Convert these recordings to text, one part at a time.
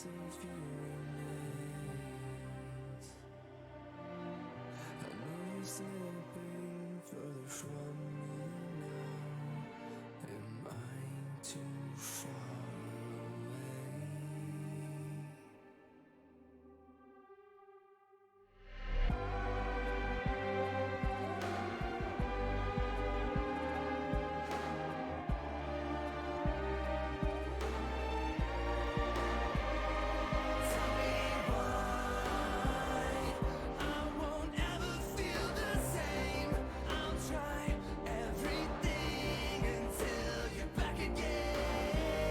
piece of you remains. I know you're slipping further from me now. Am I too far away? Back again.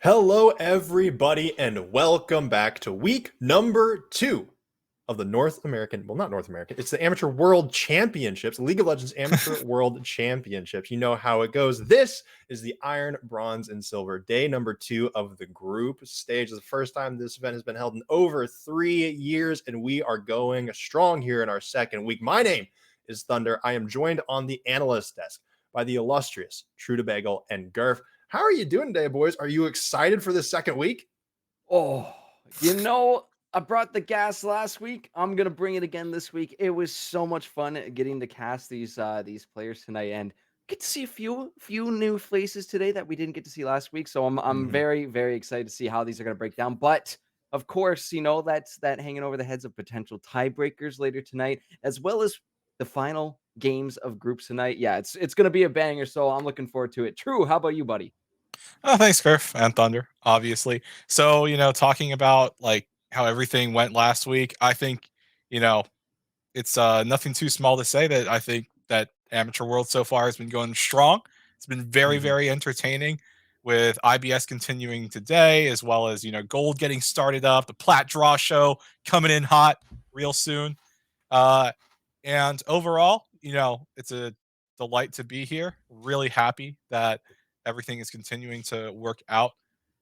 Hello, everybody, and welcome back to week number 2 of the North American, well, not North American, it's the Amateur World Championships, League of Legends Amateur World Championships. You know how it goes. This is the Iron, Bronze, and Silver, day number 2 of the group stage. It's the first time this event has been held in over 3 years, and we are going strong here in our second week. My name is Thunder. I am joined on the analyst desk by the illustrious True to Bagel and Gurf. How are you doing today, boys? Are you excited for this second week? Oh, you know, I brought the gas last week. I'm gonna bring it again this week. It was so much fun getting to cast these players tonight and get to see a few new faces today that we didn't get to see last week. So I'm Mhm. very excited to see how these are gonna break down. But of course, that's that hanging over the heads of potential tiebreakers later tonight, as well as the final games of groups tonight. Yeah, it's gonna be a banger. So I'm looking forward to it. True. How about you, buddy? Oh, thanks, Griff and Thunder, obviously. So, talking about like how everything went last week, I think, you know, it's nothing too small to say that I think that Amateur World so far has been going strong. It's been Mhm. very entertaining with IBS continuing today, as well as, Gold getting started up, the Plat Draw show coming in hot real soon. Uh, and overall, it's a delight to be here. Really happy that everything is continuing to work out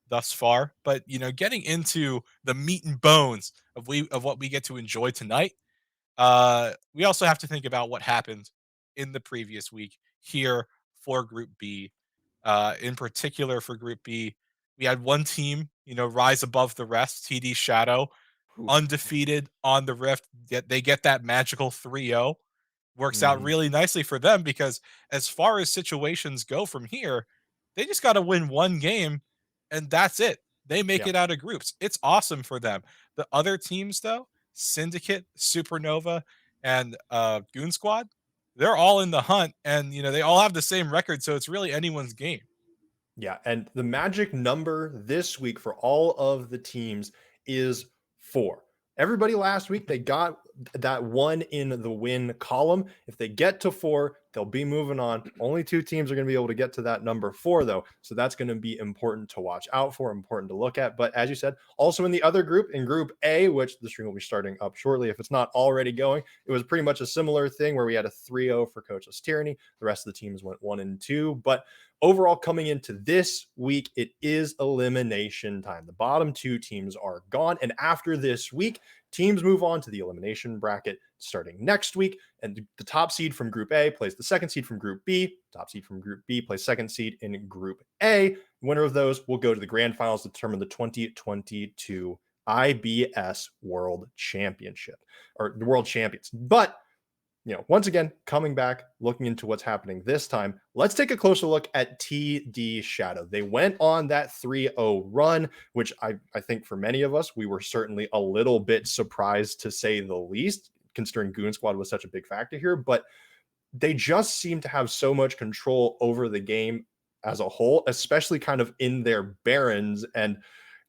thus far. But getting into the meat and bones of what we get to enjoy tonight, we also have to think about what happened in the previous week here for Group B. In particular, for Group B, we had one team, rise above the rest, TD Shadow, Oof. undefeated on the Rift. Yet they get that magical 3-0. Works out Mhm. really nicely for them because as far as situations go from here, they just got to win one game and that's it. They make Yeah. it out of groups. It's awesome for them. The other teams, though, Syndicate, Supernova, and Goon Squad, they're all in the hunt and they all have the same record. So it's really anyone's game. Yeah, and the magic number this week for all of the teams is 4. Everybody last week, they got that 1 in the win column. If they get to 4, they'll be moving on. Only 2 teams are going to be able to get to that number 4, though. So that's going to be important to watch out for, important to look at. But as you said, also in the other group, in Group A, which the stream will be starting up shortly if it's not already going, it was pretty much a similar thing where we had a 3-0 for Coachless Tyranny. The rest of the teams went 1 and 2. But overall, coming into this week, it is elimination time. The bottom 2 teams are gone. And after this week, teams move on to the elimination bracket starting next week. And the top seed from Group A plays the second seed from Group B. Top seed from Group B plays second seed in Group A. The winner of those will go to the grand finals to determine the 2022 IBS World Championship or the World Champions. But once again, coming back, looking into what's happening this time, let's take a closer look at TD Shadow. They went on that 3-0 run, which I think for many of us, we were certainly a little bit surprised to say the least, considering Goon Squad was such a big factor here. But they just seem to have so much control over the game as a whole, especially kind of in their barons. And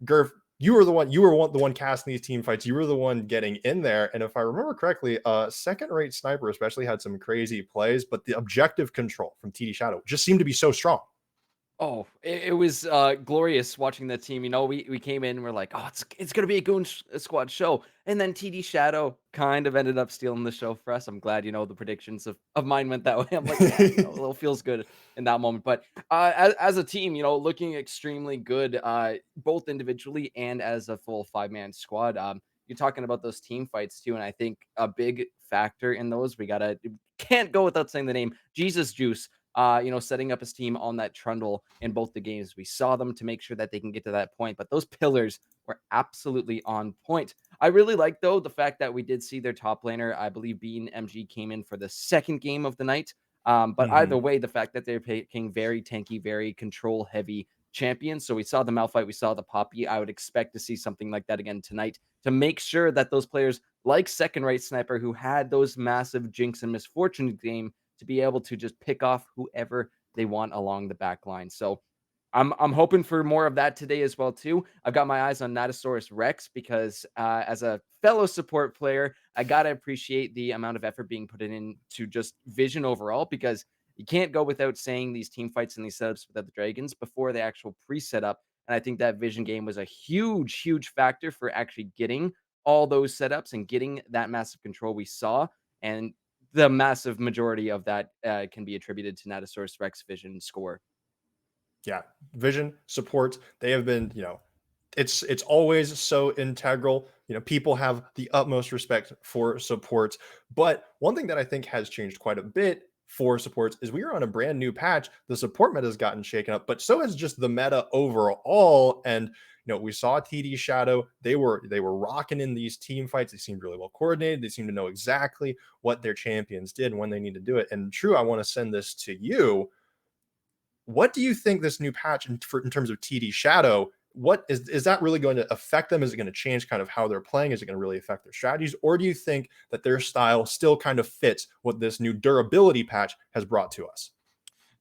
Gurf, you were the one casting these team fights. You were the one getting in there. And if I remember correctly, second rate sniper especially had some crazy plays, but the objective control from TD Shadow just seemed to be so strong. Oh, it was glorious watching that team. We came in and we're like, oh, it's gonna be a Squad show, and then TD Shadow kind of ended up stealing the show for us. I'm glad the predictions of mine went that way. I'm like, yeah, a little feels good in that moment. But as a team, looking extremely good, both individually and as a full 5-man squad. You're talking about those team fights too, and I think a big factor in those, we gotta can't go without saying the name Jesus Juice, setting up his team on that trundle in both the games. We saw them to make sure that they can get to that point, but those pillars were absolutely on point. I really like, though, the fact that we did see their top laner, I believe Bean MG came in for the second game of the night. But either Mhm. way, the fact that they're picking very tanky, very control heavy champions. So we saw the Malphite, we saw the Poppy. I would expect to see something like that again tonight to make sure that those players like second rate sniper who had those massive jinx and misfortune game to be able to just pick off whoever they want along the back line. So I'm hoping for more of that today as well too. I've got my eyes on Natosaurus Rex because as a fellow support player, I gotta appreciate the amount of effort being put into just vision overall because you can't go without saying these team fights and these setups without the dragons before the actual pre-setup. And I think that vision game was a huge, huge factor for actually getting all those setups and getting that massive control we saw. And the massive majority of that can be attributed to Natosaurus Rex vision score. Yeah, vision support. They have been, it's always so integral. People have the utmost respect for supports. But one thing that I think has changed quite a bit for supports is we are on a brand new patch. The support meta has gotten shaken up, but so has just the meta overall. And we saw TD Shadow. They were rocking in these team fights. They seemed really well coordinated. They seemed to know exactly what their champions did and when they need to do it. And True, I want to send this to you. What do you think this new patch in terms of TD Shadow? What is that really going to affect them? Is it going to change kind of how they're playing? Is it going to really affect their strategies? Or do you think that their style still kind of fits what this new durability patch has brought to us?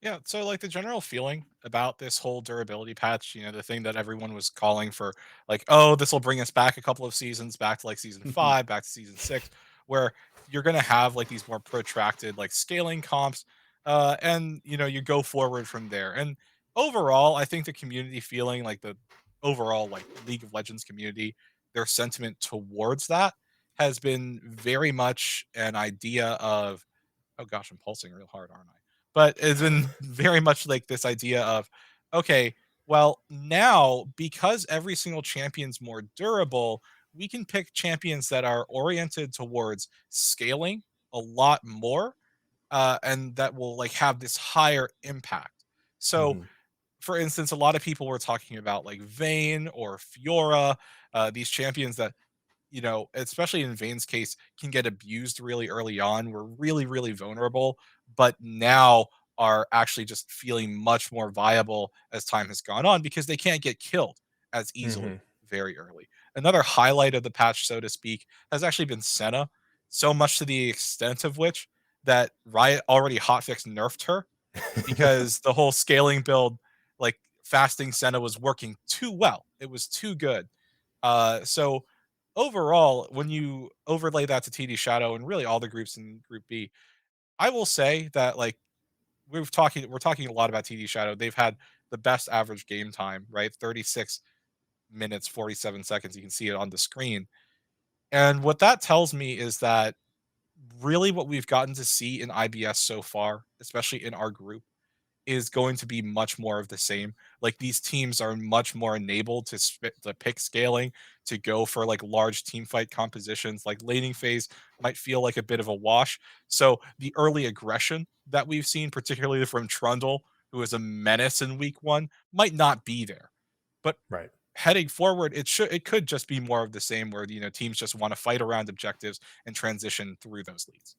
Yeah, so like the general feeling about this whole durability patch, the thing that everyone was calling for, like, oh, this will bring us back a couple of seasons, back to like season 5, back to season 6, where you're gonna have like these more protracted like scaling comps, and you go forward from there. And overall, I think the community feeling, like the overall like League of Legends community, their sentiment towards that has been very much an idea of, oh gosh, I'm pulsing real hard, aren't I? But it's been very much like this idea of, okay, well, now because every single champion's more durable, we can pick champions that are oriented towards scaling a lot more, and that will like have this higher impact. So, Mhm. for instance, a lot of people were talking about like Vayne or Fiora, these champions that especially in Vane's case, can get abused really early on. We're really, really vulnerable, but now are actually just feeling much more viable as time has gone on because they can't get killed as easily Mhm. very early. Another highlight of the patch, so to speak, has actually been Senna, so much to the extent of which that Riot already hotfix nerfed her because the whole scaling build, like fasting Senna, was working too well. It was too good. So overall, when you overlay that to TD Shadow and really all the groups in Group B, I will say that like we're talking a lot about TD Shadow. They've had the best average game time, right? 36 minutes, 47 seconds. You can see it on the screen. And what that tells me is that really what we've gotten to see in IBS so far, especially in our group, is going to be much more of the same. Like these teams are much more enabled to pick scaling, to go for like large team fight compositions. Like laning phase might feel like a bit of a wash. So the early aggression that we've seen, particularly from Trundle, who is a menace in week 1, might not be there. But Right. heading forward, it could just be more of the same, where teams just want to fight around objectives and transition through those leads.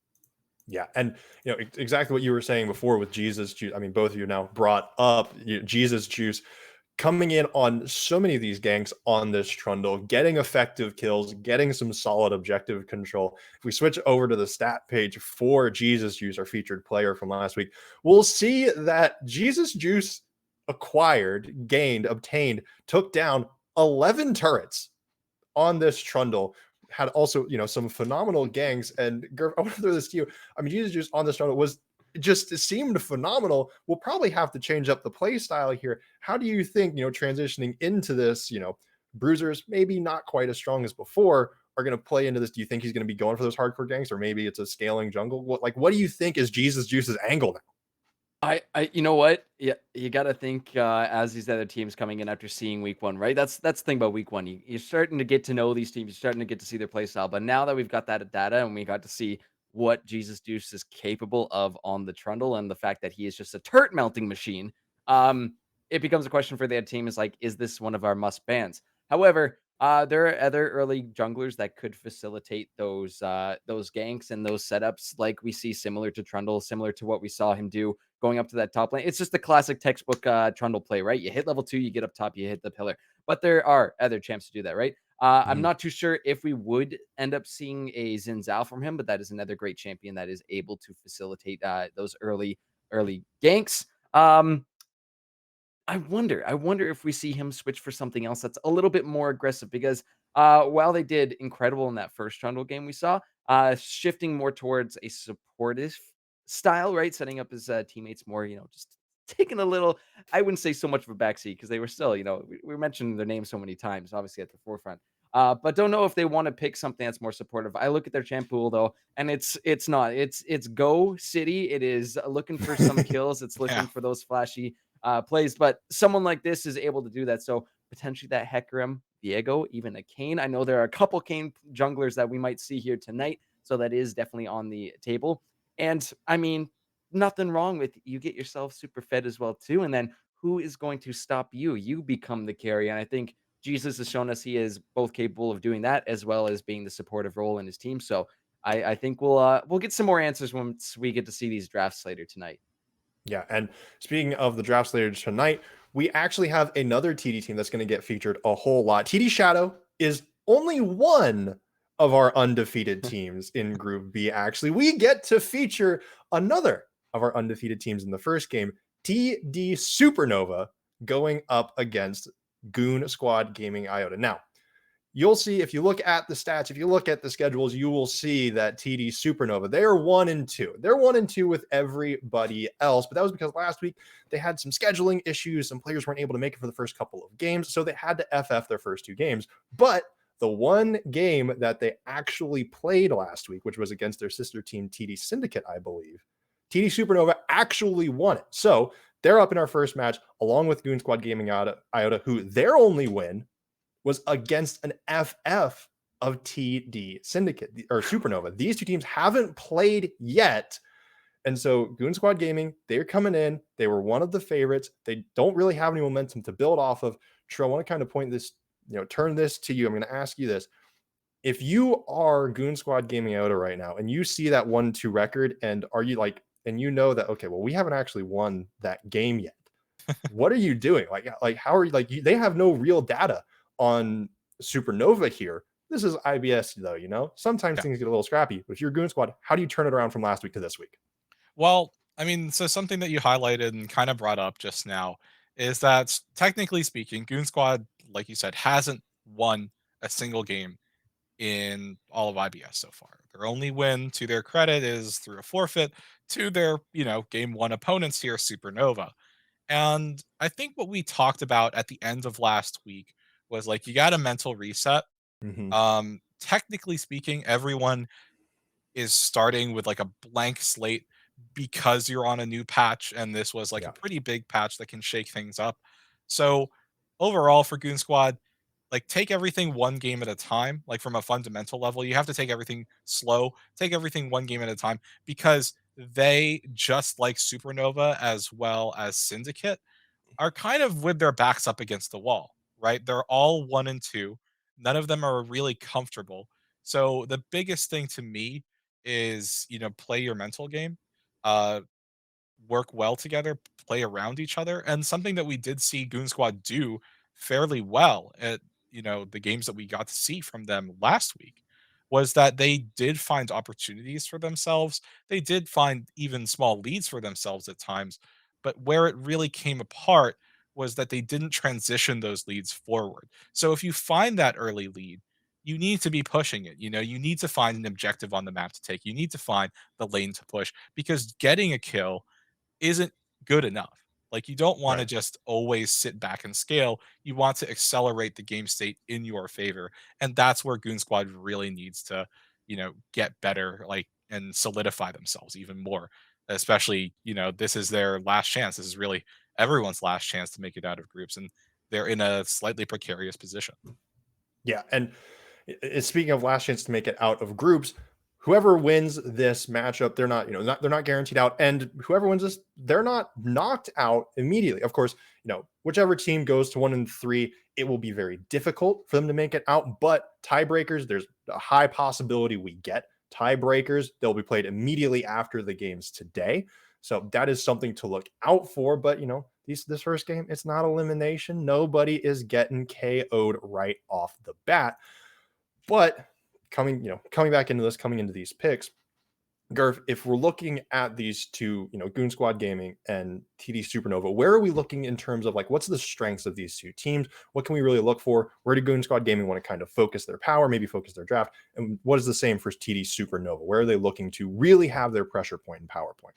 Yeah, and exactly what you were saying before with Jesus Juice. I mean, both of you now brought up Jesus Juice coming in on so many of these ganks on this Trundle, getting effective kills, getting some solid objective control. If we switch over to the stat page for Jesus Juice, our featured player from last week, we'll see that Jesus Juice obtained, took down 11 turrets on this Trundle. Had also, some phenomenal gangs. And Gerv, I want to throw this to you. I mean, Jesus Juice on this Trundle was just seemed phenomenal. We'll probably have to change up the play style here. How do you think, transitioning into this, bruisers maybe not quite as strong as before are going to play into this? Do you think he's going to be going for those hardcore gangs, or maybe it's a scaling jungle? What do you think is Jesus Juice's angle now? You know what? Yeah, you got to think as these other teams coming in after seeing week 1, right? That's the thing about week 1. You're starting to get to know these teams. You're starting to get to see their play style. But now that we've got that data and we got to see what Jesus Deuce is capable of on the Trundle and the fact that he is just a turret melting machine, it becomes a question for the team is like, is this one of our must bans? However, there are other early junglers that could facilitate those ganks and those setups, like we see similar to Trundle, similar to what we saw him do going up to that top lane. It's just the classic textbook Trundle play, right? You hit level 2, you get up top, you hit the pillar. But there are other champs to do that, right? I'm Mhm. not too sure if we would end up seeing a Xin Zhao from him, but that is another great champion that is able to facilitate those early ganks. I wonder if we see him switch for something else that's a little bit more aggressive because while they did incredible in that first Trundle game we saw, shifting more towards a supportive style, right? Setting up his teammates more, just taking a little, I wouldn't say so much of a backseat because they were still, we mentioned their name so many times, obviously at the forefront. But don't know if they want to pick something that's more supportive. I look at their champ pool though, and it's not. It's Go City. It is looking for some kills. It's Yeah. looking for those flashy plays. But someone like this is able to do that. So potentially that Hecarim, Diego, even a Kane. I know there are a couple Kane junglers that we might see here tonight. So that is definitely on the table. And I mean, nothing wrong with you get yourself super fed as well too. And then who is going to stop you? You become the carry. And I think Jesus has shown us he is both capable of doing that as well as being the supportive role in his team. So I think we'll get some more answers once we get to see these drafts later tonight. Yeah, and speaking of the drafts later tonight, we actually have another TD team that's going to get featured a whole lot. TD Shadow is only one of our undefeated teams in Group B. Actually, we get to feature another of our undefeated teams in the first game, TD Supernova, going up against Goon Squad Gaming Iota. Now, you'll see if you look at the stats, if you look at the schedules, you will see that TD Supernova, they are 1-2. They're 1-2 with everybody else, but that was because last week they had some scheduling issues. Some players weren't able to make it for the first couple of games, so they had to FF their first two games. But the one game that they actually played last week, which was against their sister team, TD Syndicate, I believe, TD Supernova actually won it. So they're up in our first match, along with Goon Squad Gaming Iota, who their only win was against an FF of TD Syndicate or Supernova. These two teams haven't played yet. And so Goon Squad Gaming, they're coming in. They were one of the favorites. They don't really have any momentum to build off of. True, I want to kind of point this, turn this to you. I'm going to ask you this. If you are Goon Squad Gaming Iota right now and you see that 1-2 record, and are you like, and you know that, okay, well, we haven't actually won that game yet. What are you doing? Like how are you, they have no real data on Supernova here. This is IBS though, sometimes Yeah. things get a little scrappy. But if you're Goon Squad, how do you turn it around from last week to this week? Well, I mean, so something that you highlighted and kind of brought up just now is that technically speaking, Goon Squad, like you said, hasn't won a single game in all of IBS so far. Their only win, to their credit, is through a forfeit to their, game one opponents here, Supernova. And I think what we talked about at the end of last week was like you got a mental reset. Mm-hmm. Technically speaking, everyone is starting with like a blank slate because you're on a new patch, and this was like Yeah. a pretty big patch that can shake things up. So overall for Goon Squad, like take everything one game at a time. Like from a fundamental level, you have to take everything slow, take everything one game at a time, because they, just like Supernova as well as Syndicate, are kind of with their backs up against the wall, right? They're all 1-2. None of them are really comfortable. So the biggest thing to me is, play your mental game. Uh, Work well together, play around each other, and something that we did see Goon Squad do fairly well at the games that we got to see from them last week was that they did find opportunities for themselves. They did find even small leads for themselves at times, but where it really came apart was that they didn't transition those leads forward. So if you find that early lead, you need to be pushing it. You need to find an objective on the map to take. You need to find the lane to push, because getting a kill isn't good enough. Like, you don't want to Right. just always sit back and scale. You want to accelerate the game state in your favor. And that's where Goon Squad really needs to, get better, like, and solidify themselves even more. Especially, this is their last chance. This is really everyone's last chance to make it out of groups. And they're in a slightly precarious position. Yeah. And speaking of last chance to make it out of groups, whoever wins this matchup, they're not guaranteed out. And whoever wins this, they're not knocked out immediately. Of course, whichever team goes to 1-3, it will be very difficult for them to make it out. But tiebreakers, there's a high possibility we get tiebreakers. They'll be played immediately after the games today. So that is something to look out for. But this first game, it's not elimination. Nobody is getting KO'd right off the bat. But coming back into this, coming into these picks, Garth, if we're looking at these two, Goon Squad Gaming and TD Supernova, where are we looking in terms of like what's the strengths of these two teams? What can we really look for? Where do Goon Squad Gaming want to kind of focus their power, maybe focus their draft? And what is the same for TD Supernova? Where are they looking to really have their pressure point and power point?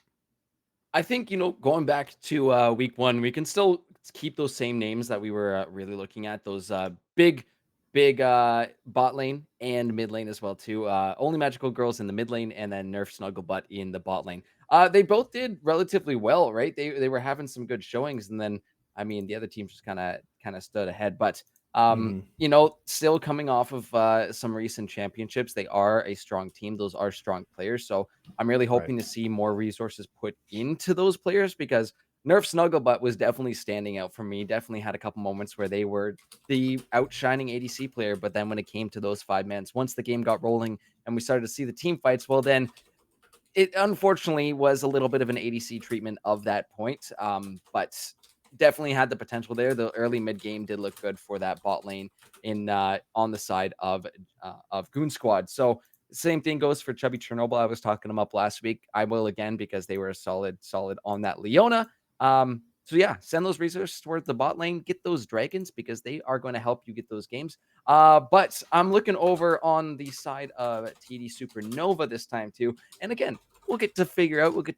I think, going back to week one, we can still keep those same names that we were really looking at. Those big bot lane and mid lane as well too. Only Magical Girls in the mid lane, and then Nerf Snugglebutt in the bot lane. They both did relatively well, right? They were having some good showings, and then I mean the other teams just kind of stood ahead. But Mhm. still coming off of some recent championships, they are a strong team. Those are strong players, so I'm really Right. hoping to see more resources put into those players because Nerf Snugglebutt was definitely standing out for me. Definitely had a couple moments where they were the outshining ADC player, but then when it came to those 5 mans, once the game got rolling and we started to see the team fights, well, then it unfortunately was a little bit of an ADC treatment of that point, but definitely had the potential there. The early mid game did look good for that bot lane in on the side of Goon Squad. So same thing goes for Chubby Chernobyl. I was talking them up last week. I will again because they were a solid on that Leona. So yeah, send those resources towards the bot lane. Get those dragons because they are going to help you get those games. But I'm looking over on the side of TD Supernova this time too. And again, we'll get to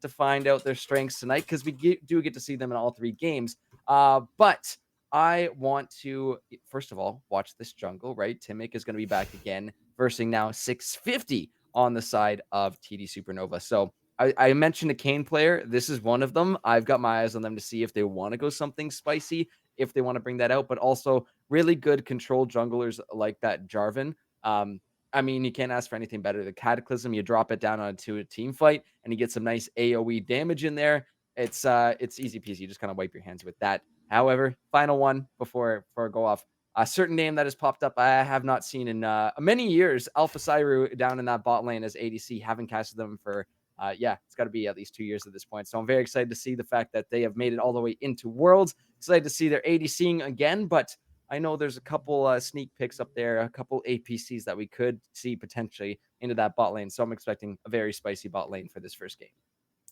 find out their strengths tonight because do get to see them in all three games. But I want to, first of all, watch this jungle, right? Timic is going to be back again, versing now 650 on the side of TD Supernova. So I mentioned a Kane player. This is one of them. I've got my eyes on them to see if they want to go something spicy, if they want to bring that out, but also really good control junglers like that Jarvan. I mean, you can't ask for anything better. The Cataclysm, you drop it down onto a team fight, and you get some nice AOE damage in there. It's easy peasy. You just kind of wipe your hands with that. However, final one before I go off. A certain name that has popped up I have not seen in many years. Alpha Cyru down in that bot lane as ADC. Haven't casted them for it's got to be at least 2 years at this point. So I'm very excited to see the fact that they have made it all the way into Worlds. Excited to see their ADCing again, but I know there's a couple sneak picks up there, a couple APCs that we could see potentially into that bot lane. So I'm expecting a very spicy bot lane for this first game.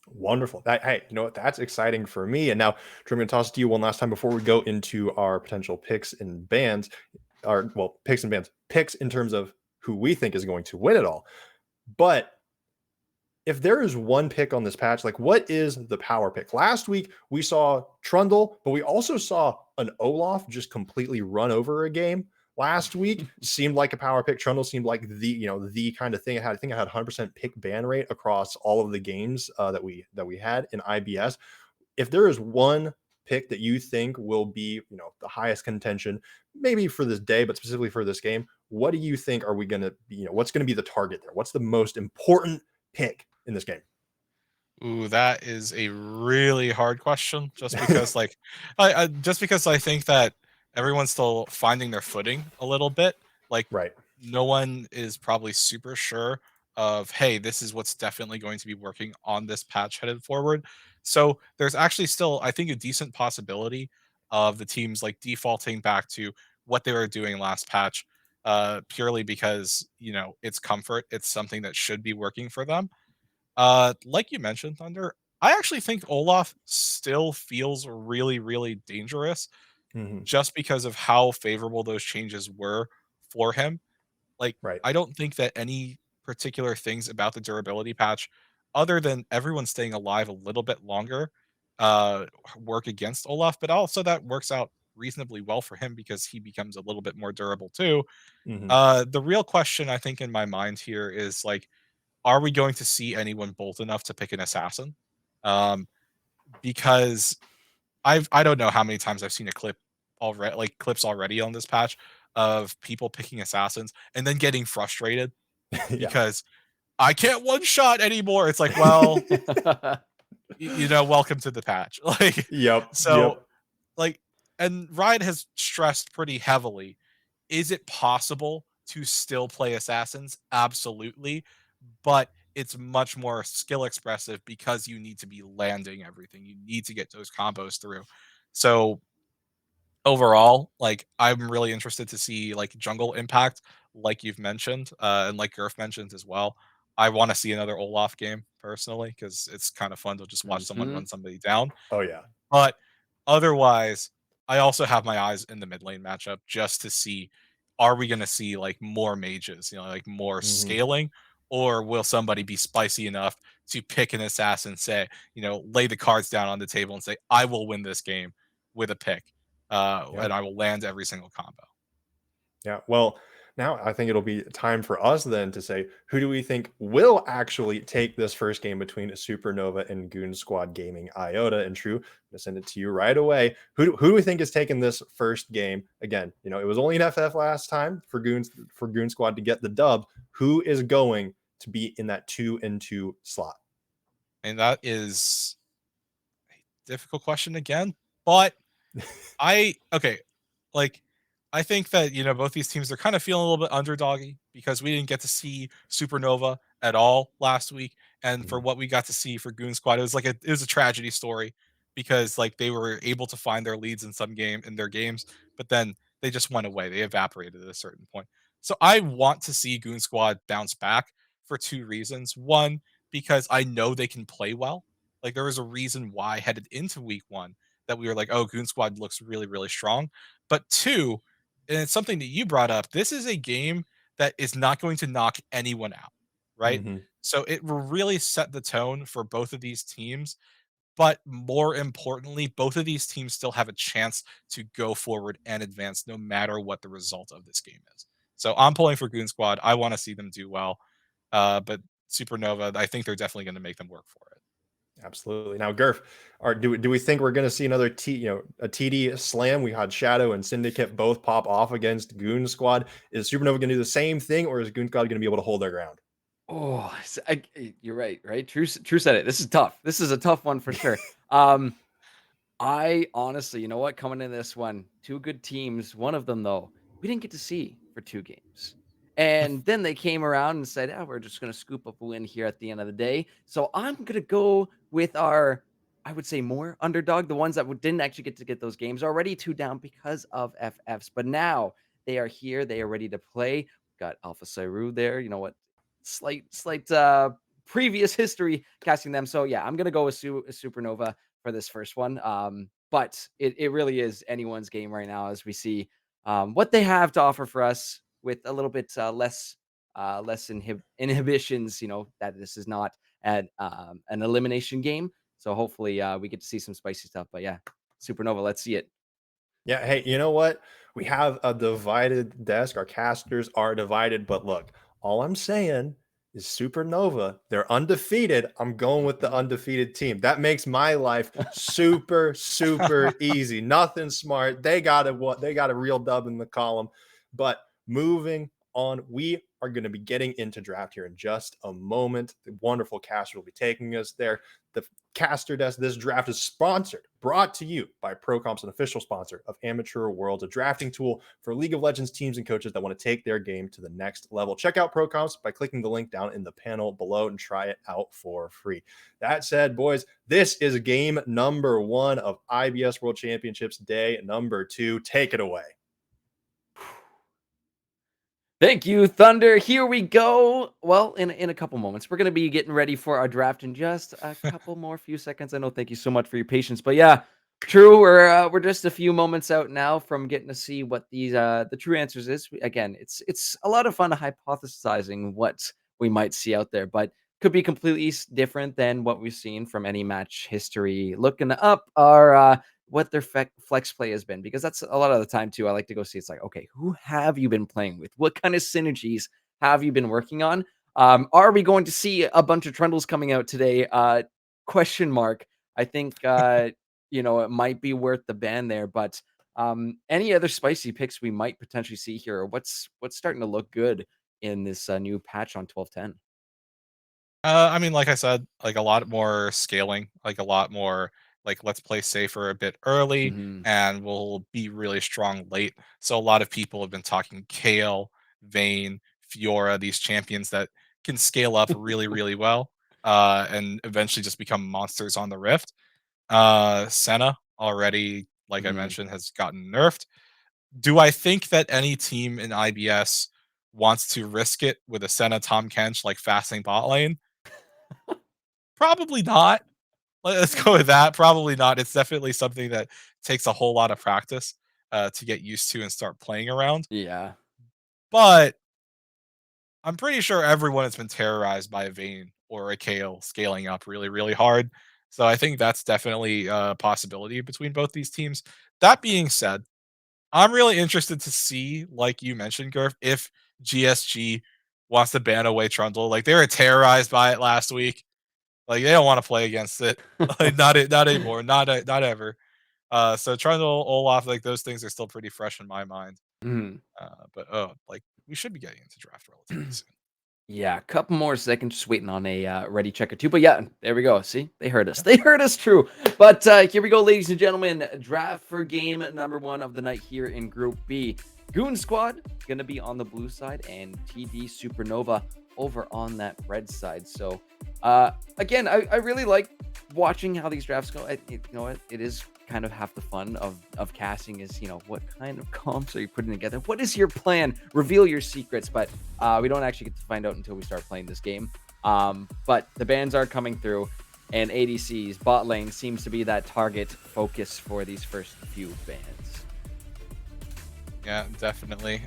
Wonderful. Hey, you know what? That's exciting for me. And now, Drew, I'm going to toss it to you one last time before we go into our potential picks and bans, picks and bans, picks in terms of who we think is going to win it all. But if there is one pick on this patch, like what is the power pick? Last week we saw Trundle, but we also saw an Olaf just completely run over a game. Last week seemed like a power pick. Trundle seemed like the kind of thing. I think I had 100% pick ban rate across all of the games that we had in IBS. If there is one pick that you think will be the highest contention, maybe for this day, but specifically for this game, what do you think are we going to be? What's going to be the target there? What's the most important pick in this game? Ooh, that is a really hard question. Just because, like, just because I think that everyone's still finding their footing a little bit. Like, Right. no one is probably super sure of, hey, this is what's definitely going to be working on this patch headed forward. So there's actually still, I think, a decent possibility of the teams like defaulting back to what they were doing last patch, purely because it's comfort. It's something that should be working for them. Like you mentioned, Thunder, I actually think Olaf still feels really, really dangerous Mm-hmm. just because of how favorable those changes were for him. Like, Right. I don't think that any particular things about the durability patch, other than everyone staying alive a little bit longer, uh, work against Olaf, but also that works out reasonably well for him because he becomes a little bit more durable too. Mm-hmm. The real question I think in my mind here is like, are we going to see anyone bold enough to pick an assassin? Um, because I don't know how many times I've seen a clip already, like clips already on this patch of people picking assassins and then getting frustrated Yeah. because I can't one shot anymore. It's like, well, welcome to the patch. Like, Yep. so Yep. like, and Ryan has stressed pretty heavily. Is it possible to still play assassins? Absolutely. But it's much more skill expressive because you need to be landing everything. You need to get those combos through. So overall, like I'm really interested to see like jungle impact, like you've mentioned, and like Gurf mentioned as well. I want to see another Olaf game personally because it's kind of fun to just watch someone Mhm. run somebody down. Oh yeah. But otherwise, I also have my eyes in the mid lane matchup just to see, are we going to see like more mages, like more Mhm. scaling, or will somebody be spicy enough to pick an assassin, say, lay the cards down on the table and say, I will win this game with a pick, Yeah. and I will land every single combo. Yeah. Well, now I think it'll be time for us then to say who do we think will actually take this first game between Supernova and Goon Squad Gaming Iota. And True, I'm gonna send it to you right away. Who do we think is taking this first game? Again, it was only an FF last time for Goon Squad to get the dub. Who is going to be in that 2-2 slot? And that is a difficult question again, but okay, like I think that both these teams are kind of feeling a little bit underdoggy because we didn't get to see Supernova at all last week, and for Mhm. what we got to see for Goon Squad, it was a tragedy story because like they were able to find their leads in their games, but then they just went away. They evaporated at a certain point. So I want to see Goon Squad bounce back for two reasons. One, because I know they can play well. Like there was a reason why headed into week one that we were like, oh, Goon Squad looks really, really strong. But two, and it's something that you brought up, this is a game that is not going to knock anyone out, right? Mhm. So it will really set the tone for both of these teams. But more importantly, both of these teams still have a chance to go forward and advance no matter what the result of this game is. So I'm pulling for Goon Squad. I want to see them do well. But Supernova, I think they're definitely going to make them work for it. Absolutely. Now, Gurf, do we think we're going to see another a TD slam? We had Shadow and Syndicate both pop off against Goon Squad. Is Supernova going to do the same thing, or is Goon Squad going to be able to hold their ground? Oh, you're right, right? True said it. This is tough. This is a tough one for sure. Um, I honestly, you know what? Coming in this one, two good teams. One of them, though, we didn't get to see for two games. And then they came around and said, we're just going to scoop up a win here at the end of the day. So I'm going to go with our, I would say, more underdog, the ones that didn't actually get to get those games already two down because of FFs. But now they are here. They are ready to play. Got Alpha Cyru there. You know what? Slight previous history casting them. So yeah, I'm going to go with Supernova for this first one. But it really is anyone's game right now as we see what they have to offer for us with a little bit less inhibitions. That this is not an elimination game. So hopefully we get to see some spicy stuff. But yeah, Supernova, let's see it. Yeah. Hey, you know what? We have a divided desk. Our casters are divided, but look, all I'm saying is Supernova. They're undefeated. I'm going with the Mhm. undefeated team. That makes my life super, super easy. Nothing smart. They got a real dub in the column. But moving on, we are going to be getting into draft here in just a moment. The wonderful caster will be taking us there. The caster desk, this draft is brought to you by ProComp's, an official sponsor of Amateur Worlds, a drafting tool for League of Legends teams and coaches that want to take their game to the next level. Check out ProComps by clicking the link down in the panel below and try it out for free. That said, boys, this is game number 1 of IBS World Championships day number 2. Take it away. Thank you, Thunder. Here we go. Well, in a couple moments, we're gonna be getting ready for our draft in just a couple more few seconds. I know. Thank you so much for your patience, but yeah, true. We're just a few moments out now from getting to see what these the true answers is. Again, it's a lot of fun hypothesizing what we might see out there, but could be completely different than what we've seen from any match history. Looking up our what their flex play has been, because that's a lot of the time too. I like to go see, it's like, okay, who have you been playing with? What kind of synergies have you been working on? Are we going to see a bunch of trundles coming out today? Question mark. I think it might be worth the ban there, but any other spicy picks we might potentially see here, or what's starting to look good in this new patch on 12.10? I mean, like I said, like a lot more scaling, like a lot more like let's play safer a bit early Hmm. and we'll be really strong late. So a lot of people have been talking Kale, Vayne, Fiora, these champions that can scale up really, really well, and eventually just become monsters on the Rift. Senna already, like I Hmm. mentioned, has gotten nerfed. Do I think that any team in IBS wants to risk it with a Senna Tom Kench like fasting bot lane? Probably not. Let's go with that. Probably not. It's definitely something that takes a whole lot of practice to get used to and start playing around. Yeah. But I'm pretty sure everyone has been terrorized by a Vayne or a Kale scaling up really, really hard. So I think that's definitely a possibility between both these teams. That being said, I'm really interested to see, like you mentioned, Gurf, if GSG wants to ban away Trundle. Like they were terrorized by it last week. Like they don't want to play against it. Like not anymore. Not ever. So Trundle, Olaf, like those things are still pretty fresh in my mind. Mhm. But oh, like we should be getting into draft relatively soon. Yeah, a couple more seconds, just waiting on a ready checker too. But yeah, there we go. See, they heard us. They heard us true. But here we go, ladies and gentlemen. Draft for game number 1 of the night here in Group B. Goon Squad gonna be on the blue side, and TD Supernova over on that red side. So again, I really like watching how these drafts go. You know what? It is kind of half the fun of casting is, you know, what kind of comps are you putting together? What is your plan? Reveal your secrets, but we don't actually get to find out until we start playing this game. But the bans are coming through, and ADC's bot lane seems to be that target focus for these first few bans. Yeah, definitely.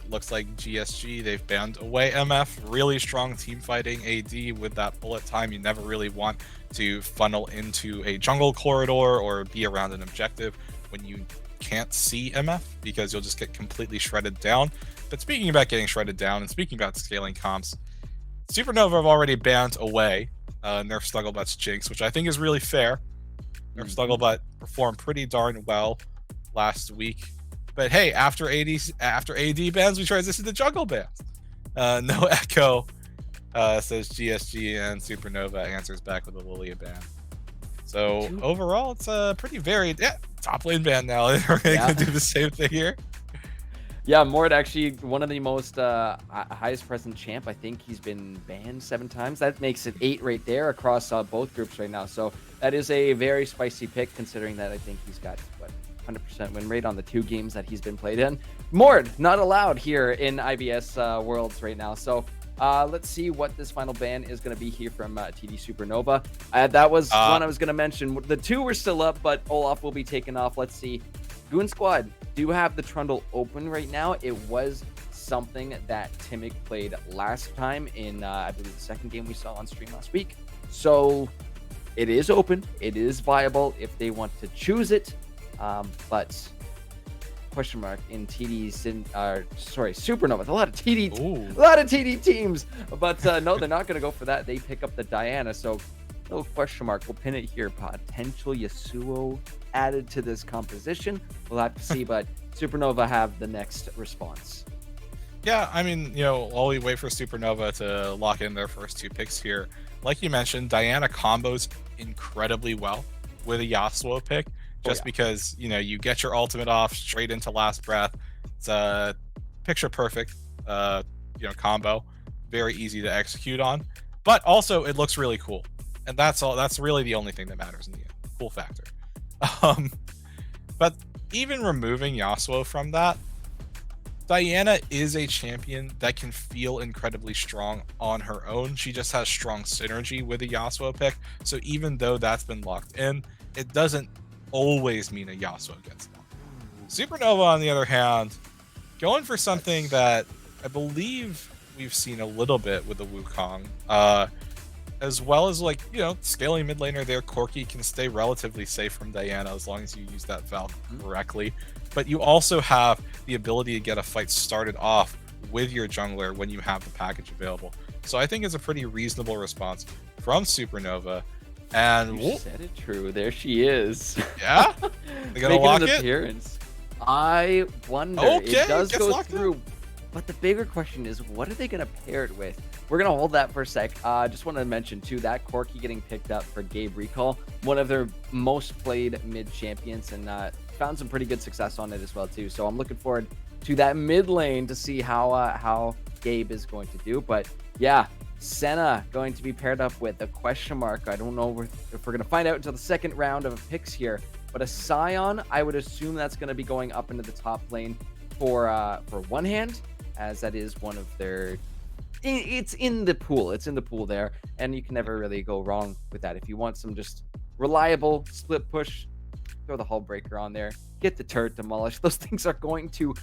Looks like GSG, they've banned away MF. Really strong team fighting AD with that bullet time. You never really want to funnel into a jungle corridor or be around an objective when you can't see MF, because you'll just get completely shredded down. But speaking about getting shredded down and speaking about scaling comps, Supernova have already banned away Nerf Snugglebutt's Jinx, which I think is really fair. Nerf Snugglebutt performed pretty darn well last week. But hey, after AD bans, we transition to jungle bans. No Echo says GSG, and Supernova answers back with a Lilia ban. So overall, it's pretty varied. Yeah, top lane ban now. We're gonna do the same thing here. Yeah, Mord actually one of the most highest present champ. I think he's been banned 7 times. That makes it 8 right there across both groups right now. So that is a very spicy pick, considering that I think he's got, what, 100% win rate on the 2 games that he's been played in. Mord, not allowed here in IBS Worlds right now. So let's see what this final ban is going to be here from TD Supernova. That was one I was going to mention. The 2 were still up, but Olaf will be taken off. Let's see. Goon Squad do have the Trundle open right now. It was something that Timic played last time in, I believe, the second game we saw on stream last week. So it is open. It is viable if they want to choose it. But question mark in TD's Supernova. A lot of TD teams. But no, they're not going to go for that. They pick up the Diana. So no question mark. We'll pin it here. Potential Yasuo added to this composition. We'll have to see. But Supernova have the next response. Yeah, I mean, you know, while we wait for Supernova to lock in their first 2 picks here, like you mentioned, Diana combos incredibly well with a Yasuo pick. Just because, you know, you get your ultimate off straight into last breath. It's a picture perfect, combo. Very easy to execute on. But also, it looks really cool. And that's all. That's really the only thing that matters in the end. Cool factor. But even removing Yasuo from that, Diana is a champion that can feel incredibly strong on her own. She just has strong synergy with a Yasuo pick. So even though that's been locked in, it doesn't always mean a Yasuo gets locked. Supernova, on the other hand, going for something that I believe we've seen a little bit with the Wukong, as well as, like, you know, scaling mid laner there. Corki can stay relatively safe from Diana as long as you use that Valk correctly. But you also have the ability to get a fight started off with your jungler when you have the package available. So I think it's a pretty reasonable response from Supernova. And you said it true. There she is. Yeah, they're gonna lock it. Appearance. I wonder. Okay, it does go through. In. But the bigger question is, what are they going to pair it with? We're going to hold that for a sec. Just want to mention, too, that Corki getting picked up for Gabe Recall, one of their most played mid champions, and found some pretty good success on it as well, too. So I'm looking forward to that mid lane to see how Gabe is going to do. But yeah, Senna going to be paired up with a question mark. I don't know if we're going to find out until the second round of picks here. But a Scion, I would assume that's going to be going up into the top lane for one hand. as that is one of their. It's in the pool. It's in the pool there, and you can never really go wrong with that. If you want some just reliable split push, throw the hull breaker on there, get the turret demolished. Those things are going to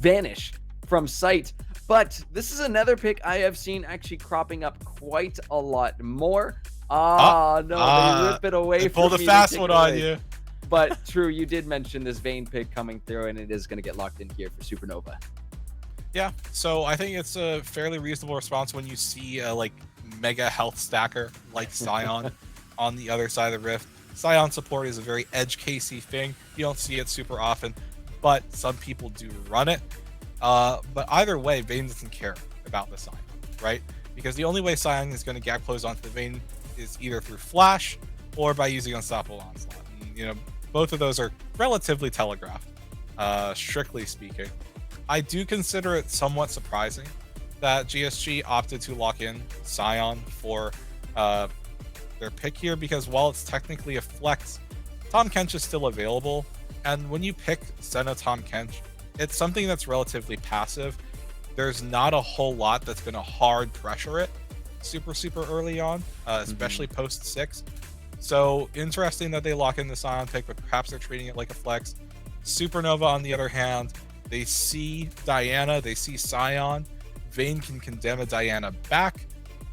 vanish from sight. But this is another pick I have seen actually cropping up quite a lot more. No, they rip it away from me. Pulled a fast one on you. But true, you did mention this Vayne pick coming through, and it is going to get locked in here for Supernova. Yeah, so I think it's a fairly reasonable response when you see a like mega health stacker like Scion on the other side of the Rift. Scion support is a very edge casey thing. You don't see it super often, but some people do run it. But either way, Vayne doesn't care about the Scion, right? Because the only way Scion is going to gap close onto the Vayne is either through flash or by using Unstoppable Onslaught. And, you know, both of those are relatively telegraphed, strictly speaking. I do consider it somewhat surprising that GSG opted to lock in Scion for their pick here, because while it's technically a flex, Tahm Kench is still available, and when you pick Senna Tahm Kench, it's something that's relatively passive. There's not a whole lot that's going to hard pressure it super early on, especially post 6. So interesting that they lock in the Scion pick, but perhaps they're treating it like a flex. Supernova, on the other hand, they see Diana, they see Scion. Vayne can condemn a Diana back.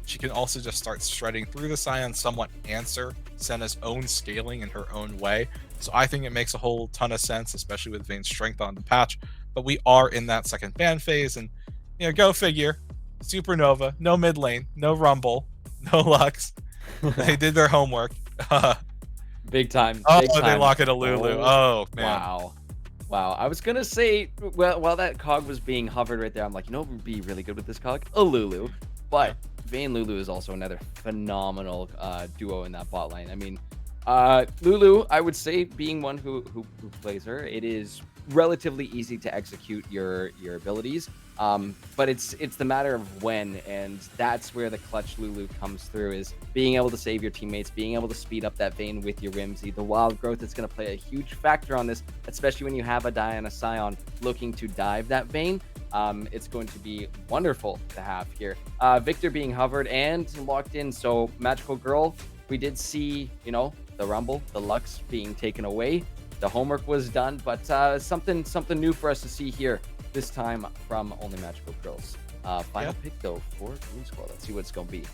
She can also just start shredding through the Scion, somewhat answer Senna's own scaling in her own way. So I think it makes a whole ton of sense, especially with Vayne's strength on the patch. But we are in that second ban phase, and you know, go figure. Supernova, no mid lane, no Rumble, no Lux. They did their homework. Big time. Oh, big time. they lock in a Lulu. Oh man. Wow. I was gonna say, well, while that cog was being hovered right there, I'm like, you know, what would be really good with this cog? A Lulu. But Vayne Lulu is also another phenomenal duo in that bot lane. I mean, Lulu, I would say, being one who plays her, it is relatively easy to execute your abilities. But it's the matter of when, and that's where the clutch Lulu comes through, is being able to save your teammates, being able to speed up that Vayne with your Whimsy. The wild growth is going to play a huge factor on this, especially when you have a Diana Scion looking to dive that Vayne. It's going to be wonderful to have here. Victor being hovered and locked in, so Magical Girl, we did see, you know, the Rumble, the Lux being taken away. The homework was done, but something new for us to see here this time from Only Magical Girls. Final pick though for Goon Squad. Let's see what it's gonna be.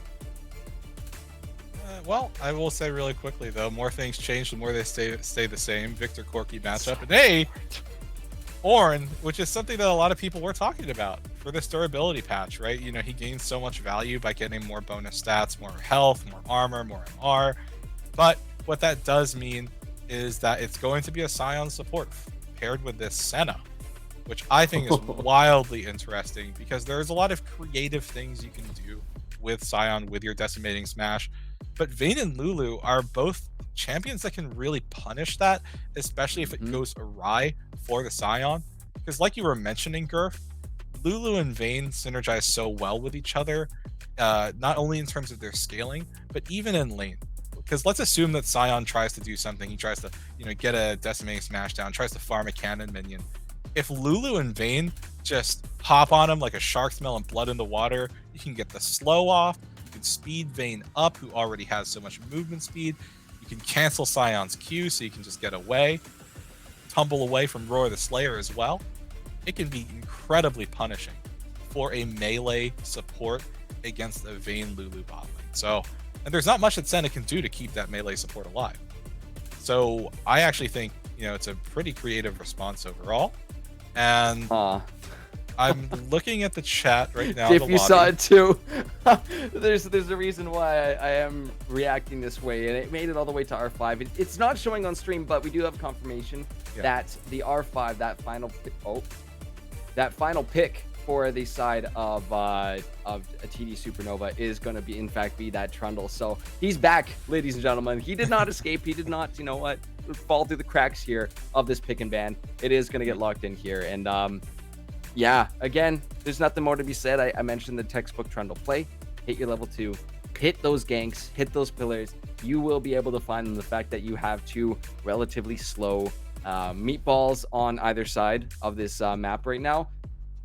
Well, I will say really quickly though, more things change the more they stay the same. Victor Corky matchup, and hey, Ornn, which is something that a lot of people were talking about for this durability patch, right? You know, he gains so much value by getting more bonus stats, more health, more armor, more MR. But what that does mean is that it's going to be a Scion support paired with this Senna, which I think is wildly interesting, because there's a lot of creative things you can do with Scion with your decimating smash. But Vayne and Lulu are both champions that can really punish that, especially if it goes awry for the Scion. Because like you were mentioning, Gurf, Lulu and Vayne synergize so well with each other, not only in terms of their scaling, but even in lane. Because let's assume that Scion tries to do something. He tries to, you know, get a decimating smash down, tries to farm a cannon minion. If Lulu and Vayne just hop on him like a shark smell and blood in the water, you can get the slow off. You can speed Vayne up, who already has so much movement speed. You can cancel Scion's Q, so you can just get away, tumble away from Roar the Slayer as well. It can be incredibly punishing for a melee support against a Vayne Lulu bot lane. So, and there's not much that Senna can do to keep that melee support alive. So I actually think, you know, it's a pretty creative response overall. And I'm looking at the chat right now. If you saw it too, there's a reason why I am reacting this way, and it made it all the way to R5. It's not showing on stream, but we do have confirmation that the R5, that final pick for the side of a TD Supernova is going to be, in fact, be that Trundle. So he's back, ladies and gentlemen. He did not escape. He did not, you know what, fall through the cracks here of this pick and ban. It is going to get locked in here. And yeah, again, there's nothing more to be said. I mentioned the textbook Trundle play. Hit your level 2. Hit those ganks. Hit those pillars. You will be able to find them. The fact that you have 2 relatively slow meatballs on either side of this map right now,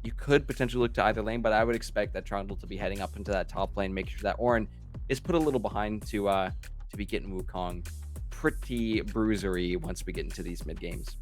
you could potentially look to either lane, but I would expect that Trundle to be heading up into that top lane, make sure that Ornn is put a little behind to be getting Wukong pretty bruisery once we get into these mid games.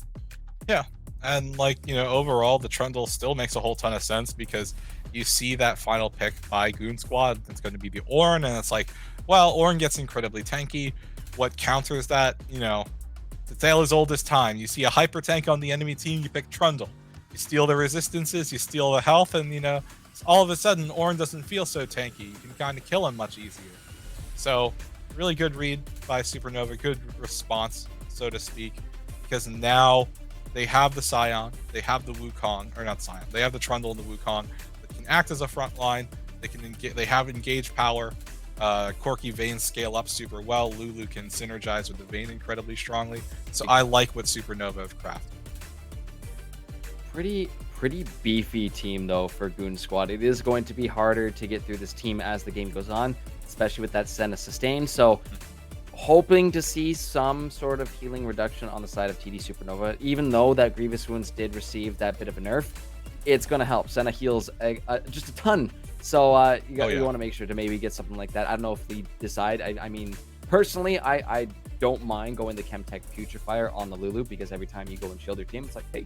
Yeah. And like, overall the Trundle still makes a whole ton of sense because you see that final pick by Goon Squad, it's going to be the Ornn, and it's like, well, Ornn gets incredibly tanky. What counters that, the tale as old as time. You see a hyper tank on the enemy team, you pick Trundle. You steal the resistances, you steal the health, and all of a sudden Ornn doesn't feel so tanky. You can kind of kill him much easier. So really good read by Supernova, good response, so to speak, because now they have the Scion, they have the Wukong, or not Scion, they have the Trundle and the Wukong that can act as a front line. They have engaged power. Corki Vayne scale up super well. Lulu can synergize with the Vayne incredibly strongly. So I like what Supernova have crafted. Pretty beefy team though for Goon Squad. It is going to be harder to get through this team as the game goes on, especially with that Senna sustain. So hoping to see some sort of healing reduction on the side of TD Supernova. Even though that Grievous Wounds did receive that bit of a nerf, it's going to help. Senna heals just a ton. So you want to make sure to maybe get something like that. I don't know if we decide. I mean, personally, I don't mind going the Chemtech Putrefier on the Lulu because every time you go and shield your team, it's like, hey,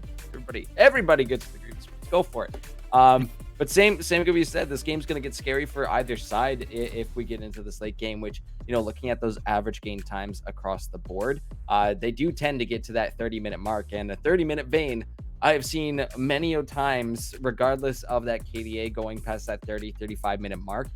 everybody gets the Grievous Wounds. Go for it. But same could be said. This game's going to get scary for either side if we get into this late game, which, looking at those average game times across the board, they do tend to get to that 30-minute mark. And a 30-minute Vayne, I have seen many times, regardless of that KDA going past that 35-minute mark,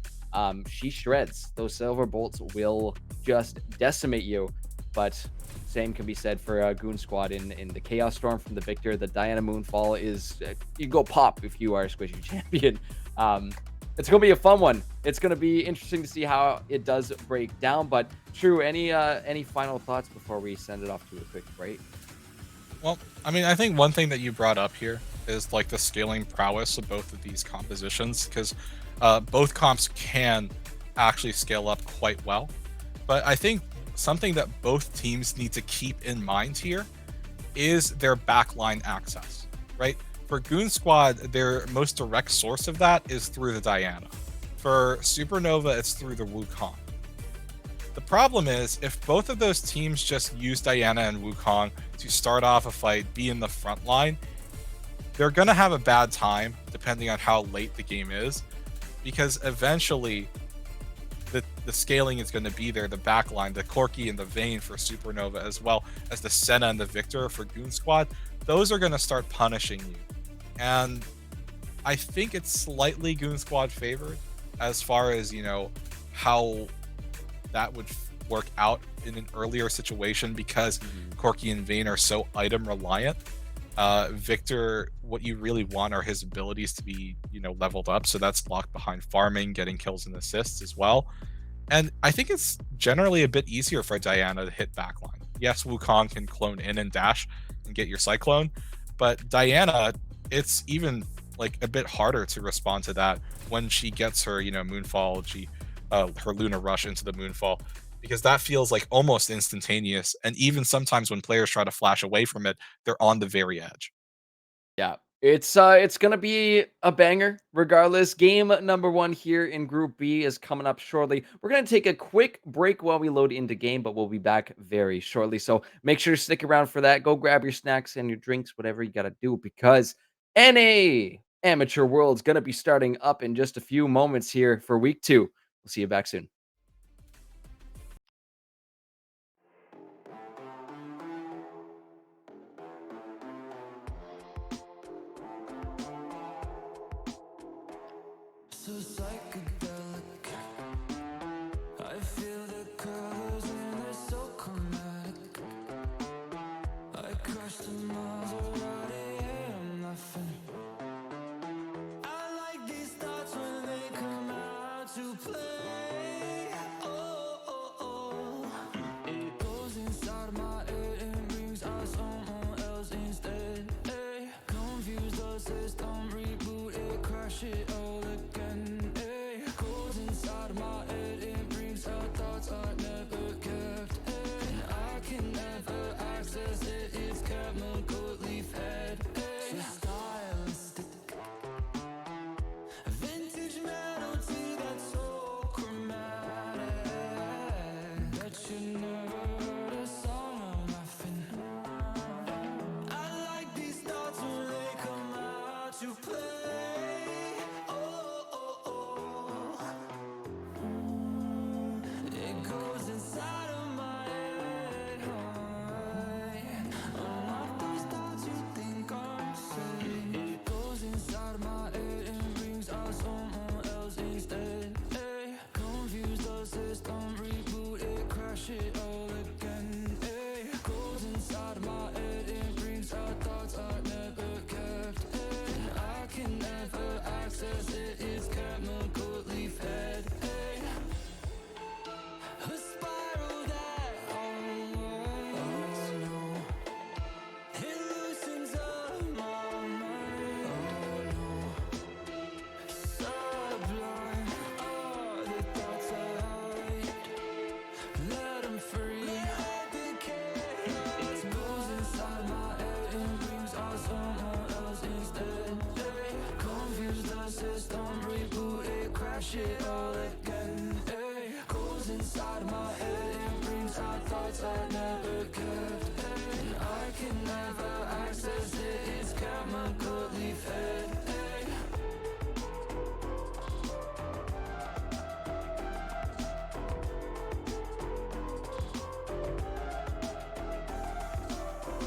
she shreds. Those silver bolts will just decimate you. But same can be said for Goon Squad in the Chaos Storm from the Victor. The Diana Moonfall is you go pop if you are a squishy champion. It's gonna be a fun one. It's gonna be interesting to see how it does break down. But True, any final thoughts before we send it off to a quick break? Well, I mean, I think one thing that you brought up here is like the scaling prowess of both of these compositions, because both comps can actually scale up quite well. But I think something that both teams need to keep in mind here is their backline access, right? For Goon Squad, their most direct source of that is through the Diana. For Supernova, it's through the Wukong. The problem is, if both of those teams just use Diana and Wukong to start off a fight, be in the front line, they're going to have a bad time depending on how late the game is, because eventually the scaling is going to be there. The backline, the Corki and the Vayne for Supernova, as well as the Senna and the Victor for Goon Squad, those are going to start punishing you. And I think it's slightly Goon Squad favored as far as, how that would work out in an earlier situation, because Corki and Vayne are so item reliant. Victor, what you really want are his abilities to be, leveled up. So that's locked behind farming, getting kills and assists as well. And I think it's generally a bit easier for Diana to hit backline. Yes, Wukong can clone in and dash and get your Cyclone, but Diana, it's even like a bit harder to respond to that when she gets her, Moonfall, her Luna Rush into the Moonfall, because that feels like almost instantaneous. And even sometimes when players try to flash away from it, they're on the very edge. Yeah, it's gonna be a banger regardless. Game number 1 here in Group B is coming up shortly. We're gonna take a quick break while we load into game, but we'll be back very shortly. So make sure to stick around for that. Go grab your snacks and your drinks, whatever you gotta do, because NA Amateur World's gonna be starting up in just a few moments here for week 2. We'll see you back soon. So psychedelic, I feel the colors and they're so chromatic. I crush the Maserati and I'm laughing. I like these thoughts when they come out to play. to play. Oh, oh, oh. It goes inside of my head. Unlock those thoughts you think I'm safe. It goes inside my head and brings out someone else instead. Ay, confuse the system, reboot it, crash it all again. Ay, goes inside my head and brings out thoughts I never kept. Ay, and I can never access it. It's chemically fed. Ay, a spiral that oh no, it loosens up my mind. Oh no, sublime are the thoughts I hide. Let 'em free. Let the chaos goes inside my head and brings out someone else instead. Hey, confuse the system, reboot it, crash it all again. Hey, goes inside my head and brings out thoughts I never kept. Hey, and I can never access it. It's chemically fed. Hey.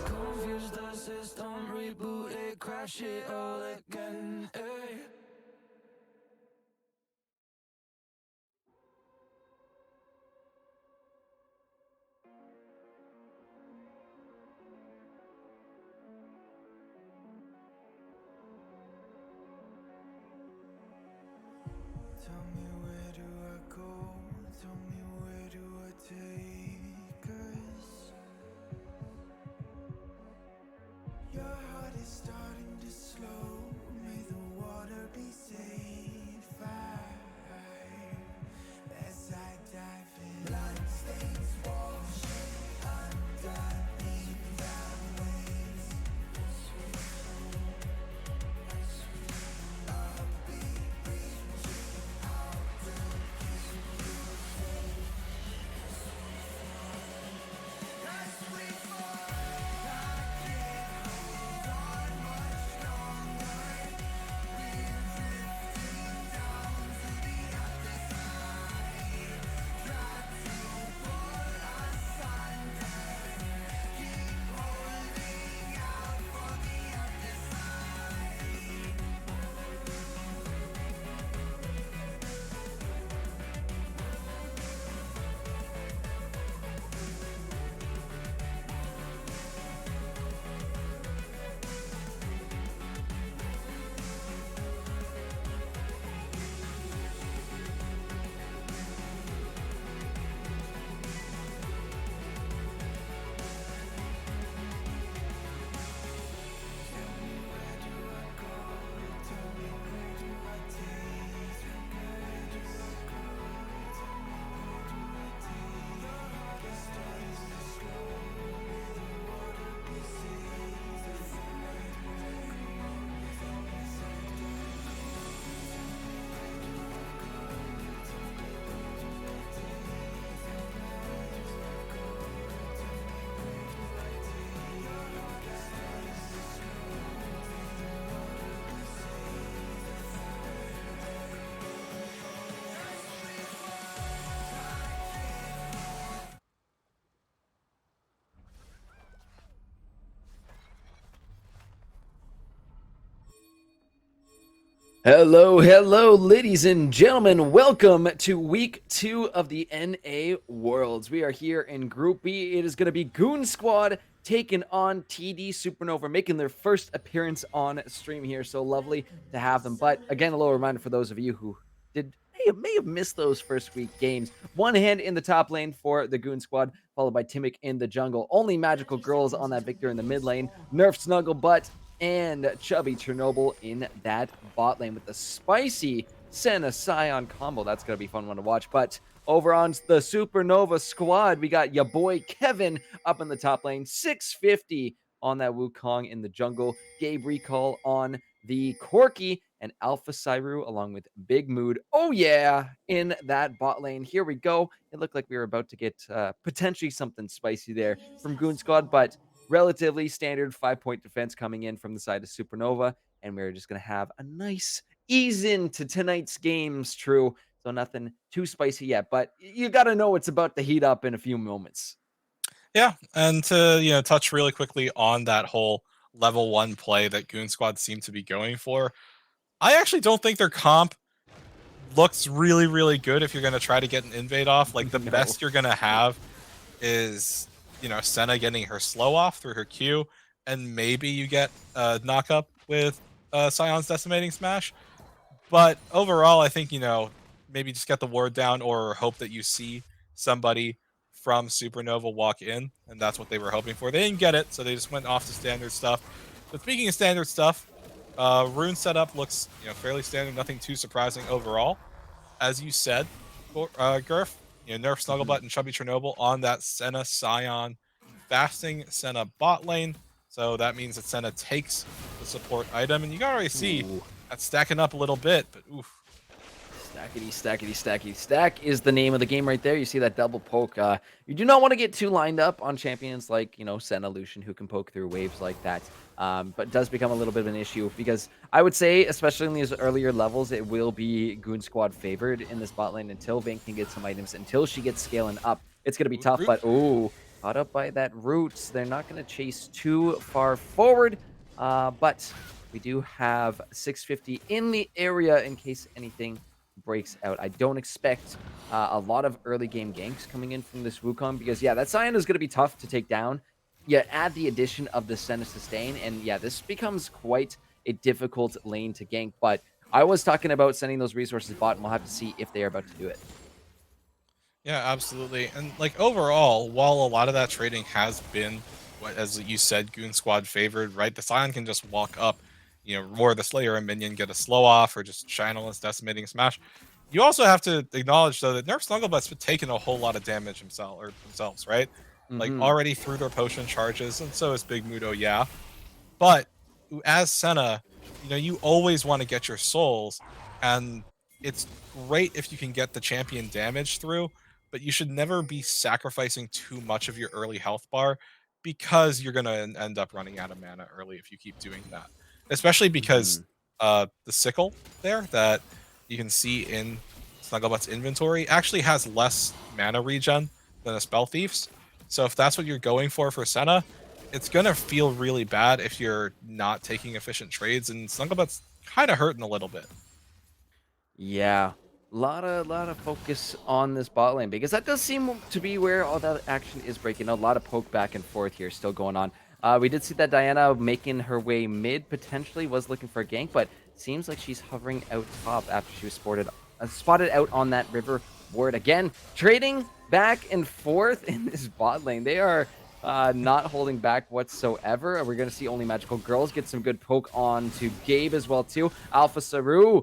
Confuse the system, reboot it, crash it all again. Ay. Tell me where do I go? Tell me where do I take us? Your heart is starting to slow. May the water be safe. As I dive in, blood stains washing underneath the waves. A beat reaching out to keep you safe. As we fall, I can't hold on much longer. We're drifting down to the other side. Try to pull us under. Keep holding out for the other side. Tell me where do I go? Tell me where do I take? Where do I go? Tell me where do I take? Your heart is starting to slow. May the water be safe. Where do I go? Tell me where do I go? Where do I go? Tell me where do I take? Where do I go? Tell me where do I take? Your heart is starting to slow. May the water be safe. Hello, ladies and gentlemen. Welcome to week 2 of the NA Worlds. We are here in Group B. It is going to be Goon Squad taking on TD Supernova, making their first appearance on stream here. So lovely to have them. But again, a little reminder for those of you who may have missed those first week games. One hand in the top lane for the Goon Squad, followed by Timic in the jungle. Only magical girls on that Victor in the mid lane. Nerf Snuggle Butt and Chubby Chernobyl in that bot lane with the spicy Senna Scion combo. That's going to be a fun one to watch. But over on the Supernova squad, we got your boy Kevin up in the top lane, 650 on that Wukong in the jungle, Gabe Recall on the Corki, and Alpha Cyru along with Big Mood. Oh yeah, in that bot lane. Here we go. It looked like we were about to get potentially something spicy there from Goon Squad, but relatively standard 5-point defense coming in from the side of Supernova. and we're just going to have a nice ease into tonight's games, True. So nothing too spicy yet, but you got to know it's about to heat up in a few moments. Yeah, and to touch really quickly on that whole level 1 play that Goon Squad seemed to be going for, I actually don't think their comp looks really, really good if you're going to try to get an invade off. Like, the No. best you're going to have is, Senna getting her slow off through her Q, and maybe you get a knock up with Scion's Decimating Smash. But overall, I think, maybe just get the ward down or hope that you see somebody from Supernova walk in, and that's what they were hoping for. They didn't get it, so they just went off to standard stuff. But speaking of standard stuff, rune setup looks, fairly standard, nothing too surprising overall. As you said, Gurf, nerf Snugglebutt and Chubby Chernobyl on that Senna Scion fasting Senna bot lane. So that means that Senna takes the support item, and you can already see Ooh. that's stacking up a little bit, but oof. Stackity, stackity, stackity. Stack is the name of the game right there. You see that double poke. You do not want to get too lined up on champions like, Senna Lucian, who can poke through waves like that. But it does become a little bit of an issue because I would say, especially in these earlier levels, it will be Goon Squad favored in this bot lane until Vayne can get some items, until she gets scaling up. It's going to be tough, but caught up by that root. They're not going to chase too far forward, but we do have 650 in the area in case anything breaks out. I don't expect a lot of early game ganks coming in from this Wukong because, yeah, that Scion is going to be tough to take down. Yeah, add the addition of the Senna Sustain, and yeah, this becomes quite a difficult lane to gank. But I was talking about sending those resources bot, and we'll have to see if they are about to do it. Yeah, absolutely. And like overall, while a lot of that trading has been, as you said, Goon Squad favored, right? The Scion can just walk up, roar the Slayer and minion, get a slow off, or just Shinolan's Decimating Smash. You also have to acknowledge, though, that Nerf Snugglebutt's been taking a whole lot of damage themselves, right? Like, already through their potion charges, and so is Big Mudo, yeah. But as Senna, you always want to get your souls, and it's great if you can get the champion damage through, but you should never be sacrificing too much of your early health bar because you're going to end up running out of mana early if you keep doing that. Especially because the sickle there that you can see in Snugglebutt's inventory actually has less mana regen than a Spell Thief's. So if that's what you're going for Senna, it's going to feel really bad if you're not taking efficient trades, and Snugglebutt's kind of hurting a little bit. Yeah, lot of focus on this bot lane because that does seem to be where all that action is breaking. A lot of poke back and forth here still going on. We did see that Diana making her way mid, potentially was looking for a gank, but seems like she's hovering out top after she was spotted out on that river ward. Again, trading back and forth in this bot lane. They are not holding back whatsoever. We're going to see only Magical Girls get some good poke on to Gabe as well, too. Alpha Saru,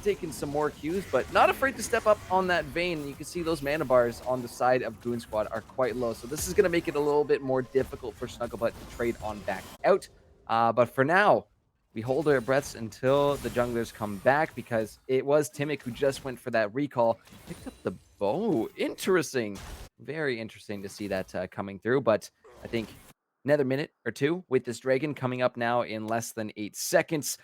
taking some more Qs, but not afraid to step up on that Vayne. You can see those mana bars on the side of Goon Squad are quite low, so this is going to make it a little bit more difficult for Snugglebutt to trade on back out. But for now, we hold our breaths until the junglers come back because it was Timic who just went for that recall, picked up the bow. Interesting. Very interesting to see that coming through, but I think another minute or two with this dragon coming up now in less than 8 seconds.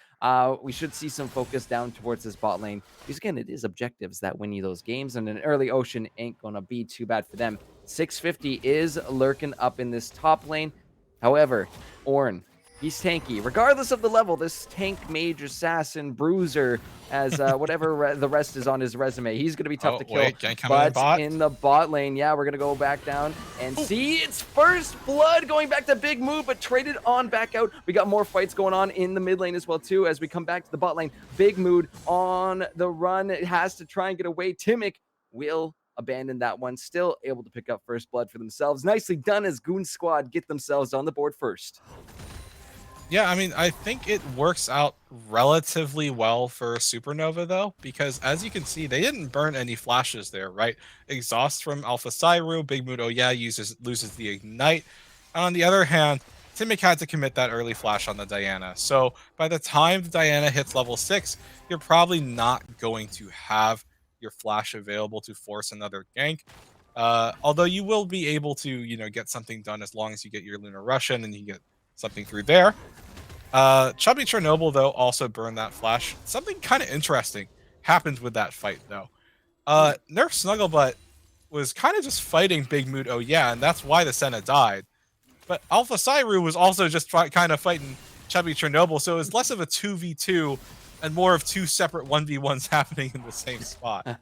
We should see some focus down towards this bot lane because, again, it is objectives that win you those games, and an early Ocean ain't gonna be too bad for them. 650 is lurking up in this top lane. However, Ornn, he's tanky. Regardless of the level, this tank, mage, assassin, bruiser, as whatever the rest is on his resume, he's going to be tough to kill. Gank coming in bot. In the bot lane, yeah, we're going to go back down and see it's first blood going back to big move, but traded on back out. We got more fights going on in the mid lane as well, too, as we come back to the bot lane. Big mood on the run. It has to try and get away. Timic will abandon that one, still able to pick up first blood for themselves. Nicely done as Goon Squad get themselves on the board first. Yeah, I mean, I think it works out relatively well for Supernova, though, because as you can see, they didn't burn any flashes there, right? Exhaust from Alpha Cyru, Big Mood, oh yeah, loses the Ignite. And on the other hand, Timic had to commit that early flash on the Diana. So by the time the Diana hits level 6, you're probably not going to have your flash available to force another gank. Although you will be able to, get something done as long as you get your Lunar Rush in and you get something through there. Chubby Chernobyl, though, also burned that flash. Something kind of interesting happened with that fight, though. Nerf Snugglebutt was kind of just fighting Big Mood, oh yeah, and that's why the Senna died. But Alpha Cyru was also just kind of fighting Chubby Chernobyl, so it was less of a 2v2 and more of two separate 1v1s happening in the same spot.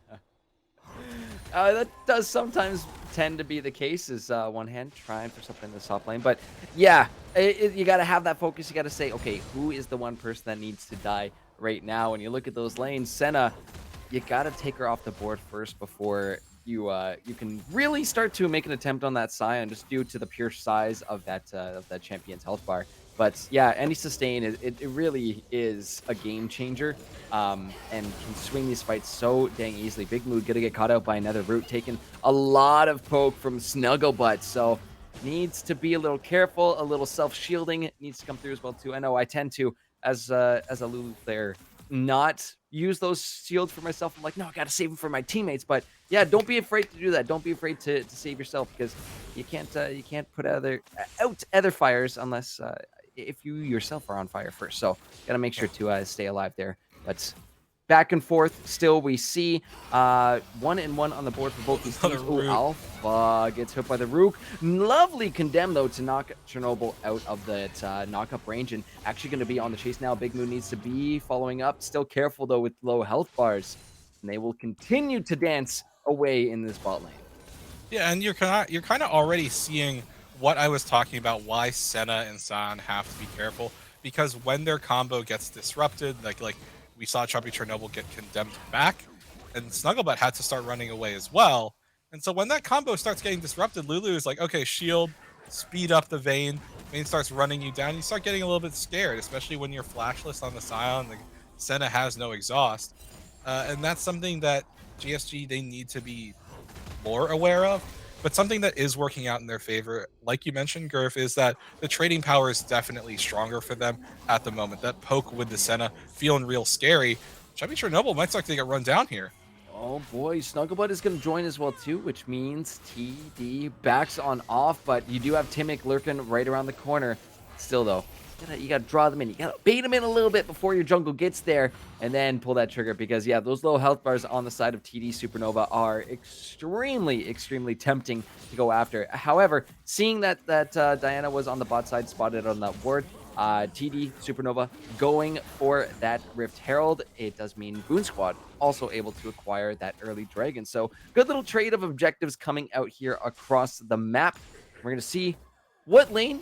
That does sometimes tend to be the case, is one hand trying for something in the top lane. But yeah, you got to have that focus. You got to say, okay, who is the one person that needs to die right now? And you look at those lanes, Senna, you got to take her off the board first before you can really start to make an attempt on that Scion, just due to the pure size of that champion's health bar. But yeah, any sustain, it really is a game changer, and can swing these fights so dang easily. Big Mood gonna get caught out by another root, taking a lot of poke from Snugglebutt, so needs to be a little careful, a little self-shielding needs to come through as well too. I know I tend to, as a Lulu player, not use those shields for myself. I'm like, no, I gotta save them for my teammates. But yeah, don't be afraid to do that. Don't be afraid to save yourself, because you can't put out other fires unless if you yourself are on fire first. So gotta make sure to stay alive there. But back and forth still, we see 1-1 on the board for both these teams. Oh, Alpha gets hit by the Rook. Lovely condemn, though, to knock Chernobyl out of that knock-up range, and actually going to be on the chase now. Big Moon needs to be following up. Still careful, though, with low health bars, and they will continue to dance away in this bot lane. Yeah, and you're kind of already seeing what I was talking about, why Senna and Scion have to be careful, because when their combo gets disrupted, like we saw Chubby Chernobyl get condemned back, and Snugglebutt had to start running away as well. And so when that combo starts getting disrupted, Lulu is like, okay, shield, speed up the Vayne. Vayne starts running you down. You start getting a little bit scared, especially when you're flashless on the Scion. The Senna has no exhaust. And that's something that GSG, they need to be more aware of. But something that is working out in their favor, like you mentioned, Gurf, is that the trading power is definitely stronger for them at the moment. That poke with the Senna feeling real scary. Chubby Chernobyl might start to get run down here. Oh boy, Snugglebutt is going to join as well too, which means TD backs on off, but you do have Timic lurking right around the corner. Still though, you gotta draw them in. You gotta bait them in a little bit before your jungle gets there, and then pull that trigger, because yeah, those low health bars on the side of TD Supernova are extremely tempting to go after. However, seeing that Diana was on the bot side, spotted on that ward, TD Supernova going for that Rift Herald, it does mean Boon Squad also able to acquire that early dragon. So good little trade of objectives coming out here across the map. We're gonna see what lane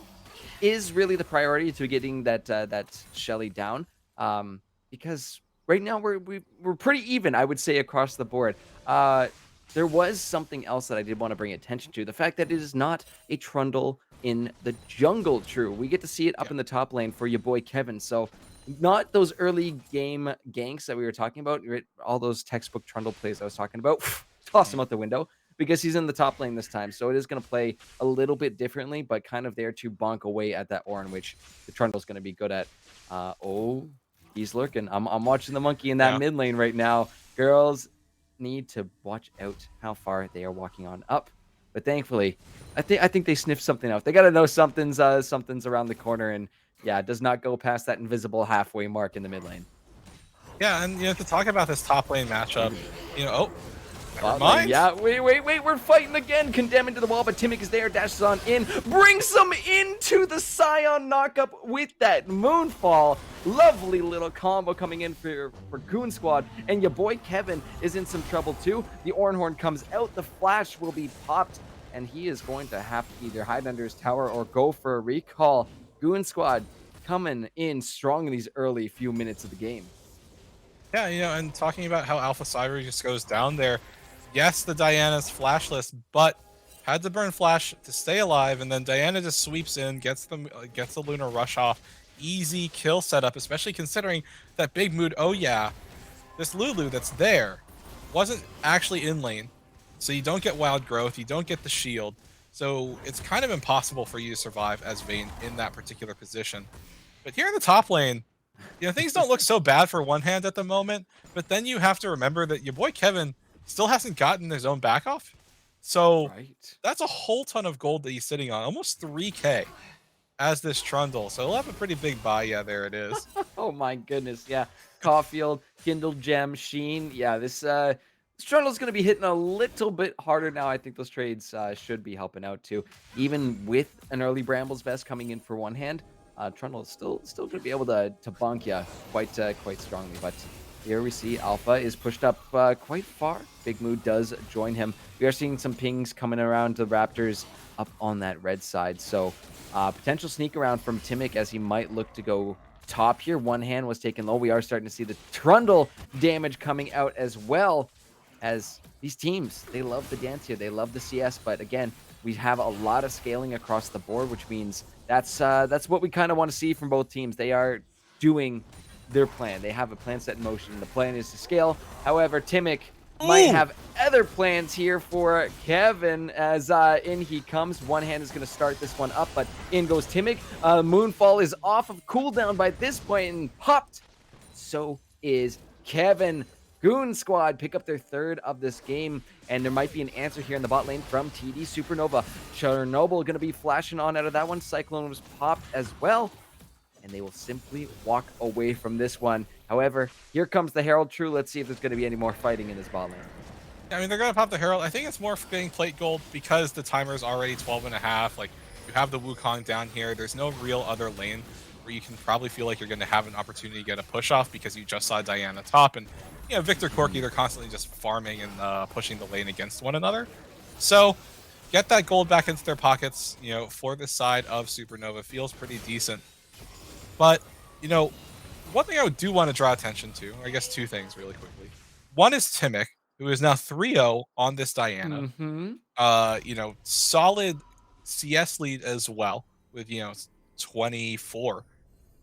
is really the priority to getting that Shelly down, because right now we're pretty even, I would say, across the board. There was something else that I did want to bring attention to: the fact that it is not a Trundle in the jungle. True, we get to see it up in the top lane for your boy Kevin. So not those early game ganks that we were talking about, all those textbook Trundle plays I was talking about. Toss them out the window, because he's in the top lane this time. So it is going to play a little bit differently, but kind of there to bonk away at that Orin, which the Trundle's going to be good at. Oh, he's lurking. I'm watching the monkey in that mid lane right now. Girls need to watch out how far they are walking on up. But thankfully, I think they sniffed something out. They got to know something's around the corner, and yeah, it does not go past that invisible halfway mark in the mid lane. Yeah, and to talk about this top lane matchup, never Bot mind. lane, yeah, wait, we're fighting again. Condemn into the wall, but Timic is there, dashes on in, brings them into the Scion knockup with that Moonfall. Lovely little combo coming in for Goon Squad, and your boy Kevin is in some trouble too. The Ornhorn comes out, the flash will be popped, and he is going to have to either hide under his tower or go for a recall. Goon Squad coming in strong in these early few minutes of the game. Yeah, and talking about how Alpha Cyber just goes down there. Yes, the Diana's flashless, but had to burn flash to stay alive, and then Diana just sweeps in, gets the Lunar Rush off. Easy kill setup, especially considering that Big Mood, oh yeah, this Lulu that's there wasn't actually in lane, so you don't get wild growth, you don't get the shield, so it's kind of impossible for you to survive as Vayne in that particular position. But here in the top lane, things don't look so bad for one hand at the moment, but then you have to remember that your boy Kevin still hasn't gotten his own back off. So that's a whole ton of gold that he's sitting on, almost 3K. as this Trundle. So he'll have a pretty big buy. Yeah, there it is. Oh my goodness, yeah. Caulfield, Kindle Gem, Sheen. Yeah, this Trundle's going to be hitting a little bit harder now. I think those trades should be helping out too. Even with an early Brambles Vest coming in for one hand, Trundle is still going to be able to bonk you quite strongly. But here we see Alpha is pushed up quite far. Big Mood does join him. We are seeing some pings coming around the Raptors up on that red side. So potential sneak around from Timic as he might look to go top here. One hand was taken low. We are starting to see the Trundle damage coming out as well, as these teams, they love the dance here. They love the CS, but again, we have a lot of scaling across the board, which means that's what we kind of want to see from both teams. They are doing their plan. They have a plan set in motion. The plan is to scale. However, Timic might have other plans here for Kevin, as in he comes. One hand is going to start this one up, but in goes Timic. Moonfall is off of cooldown by this point and popped. So is Kevin. Goon Squad pick up their third of this game, and there might be an answer here in the bot lane from TD Supernova. Chernobyl going to be flashing on out of that one. Cyclone was popped as well, and they will simply walk away from this one. However, here comes the Herald True. Let's see if there's going to be any more fighting in this bot lane. I mean, they're going to pop the Herald. I think it's more for getting plate gold because the timer is already 12.5. Like, you have the Wukong down here. There's no real other lane where you can probably feel like you're going to have an opportunity to get a push off because you just saw Diana top. And, you know, Victor Corki, they're constantly just farming and pushing the lane against one another. So, get that gold back into their pockets, you know, for this side of Supernova feels pretty decent. But, you know, one thing I do want to draw attention to, I guess two things really quickly. One is Timic, who is now 3-0 on this Diana. You know, solid CS lead as well with, you know, 24.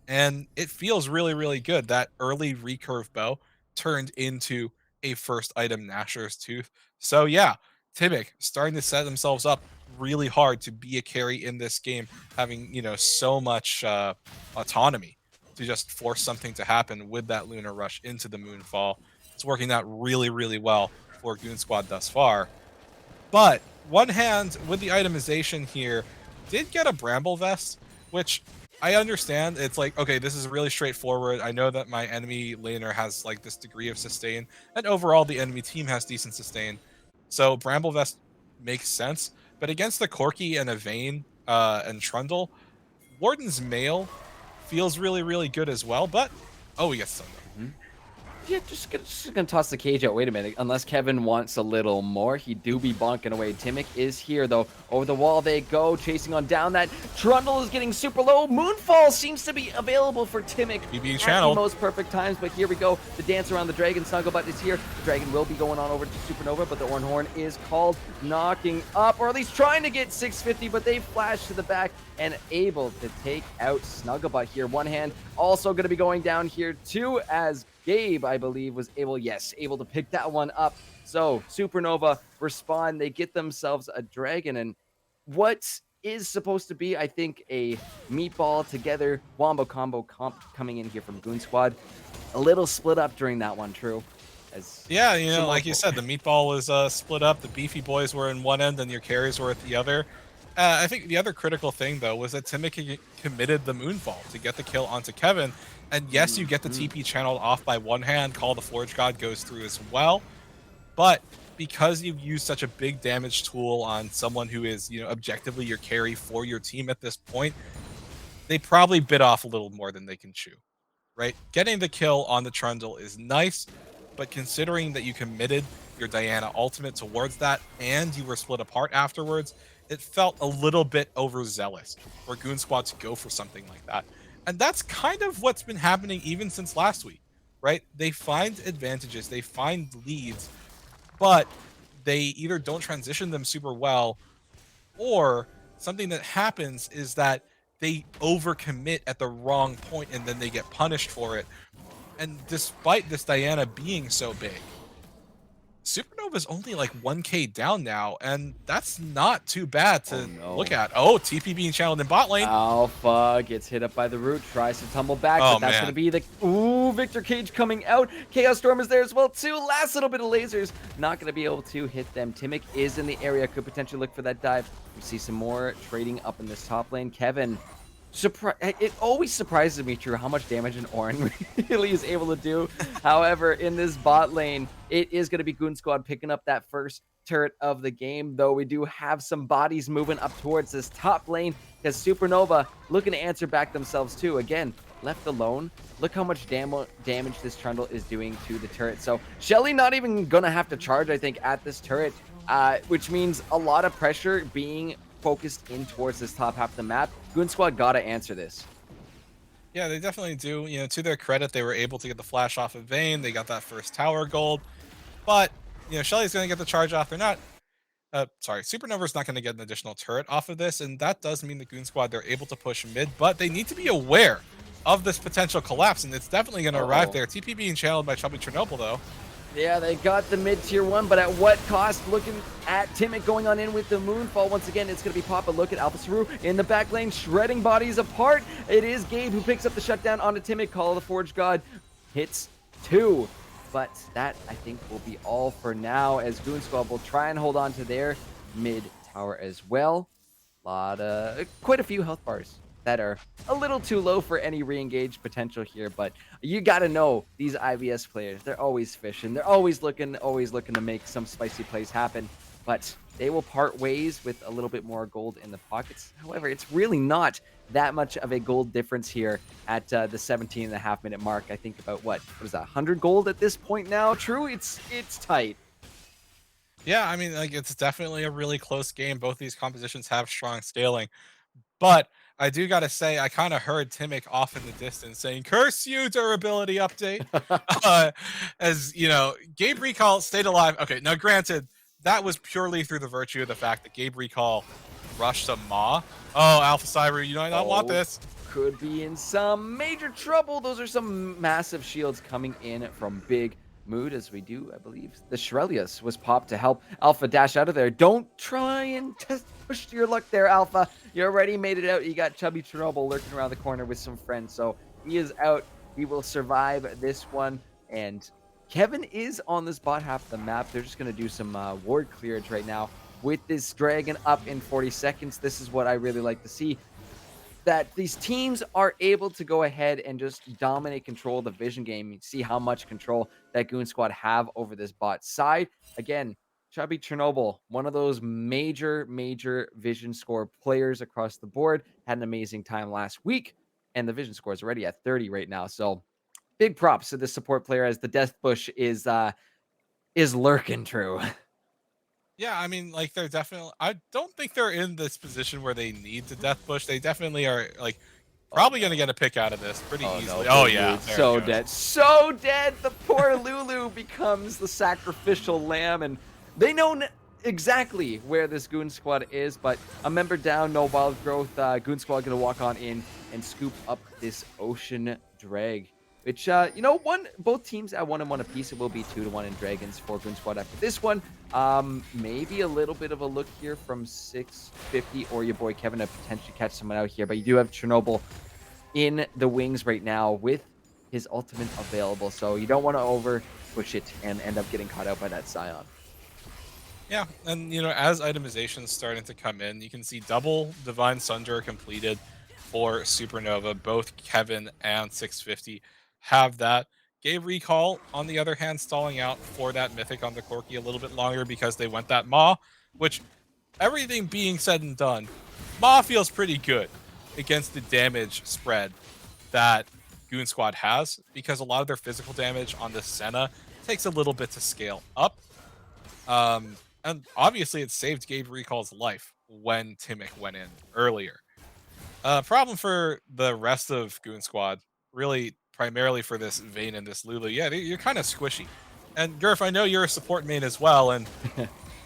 And it feels really, really good. That early recurve bow turned into a first item Nashor's Tooth. So yeah, Timic starting to set themselves up really hard to be a carry in this game, having, you know, so much autonomy to just force something to happen with that Lunar Rush into the Moonfall. It's working out really, really well for Goon Squad thus far. But one hand with the itemization here did get a Bramble Vest, which I understand. It's like, okay, this is really straightforward. I know that my enemy laner has like this degree of sustain, and overall the enemy team has decent sustain. So Bramble Vest makes sense. But against the Corki and Evane and Trundle, Warden's Mail feels really, really good as well. But, oh, he gets stunned. Yeah, just gonna toss the cage out. Wait a minute. Unless Kevin wants a little more, he do be bonking away. Timic is here, though. Over the wall they go, chasing on down. That Trundle is getting super low. Moonfall seems to be available for Timic being at channeled. the most perfect times. But here we go. The dance around the dragon. Snugglebutt is here. The dragon will be going on over to Supernova, but the Ornhorn is called, knocking up, or at least trying to get 650, but they flash to the back and able to take out Snugglebutt here. One hand also going to be going down here too, as Gabe, I believe, was able to pick that one up. So Supernova respond. They get themselves a dragon, and what is supposed to be, I think, a meatball together wombo combo comp coming in here from Goon Squad. A little split up during that one, True. Yeah, you know, like you said, the meatball was split up. The beefy boys were in one end and your carries were at the other. I think the other critical thing, though, was that Timic committed the Moonfall to get the kill onto Kevin. And yes, you get the TP channeled off by one hand. Call the Forge God goes through as well. But because you've used such a big damage tool on someone who is, you know, objectively your carry for your team at this point, they probably bit off a little more than they can chew, right? Getting the kill on the Trundle is nice, but considering that you committed your Diana ultimate towards that and you were split apart afterwards, it felt a little bit overzealous for Goon Squad to go for something like that. And that's kind of what's been happening even since last week, right? They find advantages, they find leads, but they either don't transition them super well, or something that happens is that they overcommit at the wrong point and then they get punished for it. And despite this Diana being so big, Supernova's only like 1k down now, and that's not too bad to look at. Oh, TP being channeled in bot lane. Alpha gets hit up by the root, tries to tumble back, Oh, but that's man. going to be the... Ooh, Victor Cage coming out. Chaos Storm is there as well, too. Last little bit of lasers. Not going to be able to hit them. Timic is in the area, could potentially look for that dive. We see some more trading up in this top lane. Kevin It always surprises me, True, how much damage an Orin really is able to do. However, in this bot lane, it is going to be Goon Squad picking up that first turret of the game, though we do have some bodies moving up towards this top lane because Supernova looking to answer back themselves too. Again, left alone, look how much damage this Trundle is doing to the turret. So Shelly not even going to have to charge, I think, at this turret, which means a lot of pressure being focused in towards this top half of the map. Goon Squad gotta answer this. Yeah, they definitely do. You know, to their credit, they were able to get the flash off of Vayne. They got that first tower gold. But, you know, Shelly's going to get the charge off. They're not, sorry, Supernova's not going to get an additional turret off of this. And that does mean the Goon Squad, they're able to push mid, but they need to be aware of this potential collapse. And it's definitely going to arrive there. TP being channeled by Chubby Chernobyl, though. Yeah, they got the mid-tier one, but at what cost? Looking at Timic going on in with the Moonfall. Once again, it's going to be Papa. Look at Alpha Saru in the back lane, shredding bodies apart. It is Gabe who picks up the shutdown onto Timic. Call of the Forge God hits 2. But that, I think, will be all for now, as Goon Squad will try and hold on to their mid tower as well. Quite a few health bars that are a little too low for any re-engage potential here, but you got to know these IBS players, they're always fishing, they're always looking to make some spicy plays happen, but they will part ways with a little bit more gold in the pockets. However, it's really not that much of a gold difference here at the 17.5 minute mark. I think about what is that, 100 gold at this point now? True, it's tight. Yeah, I mean, like, it's definitely a really close game. Both these compositions have strong scaling. But I do gotta say, I kind of heard Timic off in the distance saying, "Curse you, durability update." As you know, Gabe Recall stayed alive. Okay, now granted, that was purely through the virtue of the fact that Gabe Recall rushed some Maw. Oh, Alpha Cyber, you might not want this. Could be in some major trouble. Those are some massive shields coming in from Big Mood, as we do, I believe. The Shrelius was popped to help Alpha dash out of there. Don't try and push your luck there, Alpha. You already made it out. You got Chubby Chernobyl lurking around the corner with some friends, so he is out. He will survive this one, and Kevin is on this bot half of the map. They're just going to do some ward clearance right now with this dragon up in 40 seconds. This is what I really like to see, that these teams are able to go ahead and just dominate control of the vision game. You see how much control that Goon Squad have over this bot side. Again, Chubby Chernobyl, one of those major vision score players across the board, had an amazing time last week, and the vision score is already at 30 right now. So big props to this support player, as the Death Bush is lurking. True. Yeah, I mean, like, they're definitely. I don't think they're in this position where they need to death push. They definitely are, like, probably going to get a pick out of this pretty easily. No, oh yeah, so dead, so dead. The poor Lulu becomes the sacrificial lamb, and they know exactly where this Goon Squad is. But a member down, no wild growth. Goon Squad going to walk on in and scoop up this Ocean Drag. Which, both teams at 1-1 apiece. It will be 2-1 in Dragons for Goon Squad after this one. Maybe a little bit of a look here from 650 or your boy Kevin to potentially catch someone out here. But you do have Chernobyl in the wings right now with his ultimate available. So you don't want to over push it and end up getting caught out by that Scion. Yeah, and as itemization's starting to come in, you can see double Divine Sunder completed for Supernova. Both Kevin and 650 have that. Gabe Recall, on the other hand, stalling out for that Mythic on the Corki a little bit longer because they went that Maw, which, everything being said and done, Maw feels pretty good against the damage spread that Goon Squad has, because a lot of their physical damage on the Senna takes a little bit to scale up. And obviously it saved Gabe Recall's life when Timic went in earlier. Problem for the rest of Goon Squad, really primarily for this Vayne and this Lulu. Yeah, you're kind of squishy. And Gurf, I know you're a support main as well, and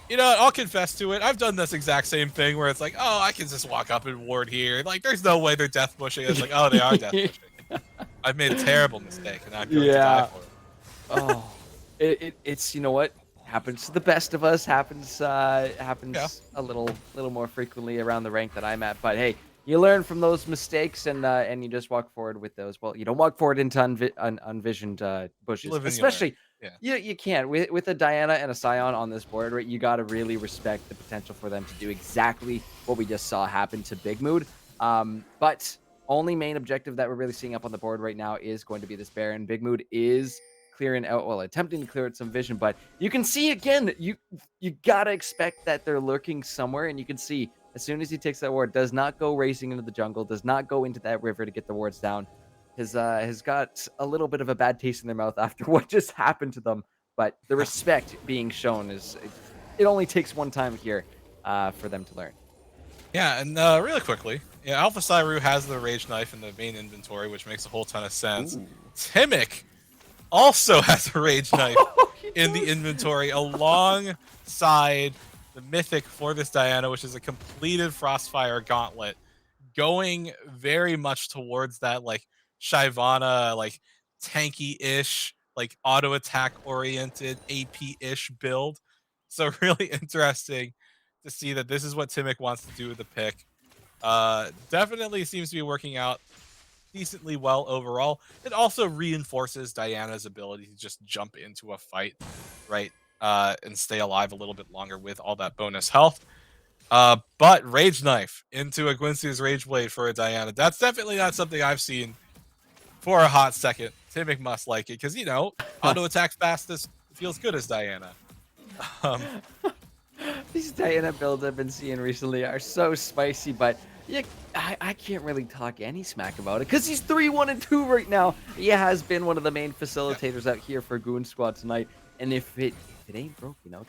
I'll confess to it. I've done this exact same thing where it's like, oh, I can just walk up and ward here. Like, there's no way they're death pushing. It's like, oh, they are death pushing. I've made a terrible mistake, and I'm going to die for it. Oh, it's what happens to the best of us. Happens a little more frequently around the rank that I'm at. But hey, you learn from those mistakes, and you just walk forward with those. Well, you don't walk forward into unvisioned bushes, especially. Yeah. You can't with a Diana and a Scion on this board, right? You got to really respect the potential for them to do exactly what we just saw happen to Big Mood. But only main objective that we're really seeing up on the board right now is going to be this Baron. Big Mood is clearing out, well, attempting to clear out some vision, but you can see again, you gotta expect that they're lurking somewhere, and you can see as soon as he takes that ward, does not go racing into the jungle, does not go into that river to get the wards down. Has got a little bit of a bad taste in their mouth after what just happened to them. But the respect being shown is it only takes one time here for them to learn. Yeah, and really quickly, yeah, Alpha Cyru has the Rage Knife in the main inventory, which makes a whole ton of sense. Ooh. Timic also has a Rage Knife He in the does. inventory alongside the Mythic for this Diana, which is a completed Frostfire Gauntlet, going very much towards that like Shyvana, like tanky-ish, like auto attack oriented AP-ish build. So really interesting to see that this is what Timic wants to do with the pick. Definitely seems to be working out decently well overall. It also reinforces Diana's ability to just jump into a fight, right? And stay alive a little bit longer with all that bonus health. But Rage Knife into a Gwynsu's Rage Blade for a Diana. That's definitely not something I've seen for a hot second. Timic must like it because, you know, auto attack fastest feels good as Diana. Um, These Diana builds I've been seeing recently are so spicy, but yeah, I can't really talk any smack about it because he's 3-1-2 right now. He has been one of the main facilitators out here for Goon Squad tonight, and if it ain't broke, you know,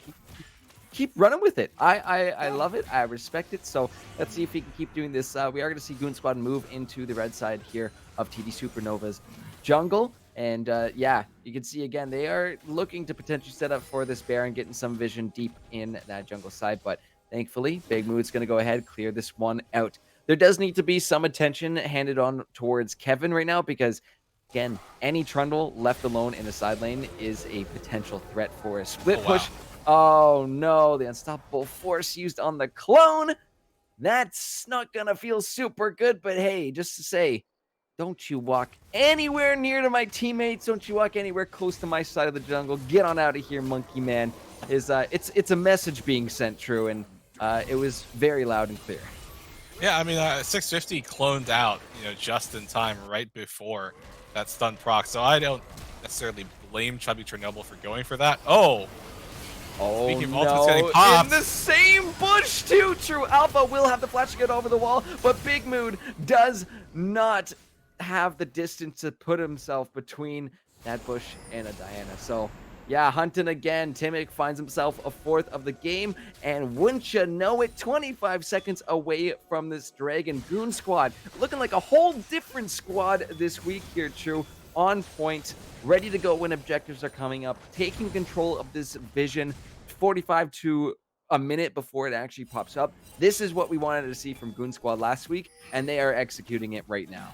keep running with it. I love it. I respect it. So let's see if he can keep doing this. We are going to see Goon Squad move into the red side here of TD Supernova's jungle. And yeah, you can see again, they are looking to potentially set up for this Baron, getting some vision deep in that jungle side. But thankfully, Big Mood's going to go ahead, clear this one out. There does need to be some attention handed on towards Kevin right now because, again, any Trundle left alone in the side lane is a potential threat for a split push. Oh no, the unstoppable force used on the clone. That's not gonna feel super good, but hey, just to say, don't you walk anywhere near to my teammates. Don't you walk anywhere close to my side of the jungle. Get on out of here, monkey man. It's a message being sent true, and it was very loud and clear. Yeah, I mean, 650 cloned out, you know, just in time right before that stun proc. So I don't necessarily blame Chubby Chernobyl for going for that. Oh, speaking of ultimates getting no, popped. in the same bush too. True Alpha will have the flash to get over the wall, but Big Mood does not have the distance to put himself between that bush and a Diana. So yeah, hunting again. Timic finds himself a fourth of the game, and wouldn't you know it, 25 seconds away from this Dragon Goon Squad. Looking like a whole different squad this week here, True. On point, ready to go when objectives are coming up, taking control of this vision 45 to a minute before it actually pops up. This is what we wanted to see from Goon Squad last week, and they are executing it right now.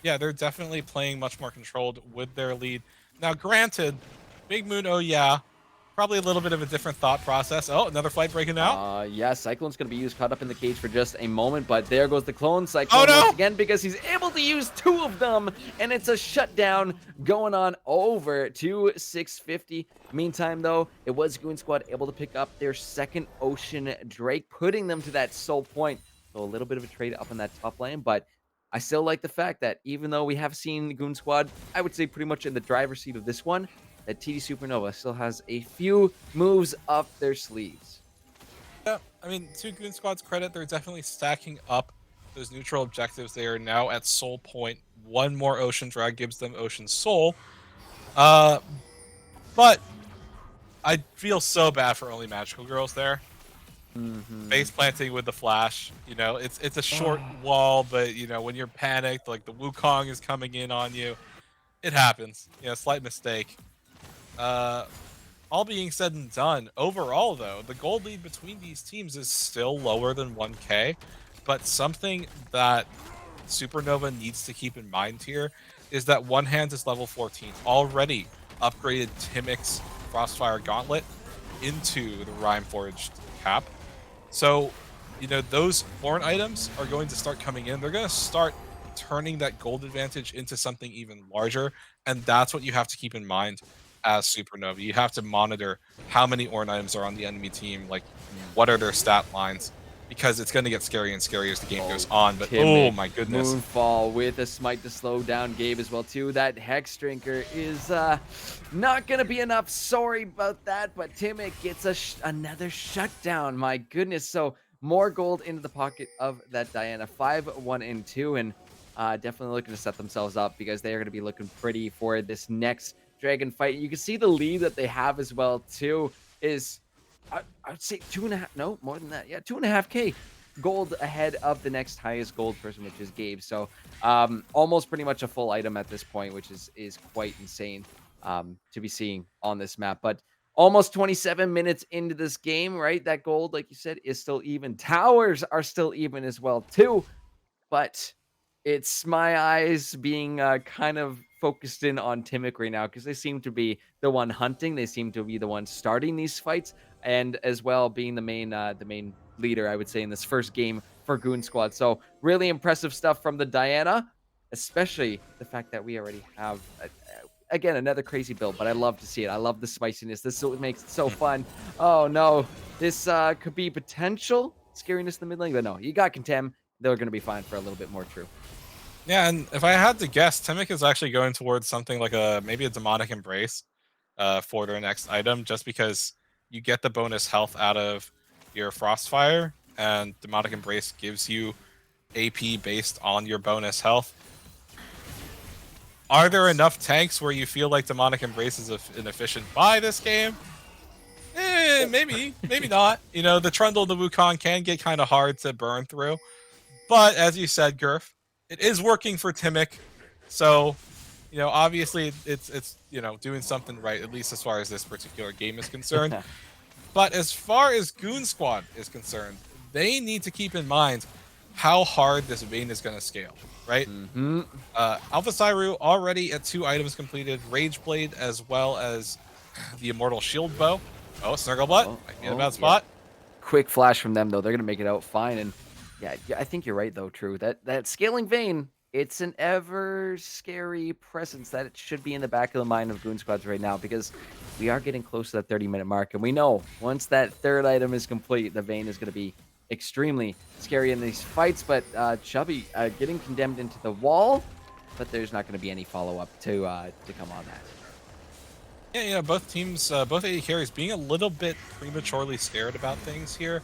Yeah, they're definitely playing much more controlled with their lead. Now, granted, Big Moon, oh yeah, probably a little bit of a different thought process. Oh, another fight breaking out. Yeah, Cyclone's going to be used caught up in the cage for just a moment, but there goes the clone Cyclone once again because he's able to use two of them, and it's a shutdown going on over to 650. Meantime, though, it was Goon Squad able to pick up their second Ocean Drake, putting them to that soul point. So a little bit of a trade up in that top lane, but I still like the fact that even though we have seen Goon Squad, I would say pretty much in the driver's seat of this one, that TD Supernova still has a few moves up their sleeves. Yeah, I mean, to Goon Squad's credit, they're definitely stacking up those neutral objectives. They are now at Soul Point. One more Ocean Drag gives them Ocean Soul. But I feel so bad for only Magical Girls there. Base planting with the flash, you know, it's a short wall, but you know, when you're panicked, like the Wukong is coming in on you, it happens. You know, slight mistake. All being said and done, overall though, the gold lead between these teams is still lower than 1K, but something that Supernova needs to keep in mind here is that One Hand is level 14, already upgraded Timic's Frostfire Gauntlet into the Rhyme Forged cap. So, you know, those Horn items are going to start coming in. They're going to start turning that gold advantage into something even larger, and that's what you have to keep in mind as Supernova. You have to monitor how many Orn items are on the enemy team, like what are their stat lines, because it's going to get scarier and scarier as the game goes Oh, on. But Timmy, oh my goodness. Moonfall with a smite to slow down Gabe as well too. That Hex Drinker is not gonna be enough. Sorry about that, but Timmy gets another shutdown. My goodness. So more gold into the pocket of that Diana. 5-1-2, and definitely looking to set themselves up because they are gonna be looking pretty for this next dragon fight. You can see the lead that they have as well too is I'd say 2.5, no, more than that. Yeah, 2.5K gold ahead of the next highest gold person, which is Gabe. So almost pretty much a full item at this point, which is quite insane to be seeing on this map. But almost 27 minutes into this game, right? That gold, like you said, is still even. Towers are still even as well, too. But it's my eyes being kind of focused in on Timic right now because they seem to be the one hunting. They seem to be the one starting these fights, and as well being the main leader, I would say, in this first game for Goon Squad. So really impressive stuff from the Diana, especially the fact that we already have again another crazy build. But I love to see it. I love the spiciness. This is what makes it so fun. Oh no, this could be potential scariness in the mid lane, but no, you got Contem. They're going to be fine for a little bit more true. Yeah, and if I had to guess, Timic is actually going towards something like maybe a demonic embrace for their next item, just because you get the bonus health out of your Frostfire, and demonic embrace gives you AP based on your bonus health. Are there enough tanks where you feel like demonic embrace is an efficient buy this game? Maybe, maybe not. You know, the Trundle and the Wukong can get kind of hard to burn through. But as you said, Gurf, it is working for Timic. So, you know, obviously it's you know, doing something right, at least as far as this particular game is concerned. But as far as Goon Squad is concerned, they need to keep in mind how hard this Vayne is going to scale, right? Alpha Cyru already at 2 items completed, Rage Blade as well as the Immortal Shield Bow. Oh, Snurglebutt, might be in a bad spot. Yeah. Quick flash from them, though. They're going to make it out fine. And yeah, I think you're right, though, True. That scaling Vayne, it's an ever scary presence that it should be in the back of the mind of Goon Squads right now, because we are getting close to that 30-minute mark. And we know once that third item is complete, the Vayne is going to be extremely scary in these fights. But Chubby getting condemned into the wall, but there's not going to be any follow-up to come on that. Yeah, you know, both teams, both AD carries being a little bit prematurely scared about things here.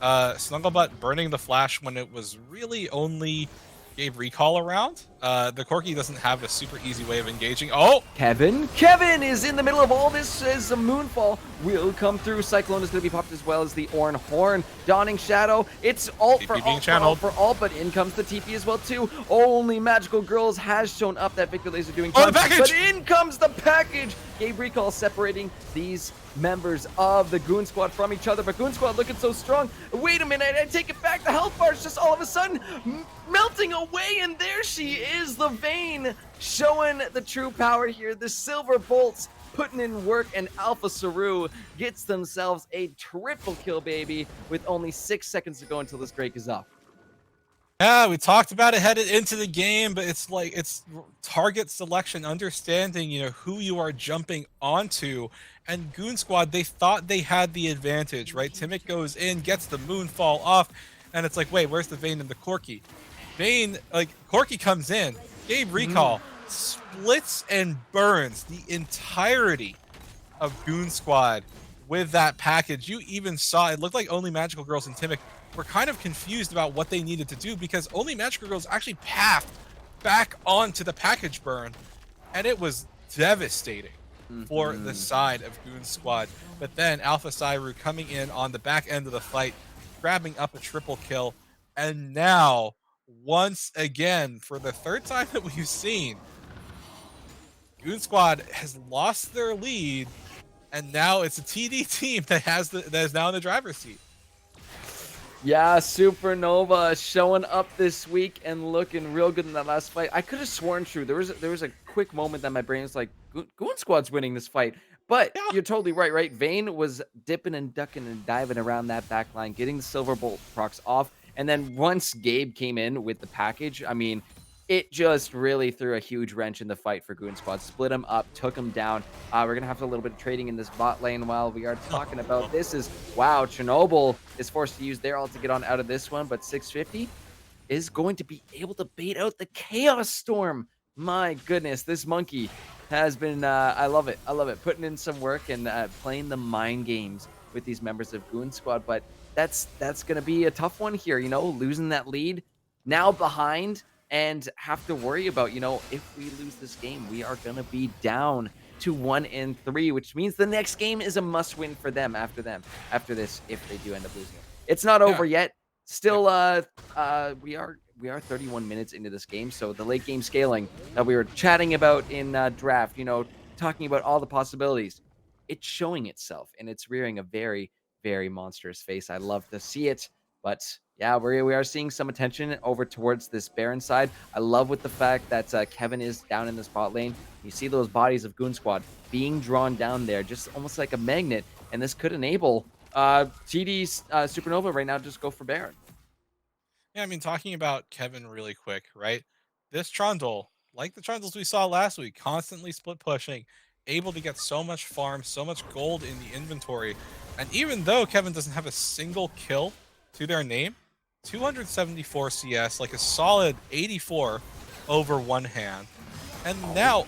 Snugglebutt burning the flash when it was really only gave recall around. The Corki doesn't have a super easy way of engaging. Oh! Kevin is in the middle of all this as a Moonfall will come through. Cyclone is going to be popped as well as the Orn Horn. Dawning Shadow. It's alt for alt for alt, but in comes the TP as well too. Only Magical Girls has shown up. That Victor Laser doing the package! But in comes the package. Gabe Recall separating these members of the Goon Squad from each other, but Goon Squad looking so strong. Wait a minute, I take it back. The health bar is just all of a sudden melting away, and there she is, the Vayne, showing the true power here. The Silver Bolts putting in work, and Alpha Saru gets themselves a triple kill, baby, with only 6 seconds to go until this Drake is up. Yeah, we talked about it headed into the game, but it's like it's target selection, understanding, you know, who you are jumping onto. And Goon Squad, they thought they had the advantage, right? Timic goes in, gets the Moonfall off, and it's like, wait, where's the Vayne and the Corki? Vayne, like, Corki comes in, Gabe Recall, splits and burns the entirety of Goon Squad with that package. You even saw, it looked like only Magical Girls and Timic were kind of confused about what they needed to do, because only Magical Girls actually pathed back onto the package burn, and it was devastating for the side of Goon Squad. But then Alpha Cyru coming in on the back end of the fight, grabbing up a triple kill, and now, once again, for the third time that we've seen, Goon Squad has lost their lead, and now it's a TD team that is now in the driver's seat. Yeah, Supernova showing up this week and looking real good in that last fight. I could have sworn, True, there was a quick moment that my brain was like, Goon Squad's winning this fight. But yeah, you're totally right? Vayne was dipping and ducking and diving around that back line, getting the Silver Bolt procs off. And then once Gabe came in with the package, I mean, it just really threw a huge wrench in the fight for Goon Squad. Split them up, took them down. We're going to have a little bit of trading in this bot lane while we are talking about this. Wow, Chernobyl is forced to use their ult to get on out of this one, but 650 is going to be able to bait out the Chaos Storm. My goodness, this monkey has been, I love it. I love it. Putting in some work and playing the mind games with these members of Goon Squad. But that's going to be a tough one here, you know, losing that lead, now behind, and have to worry about, you know, if we lose this game, we are going to be down to 1-3, which means the next game is a must win for them after this, if they do end up losing it. It's not over yet. Still, we are 31 minutes into this game, so the late game scaling that we were chatting about in draft, you know, talking about all the possibilities, it's showing itself, and it's rearing a very, very monstrous face. I love to see it, but yeah, we are seeing some attention over towards this Baron side. I love with the fact that Kevin is down in the spot lane. You see those bodies of Goon Squad being drawn down there, just almost like a magnet, and this could enable TD's Supernova right now just go for Baron. Yeah, I mean, talking about Kevin really quick, right? This Trundle, like the Trundles we saw last week, constantly split pushing, able to get so much farm, so much gold in the inventory. And even though Kevin doesn't have a single kill to their name, 274 CS, like a solid 84 over one hand. And now,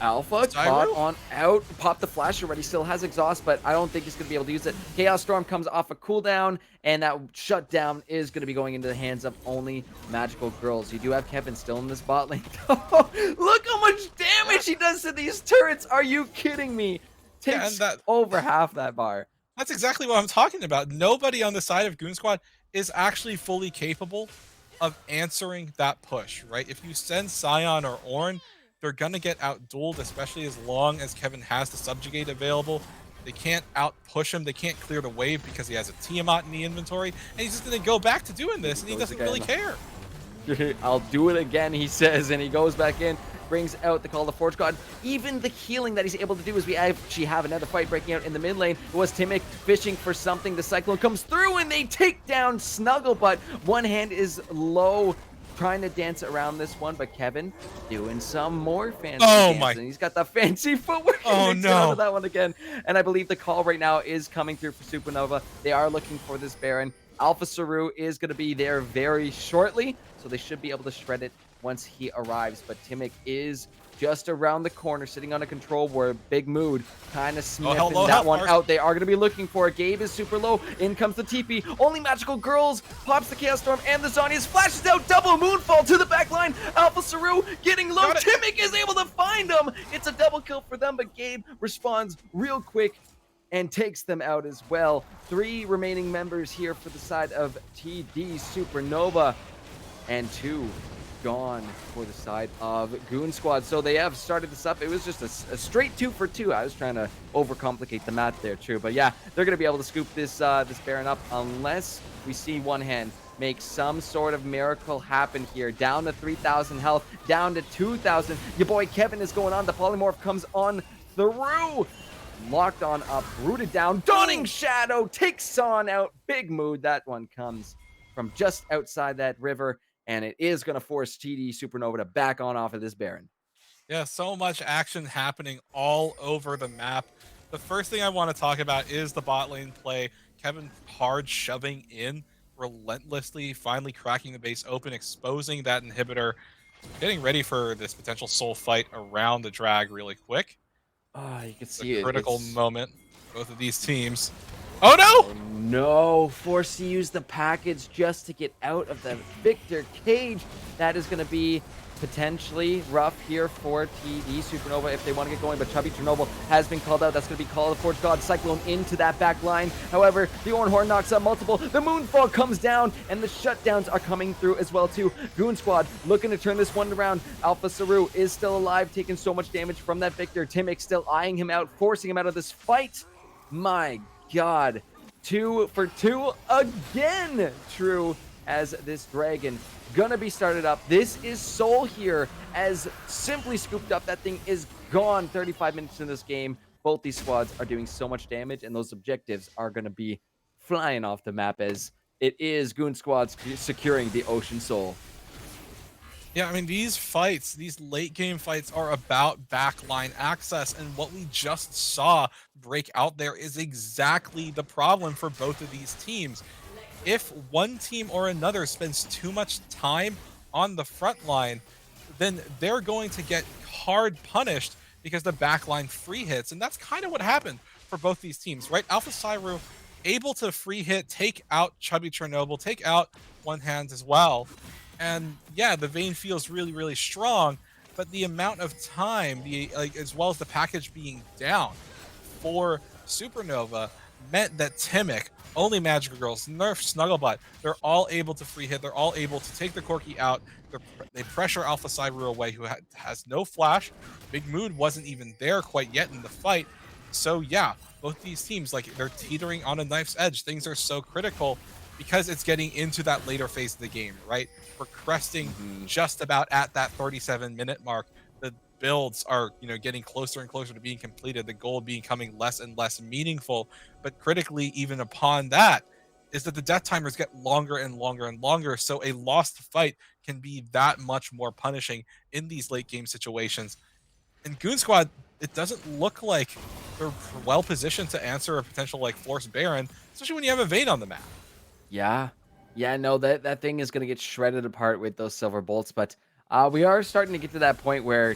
Alpha caught on out, popped the flash already, still has exhaust, but I don't think he's going to be able to use it. Chaos Storm comes off a cooldown, and that shutdown is going to be going into the hands of only magical girls. You do have Kevin still in this bot lane. Look how much damage he does to these turrets. Are you kidding me? Takes over half that bar. That's exactly what I'm talking about. Nobody on the side of Goon Squad is actually fully capable of answering that push, right? If you send Scion or Ornn, they're going to get out-dueled, especially as long as Kevin has the Subjugate available. They can't out-push him. They can't clear the wave because he has a Tiamat in the inventory. And he's just going to go back to doing this, and he doesn't really care. I'll do it again, he says, and he goes back in, brings out the Call of the Forge God. Even the healing that he's able to do is we actually have another fight breaking out in the mid lane. It was Timic fishing for something. The Cyclone comes through, and they take down Snugglebutt. One hand is low, trying to dance around this one, but Kevin doing some more fancy dancing. He's got the fancy footwork. Oh no, that one again. And I believe the call right now is coming through for Supernova. They are looking for this Baron. Alpha Saru is going to be there very shortly, so they should be able to shred it once he arrives. But Timic is just around the corner, sitting on a control ward. Big Mood kind of sniffing that one out. They are going to be looking for it. Gabe is super low. In comes the TP. Only magical girls. Pops the Chaos Storm and the Zhonya's flashes out. Double Moonfall to the back line. Alpha Saru getting low. Timic is able to find him. It's a double kill for them, but Gabe responds real quick and takes them out as well. 3 remaining members here for the side of TD Supernova, and 2 gone for the side of Goon Squad. So they have started this up. It was just a straight 2 for 2. I was trying to overcomplicate the math there, too. But yeah, they're going to be able to scoop this this Baron up unless we see one hand make some sort of miracle happen here. Down to 3,000 health, down to 2,000. Your boy Kevin is going on. The polymorph comes on through. Locked on up, rooted down. Dawning Shadow takes on out. Big Mood. That one comes from just outside that river, and it is going to force TD Supernova to back on off of this Baron. Yeah, so much action happening all over the map. The first thing I want to talk about is the bot lane play. Kevin hard shoving in relentlessly, finally cracking the base open, exposing that inhibitor, getting ready for this potential soul fight around the drag really quick. Oh, you can see it. Critical moment. Both of these teams. Oh no! Oh, no. Forced to use the package just to get out of the Victor cage. That is going to be potentially rough here for TD Supernova if they want to get going, but Chubby Chernobyl has been called out. That's going to be Call of the Forge God. Cyclone into that back line. However, the Ornhorn knocks out multiple. The Moonfall comes down, and the shutdowns are coming through as well, too. Goon Squad looking to turn this one around. Alpha Saru is still alive, taking so much damage from that Victor. Timic still eyeing him out, forcing him out of this fight. My God. 2 for 2 again. True, as this dragon gonna be started up. This is Soul here, as simply scooped up. That thing is gone. 35 minutes in this game. Both these squads are doing so much damage, and those objectives are gonna be flying off the map, as it is Goon Squads securing the Ocean Soul. Yeah, I mean, these fights, these late game fights are about backline access. And what we just saw break out there is exactly the problem for both of these teams. If one team or another spends too much time on the front line, then they're going to get hard punished because the backline free hits. And that's kind of what happened for both these teams, right? Alpha Cyru able to free hit, take out Chubby Chernobyl, take out One Hand as well. And yeah, the Vayne feels really, really strong, but the amount of time, the like as well as the package being down for Supernova meant that Timic, only Magical Girls, Nerf, Snugglebutt, they're all able to free hit. They're all able to take the Corki out. They pressure Alpha Cyber away, who has no flash. Big Mood wasn't even there quite yet in the fight. So yeah, both these teams, like, they're teetering on a knife's edge. Things are so critical because it's getting into that later phase of the game, right? We're cresting just about at that 37-minute mark. The builds are, getting closer and closer to being completed, the gold becoming less and less meaningful. But critically, even upon that, is that the death timers get longer and longer and longer. So a lost fight can be that much more punishing in these late game situations. And Goon Squad, it doesn't look like they're well positioned to answer a potential like Force Baron, especially when you have a Vayne on the map. Yeah. Yeah, no, that thing is going to get shredded apart with those silver bolts. But we are starting to get to that point where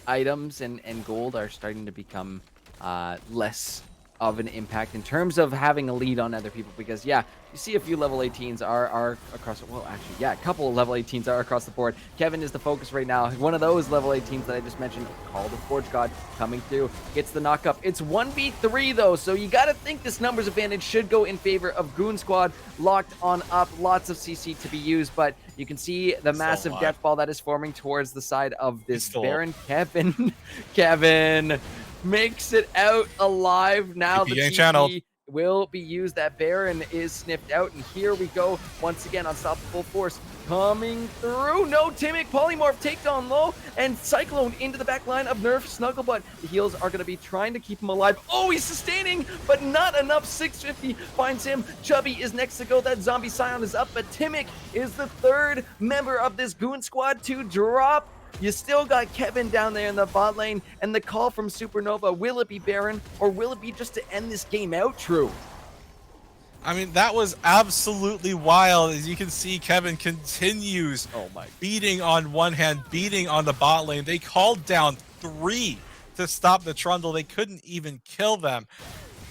items and gold are starting to become less of an impact in terms of having a lead on other people, because yeah, you see a few level 18s are across, well, actually, yeah, a couple of level 18s are across the board. Kevin is the focus right now. One of those level 18s that I just mentioned, called the Forge God, coming through, gets the knock up. It's 1v3 though, so you gotta think this numbers advantage should go in favor of Goon Squad. Locked on up, lots of CC to be used, but you can see the massive death ball that is forming towards the side of this Baron. Kevin makes it out alive. Now the TP will be used. That Baron is sniffed out, and here we go once again. Unstoppable Force coming through. No, Timic Polymorph takedown low, and Cyclone into the back line of Nerf Snugglebutt. The heals are going to be trying to keep him alive. Oh, he's sustaining, but not enough. 650 finds him. Chubby is next to go. That Zombie Scion is up, but Timic is the third member of this Goon Squad to drop. You still got Kevin down there in the bot lane, and the call from Supernova, will it be Baron, or will it be just to end this game out, True? I mean, that was absolutely wild. As you can see, Kevin continues beating on One Hand, beating on the bot lane. They called down 3 to stop the Trundle. They couldn't even kill them.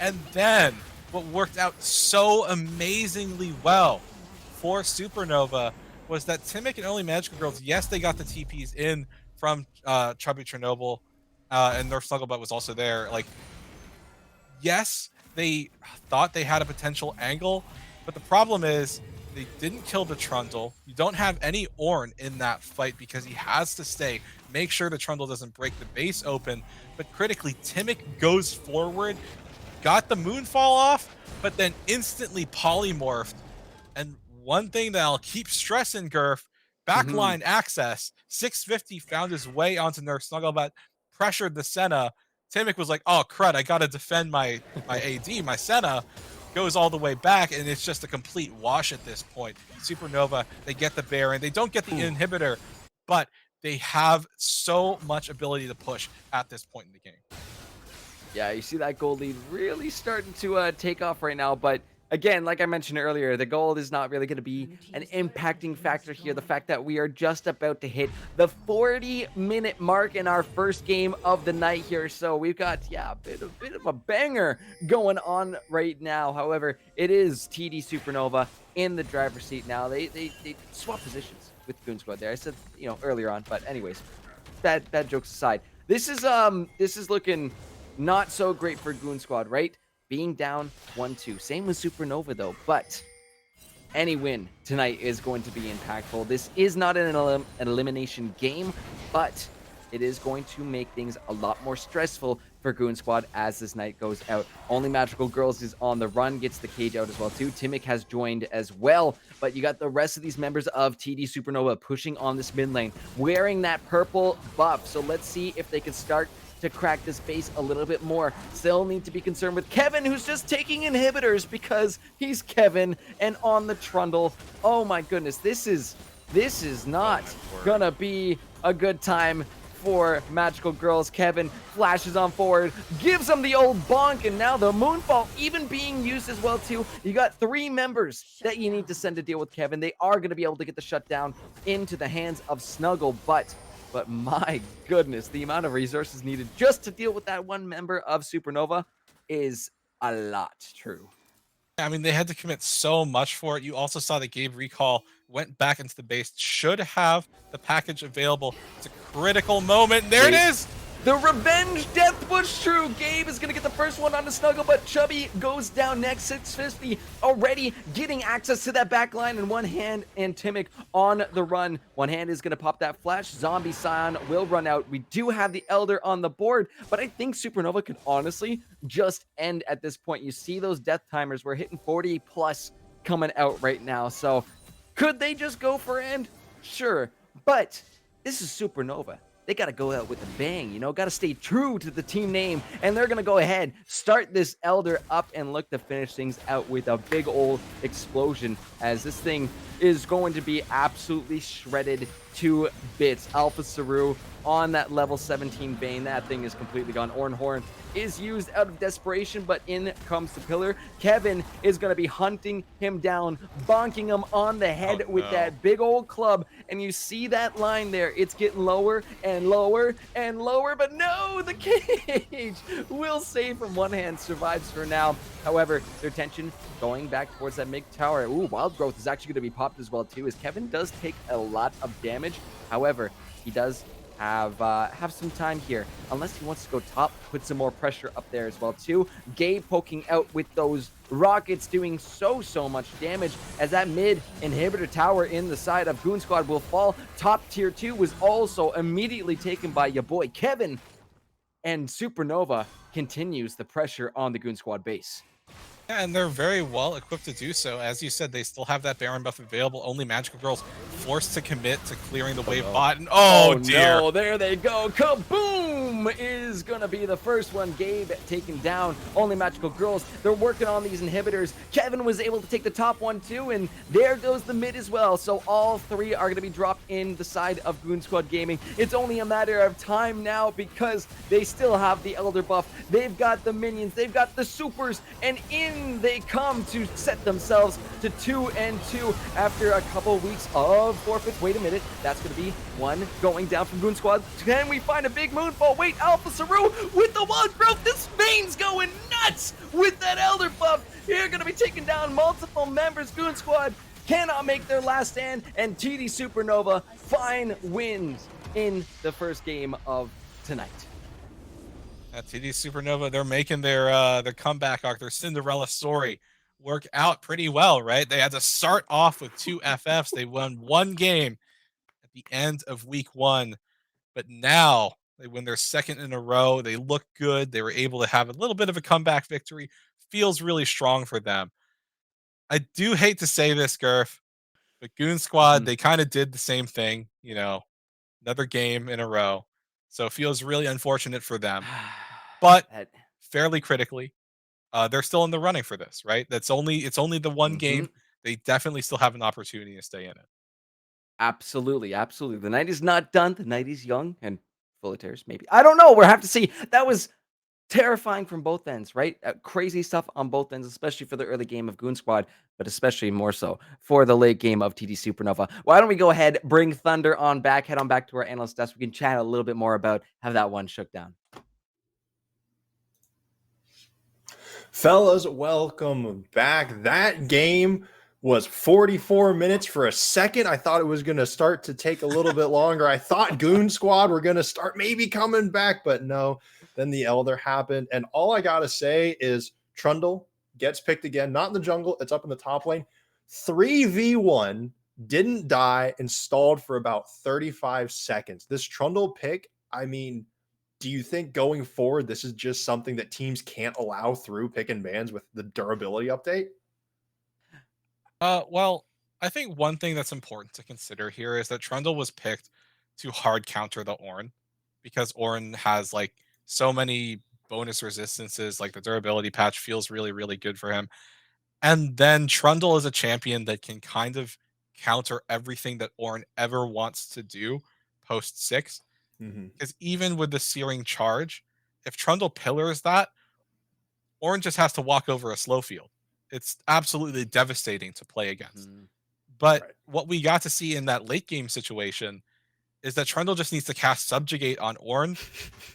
And then, what worked out so amazingly well for Supernova was that Timic and only Magical Girls, yes, they got the TPs in from Chubby Chernobyl, and Nerf Snugglebutt was also there. Like, yes, they thought they had a potential angle, but the problem is they didn't kill the Trundle. You don't have any Ornn in that fight because he has to stay, make sure the Trundle doesn't break the base open. But critically, Timic goes forward, got the Moonfall off, but then instantly polymorphed. And one thing that I'll keep stressing, Gurf, backline access. 650 found his way onto Nerf Snugglebutt, pressured the Senna. Timic was like, oh, crud, I got to defend my AD, my Senna. Goes all the way back, and it's just a complete wash at this point. Supernova, they get the Baron. They don't get the inhibitor, but they have so much ability to push at this point in the game. Yeah, you see that gold lead really starting to take off right now, but again, like I mentioned earlier, the gold is not really going to be an impacting factor here. The fact that we are just about to hit the 40-minute mark in our first game of the night here. So we've got, yeah, a bit of a banger going on right now. However, it is TD Supernova in the driver's seat now. They swap positions with Goon Squad there. I said, earlier on, but anyways, bad jokes aside. This is looking not so great for Goon Squad, right? Being down 1-2. Same with Supernova, though. But any win tonight is going to be impactful. This is not an elimination game, but it is going to make things a lot more stressful for Goon Squad as this night goes out. Only Magical Girls is on the run, gets the cage out as well, too. Timic has joined as well, but you got the rest of these members of TD Supernova pushing on this mid lane, wearing that purple buff. So let's see if they can start to crack this base a little bit more. Still need to be concerned with Kevin, who's just taking inhibitors because he's Kevin and on the Trundle. Oh my goodness, this is This is not my word. gonna be a good time for Magical Girls. Kevin flashes on forward, gives them the old bonk, and now the Moonfall even being used as well too. You got 3 members that you need to send to deal with Kevin. They are going to be able to get the shutdown into the hands of Snuggle, but my goodness, the amount of resources needed just to deal with that one member of Supernova is a lot. True. I mean, they had to commit so much for it. You also saw that Gabe Recall went back into the base, should have the package available. It's a critical moment. And there it Wait. is. The revenge death push true. Gabe is going to get the first one on the Snuggle, but Chubby goes down next. 650 already getting access to that back line in one hand, and Timic on the run. One hand is going to pop that flash. Zombie Scion will run out. We do have the Elder on the board, but I think Supernova could honestly just end at this point. You see those death timers. We're hitting 40 plus coming out right now. So could they just go for end? Sure, but this is Supernova. They got to go out with a bang, you know, got to stay true to the team name. And they're going to go ahead, start this Elder up and look to finish things out with a big old explosion, as this thing is going to be absolutely shredded to bits. Alpha Saru on that level 17 Bane. That thing is completely gone. Horn is used out of desperation, but in comes the pillar. Kevin is going to be hunting him down, bonking him on the head with that big old club. And you see that line there. It's getting lower and lower and lower, but no, the cage will save from one hand, survives for now. However, their attention going back towards that mid tower. Ooh, Wild Growth is actually going to be popped as well too, as Kevin does take a lot of damage. However, he does have some time here, unless he wants to go top, put some more pressure up there as well too. Gabe poking out with those rockets, doing so much damage, as that mid inhibitor tower in the side of Goon Squad will fall. Top tier 2 was also immediately taken by your boy Kevin, and Supernova continues the pressure on the Goon Squad base. Yeah, and they're very well equipped to do so. As you said, they still have that Baron buff available. Only Magical Girls forced to commit to clearing the wave bot. And oh dear. No, there they go. Kaboom is going to be the first one. Gabe taken down. Only Magical Girls. They're working on these inhibitors. Kevin was able to take the top one too, and there goes the mid as well. So all 3 are going to be dropped in the side of Goon Squad Gaming. It's only a matter of time now, because they still have the Elder buff. They've got the minions. They've got the supers, and in they come to set themselves to 2-2 after a couple weeks of forfeits. Wait a minute, that's going to be one going down from Goon Squad. Can we find a big Moonfall? Wait, Alpha Saru with the Wild Growth. This Vein's going nuts with that Elder buff. You're going to be taking down multiple members. Goon Squad cannot make their last stand, and TD Supernova fine wins in the first game of tonight. TD Supernova, they're making their comeback arc, their Cinderella story work out pretty well, right? They had to start off with 2 FFs. They won 1 game at the end of week 1, but now they win their 2nd in a row. They look good. They were able to have a little bit of a comeback victory. Feels really strong for them. I do hate to say this, Gurf, but Goon Squad, they kind of did the same thing, you know, another game in a row. So it feels really unfortunate for them. But fairly critically, they're still in the running for this, right? It's only the one game. They definitely still have an opportunity to stay in it. Absolutely. The night is not done. The night is young and full of terrors, maybe. I don't know. We'll have to see. That was terrifying from both ends, right? Crazy stuff on both ends, especially for the early game of Goon Squad, but especially more so for the late game of TD Supernova. Why don't we go ahead, bring Thunder on back, head on back to our analyst desk. We can chat a little bit more about how that one shook down. Fellas, welcome back. That game was 44 minutes. For a second, I thought it was going to start to take a little bit longer. I thought Goon Squad were going to start maybe coming back, but no. Then the Elder happened. And all I got to say is Trundle gets picked again, not in the jungle. It's up in the top lane. 3v1, didn't die, and stalled for about 35 seconds. This Trundle pick, I mean, do you think going forward, this is just something that teams can't allow through pick and bans with the durability update? Well, I think one thing that's important to consider here is that Trundle was picked to hard counter the Ornn, because Ornn has like so many bonus resistances, like the durability patch feels really, really good for him. And then Trundle is a champion that can kind of counter everything that Ornn ever wants to do post 6. Mhm. Because even with the searing charge, if Trundle pillars that, Ornn just has to walk over a slow field. It's absolutely devastating to play against. Mhm. But Right. what we got to see in that late game situation is that Trundle just needs to cast Subjugate on Ornn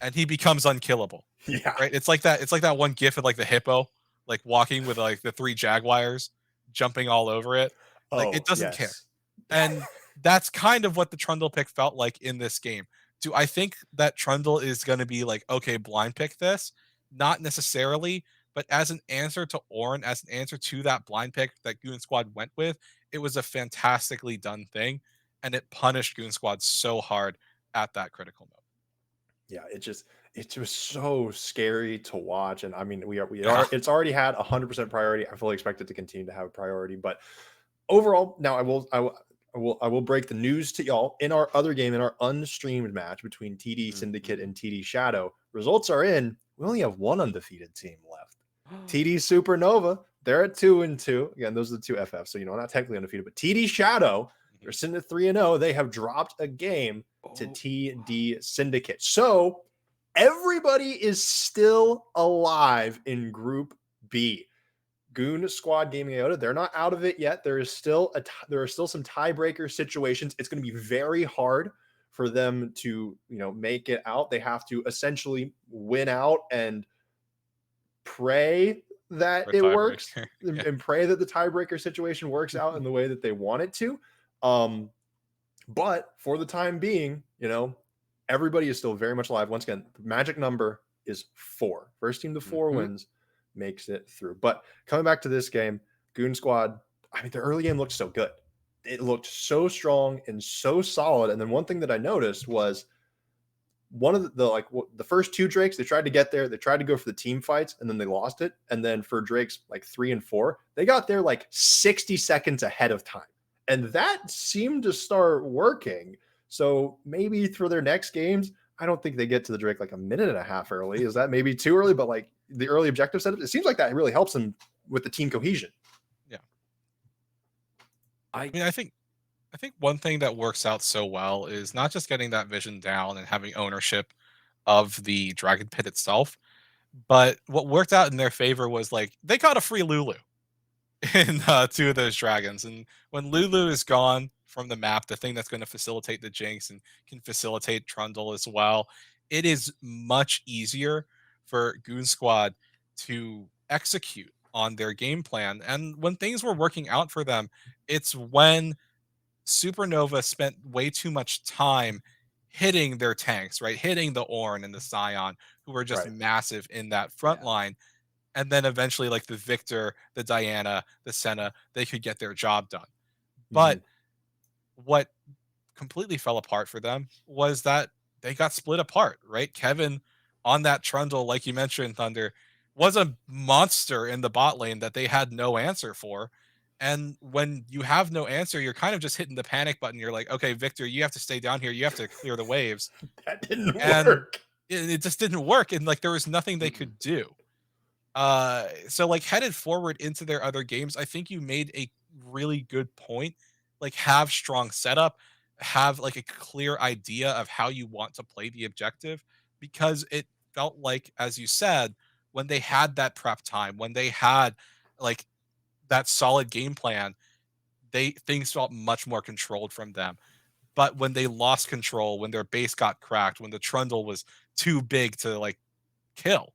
and he becomes unkillable. Yeah. Right? It's like that one gif of like the hippo, like walking with like the 3 jaguars jumping all over it. Like it Oh, doesn't care. yes. And that's kind of what the Trundle pick felt like in this game. Do I think that Trundle is going to be like, okay, blind pick this? Not necessarily, but as an answer to Ornn, as an answer to that blind pick that Goon Squad went with, it was a fantastically done thing. And it punished Goon Squad so hard at that critical moment. Yeah, it was so scary to watch. And I mean, Yeah. it's already had 100% priority. I fully expect it to continue to have a priority. But overall, now I will break the news to y'all. In our other game, in our unstreamed match between TD Syndicate Mhm. and TD Shadow, results are in. We only have one undefeated team left. TD Supernova, they're at 2-2. Again, those are the two FFs, so not technically undefeated. But TD Shadow, they're sitting at 3-0. They have dropped a game to Oh, TD Syndicate. So everybody is still alive in Group B. Goon Squad Gaming Iota, they're not out of it yet. There are still some tiebreaker situations. It's going to be very hard for them to make it out. They have to essentially win out and pray that For it works tiebreaker. Yeah. and pray that the tiebreaker situation works out in the way that they want it to. But for the time being, everybody is still very much alive. Once again, the magic number is 4. First team to 4 Mhm. wins makes it through. But coming back to this game, Goon Squad, I mean, the early game looked so good. It looked so strong and so solid. And then one thing that I noticed was one of the first 2 Drakes, they tried to get there, they tried to go for the team fights, and then they lost it. And then for Drakes like 3 and 4, they got there like 60 seconds ahead of time. And that seemed to start working. So maybe for their next games, I don't think they get to the Drake like a minute and a half early. Is that maybe too early? But like the early objective setup, it seems like that really helps them with the team cohesion. Yeah. I I mean, I think one thing that works out so well is not just getting that vision down and having ownership of the Dragon Pit itself, but what worked out in their favor was like they got a free Lulu in 2 of those dragons. And when Lulu is gone from the map, the thing that's going to facilitate the Jinx and can facilitate Trundle as well, it is much easier for Goon Squad to execute on their game plan. And when things were working out for them, it's when Supernova spent way too much time hitting their tanks, right? Hitting the Ornn and the Scion, who were just Right. massive in that front Yeah. line. And then eventually, like the Victor, the Diana, the Senna, they could get their job done. But Mhm. what completely fell apart for them was that they got split apart, right? Kevin on that Trundle, like you mentioned, Thunder, was a monster in the bot lane that they had no answer for. And when you have no answer, you're kind of just hitting the panic button. You're like, okay, Victor, you have to stay down here. You have to clear the waves. That didn't And work. it just didn't work. And like there was nothing they Mm-mm. could do. So like headed forward into their other games, I think you made a really good point. Like have strong setup, have like a clear idea of how you want to play the objective, because it felt like, as you said, when they had that prep time, when they had like that solid game plan, they things felt much more controlled from them. But when they lost control, when their base got cracked, when the trundle was too big to like kill,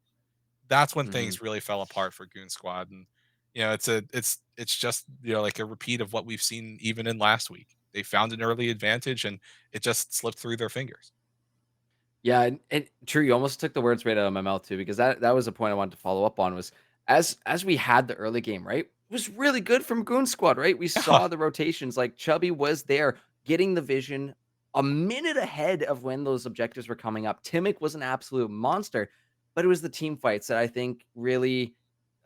that's when Mhm. things really fell apart for Goon Squad. And it's just like a repeat of what we've seen even in last week. They found an early advantage and it just slipped through their fingers. Yeah, and true, you almost took the words right out of my mouth too, because that was a point I wanted to follow up on was as we had the early game, right? It was really good from Goon Squad, right? We Yeah. saw the rotations, like Chubby was there getting the vision a minute ahead of when those objectives were coming up. Timic was an absolute monster, but it was the team fights that I think really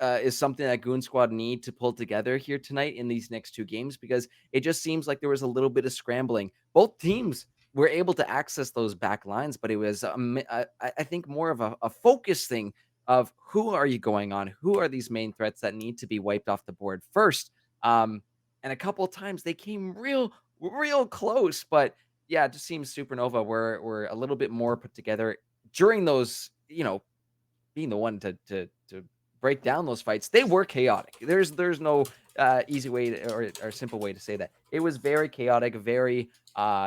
is something that Goon Squad need to pull together here tonight in these next 2 games, because it just seems like there was a little bit of scrambling. Both teams were able to access those back lines, but it was, I think, more of a focus thing of who are you going on? Who are these main threats that need to be wiped off the board first? and a couple of times they came real close. But yeah, it just seems Supernova were a little bit more put together during those, being the one to break down those fights. They were chaotic. There's no easy way or simple way to say that. It was very chaotic, very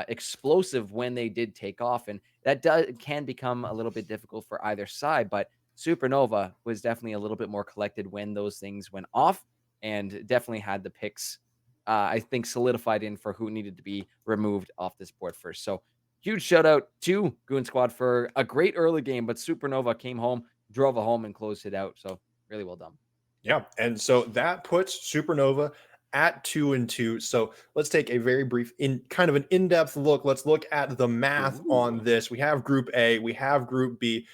explosive when they did take off, and that can become a little bit difficult for either side. But Supernova was definitely a little bit more collected when those things went off, and definitely had the picks. I think solidified in for who needed to be removed off this board first. So huge shout out to Goon Squad for a great early game, but Supernova came home, drove it home, and closed it out. So really well done. Yeah, and so that puts Supernova at 2-2. So let's take a very brief, kind of an in-depth look. Let's look at the math on this. We have Group A, we have Group B.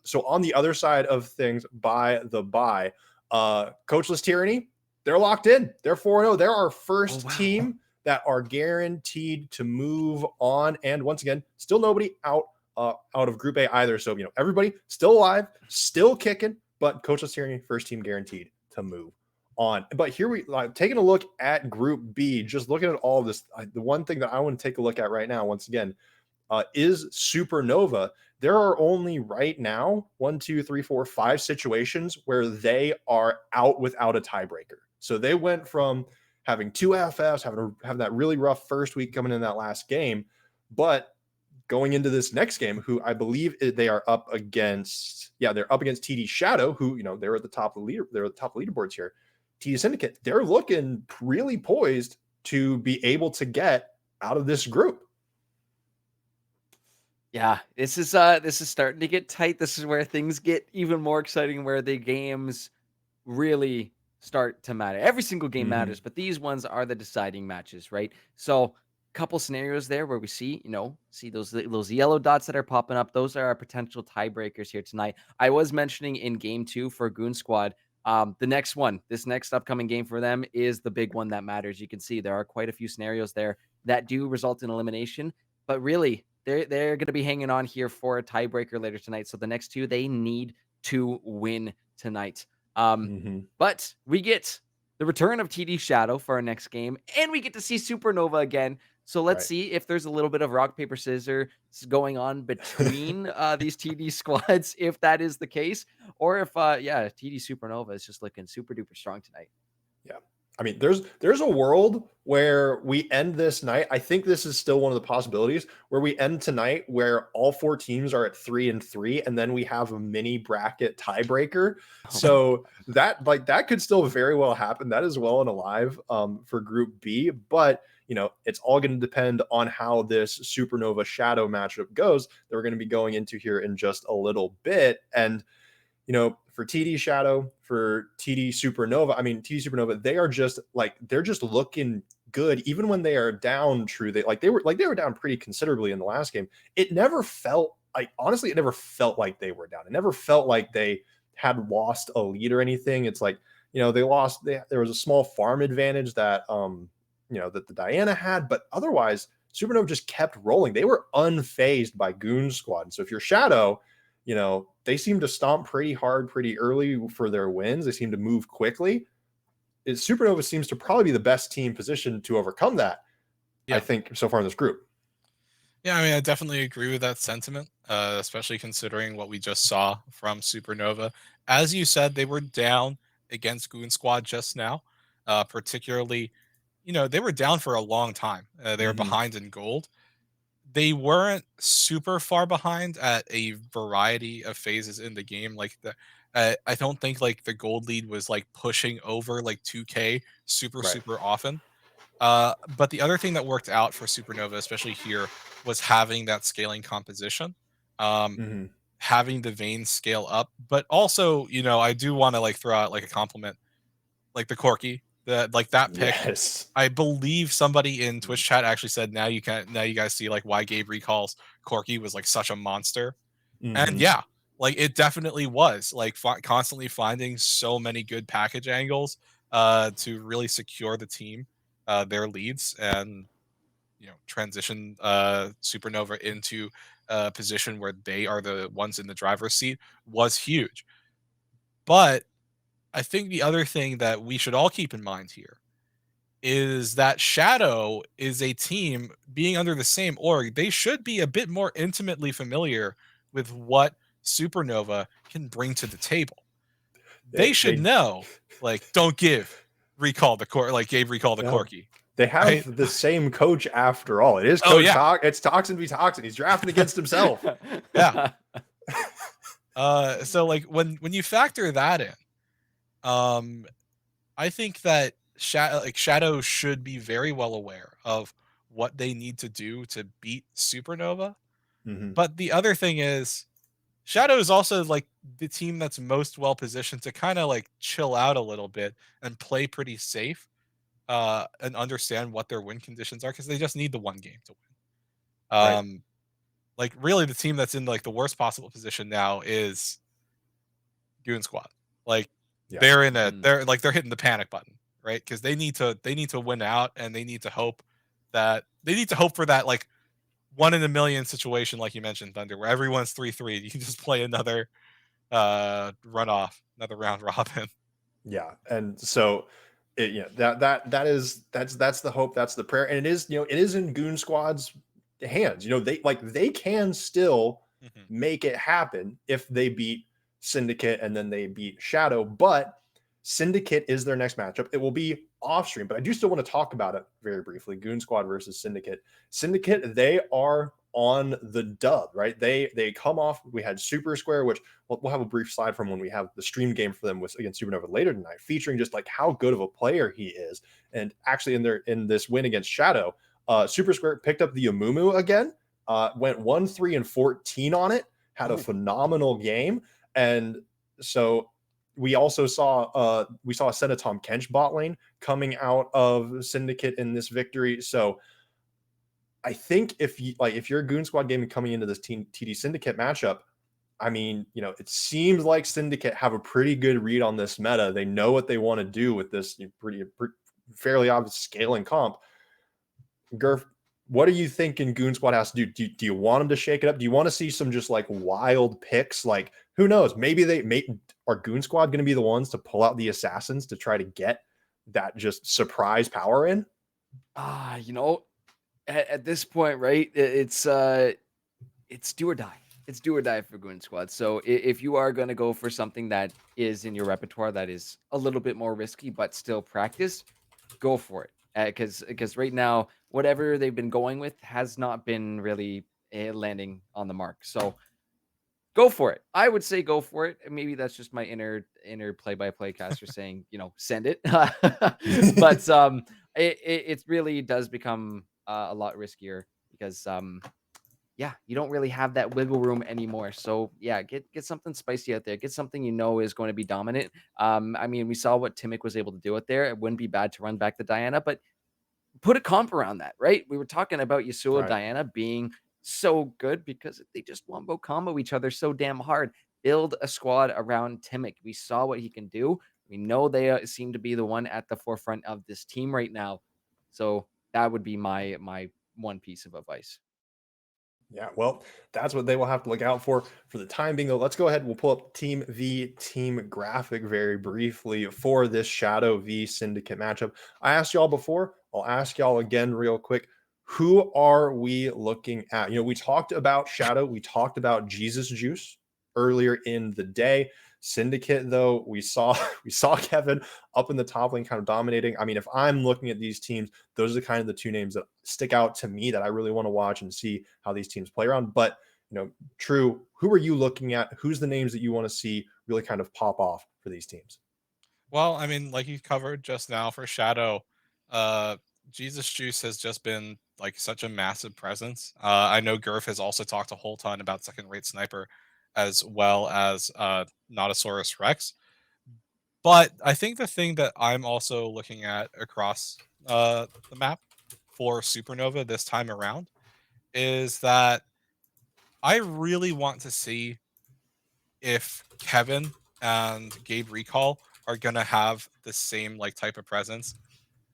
So on the other side of things, by the bye, Coachless Tyranny, they're locked in. They're 4-0. They're our first team that are guaranteed to move on. And once again, still nobody out of Group A either. So everybody still alive, still kicking. But Coachless Tyranny, first team guaranteed to move on. But here we taking a look at Group B, just looking at all this. The one thing that I want to take a look at right now, once again, is Supernova. There are only right now 1, 2, 3, 4, 5 situations where they are out without a tiebreaker. So they went from having 2 FFs, having that really rough first week coming in that last game, but going into this next game, who I believe they are up against, they're up against TD Shadow, who they're at the top of the leader, they're at the top of the leaderboards here. TD Syndicate, they're looking really poised to be able to get out of this group. Yeah, this is starting to get tight. This is where things get even more exciting, where the games really start to matter. Every single game matters, but these ones are the deciding matches, right? So couple scenarios there where we see those yellow dots that are popping up. Those are our potential tiebreakers here tonight. I was mentioning in game 2 for Goon Squad, this next upcoming game for them is the big one that matters. You can see there are quite a few scenarios there that do result in elimination, but really they're going to be hanging on here for a tiebreaker later tonight. So the next two, they need to win tonight. But we get the return of TD Shadow for our next game, and we get to see Supernova again. So let's see if there's a little bit of rock, paper, scissors going on between these TD squads, if that is the case, or if, TD Supernova is just looking super duper strong tonight. Yeah. I mean, there's a world where we end this night. I think this is still one of the possibilities where we end tonight where all 4 teams are at 3-3, and then we have a mini bracket tiebreaker. So that could still very well happen. That is well and alive for Group B, but it's all going to depend on how this Supernova Shadow matchup goes that we're going to be going into here in just a little bit. And for TD Shadow, for TD Supernova, TD Supernova, they're just looking good, even when they are down. They were down pretty considerably in the last game. It never felt honestly, it never felt like they were down. It never felt like they had lost a lead or anything. It's like, they lost. There was a small farm advantage that that the Diana had, but otherwise, Supernova just kept rolling. They were unfazed by Goon Squad. So if you're Shadow, they seem to stomp pretty hard, pretty early for their wins. They seem to move quickly. Supernova seems to probably be the best team positioned to overcome that, I think, so far in this group. Yeah, I definitely agree with that sentiment, especially considering what we just saw from Supernova. As you said, they were down against Goon Squad just now, particularly, they were down for a long time. They were behind in gold. They weren't super far behind at a variety of phases in the game. I don't think the gold lead was pushing over 2K super often. But the other thing that worked out for Supernova, especially here, was having that scaling composition, having the veins scale up. But also, I do want to throw out a compliment, the Corky. That pick. Yes. I believe somebody in Twitch chat actually said now you guys see why Gabe recalls Corky was such a monster. And yeah, it definitely was constantly finding so many good package angles to really secure the team their leads and transition Supernova into a position where they are the ones in the driver's seat was huge. But I think the other thing that we should all keep in mind here is that Shadow is a team being under the same org. They should be a bit more intimately familiar with what Supernova can bring to the table. They should know, like, don't give recall the like Gabe recall the No. Corky. They have Right? the same coach after all. It is Oh, Coach yeah. It's Toxin v Toxin. He's drafting against himself. Yeah. So like when you factor that in, I think that Shadow should be very well aware of what they need to do to beat Supernova. Mhm. But the other thing is, Shadow is also like the team that's most well positioned to kind of like chill out a little bit and play pretty safe, and understand what their win conditions are, because they just need the one game to win. Right. Like really, the team that's in like the worst possible position now is Goon Squad. Like Yeah. they're in a Mhm. they're hitting the panic button, right? Because they need to win out, and they need to hope for that like 1 in a million situation, like you mentioned, Thunder, where everyone's 3-3. You can just play another runoff, another round robin. Yeah, and so that's the hope, that's the prayer, and it is it is in Goon Squad's hands. They can still Mhm. make it happen if they beat Syndicate and then they beat Shadow, but Syndicate is their next matchup. It will be off stream, but I do still want to talk about it very briefly. Goon Squad versus Syndicate. Syndicate, they are on the dub, right? They come off. We had Super Square, which we'll have a brief slide from when we have the stream game for them against Supernova later tonight, featuring just like how good of a player he is. And actually, in this win against Shadow, Super Square picked up the Amumu again, went 1-3-14 on it, had a phenomenal game, and so we also saw a Senatom Kench bot lane coming out of Syndicate in this victory. So I think if you're a Goon Squad game coming into this TD Syndicate matchup, I mean, it seems like Syndicate have a pretty good read on this meta. They know what they want to do with this fairly obvious scaling comp. Gurf, what are you thinking Goon Squad has to do? Do you want them to shake it up? Do you want to see some just like wild picks? Like, who knows? Maybe are Goon Squad going to be the ones to pull out the assassins to try to get that just surprise power in? At this point, right? It's do or die. It's do or die for Goon Squad. So if you are going to go for something that is in your repertoire that is a little bit more risky but still practice, go for it. Because right now, whatever they've been going with has not been really landing on the mark. So go for it. I would say go for it. Maybe that's just my inner play-by-play caster saying, send it. But it really does become a lot riskier because you don't really have that wiggle room anymore. So yeah, get something spicy out there. Get something is going to be dominant. I mean, we saw what Timic was able to do out there. It wouldn't be bad to run back the Diana, but put a comp around that, right? We were talking about Yasuo Right. Diana being so good because they just wombo combo each other so damn hard. Build a squad around Timic. We saw what he can do. We know they seem to be the one at the forefront of this team right now. So that would be my one piece of advice. Yeah, well, that's what they will have to look out for the time being. Though, let's go ahead. We'll pull up Team V team graphic very briefly for this Shadow v Syndicate matchup. I asked y'all before. I'll ask y'all again real quick. Who are we looking at? We talked about Shadow. We talked about Jesus Juice earlier in the day. Syndicate, though, we saw Kevin up in the top lane kind of dominating. I mean, if I'm looking at these teams, those are kind of the two names that stick out to me that I really want to watch and see how these teams play around. But True, who are you looking at? Who's the names that you want to see really kind of pop off for these teams? Well, I mean, like you covered just now for Shadow, uh, Jesus Juice has just been like such a massive presence. I know Gurf has also talked a whole ton about second rate sniper as well as Notosaurus Rex. But I think the thing that I'm also looking at across the map for Supernova this time around is that I really want to see if Kevin and Gabe Recall are gonna have the same like type of presence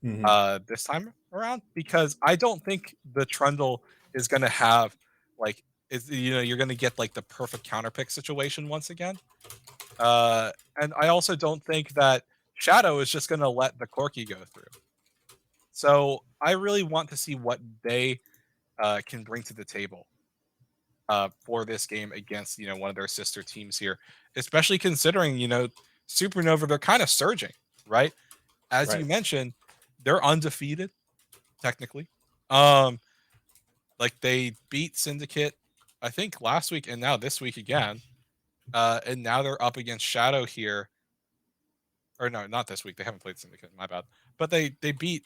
Mhm. this time around, because I don't think the Trundle is gonna have like you're gonna get like the perfect counter pick situation once again. And I also don't think that Shadow is just gonna let the Corky go through. So I really want to see what they can bring to the table for this game against one of their sister teams here, especially considering Supernova, they're kind of surging, right? As you Right. mentioned, they're undefeated technically. Um, like they beat Syndicate, I think last week and now this week again. And now they're up against Shadow here. Or no, not this week. They haven't played Syndicate. My bad. But they beat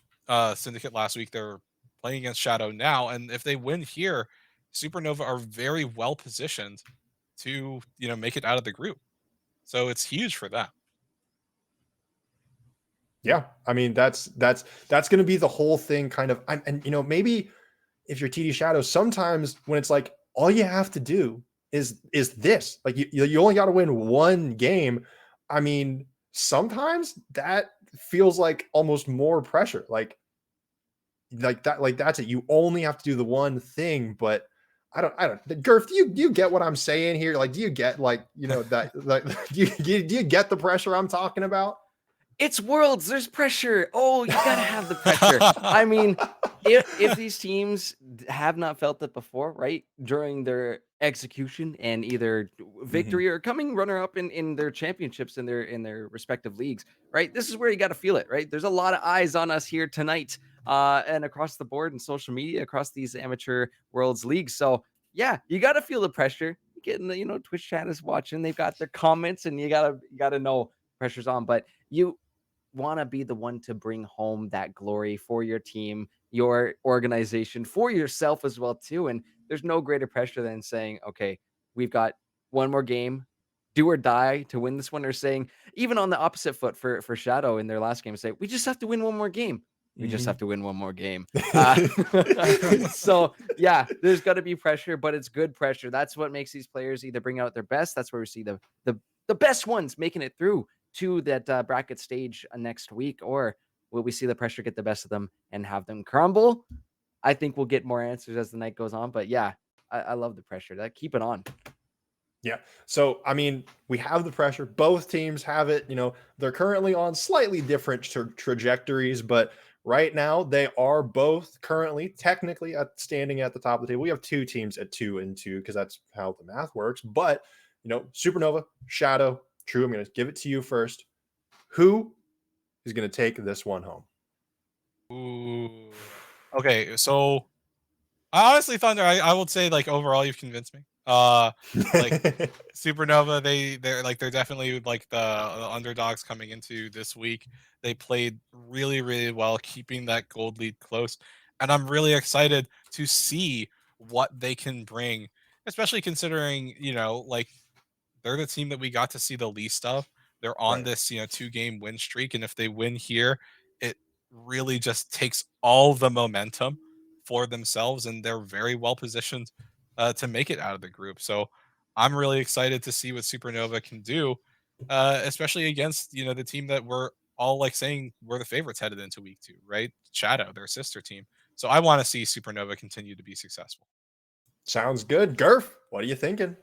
Syndicate last week. They're playing against Shadow now, and if they win here, Supernova are very well positioned to make it out of the group. So it's huge for them. Yeah, I mean that's going to be the whole thing, kind of. And maybe if you're TD Shadow, sometimes when it's like all you have to do is this, like you only got to win one game. I mean, sometimes that feels like almost more pressure. Like that, like that's it. You only have to do the one thing, but I don't, Girth, do you get what I'm saying here? Like, do you get that, like, do you get the pressure I'm talking about? It's Worlds. There's pressure. Oh, you gotta have the pressure. I mean, if these teams have not felt it before, right, during their execution and either victory or coming runner up in their championships in their respective leagues, right, this is where you got to feel it, right? There's a lot of eyes on us here tonight, and across the board and social media across these amateur Worlds leagues. So yeah, you got to feel the pressure. Getting the Twitch chat is watching. They've got their comments, and you gotta know pressure's on, but you want to be the one to bring home that glory for your team, your organization, for yourself as well too. And there's no greater pressure than saying, okay, we've got one more game, do or die to win this one, or saying, even on the opposite foot for Shadow in their last game, say, we just have to win one more game. We just have to win one more game. So yeah, there's got to be pressure, but it's good pressure. That's what makes these players either bring out their best. That's where we see the best ones making it through to that bracket stage next week, or will we see the pressure get the best of them and have them crumble? I think we'll get more answers as the night goes on, but yeah, I love the pressure. That keep it on. Yeah. So, I mean, we have the pressure. Both teams have it. They're currently on slightly different trajectories, but right now they are both currently technically standing at the top of the table. We have two teams at 2-2 because that's how the math works. But, Supernova, Shadow, True, I'm going to give it to you first. Who is going to take this one home? Ooh. Okay, so I honestly, Thunder, I would say like overall you've convinced me. Like Supernova, they're definitely like the underdogs coming into this week. They played really, really well, keeping that gold lead close. And I'm really excited to see what they can bring, especially considering, like they're the team that we got to see the least of. They're on Right. this, 2-game win streak. And if they win here, it really just takes all the momentum for themselves. And they're very well positioned to make it out of the group. So I'm really excited to see what Supernova can do, especially against, the team that we're all like saying we're the favorites headed into week 2, right? Shadow, their sister team. So I want to see Supernova continue to be successful. Sounds good. Gurf, what are you thinking?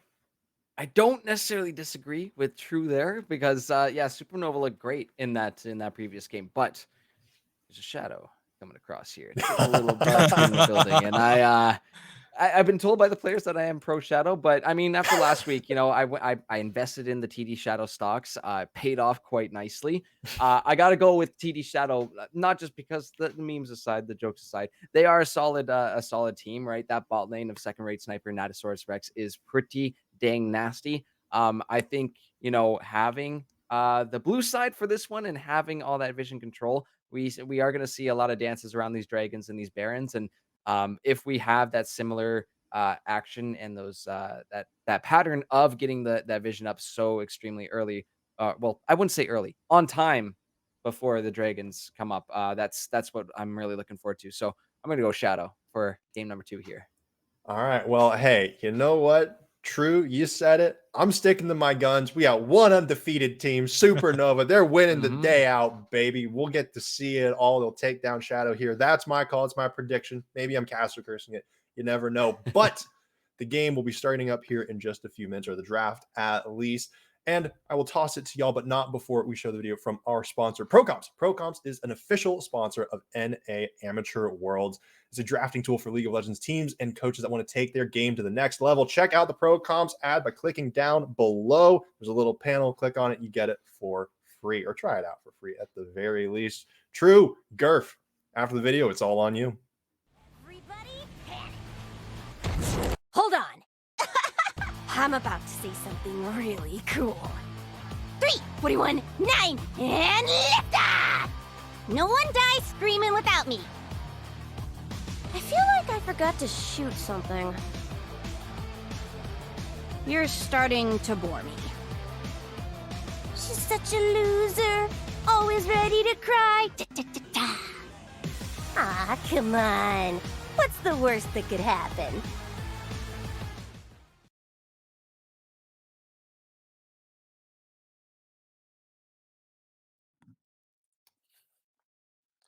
I don't necessarily disagree with True there because yeah, Supernova looked great in that previous game, but there's a Shadow coming across here. It's getting a little dark in the building, and I've been told by the players that I am pro Shadow, but I mean, after last week, I invested in the TD Shadow stocks, paid off quite nicely. I got to go with TD Shadow, not just because the memes aside, the jokes aside, they are a solid team, right? That bot lane of second rate sniper Natosaurus Rex is pretty dang nasty. I think having the blue side for this one and having all that vision control, we are going to see a lot of dances around these dragons and these barons, and if we have that similar action and those that pattern of getting that vision up so extremely early, well, I wouldn't say early, on time before the dragons come up. That's what I'm really looking forward to. So I'm gonna go Shadow for game number 2 here. All right. Well, hey, you know what? True, you said it. I'm sticking to my guns. We got one undefeated team, Supernova. They're winning the day out, baby. We'll get to see it all. They'll take down Shadow here. That's my call. It's my prediction. Maybe I'm caster cursing it. You never know. But the game will be starting up here in just a few minutes, or the draft at least. And I will toss it to y'all, but not before we show the video from our sponsor, ProComps. ProComps is an official sponsor of NA Amateur Worlds. It's a drafting tool for League of Legends teams and coaches that want to take their game to the next level. Check out the ProComps ad by clicking down below. There's a little panel. Click on it. You get it for free, or try it out for free at the very least. True, Gurf. After the video, it's all on you. Everybody panic. Hold on. I'm about to say something really cool. 3, 41, 9, and lift off! No one dies screaming without me. I feel like I forgot to shoot something. You're starting to bore me. She's such a loser. Always ready to cry. Da-da-da-da. Aw, come on. What's the worst that could happen?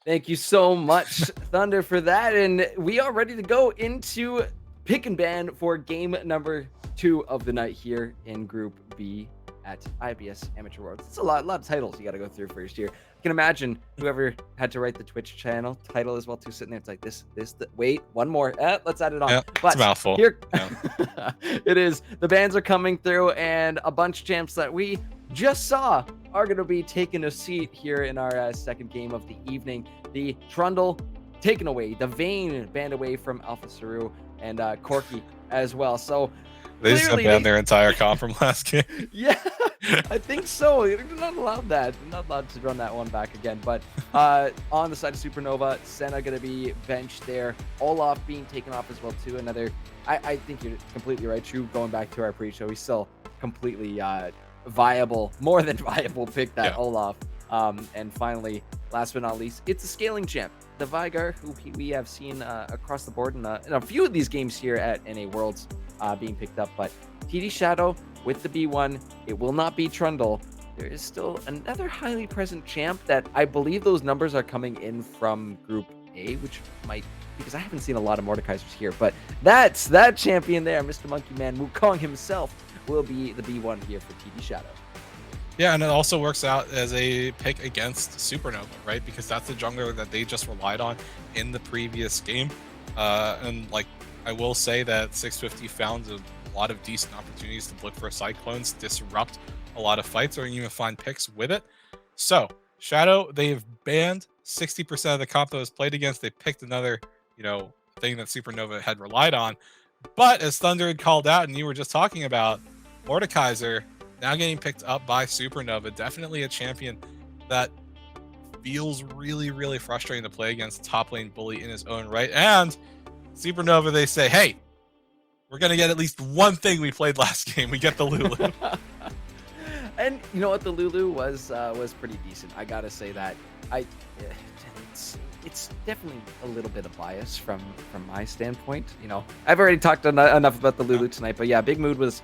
Thank you so much, Thunder, for that. And we are ready to go into pick and ban for game number 2 of the night here in Group B at IBS Amateur Worlds. It's a lot of titles you got to go through first year. I can imagine whoever had to write the Twitch channel title as well too, sitting there. It's like wait, one more. Let's add it on. Yeah, but it's a mouthful. Here, Yeah. it is. The bans are coming through, and a bunch of champs that we just saw are going to be taking a seat here in our second game of the evening. The Trundle taken away, the Vayne banned away from Alpha Saru, and Corky as well. So They just clearly banned their entire comp from last game. yeah, I think so. They're not allowed that. They're not allowed to run that one back again. But on the side of Supernova, Senna going to be benched there. Olaf being taken off as well too. Another, I think you're completely right, True. Going back to our pre-show, he's still completely viable, more than viable pick, that Olaf. And finally, last but not least, it's a scaling champ, the Vigar, who we have seen across the board in a few of these games here at NA Worlds being picked up. But TD Shadow with the B1, it will not be Trundle. There is still another highly present champ that I believe those numbers are coming in from Group A, which might, because I haven't seen a lot of Mordekaisers here, but that's that champion there, Mr. Monkey Man Wukong himself, will be the B1 here for TD Shadow. Yeah, and it also works out as a pick against Supernova, right? Because that's the jungler that they just relied on in the previous game. And like, I will say that 650 found a lot of decent opportunities to look for Cyclones, disrupt a lot of fights, or even find picks with it. So Shadow, they've banned 60% of the comp that was played against. They picked another, thing that Supernova had relied on. But as Thunder had called out, and you were just talking about, Mordekaiser now getting picked up by Supernova, definitely a champion that feels really, really frustrating to play against, top lane bully in his own right. And Supernova, they say, hey, we're going to get at least one thing we played last game. We get the Lulu. And you know what? The Lulu was pretty decent. I got to say that. It's definitely a little bit of bias from my standpoint. I've already talked enough about the Lulu tonight, but yeah, Big Mood was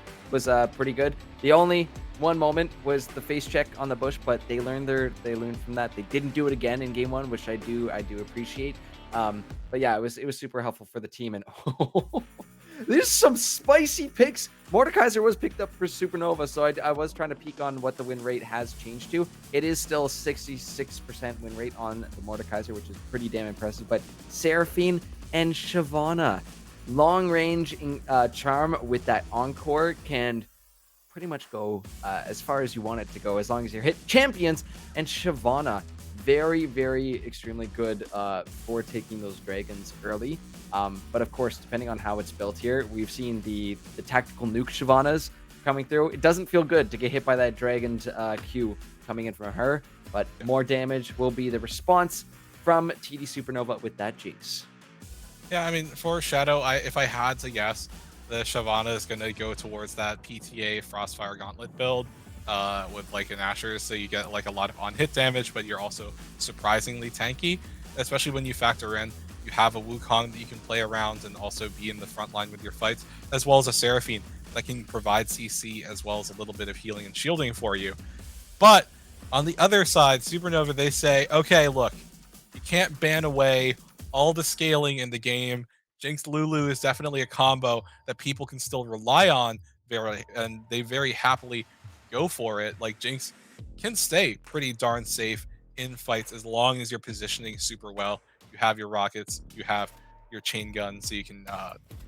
pretty good. The only one moment was the face check on the bush, but they learned from that. They didn't do it again in game 1, which I do appreciate. But yeah, it was super helpful for the team. And there's some spicy picks. Mordekaiser was picked up for Supernova, so I was trying to peek on what the win rate has changed to. It is still 66% win rate on the Mordekaiser, which is pretty damn impressive. But Seraphine and Shyvana, long range charm with that Encore can pretty much go as far as you want it to go, as long as you hit champions. And Shyvana, very, very extremely good for taking those dragons early. But of course, depending on how it's built here, we've seen the tactical nuke Shyvanas coming through. It doesn't feel good to get hit by that dragon's Q coming in from her, but more damage will be the response from TD Supernova with that Jinx. Yeah, I mean, for Shadow, if I had to guess, the Shyvana is going to go towards that PTA Frostfire Gauntlet build with like an Asher, so you get like a lot of on-hit damage, but you're also surprisingly tanky, especially when you factor in you have a Wukong that you can play around and also be in the front line with your fights, as well as a Seraphine that can provide CC as well as a little bit of healing and shielding for you. But on the other side, Supernova, they say, okay, look, you can't ban away all the scaling in the game. Jinx Lulu is definitely a combo that people can still rely on, and they very happily go for it. Like Jinx can stay pretty darn safe in fights as long as you're positioning super well. You have your rockets, you have your chain gun, so you can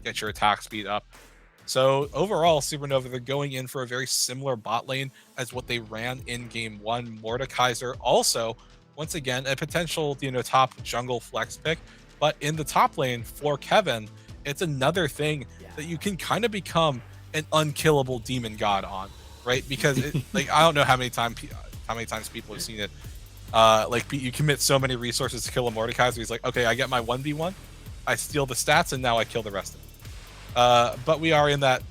get your attack speed up. So overall, Supernova, they're going in for a very similar bot lane as what they ran in game 1. Mordekaiser also, once again, a potential top jungle flex pick. But in the top lane for Kevin, it's another thing that you can kind of become an unkillable demon god on, right? Because like I don't know how many times people have seen it. Like you commit so many resources to kill a Mordekaiser. He's like, okay, I get my 1v1, I steal the stats, and now I kill the rest of them. But we are in that,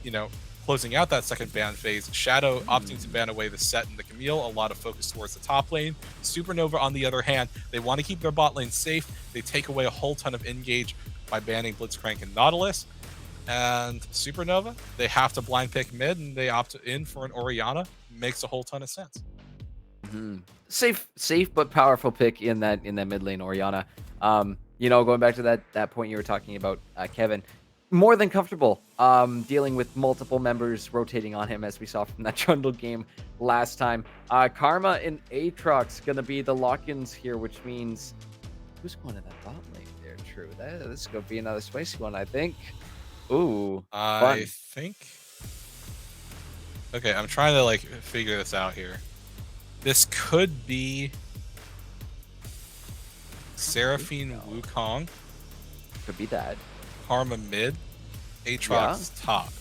closing out that second ban phase. Shadow opting to ban away the Set and the Camille, a lot of focus towards the top lane. Supernova, on the other hand, they want to keep their bot lane safe. They take away a whole ton of engage by banning Blitzcrank and Nautilus. And Supernova, they have to blind pick mid, and they opt in for an Orianna. Makes a whole ton of sense. Safe but powerful pick in that mid lane, Orianna. Going back to that point you were talking about, Kevin, more than comfortable dealing with multiple members rotating on him, as we saw from that Trundle game last time. Karma and Aatrox gonna be the lock-ins here, which means who's going to that bot lane there? True, this is gonna be another spicy one, I think. Ooh, I think. Okay, I'm trying to figure this out here. This could be Seraphine Wukong. Could be that. Karma mid, Aatrox top.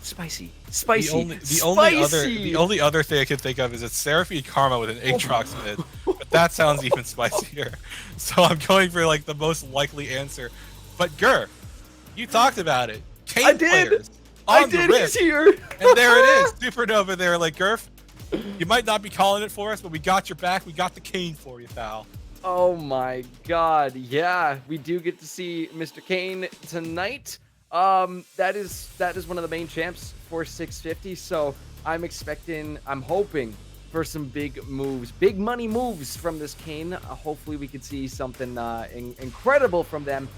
Spicy. The only other thing I can think of is it's Seraphine Karma with an Aatrox mid, but that sounds even spicier. So I'm going for the most likely answer. But Gurf, you talked about it. Kane I did. Players I on the did. rift. He's here. And there it is. Supernova there. Gurf, you might not be calling it for us, but we got your back. We got the Kane for you, pal. Oh my god. Yeah, we do get to see Mr. Kane tonight. That is one of the main champs for 650. So I'm hoping for some big moves, big money moves from this Kane. Hopefully we could see something incredible from them.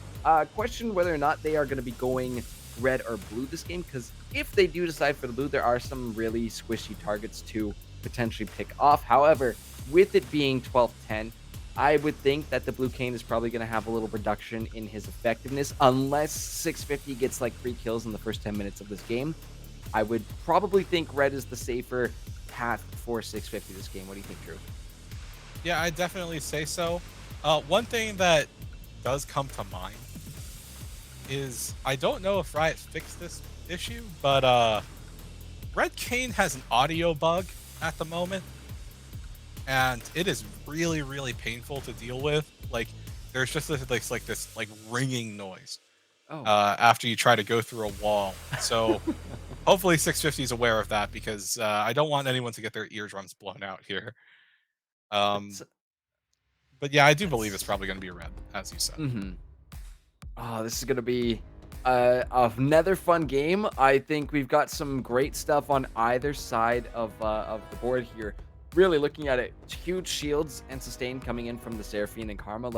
Question whether or not they are going to be going red or blue this game, because if they do decide for the blue, there are some really squishy targets to potentially pick off. However, with it being 12-10, I would think that the blue Kane is probably going to have a little reduction in his effectiveness, unless 650 gets 3 kills in the first 10 minutes of this game. I would probably think red is the safer path for 650 this game. What do you think, Drew? Yeah, I definitely say so. One thing that does come to mind is I don't know if Riot fixed this issue, but Red Kane has an audio bug at the moment, and it is really, really painful to deal with. There's just this ringing noise after you try to go through a wall. So hopefully 650 is aware of that, because I don't want anyone to get their eardrums blown out here. But yeah, I do believe it's probably going to be a red, as you said. Oh, this is going to be another fun game. I think we've got some great stuff on either side of the board here. Really looking at it, huge shields and sustain coming in from the Seraphine and Karma.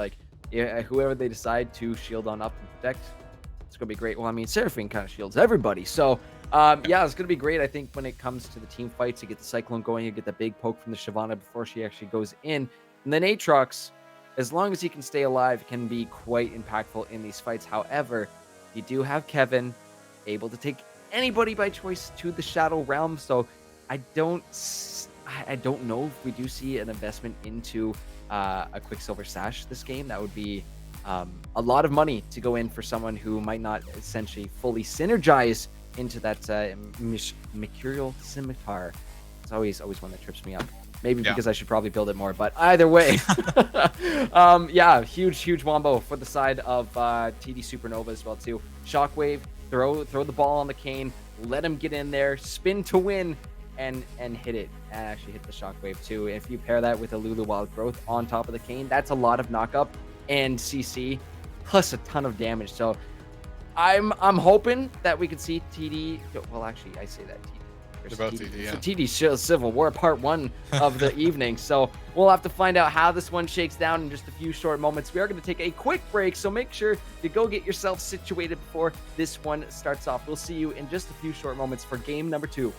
Whoever they decide to shield on up and protect, it's going to be great. Well, I mean, Seraphine kind of shields everybody. So, yeah, it's going to be great. I think when it comes to the team fights, you get the Cyclone going, you get the big poke from the Shyvana before she actually goes in. And then Aatrox, as long as he can stay alive, can be quite impactful in these fights. However, you do have Kevin able to take anybody by choice to the Shadow Realm. So I don't know if we do see an investment into a Quicksilver Sash this game. That would be a lot of money to go in for someone who might not essentially fully synergize into that Mercurial Scimitar. It's always one that trips me up. Maybe because I should probably build it more, but either way, yeah, huge wombo for the side of TD Supernova as well too. Shockwave, throw the ball on the Kane, let him get in there, spin to win, and hit it, and actually hit the Shockwave too. If you pair that with a Lulu Wild Growth on top of the Kane, that's a lot of knockup and CC plus a ton of damage. So I'm hoping that we could see TD. Well, actually, I say that TD. versus both TD. TD, yeah. So TD shows Civil War part 1 of the evening. So we'll have to find out how this one shakes down in just a few short moments. We are going to take a quick break, so make sure to go get yourself situated before this one starts off. We'll see you in just a few short moments for game number 2.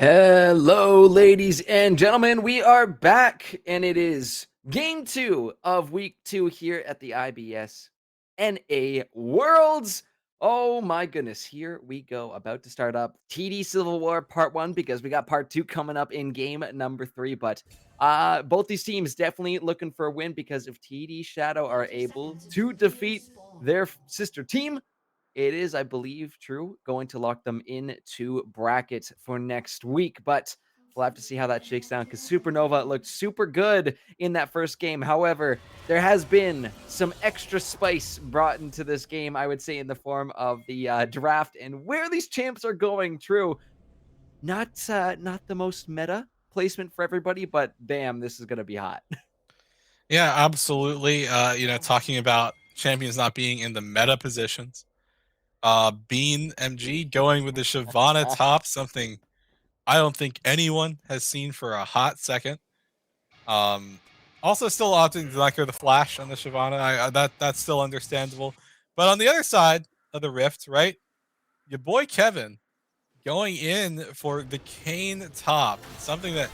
Hello, ladies and gentlemen. We are back, and it is game 2 of week 2 here at the IBS NA Worlds. Oh my goodness, here we go. About to start up TD Civil War Part 1 because we got Part 2 coming up in game number 3. But both these teams definitely looking for a win because if TD Shadow are able to defeat their sister team, it is, I believe, true, going to lock them into bracket for next week. But we'll have to see how that shakes down because Supernova looked super good in that first game. However, there has been some extra spice brought into this game, I would say, in the form of the draft and where these champs are going. True, not the most meta placement for everybody, but damn, this is going to be hot. Yeah, absolutely. Talking about champions not being in the meta positions. Bean MG going with the Shyvana top, something I don't think anyone has seen for a hot second. Also still opting to not go the flash on the Shyvana. That's still understandable. But on the other side of the rift, right? Your boy Kevin going in for the Kane top, something that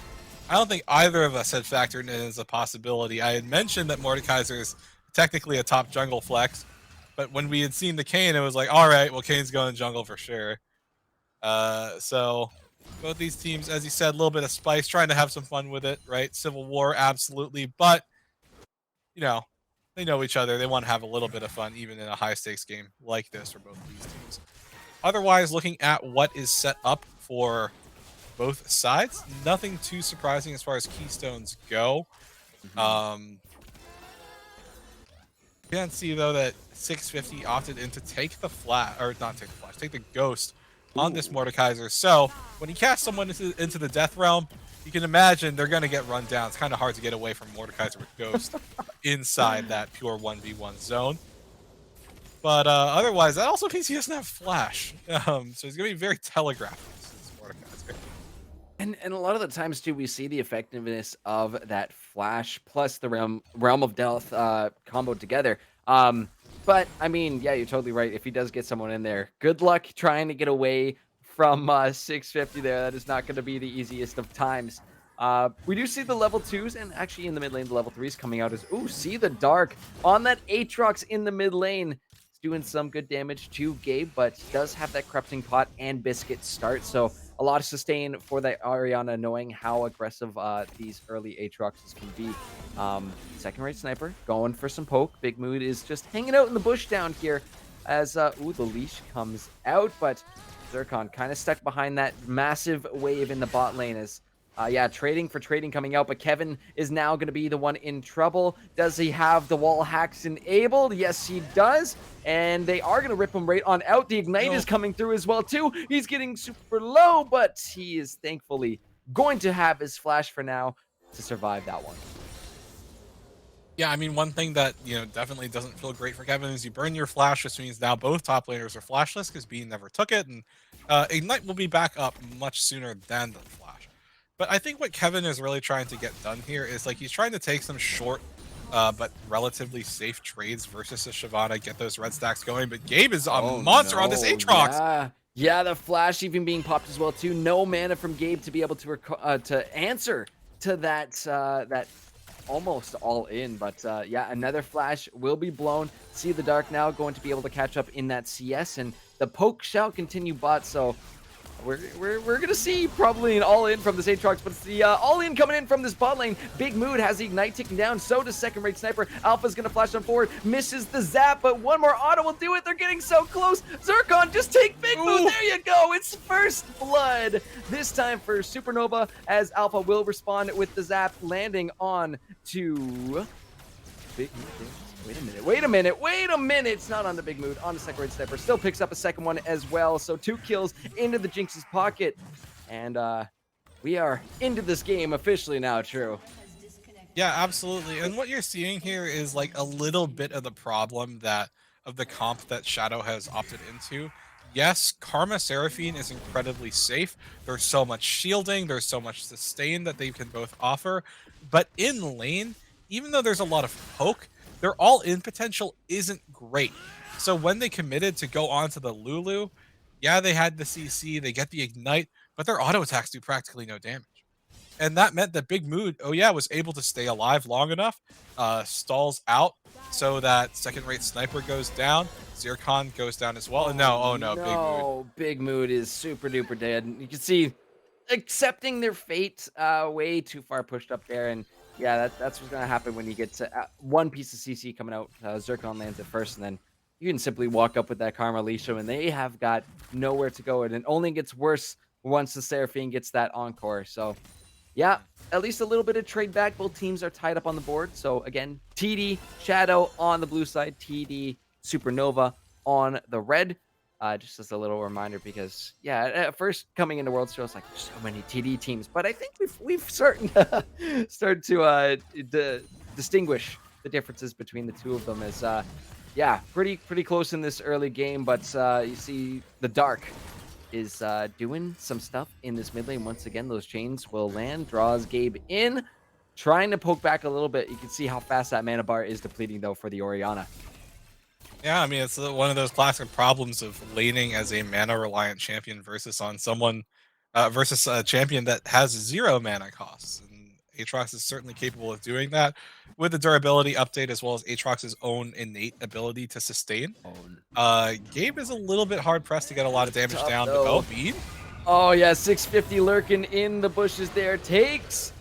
I don't think either of us had factored in as a possibility. I had mentioned that Mordekaiser is technically a top jungle flex, but when we had seen the Kane, it was like, all right, well, Kane's going jungle for sure. So both these teams, as you said, a little bit of spice, trying to have some fun with it, right? Civil War, absolutely, but they know each other. They want to have a little bit of fun, even in a high stakes game like this for both of these teams. Otherwise, looking at what is set up for both sides, nothing too surprising as far as keystones go. You can see though that 650 opted in to take the flash, or not take the flash, take the ghost on this Mordekaiser. So when he casts someone into the death realm, you can imagine they're going to get run down. It's kind of hard to get away from Mordekaiser with ghost inside that pure 1v1 zone. But otherwise, that also means he doesn't have flash. So he's going to be very telegraphed, this Mordekaiser. And a lot of the times too, we see the effectiveness of that flash plus the realm of death combo together. But I mean, yeah, you're totally right. If he does get someone in there, good luck trying to get away from 650 there. That is not going to be the easiest of times. We do see the level 2s, and actually in the mid lane, the level 3s coming out as, ooh, see the dark on that Aatrox in the mid lane. It's doing some good damage to Gabe, but does have that corrupting pot and biscuit start. So a lot of sustain for that Ariana, knowing how aggressive these early Aatroxes can be. Second rate sniper going for some poke. Big Mood is just hanging out in the bush down here as ooh, the leash comes out, but Zircon kind of stuck behind that massive wave in the bot lane as yeah, trading for trading coming out, but Kevin is now going to be the one in trouble. Does he have the wall hacks enabled? Yes, he does. And they are going to rip him right on out. The Ignite is coming through as well, too. He's getting super low, but he is thankfully going to have his flash for now to survive that one. Yeah, I mean, one thing that, definitely doesn't feel great for Kevin is you burn your flash, which means now both top laners are flashless because Bean never took it, and Ignite will be back up much sooner than the flash. But I think what Kevin is really trying to get done here is, like, he's trying to take some short but relatively safe trades versus a Shyvana, get those red stacks going, but Gabe is a monster on this Aatrox. Yeah, the flash even being popped as well, too. No mana from Gabe to be able to answer to that that almost all in, but yeah, another flash will be blown. See the dark now going to be able to catch up in that CS, and the poke shall continue bot, so we're gonna see probably an all-in from this Aatrox, but it's the all-in coming in from this bot lane. Big Mood has the Ignite ticking down, so does second rate sniper. Alpha's gonna flash on forward, misses the zap, but one more auto will do it. They're getting so close. Zircon, just take Big Mood. There you go. It's first blood this time for Supernova, as Alpha will respond with the zap, landing on to Big Mood. Wait a minute. It's not on the Big Mood, on the second rate sniper. Still picks up a second one as well. So 2 kills into the Jinx's pocket. And we are into this game officially now, True. Yeah, absolutely. And what you're seeing here is like a little bit of the problem of the comp that Shadow has opted into. Yes, Karma Seraphine is incredibly safe. There's so much shielding, there's so much sustain that they can both offer. But in lane, even though there's a lot of poke, their all-in potential isn't great. So when they committed to go onto the Lulu, yeah, they had the CC, they get the Ignite, but their auto attacks do practically no damage. And that meant that Big Mood, oh yeah, was able to stay alive long enough, stalls out so that second-rate Sniper goes down, Zircon goes down as well, and no, oh no, Big Mood. No, Big Mood is super duper dead. You can see accepting their fate, way too far pushed up there, and yeah, that's what's gonna happen when you get to one piece of CC coming out. Zircon lands it first, and then you can simply walk up with that Karma Leisha, and they have got nowhere to go, and it only gets worse once the Seraphine gets that encore. So yeah, at least a little bit of trade back. Both teams are tied up on the board. So again, TD Shadow on the blue side, TD Supernova on the red. Just as a little reminder, because yeah, at first coming into World Series, like there's so many TD teams, but I think we've started to distinguish the differences between the two of them. As yeah, pretty close in this early game, but you see the Dark is doing some stuff in this mid lane. Once again, those chains will land, draws Gabe in, trying to poke back a little bit. You can see how fast that mana bar is depleting though for the Orianna. Yeah, I mean, it's one of those classic problems of laning as a mana-reliant champion versus on someone versus a champion that has 0 mana costs. And Aatrox is certainly capable of doing that with the durability update as well as Aatrox's own innate ability to sustain. Gabe is a little bit hard-pressed to get a lot of damage Tough, down, though. but oh, Bean? Oh yeah, 650 lurking in the bushes there. Takes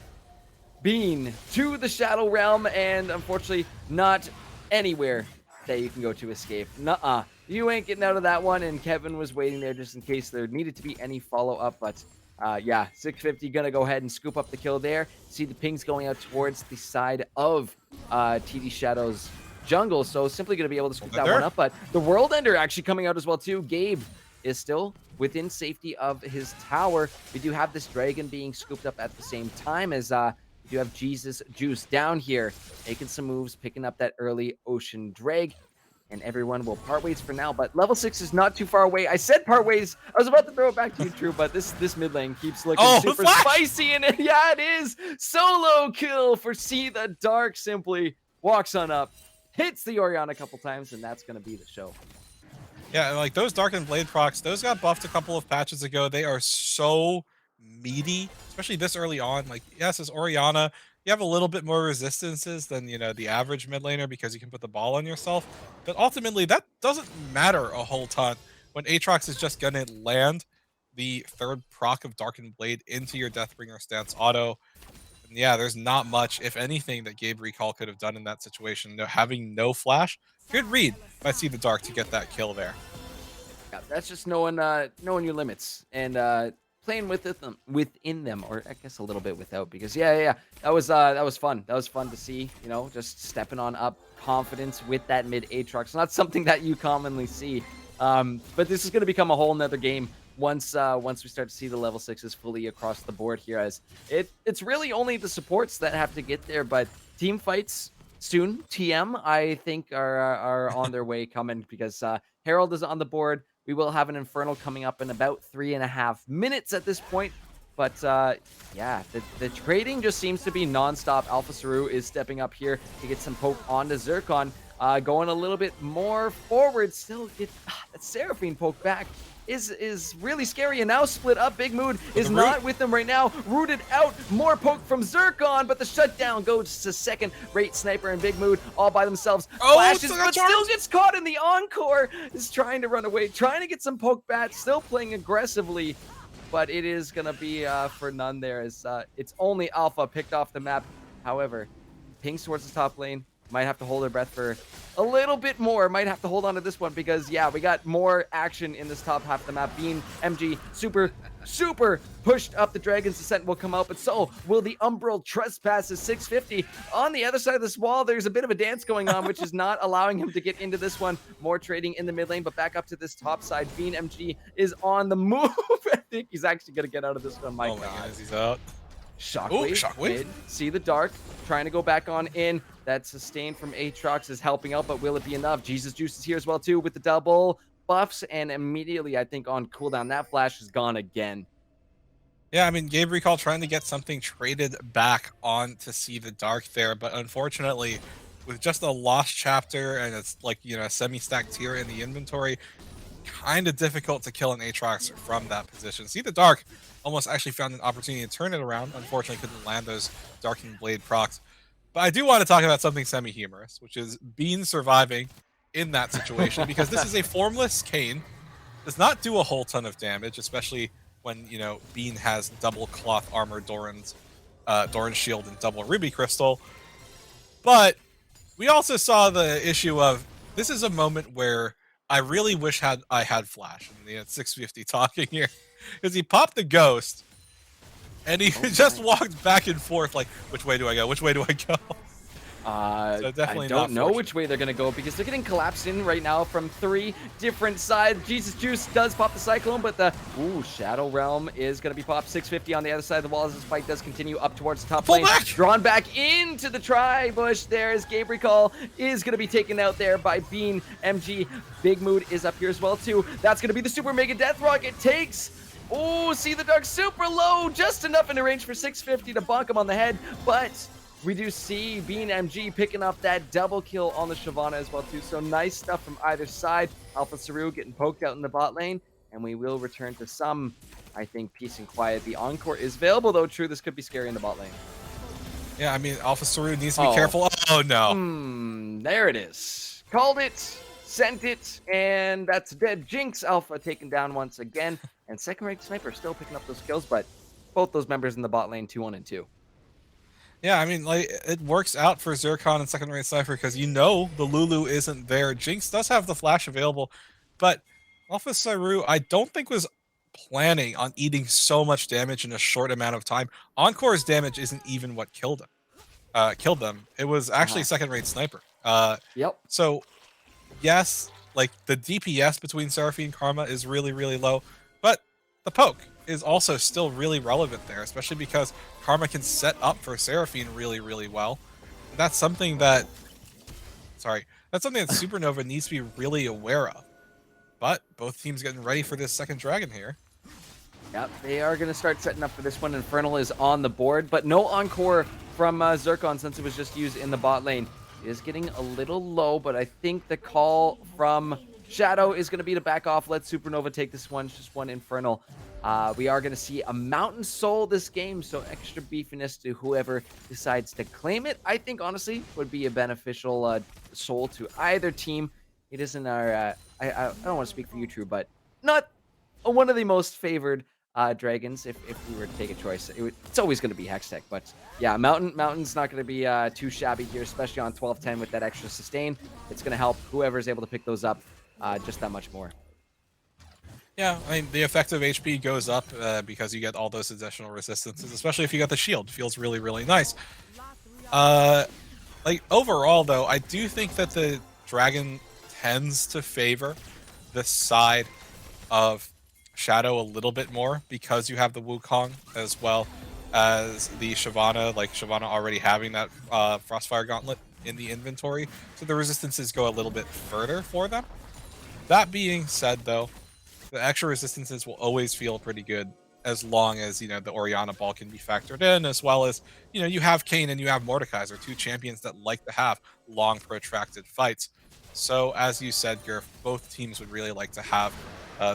Bean to the Shadow Realm, and unfortunately not anywhere that you can go to escape. Nuh-uh. You ain't getting out of that one, and Kevin was waiting there just in case there needed to be any follow-up, but yeah, 650 gonna go ahead and scoop up the kill there. See the pings going out towards the side of TD Shadow's jungle, so simply gonna be able to scoop that one up, but the World Ender actually coming out as well too. Gabe is still within safety of his tower. We do have this dragon being scooped up at the same time as we do have Jesus Juice down here, making some moves, picking up that early Ocean Drag, and everyone will part ways for now, but level 6 is not too far away. I said part ways. I was about to throw it back to you, Drew, but this mid lane keeps looking super spicy, and yeah, it is. Solo kill for See the Dark, simply walks on up, hits the Orianna a couple times, and that's going to be the show. Yeah, like those Darkened Blade procs, those got buffed a couple of patches ago. They are so meaty, especially this early on. Like, yes, as Orianna, you have a little bit more resistances than, you know, the average mid laner because you can put the ball on yourself. But ultimately, that doesn't matter a whole ton when Aatrox is just going to land the third proc of Darkened Blade into your Deathbringer stance auto. And yeah, there's not much, if anything, that Gabe Recall could have done in that situation. Having no flash, good read by See the Dark to get that kill there. Yeah, that's just knowing your limits and playing within them, or I guess a little bit without, because yeah, that was fun. That was fun to see, you know, just stepping on up confidence with that mid Aatrox. Not something that you commonly see, but this is going to become a whole nother game once we start to see the level 6s fully across the board here, as it's really only the supports that have to get there, but team fights soon, TM, I think are on their way coming, because Herald is on the board. We will have an Infernal coming up in about 3.5 minutes at this point. But yeah, the trading just seems to be nonstop. Alpha Saru is stepping up here to get some poke onto Zircon. Going a little bit more forward, still get that Seraphine poke back is really scary, and now split up. Big Mood is not with them right now. Rooted out, more poke from Zircon, but the shutdown goes to second rate Sniper and Big Mood all by themselves. Flashes, but still gets caught in the encore. Is trying to run away, trying to get some poke back, still playing aggressively, but it is gonna be for none there, as it's only Alpha picked off the map. However, pings towards the top lane. Might have to hold their breath for a little bit more. Might have to hold on to this one, because yeah, we got more action in this top half of the map. Bean, MG, super pushed up. The Dragon's Descent will come out, but so will the Umbral Trespasses. 650 on the other side of this wall. There's a bit of a dance going on, which is not allowing him to get into this one. More trading in the mid lane, but back up to this top side. Bean, MG is on the move. I think he's actually gonna get out of this one. My God, goodness, he's out. Shockwave. Shockwave. See the Dark trying to go back on in. That sustain from Aatrox is helping out, but will it be enough? Jesus Juice is here as well too with the double buffs, and immediately I think on cooldown that flash is gone again. Yeah, I mean, Gabe Recall trying to get something traded back on to See the Dark there, but unfortunately, with just a lost chapter and it's like, you know, a semi-stacked tier in the inventory, kind of difficult to kill an Aatrox from that position. See the Dark almost actually found an opportunity to turn it around. Unfortunately, couldn't land those Darkening Blade procs. But I do want to talk about something semi-humorous, which is Bean surviving in that situation, because this is a formless Kayn. Does not do a whole ton of damage, especially when, you know, Bean has double cloth armor Doran's shield and double ruby crystal. But we also saw the issue of, this is a moment where I really wish I had Flash. And the 650 talking here, because he popped the ghost and he just walked back and forth like, which way do I go? Which way do I go? So definitely I don't know fortunate. which way they're going to go because they're getting collapsed in right now from 3 different sides. Jesus Juice does pop the Cyclone, but the Shadow Realm is going to be popped. 650 on the other side of the wall as this fight does continue up towards the top Pull lane. back! Drawn back into the tri-bush there as Gabriel is going to be taken out there by Bean. MG, Big Mood is up here as well too. That's going to be the Super Mega Death Rocket. Takes... see the Dark super low, just enough in the range for 650 to bonk him on the head, but we do see Bean MG picking up that double kill on the Shyvana as well too. So nice stuff from either side. Alpha Saru getting poked out in the bot lane, and we will return to some, I think, peace and quiet. The Encore is available though. True, this could be scary in the bot lane. Yeah, I mean, Alpha Saru needs to be careful. Oh no. There it is. Called it, sent it, and that's dead. Jinx Alpha taken down once again. And second-rank Sniper still picking up those kills, but both those members in the bot lane, 2-1 and 2. Yeah, I mean, like, it works out for Zircon and second rate Cypher because you know the Lulu isn't there. Jinx does have the flash available, but Alpha Saru, I don't think was planning on eating so much damage in a short amount of time. Encore's damage isn't even what killed them. It was actually second rate Sniper. Yep. So, yes, like, the DPS between Seraphine and Karma is really, really low, but the poke is also still really relevant there, especially because Karma can set up for Seraphine really, really well. And that's something that, Supernova needs to be really aware of. But both teams getting ready for this second dragon here. Yep, they are going to start setting up for this one. Infernal is on the board, but no Encore from Zircon since it was just used in the bot lane. It is getting a little low, but I think the call from Shadow is going to be to back off. Let Supernova take this one. It's just one Infernal. We are going to see a Mountain Soul this game, so extra beefiness to whoever decides to claim it. I think, honestly, would be a beneficial soul to either team. It isn't our... I don't want to speak for you, True, but not one of the most favored dragons. If we were to take a choice, it's always going to be Hextech. But yeah, Mountain's not going to be too shabby here, especially on 12-10 with that extra sustain. It's going to help whoever's able to pick those up just that much more. Yeah, I mean, the effective HP goes up because you get all those additional resistances, especially if you got the shield. Feels really, really nice. Like, overall, though, I do think that the dragon tends to favor the side of Shadow a little bit more because you have the Wukong as well as the Shyvana, like Shyvana already having that Frostfire Gauntlet in the inventory, so the resistances go a little bit further for them. That being said, though, the extra resistances will always feel pretty good as long as, you know, the Orianna ball can be factored in, as well as, you know, you have Kayn and you have Mordekaiser, two champions that like to have long, protracted fights. So, as you said, Gerf, both teams would really like to have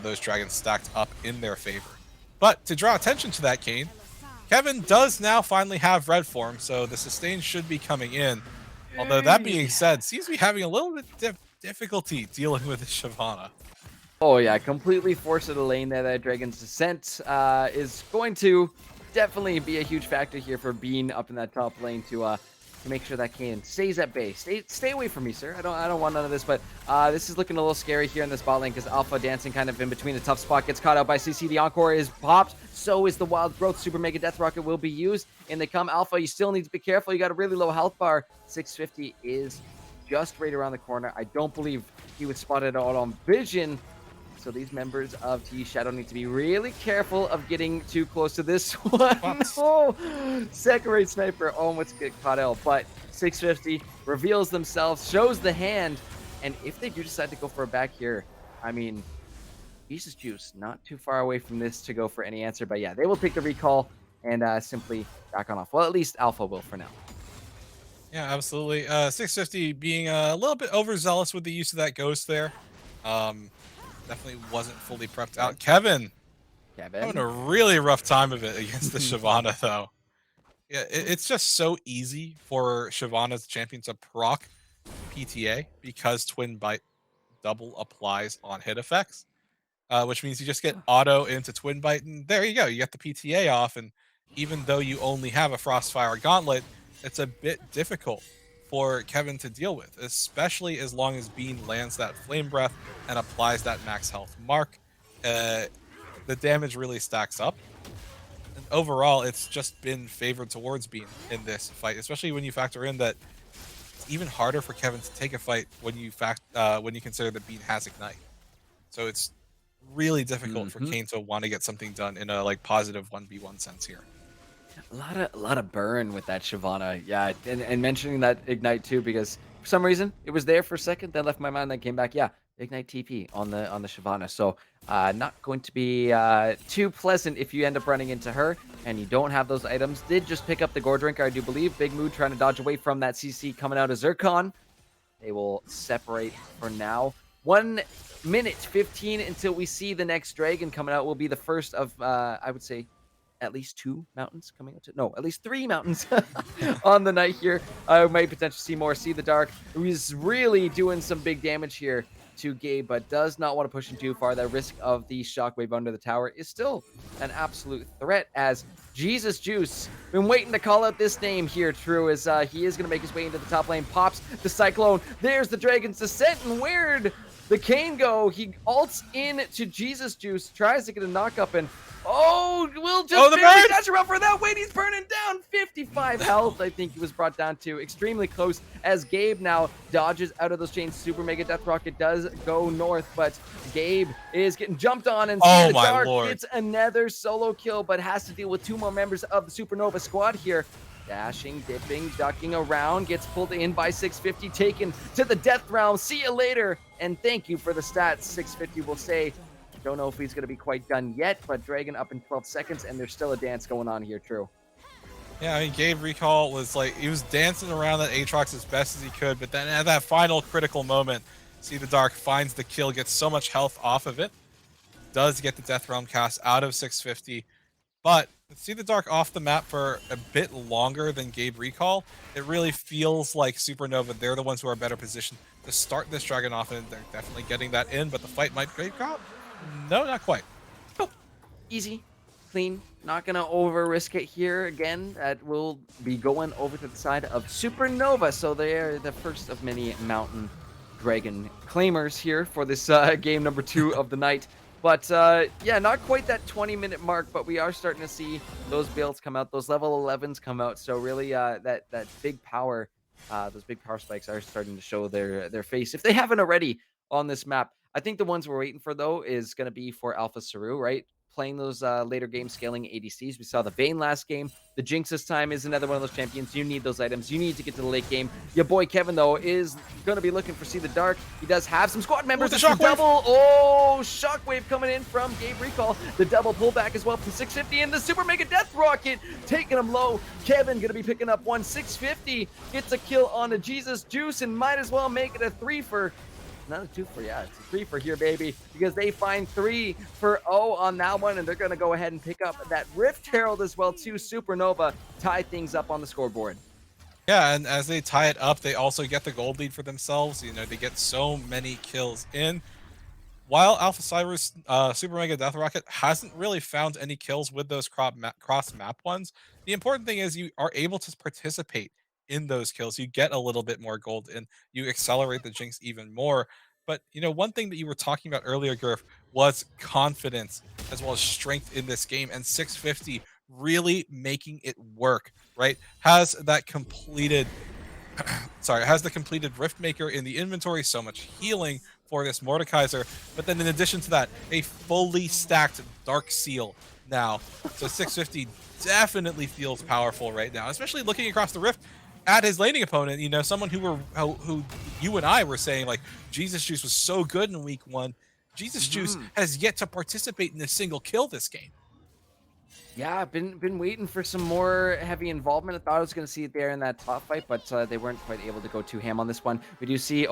those dragons stacked up in their favor. But to draw attention to that, Kayn, Kevin does now finally have red form, so the sustain should be coming in. Although, that being said, seems to be having a little bit difficulty dealing with Shyvana. Oh yeah, completely forced to the lane there. That Dragon's Descent is going to definitely be a huge factor here for Bean up in that top lane to make sure that Kayn stays at bay. Stay away from me, sir. I don't want none of this, but this is looking a little scary here in this bot lane because Alpha dancing kind of in between a tough spot, gets caught out by CC. The Encore is popped. So is the Wild Growth. Super Mega Death Rocket will be used. And they come Alpha. You still need to be careful. You got a really low health bar. 650 is just right around the corner. I don't believe he was spotted out on vision. So these members of T Shadow need to be really careful of getting too close to this one. No! Second rate Sniper almost get caught out, but 650 reveals themselves, shows the hand, and if they do decide to go for a back here, I mean, Jesus Juice, not too far away from this to go for any answer, but yeah, they will take the recall and simply back on off. Well, at least Alpha will for now. Yeah, absolutely. 650 being a little bit overzealous with the use of that ghost there. definitely wasn't fully prepped out. Kevin having a really rough time of it against the Shyvana, though. Yeah, it's just so easy for Shyvana's champion to proc PTA because Twin Bite double applies on hit effects, which means you just get auto into Twin Bite, and there you go. You get the PTA off, and even though you only have a Frostfire Gauntlet, it's a bit difficult for Kevin to deal with, especially as long as Bean lands that Flame Breath and applies that max health mark. The damage really stacks up. And overall, it's just been favored towards Bean in this fight, especially when you factor in that it's even harder for Kevin to take a fight when you consider that Bean has Ignite. So it's really difficult for Kane to want to get something done in a like positive 1v1 sense here. A lot of burn with that Shyvana. Yeah, and mentioning that Ignite too, because for some reason it was there for a second, then left my mind, then came back. Yeah, Ignite TP on the Shyvana. So not going to be too pleasant if you end up running into her and you don't have those items. Did just pick up the Gore Drinker, I do believe. Big Mood trying to dodge away from that CC coming out of Zircon. They will separate for now. 1 minute 15 until we see the next dragon coming out. Will be the first of I would say at least 2 mountains coming out. No, at least 3 mountains on the night here. I might potentially see more. See the Dark, who is really doing some big damage here to Gabe, but does not want to push him too far. That risk of the shockwave under the tower is still an absolute threat, as Jesus Juice, been waiting to call out this name here, True, as he is going to make his way into the top lane. Pops the Cyclone. There's the Dragon's Descent, and where'd the Kane go? He ults in to Jesus Juice, tries to get a knock up, and we'll just barely catch him up for that. Wait, he's burning down 55 health. I think he was brought down to extremely close, as Gabe now dodges out of those chains. Super Mega Death Rocket does go north, but Gabe is getting jumped on, and the Dark gets another solo kill, but has to deal with 2 more members of the Supernova squad here. Dashing, dipping, ducking around, gets pulled in by 650, taken to the death realm. See you later, and thank you for the stats. 650 will say. Don't know if he's going to be quite done yet, but Dragon up in 12 seconds, and there's still a dance going on here, True. Yeah, I mean, Gabe Recall was like, he was dancing around that Aatrox as best as he could, but then at that final critical moment, See the Dark finds the kill, gets so much health off of it, does get the Death Realm cast out of 650, but See the Dark off the map for a bit longer than Gabe Recall. It really feels like Supernova, they're the ones who are better positioned to start this Dragon off, and they're definitely getting that in, but the fight might break out. No, not quite. Easy, clean, not gonna over risk it here again. That will be going over to the side of Supernova, so they're the first of many Mountain Dragon claimers here for this game number 2 of the night. But yeah, not quite that 20-minute mark, but we are starting to see those builds come out, those level 11s come out. So really, that big power, those big power spikes are starting to show their face, if they haven't already, on this map. I think the ones we're waiting for, though, is going to be for Alpha Saru, right? Playing those later game scaling ADCs. We saw the Vayne last game. The Jinx this time is another one of those champions. You need those items. You need to get to the late game. Your boy Kevin, though, is going to be looking for See the Dark. He does have some squad members. The Shockwave! Shockwave coming in from Gabe Recall. The double pullback as well from 650. And the Super Mega Death Rocket taking him low. Kevin going to be picking up 650. Gets a kill on a Jesus Juice and might as well make it a 3 for... Not a 2 for, yeah, it's a 3 for here, baby, because they find 3 for on that one, and they're going to go ahead and pick up that Rift Herald as well, too. Supernova tie things up on the scoreboard. Yeah, and as they tie it up, they also get the gold lead for themselves. You know, they get so many kills in. While Alpha Cyrus Super Mega Death Rocket hasn't really found any kills with those cross map ones, the important thing is you are able to participate in those kills. You get a little bit more gold and you accelerate the Jinx even more. But you know, one thing that you were talking about earlier, Gurf, was confidence as well as strength in this game, and 650 really making it work, right? Has that completed has the completed Riftmaker in the inventory, so much healing for this Mordekaiser, but then in addition to that, a fully stacked Dark Seal now. So 650 definitely feels powerful right now, especially looking across the Rift at his laning opponent. You know, someone who you and I were saying, like, Jesus Juice was so good in week 1. Jesus Juice has yet to participate in a single kill this game. Yeah, I've been waiting for some more heavy involvement. I thought I was going to see it there in that top fight, but they weren't quite able to go too ham on this one. We do see,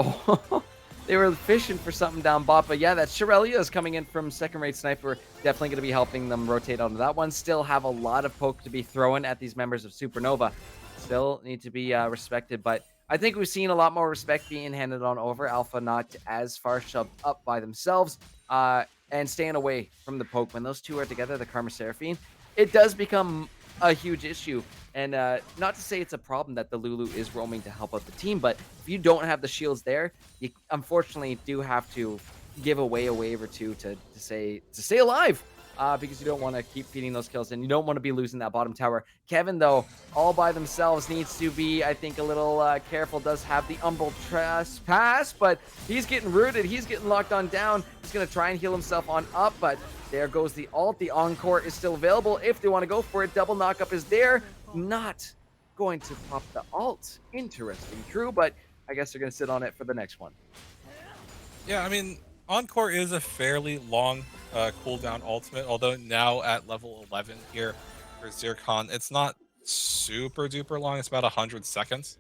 they were fishing for something down bot. But yeah, that Shirelia is coming in from second-rate sniper. Definitely going to be helping them rotate onto that one. Still have a lot of poke to be thrown at these members of Supernova. Still need to be respected, but I think we've seen a lot more respect being handed on over. Alpha not as far shoved up by themselves, and staying away from the poke. When those two are together, the Karma Seraphine, it does become a huge issue. And not to say it's a problem that the Lulu is roaming to help out the team, but if you don't have the shields there, you unfortunately do have to give away a wave or two to stay alive. Because you don't want to keep feeding those kills, and you don't want to be losing that bottom tower. Kevin, though, all by themselves, needs to be, I think, a little careful. Does have the Umbral Trespass, but he's getting rooted. He's getting locked on down. He's going to try and heal himself on up, but there goes the ult. The Encore is still available if they want to go for it. Double knockup is there. Not going to pop the ult. Interesting, true, but I guess they're going to sit on it for the next one. Yeah, I mean, Encore is a fairly long cooldown ultimate, although now at level 11 here for Zircon, it's not super duper long. It's about 100 seconds.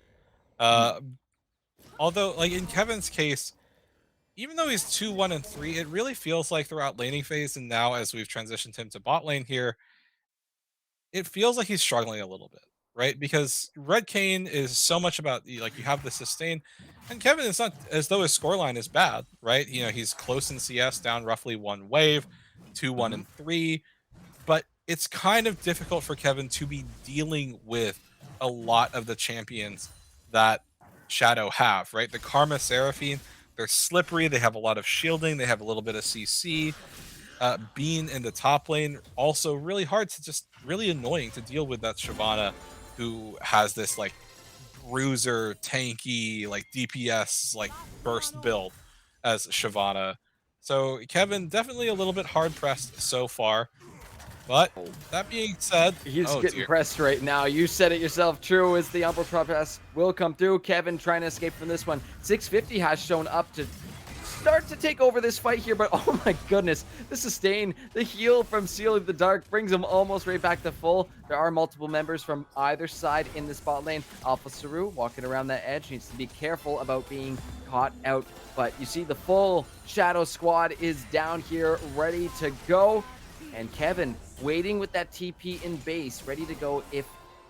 Although, like in Kevin's case, even though he's 2, 1, and 3, it really feels like throughout laning phase, and now as we've transitioned him to bot lane here, it feels like he's struggling a little bit, right? Because Red Kane is so much about like you have the sustain, and Kevin, it's not as though his scoreline is bad, right? You know, he's close in CS, down roughly 1 wave, 2, 1, and 3, but it's kind of difficult for Kevin to be dealing with a lot of the champions that Shadow have, right? The Karma Seraphine, they're slippery, they have a lot of shielding, they have a little bit of CC. Being in the top lane, also really hard to just really annoying to deal with that Shyvana, who has this like bruiser, tanky, like DPS, like burst build as Shyvana. So Kevin definitely a little bit hard pressed so far. But that being said, He's oh getting dear. pressed right now. You said it yourself. True as the Umbral Trespass will come through. Kevin trying to escape from this one. 650 has shown up to start to take over this fight here, but oh my goodness, the sustain, the heal from Seal of the Dark brings him almost right back to full. There are multiple members from either side in this bot lane. Alpha Saru walking around that edge, needs to be careful about being caught out, but you see the full Shadow squad is down here ready to go, and Kevin waiting with that TP in base, ready to go if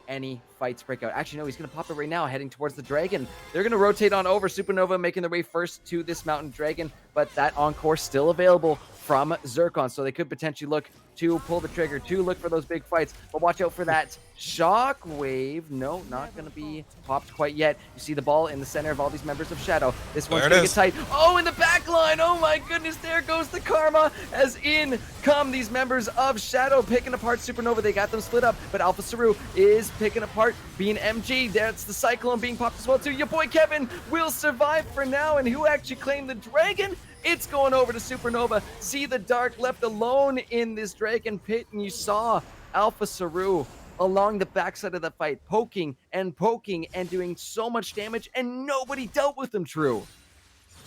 any fights break out. Actually, no, he's going to pop it right now, heading towards the dragon. They're going to rotate on over. Supernova making their way first to this mountain dragon, but that Encore still available from Zircon, so they could potentially look to pull the trigger, to look for those big fights, but watch out for that Shockwave. No, not going to be popped quite yet. You see the ball in the center of all these members of Shadow. This one's going to get tight. Oh, in the back line. Oh my goodness, there goes the Karma, as in come these members of Shadow, picking apart Supernova. They got them split up, but Alpha Saru is picking apart being MG. That's the Cyclone being popped as well too. Your boy Kevin will survive for now, and who actually claimed the dragon? It's going over to Supernova. See the Dark left alone in this dragon pit, and you saw Alpha Saru along the backside of the fight, poking and doing so much damage, and nobody dealt with him, True.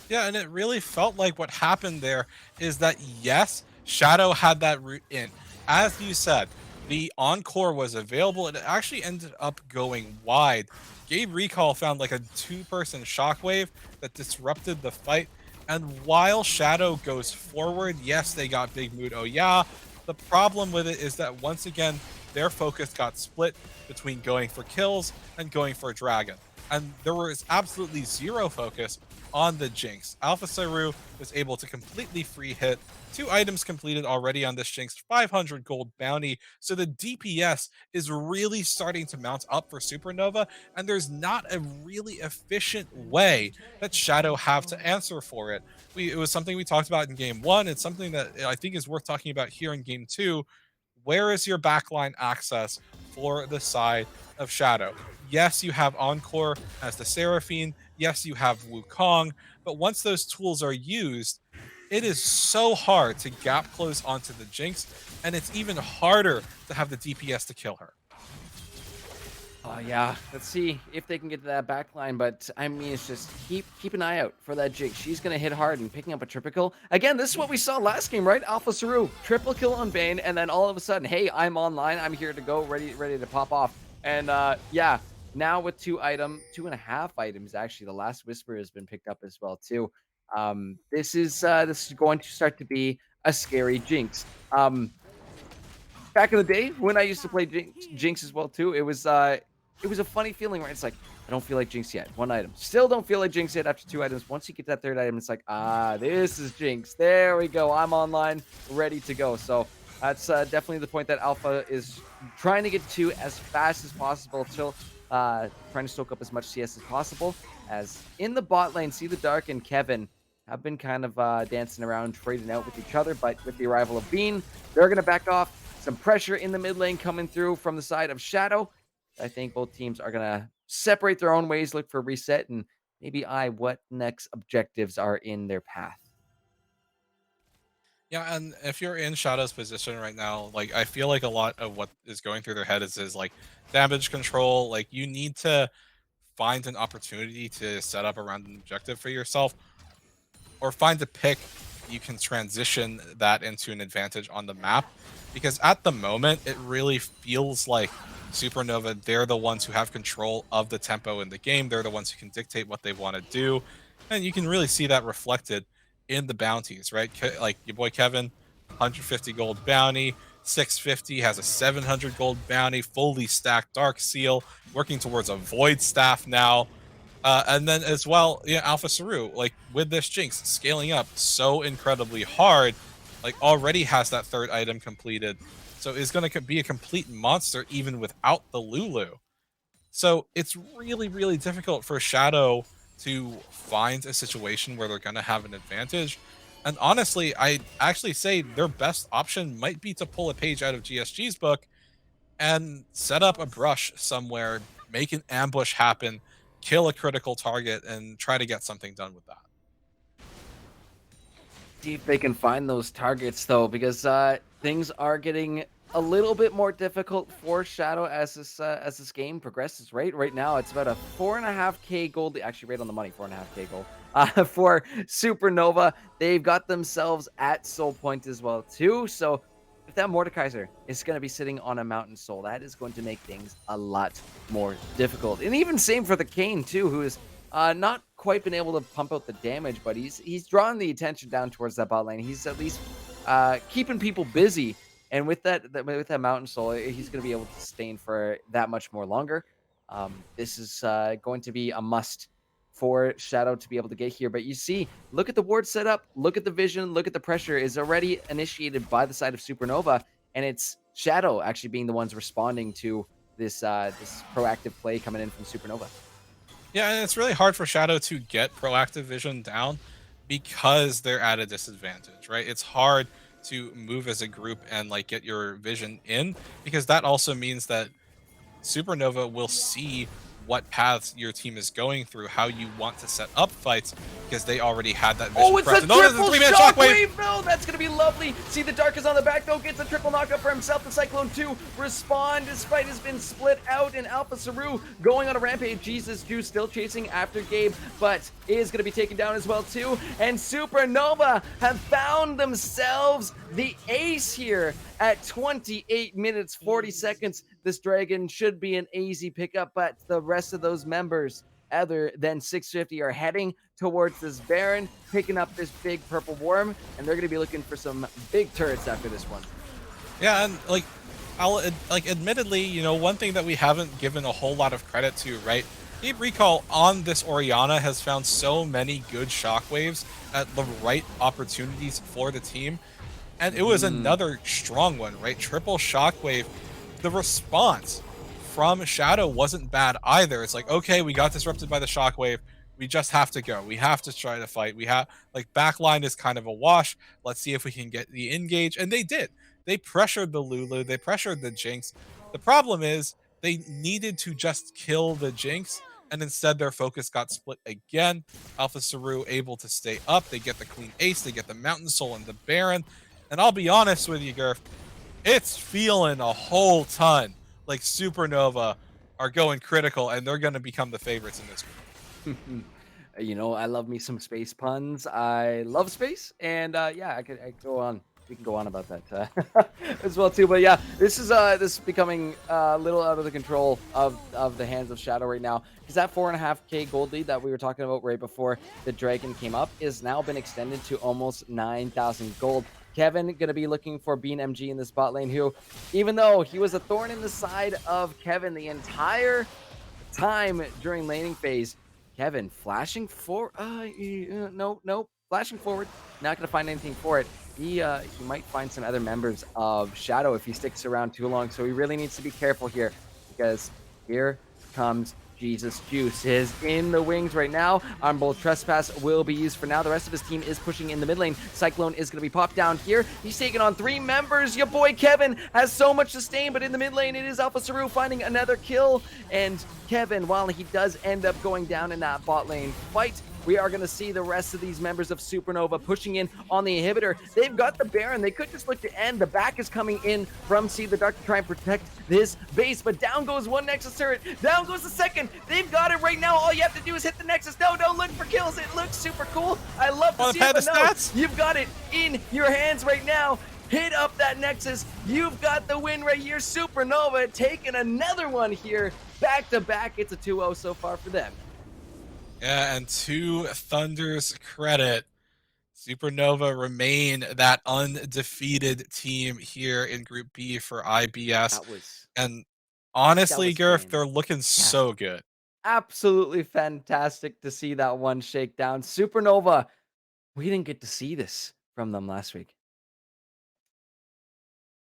Yeah, and it really felt like what happened there is that, yes, Shadow had that route in. As you said, the Encore was available, and it actually ended up going wide. Gabe Recall found like a 2-person shockwave that disrupted the fight. And while Shadow goes forward, yes, they got big mood. Oh yeah, the problem with it is that once again, their focus got split between going for kills and going for a dragon. And there was absolutely zero focus on the Jinx. Alpha Saru was able to completely free hit. 2 items completed already on this Jinx, 500 gold bounty. So the DPS is really starting to mount up for Supernova, and there's not a really efficient way that Shadow have to answer for it. It was something we talked about in game 1. It's something that I think is worth talking about here in game 2. Where is your backline access for the side of Shadow? Yes, you have Encore as the Seraphine. Yes, you have Wukong. But once those tools are used, it is so hard to gap close onto the Jinx, and it's even harder to have the DPS to kill her. Oh yeah, let's see if they can get to that back line, but I mean, it's just keep an eye out for that Jinx. She's gonna hit hard, and picking up a triple kill. Again, this is what we saw last game, right? Alpha Saru, triple kill on Bane, and then all of a sudden, hey, I'm online, I'm here to go, ready to pop off. And yeah, now with 2.5 items, actually, the last Whisper has been picked up as well too. This is going to start to be a scary Jinx. Back in the day when I used to play Jinx as well too, it was a funny feeling where it's like, I don't feel like Jinx yet. One item. Still don't feel like Jinx yet after 2 items. Once you get that third item, it's like, this is Jinx. There we go. I'm online, ready to go. So that's definitely the point that Alpha is trying to get to as fast as possible, till trying to soak up as much CS as possible. As in the bot lane, See the Dark and Kevin have been kind of dancing around, trading out with each other. But with the arrival of Bean, they're going to back off. Some pressure in the mid lane coming through from the side of Shadow. I think both teams are going to separate their own ways, look for a reset, and maybe what next objectives are in their path. Yeah, and if you're in Shadow's position right now, like I feel like a lot of what is going through their head is like damage control. Like you need to find an opportunity to set up around an objective for yourself, or find a pick you can transition that into an advantage on the map. Because at the moment, it really feels like Supernova, they're the ones who have control of the tempo in the game. They're the ones who can dictate what they want to do. And you can really see that reflected in the bounties, right? Like your boy Kevin, 150 gold bounty, 650 has a 700 gold bounty, fully stacked Dark Seal, working towards a Void Staff now. And then as well, yeah, Alpha Saru, like with this Jinx scaling up so incredibly hard, like already has that third item completed. So is going to be a complete monster even without the Lulu. So it's really, really difficult for Shadow to find a situation where they're going to have an advantage. And honestly, I actually say their best option might be to pull a page out of GSG's book and set up a brush somewhere, make an ambush happen, kill a critical target, and try to get something done with that. See if they can find those targets though, because things are getting a little bit more difficult for Shadow as this game progresses. Right now, it's about a 4.5k gold. Actually, right on the money, 4.5k gold. For Supernova, they've got themselves at Soul Point as well too. So if that Mordekaiser is going to be sitting on a Mountain Soul, that is going to make things a lot more difficult. And even same for the Kane too, who is not quite been able to pump out the damage, but he's drawing the attention down towards that bot lane. He's at least keeping people busy, and with that Mountain Soul, he's going to be able to sustain for that much more longer. This is going to be a must for Shadow to be able to get here. But you see, look at the ward setup, look at the vision, look at the pressure is already initiated by the side of Supernova, and it's Shadow actually being the ones responding to this this proactive play coming in from Supernova. Yeah, and it's really hard for Shadow to get proactive vision down because they're at a disadvantage, right? It's hard to move as a group and like get your vision in, because that also means that Supernova will see what paths your team is going through, how you want to set up fights, because they already had that vision. Oh, it's a prepped. No, triple three-man shockwave! No, that's going to be lovely. See the Dark is on the back, though. Gets a triple knockup for himself. The Cyclone 2 respond. This fight has been split out, and Alpha Saru going on a rampage. Jesus Juice still chasing after Gabe, but is going to be taken down as well, too. And Supernova have found themselves the ace here at 28 minutes, 40 seconds. This Dragon should be an easy pickup, but the rest of those members, other than 650, are heading towards this Baron, picking up this big purple worm, and they're going to be looking for some big turrets after this one. Yeah, and like, admittedly, you know, one thing that we haven't given a whole lot of credit to, right? Deep Recall on this Orianna has found so many good shockwaves at the right opportunities for the team, and it was another strong one, right? Triple shockwave. The response from Shadow wasn't bad either. It's like, okay, we got disrupted by the shockwave. We just have to go. We have to try to fight. We have, like, backline is kind of a wash. Let's see if we can get the engage. And they did. They pressured the Lulu. They pressured the Jinx. The problem is they needed to just kill the Jinx, and instead their focus got split again. Alpha Saru able to stay up. They get the clean ace. They get the Mountain Soul and the Baron. And I'll be honest with you, Gurf, it's feeling a whole ton like Supernova are going critical, and they're going to become the favorites in this group. You know, I love me some space puns. I love space, and yeah, I could go on we can go on about that as well too. But yeah, this is becoming a little out of the control of the hands of Shadow right now, because that 4.5k gold lead that we were talking about right before the dragon came up is now been extended to almost 9,000 gold. Kevin gonna be looking for Bean MG in this bot lane, who, even though he was a thorn in the side of Kevin the entire time during laning phase, Kevin flashing for no, flashing forward, not gonna find anything for it. He might find some other members of Shadow if he sticks around too long, so he really needs to be careful here, because here comes Jesus Juice is in the wings right now. Unbolt Trespass will be used for now. The rest of his team is pushing in the mid lane. Cyclone is going to be popped down here. He's taking on 3 members. Your boy Kevin has so much sustain, but in the mid lane, it is Alpha Saru finding another kill. And Kevin, while he does end up going down in that bot lane fight, we are going to see the rest of these members of Supernova pushing in on the inhibitor. They've got the Baron. They could just look to end. The back is coming in from See the Dark to try and protect this base, but down goes one Nexus turret. Down goes the second. They've got it right now. All you have to do is hit the Nexus. No, don't look for kills. It looks super cool. I love to see it, but no, you've got it in your hands right now. Hit up that Nexus. You've got the win right here. Supernova taking another one here. Back to back. It's a 2-0 so far for them. Yeah, and to Thunder's credit, Supernova remain that undefeated team here in Group B for IBS. And honestly, Gareth, they're looking so good. Absolutely fantastic to see that one shakedown. Supernova, we didn't get to see this from them last week.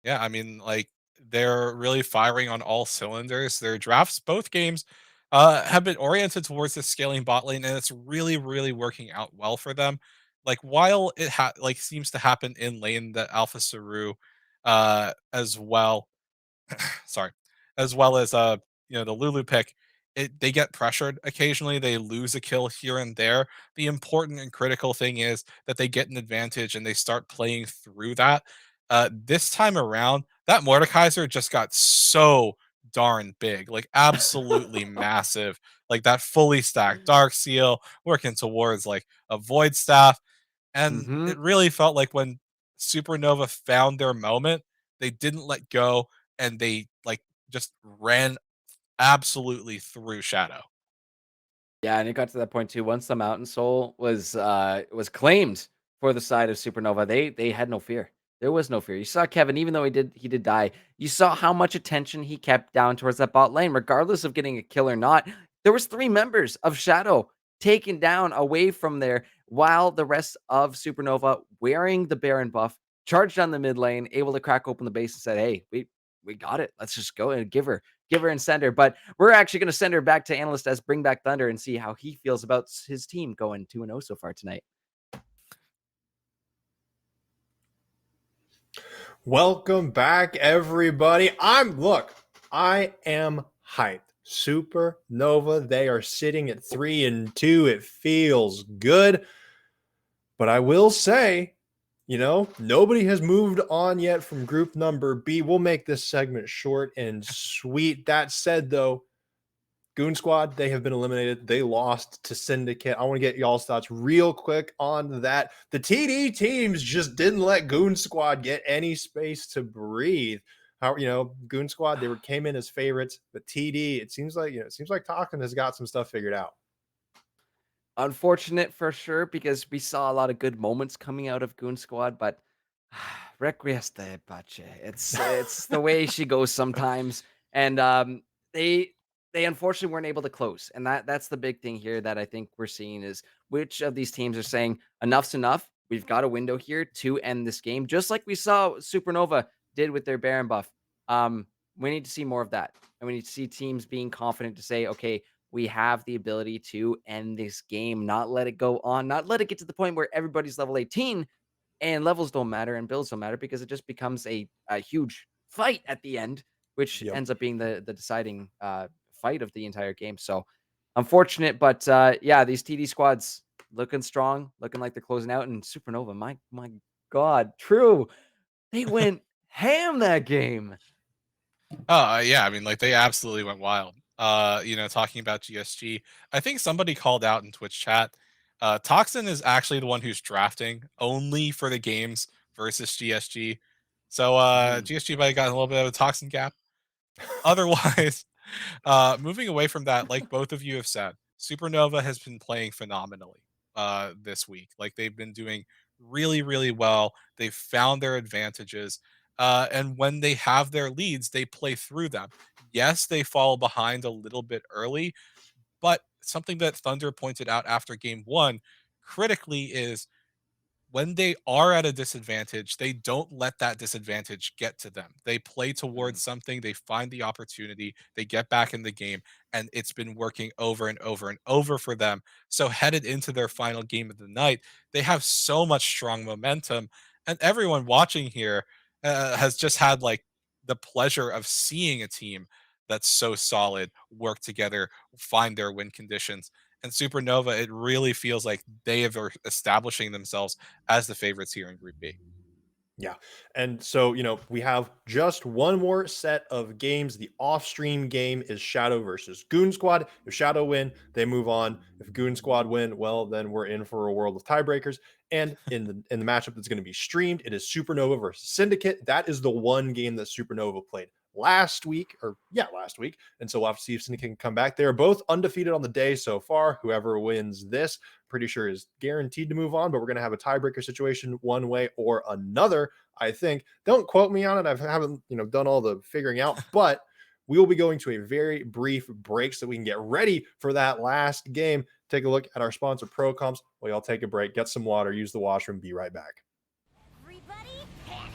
Yeah, I mean, like, they're really firing on all cylinders. Their drafts, both games, have been oriented towards the scaling bot lane, and it's really, really working out well for them. Like, while it seems to happen in lane that Alpha Saru, as well, sorry, as well as the Lulu pick, they get pressured occasionally. They lose a kill here and there. The important and critical thing is that they get an advantage and they start playing through that. This time around, that Mordekaiser just got so darn big, like absolutely massive. Like that fully stacked Dark Seal working towards like a Void Staff, and it really felt like when Supernova found their moment, they didn't let go, and they just ran absolutely through Shadow. Yeah, and it got to that point too. Once the Mountain Soul was claimed for the side of Supernova, they had no fear. There was no fear. You saw Kevin, even though he did die, you saw how much attention he kept down towards that bot lane, regardless of getting a kill or not. There was 3 members of Shadow taken down away from there, while the rest of Supernova, wearing the Baron buff, charged on the mid lane, able to crack open the base and said, "Hey, we got it. Let's just go and give her and send her." But we're actually going to send her back to Analyst as Bring Back Thunder and see how he feels about his team going 2-0 so far tonight. Welcome back, everybody. I am hyped. Supernova, they are sitting at 3-2. It feels good. But I will say, nobody has moved on yet from group number B. We'll make this segment short and sweet. That said, though, Goon Squad, they have been eliminated. They lost to Syndicate. I want to get y'all's thoughts real quick on that. The TD teams just didn't let Goon Squad get any space to breathe. Goon Squad, they came in as favorites, but TD, it seems like Talkin has got some stuff figured out. Unfortunate for sure, because we saw a lot of good moments coming out of Goon Squad, but Requiesce Pace. It's the way she goes sometimes. And they unfortunately weren't able to close. And that's the big thing here that I think we're seeing is which of these teams are saying enough's enough. We've got a window here to end this game, just like we saw Supernova did with their Baron buff. We need to see more of that. And we need to see teams being confident to say, okay, we have the ability to end this game, not let it go on, not let it get to the point where everybody's level 18 and levels don't matter and builds don't matter, because it just becomes a huge fight at the end, which ends up being the deciding fight of the entire game. So unfortunate, but yeah, these TD squads looking strong, looking like they're closing out. And Supernova, my God, true. They went ham that game. Yeah, I mean, like, they absolutely went wild. Talking about GSG, I think somebody called out in Twitch chat, Toxin is actually the one who's drafting only for the games versus GSG. So GSG might have gotten a little bit of a toxin gap. Otherwise, moving away from that, like both of you have said, Supernova has been playing phenomenally this week. Like they've been doing really, really well. They've found their advantages. And when they have their leads, they play through them. Yes, they fall behind a little bit early, but something that Thunder pointed out after game one critically is when they are at a disadvantage, they don't let that disadvantage get to them. They play towards something, they find the opportunity, they get back in the game, and it's been working over and over and over for them. So, headed into their final game of the night, they have so much strong momentum. And everyone watching here has just had like the pleasure of seeing a team that's so solid work together, find their win conditions. And Supernova, it really feels like they are establishing themselves as the favorites here in Group B. Yeah. And so, we have just one more set of games. The off-stream game is Shadow versus Goon Squad. If Shadow win, they move on. If Goon Squad win, well, then we're in for a world of tiebreakers. And in the matchup that's going to be streamed, it is Supernova versus Syndicate. That is the one game that Supernova played last week. And so we'll have to see if Syndicate can come back. They are both undefeated on the day so far. Whoever wins this, pretty sure is guaranteed to move on, but we're going to have a tiebreaker situation one way or another. I think. Don't quote me on it. I haven't, done all the figuring out, but we will be going to a very brief break so we can get ready for that last game. Take a look at our sponsor, Procomps. Well, y'all take a break, get some water, use the washroom, be right back. Everybody, panic.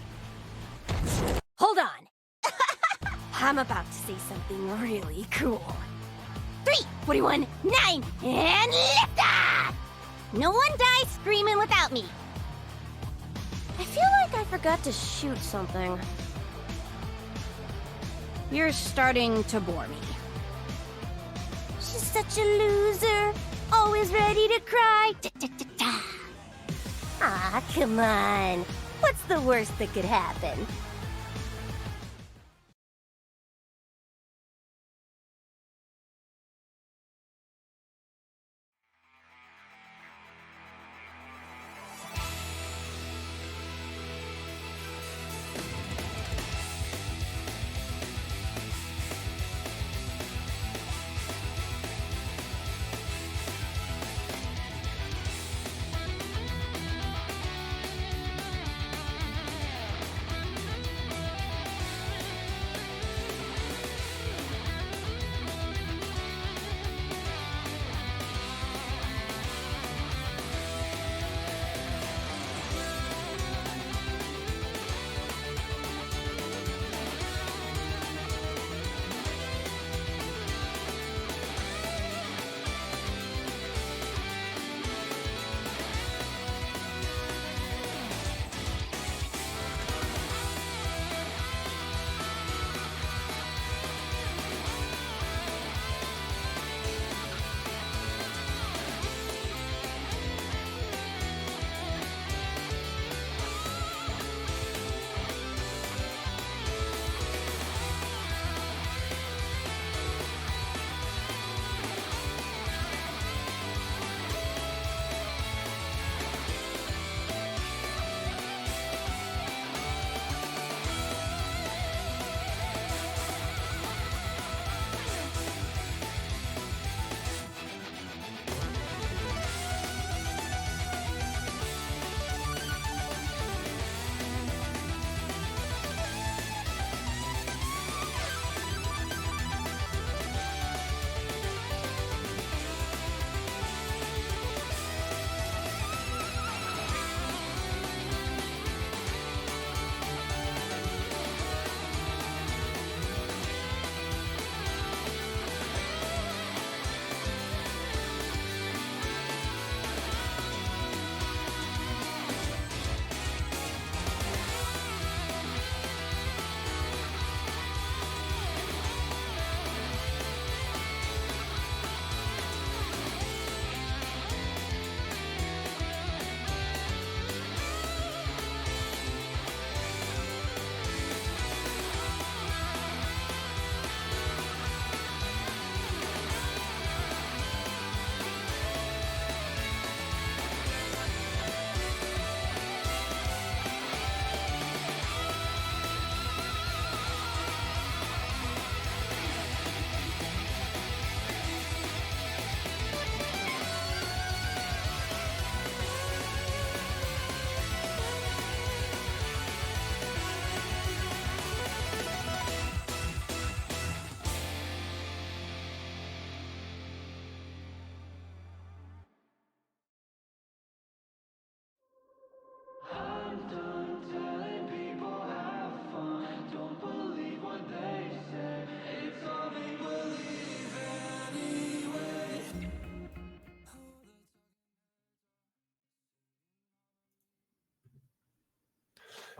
Hold on. I'm about to say something really cool. 3, 41, 9, and lift off! No one dies screaming without me. I feel like I forgot to shoot something. You're starting to bore me. She's such a loser, always ready to cry. Da-da-da-da. Ah, come on. What's the worst that could happen?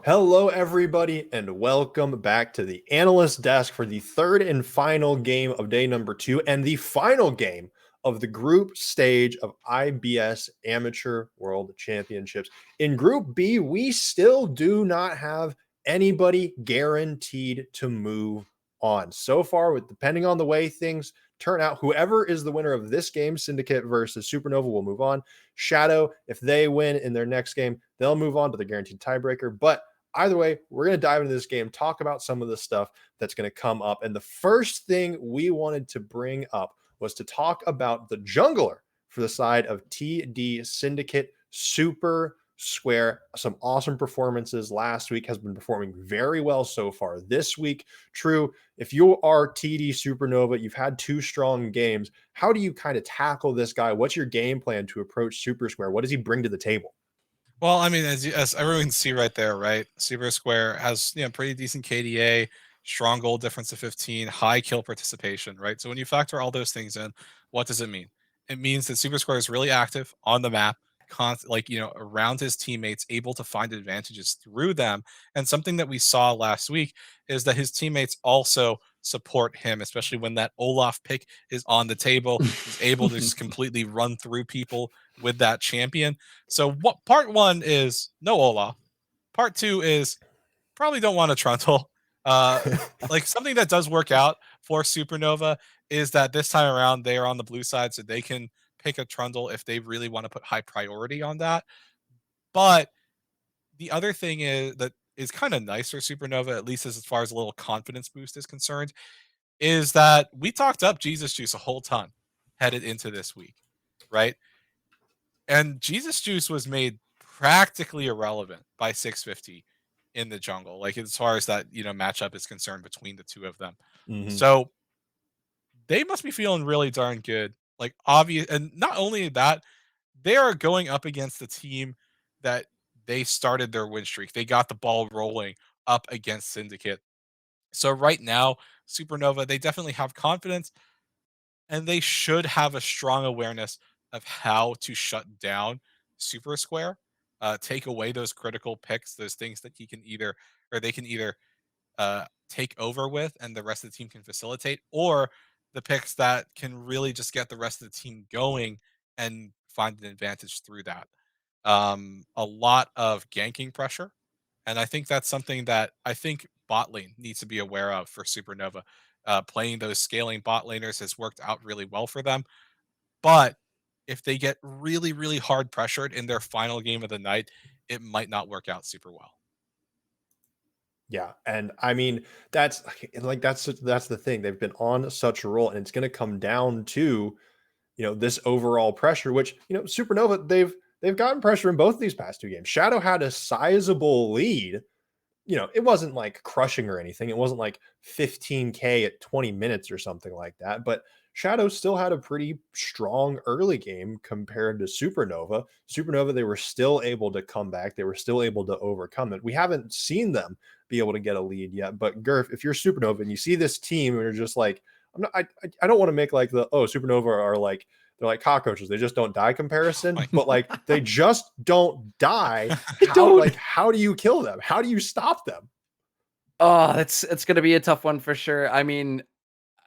Hello, everybody, and welcome back to the analyst desk for the third and final game of day number 2 and the final game of the group stage of IBS Amateur World Championships. In Group B, we still do not have anybody guaranteed to move on. So far, with depending on the way things turn out, whoever is the winner of this game, Syndicate versus Supernova, will move on. Shadow, if they win in their next game, they'll move on to the guaranteed tiebreaker. But either way, we're going to dive into this game, talk about some of the stuff that's going to come up. And the first thing we wanted to bring up was to talk about the jungler for the side of TD Syndicate, Super Square. Some awesome performances last week, has been performing very well so far this week. True, if you are TD Supernova, you've had 2 strong games. How do you kind of tackle this guy? What's your game plan to approach Super Square? What does he bring to the table? Well, I mean, as everyone can see right there, right? Super Square has pretty decent KDA, strong goal difference of 15, high kill participation, right? So when you factor all those things in, what does it mean? It means that Super Square is really active on the map, around his teammates, able to find advantages through them. And something that we saw last week is that his teammates also support him, especially when that Olaf pick is on the table. He's able to just completely run through people with that champion. So what part 1 is no Olaf. Part 2 is probably don't want a Trundle. Like something that does work out for Supernova is that this time around they are on the blue side, so they can pick a Trundle if they really want to put high priority on that. But the other thing is that is kind of nice for Supernova, at least as far as a little confidence boost is concerned, is that we talked up Jesus Juice a whole ton headed into this week, right? And Jesus Juice was made practically irrelevant by 650 in the jungle, like as far as that matchup is concerned between the two of them. Mhm. So they must be feeling really darn good. Like obvious, and not only that, they are going up against the team that they started their win streak. They got the ball rolling up against Syndicate. So right now, Supernova, they definitely have confidence and they should have a strong awareness of how to shut down Super Square, take away those critical picks, those things that he can either or they can either take over with, and the rest of the team can facilitate, or the picks that can really just get the rest of the team going and find an advantage through that. A lot of ganking pressure, and I think that's something that I think bot lane needs to be aware of for Supernova. Playing those scaling bot laners has worked out really well for them, but if they get really, really hard pressured in their final game of the night, it might not work out super well. Yeah, and I mean that's the thing. They've been on such a roll, and it's going to come down to this overall pressure. Which Supernova they've gotten pressure in both of these past 2 games. Shadow had a sizable lead. It wasn't like crushing or anything. It wasn't like 15K at 20 minutes or something like that. But Shadow still had a pretty strong early game compared to Supernova. Supernova, they were still able to come back. They were still able to overcome it. We haven't seen them be able to get a lead yet. But Gurf, if you're Supernova and you see this team and you're just like, I don't want to make like Supernova are like, they're like cockroaches. They just don't die comparison, but like they just don't die. How do you kill them? How do you stop them? Oh, it's gonna be a tough one for sure. I mean,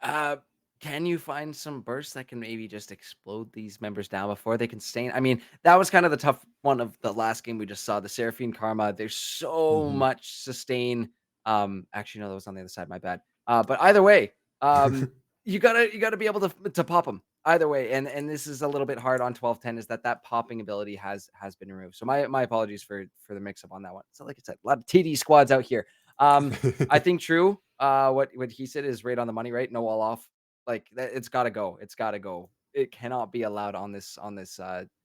uh, can you find some bursts that can maybe just explode these members down before they can stain? I mean, that was kind of the tough one of the last game we just saw, the Seraphine Karma. There's so Mhm. much sustain. Actually, no, that was on the other side. My bad. But either way, um, you gotta be able to pop them either way. And this is a little bit hard on 12-10 is that popping ability has been removed. So my apologies for the mix up on that one. So like I said, a lot of TD squads out here. I think true. What he said is right on the money, right? No all off. Like that, it's got to go. It's got to go. It cannot be allowed on this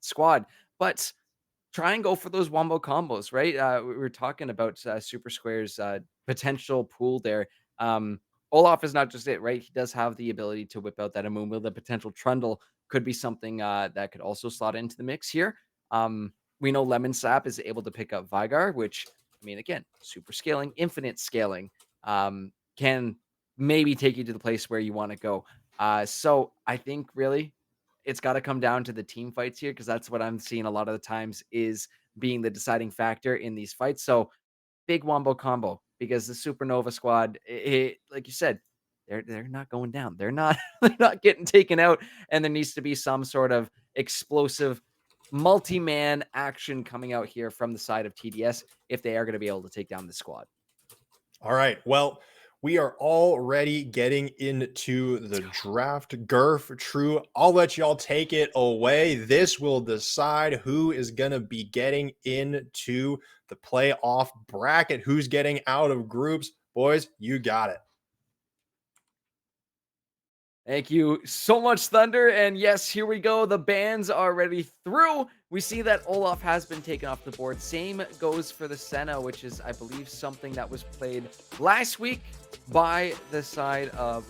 squad. But try and go for those wombo combos, right? We were talking about Super Square's potential pool there. Olaf is not just it, right? He does have the ability to whip out that Amumu. The potential Trundle could be something that could also slot into the mix here. We know Lemon Sap is able to pick up Vigar, which, I mean, again, super scaling, infinite scaling, can maybe take you to the place where you want to go. So I think really it's got to come down to the team fights here because that's what I'm seeing a lot of the times is being the deciding factor in these fights. So big wombo combo because the Supernova squad, like you said, they're not going down. They're not they're not getting taken out, and there needs to be some sort of explosive multi-man action coming out here from the side of TDS if they are going to be able to take down the squad. All right. Well, we are already getting into the draft. Gurf, True, I'll let y'all take it away. This will decide who is going to be getting into the playoff bracket, who's getting out of groups. Boys, you got it. Thank you so much, Thunder. And yes, here we go. The bands are already through. We see that Olaf has been taken off the board. Same goes for the Senna, which is, I believe, something that was played last week by the side of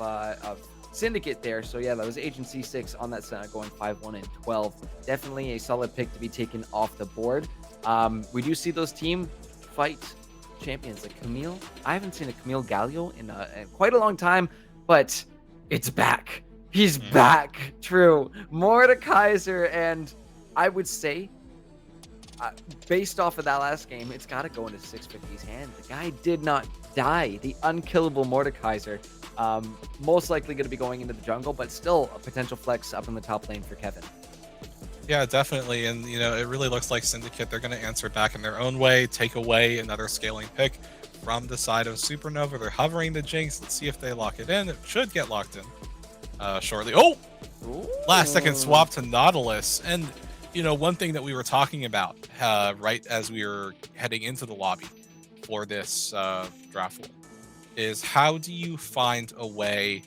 Syndicate there. So yeah, that was Agency 6 on that Senna going 5-1 and 12. Definitely a solid pick to be taken off the board. We do see those team fight champions like Camille. I haven't seen a Camille Gallio in quite a long time, but it's back. He's back. True. Mordekaiser, and I would say, based off of that last game, it's got to go into 650's hand. The guy did not die. The unkillable Mordekaiser. Most likely going to be going into the jungle, but still a potential flex up in the top lane for Kevin. Yeah, definitely. And, it really looks like Syndicate, they're going to answer back in their own way, take away another scaling pick from the side of Supernova. They're hovering the Jinx. Let's see if they lock it in. It should get locked in shortly. Oh! Ooh. Last second swap to Nautilus. And, one thing that we were talking about right as we were heading into the lobby for this draft war is how do you find a way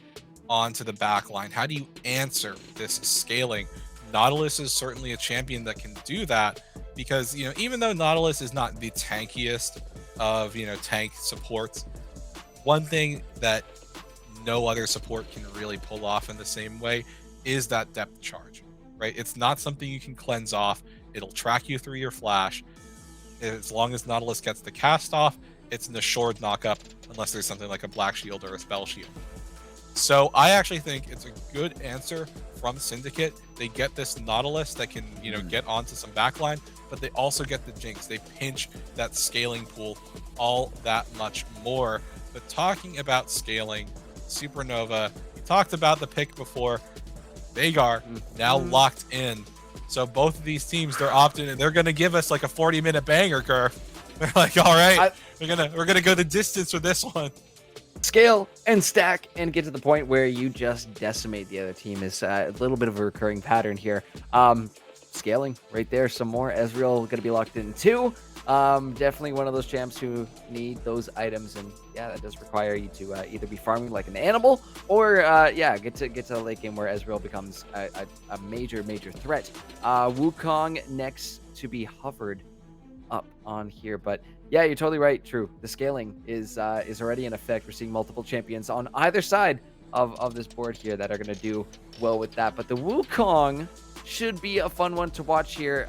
onto the back line? How do you answer this scaling? Nautilus is certainly a champion that can do that because, even though Nautilus is not the tankiest of, tank supports, one thing that no other support can really pull off in the same way is that depth charge, right? It's not something you can cleanse off. It'll track you through your flash. As long as Nautilus gets the cast off, it's an assured knockup unless there's something like a black shield or a spell shield. So I actually think it's a good answer from Syndicate. They get this Nautilus that can, get onto some backline, but they also get the Jinx. They pinch that scaling pool all that much more. But talking about scaling, Supernova, we talked about the pick before. Vagar now locked in. So both of these teams, they're opting, and they're going to give us like a 40-minute banger curve. They're like, all right, we're gonna go the distance with this one. Scale and stack and get to the point where you just decimate the other team is a little bit of a recurring pattern here. Scaling right there, some more. Ezreal going to be locked in too. Definitely one of those champs who need those items, and yeah, that does require you to either be farming like an animal or get to the late game where Ezreal becomes a major threat. Wukong next to be hovered up on here, but yeah, you're totally right. True, the scaling is already in effect. We're seeing multiple champions on either side of this board here that are going to do well with that, but the Wukong should be a fun one to watch here.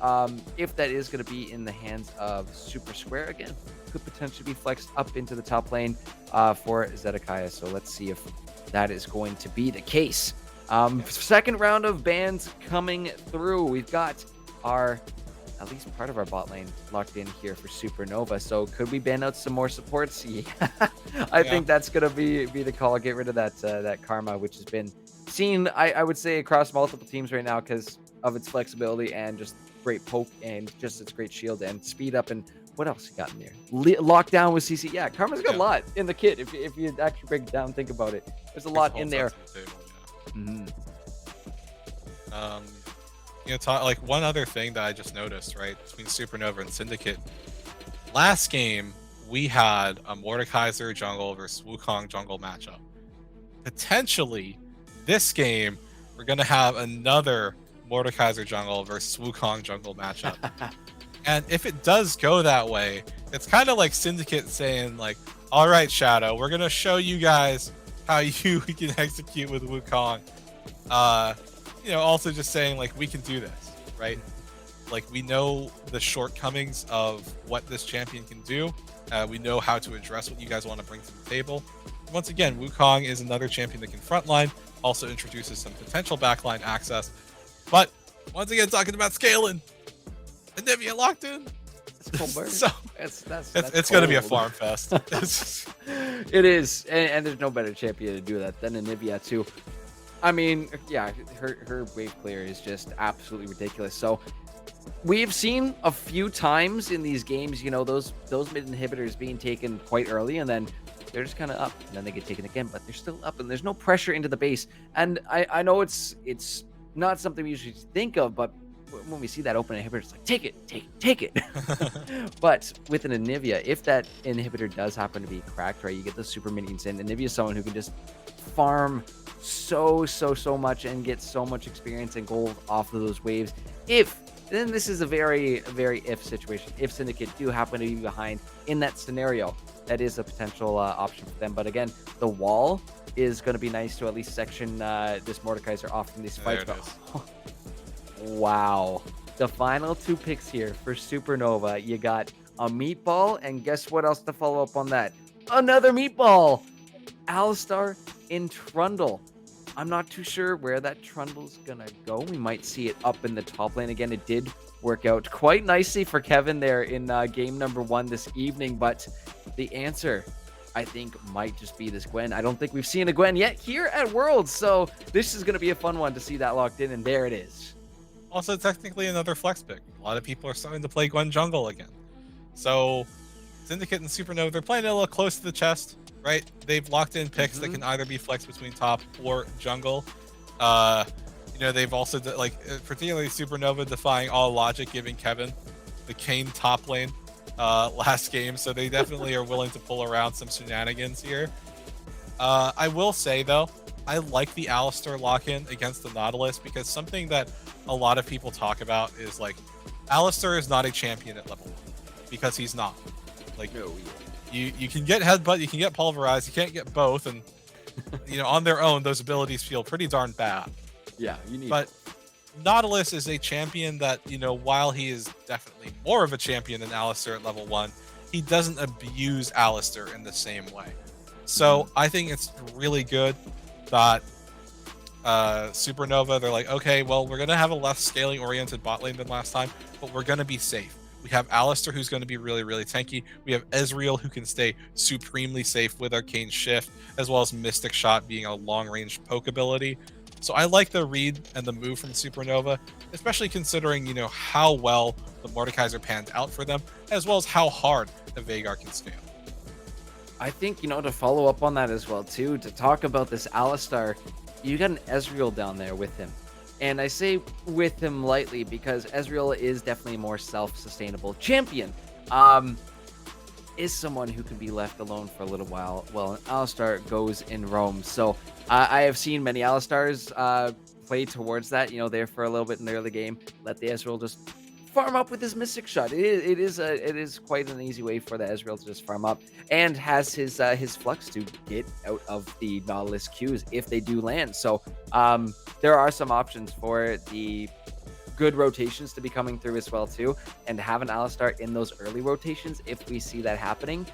If that is going to be in the hands of Super Square again, could potentially be flexed up into the top lane for Zedekiah. So let's see if that is going to be the case. Second round of bans coming through. We've got at least part of our bot lane locked in here for Supernova. So could we ban out some more supports? Yeah, I think that's going to be the call. Get rid of that Karma, which has been seen, I would say, across multiple teams right now because of its flexibility and just great poke and just its great shield and speed up. And what else you got in there? Lockdown with CC. Yeah, Karma's got a lot in the kit. If you actually break it down, think about it. There's a lot in there. Like one other thing that I just noticed, right, between Supernova and Syndicate, last game we had a Mordekaiser jungle versus Wukong jungle matchup. Potentially, this game we're gonna have another Mordekaiser jungle versus Wukong jungle matchup. And if it does go that way, it's kind of like Syndicate saying, like, all right, Shadow, we're gonna show you guys how you can execute with Wukong. Also just saying, like, we can do this, right? Like, we know the shortcomings of what this champion can do. We know how to address what you guys want to bring to the table. Once again, Wukong is another champion that can frontline, also introduces some potential backline access. But once again, talking about scaling, Anivia locked in. It's cold burn. So That's it's going to be a cold. farm fest. It is, and there's no better champion to do that than Anivia too. I mean, yeah, her wave clear is just absolutely ridiculous. So we've seen a few times in these games, you know, those mid inhibitors being taken quite early, and then they're just kind of up, and then they get taken again, but they're still up, and there's no pressure into the base. And I know it's not something we usually think of, but when we see that open inhibitor, it's like, take it. But with an Anivia, if that inhibitor does happen to be cracked, right, you get the super minions in. Anivia is someone who can just farm so much and get so much experience and gold off of those waves. Then this is a very if situation. If Syndicate do happen to be behind in that scenario, that is a potential option for them. But again, the wall is going to be nice to at least section this Mordekaiser off from these fights. There it Wow. The final two picks here for Supernova. You got a meatball, and guess what else to follow up on that? Another meatball. Alistar in Trundle. I'm not too sure where that Trundle's gonna go. We might see it up in the top lane again. It did work out quite nicely for Kevin there in game number 1 this evening, but the answer, I think, might just be this Gwen. I don't think we've seen a Gwen yet here at Worlds, so this is gonna be a fun one to see that locked in, and there it is. Also, technically another flex pick. A lot of people are starting to play Gwen jungle again. So Syndicate and Supernova, they're playing it a little close to the chest, right? They've locked in picks that can either be flexed between top or jungle. You know, they've also, particularly Supernova defying all logic, giving Kevin the Kayn top lane last game. So they definitely are willing to pull around some shenanigans here. I will say, though, I like the Alistar lock-in against the Nautilus, because something that a lot of people talk about is, like, Alistar is not a champion at level 1, because he's not. Like, No, you can get headbutt, you can get pulverized, you can't get both, and you know, on their own, those abilities feel pretty darn bad. yeah, you need. But Nautilus is a champion that, you know, while he is definitely more of a champion than Alistar at level 1, he doesn't abuse Alistar in the same way. So I think it's really good that Supernova, they're like, okay, well, we're gonna have a less scaling oriented bot lane than last time, but we're gonna be safe. We have Alistar, who's going to be really tanky. We have Ezreal, who can stay supremely safe with Arcane Shift, as well as Mystic Shot being a long-range poke ability. So I like the read and the move from Supernova, especially considering, you know, how well the Mordekaiser panned out for them, as well as how hard the Veigar can scale. I think, you know, to follow up on that as well, too, to talk about this Alistar, you got an Ezreal down there with him. And I say with him lightly because Ezreal is definitely a more self-sustainable champion. Is someone who can be left alone for a little while. Well, Alistar goes in Rome. So I have seen many Alistars play towards that. You know, there for a little bit in the early game. Let the Ezreal just farm up with his Mystic Shot. It is quite an easy way for the Ezreal to just farm up, and has his flux to get out of the Nautilus queues if they do land. So there are some options for the good rotations to be coming through as well too, and to have an Alistar in those early rotations, if we see that happening,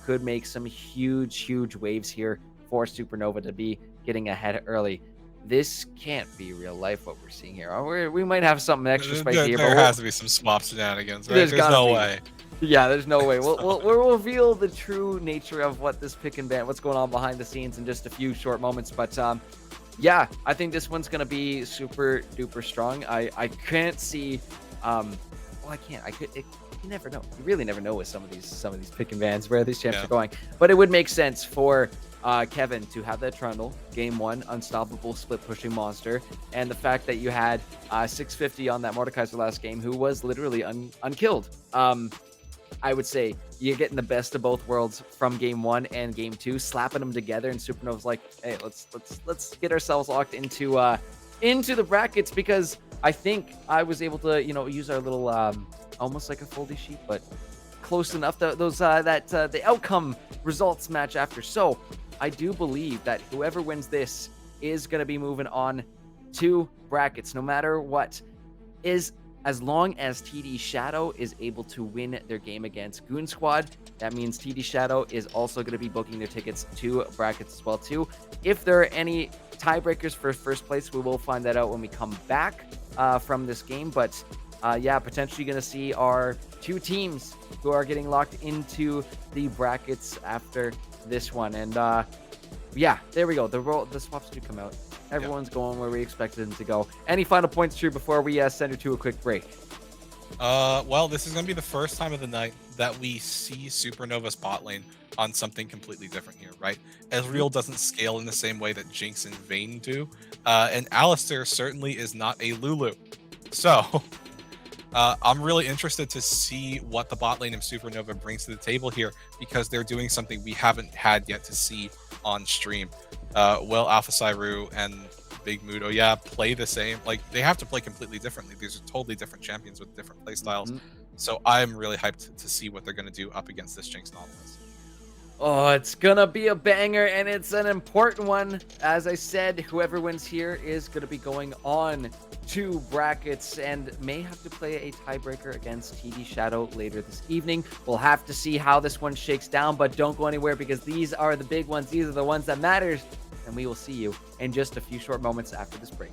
could make some huge waves here for Supernova to be getting ahead early. This can't be real life what we're seeing here. We might have something extra spicy here. There has to be some swap shenanigans, right? There's no be. way. Yeah, there's no way. We'll reveal the true nature of what this pick and ban, what's going on behind the scenes in just a few short moments. But yeah, I think this one's gonna be super duper strong. I can't see. Well, I can't. You never know. You really never know with some of these pick and bans where these champs are going. But it would make sense for Kevin to have that Trundle, game 1, unstoppable split pushing monster, and the fact that you had 650 on that Mordekaiser last game, who was literally unkilled. I would say you're getting the best of both worlds from game 1 and game 2, slapping them together, and Supernova's like, hey, let's get ourselves locked into the brackets, because I think I was able to, you know, use our little almost like a foldy sheet, but close enough that the outcome results match after. So I do believe that whoever wins this is going to be moving on to brackets, no matter what, is as long as TD Shadow is able to win their game against Goon Squad. That means TD Shadow is also going to be booking their tickets to brackets as well too. If there are any tiebreakers for first place, we will find that out when we come back from this game. But yeah, potentially going to see our 2 teams who are getting locked into the brackets after this one. And yeah, there we go. The swaps do come out. Everyone's going where we expected them to go. Any final points, Drew, before we send it to a quick break? Well, this is going to be the first time of the night that we see Supernova's bot lane on something completely different here, right? Ezreal doesn't scale in the same way that Jinx and Vayne do, and Alistair certainly is not a Lulu. So, I'm really interested to see what the bot lane of Supernova brings to the table here, because they're doing something we haven't had yet to see on stream. Will Alpha Cyru and Big Mudo, play the same? Like, they have to play completely differently. These are totally different champions with different play styles. So I'm really hyped to see what they're going to do up against this Jinx Nautilus. Oh, it's gonna be a banger, and it's an important one. As I said, whoever wins here is gonna be going on to brackets and may have to play a tiebreaker against TD Shadow later this evening. We'll have to see how this one shakes down, but don't go anywhere, because these are the big ones. These are the ones that matters, and we will see you in just a few short moments after this break.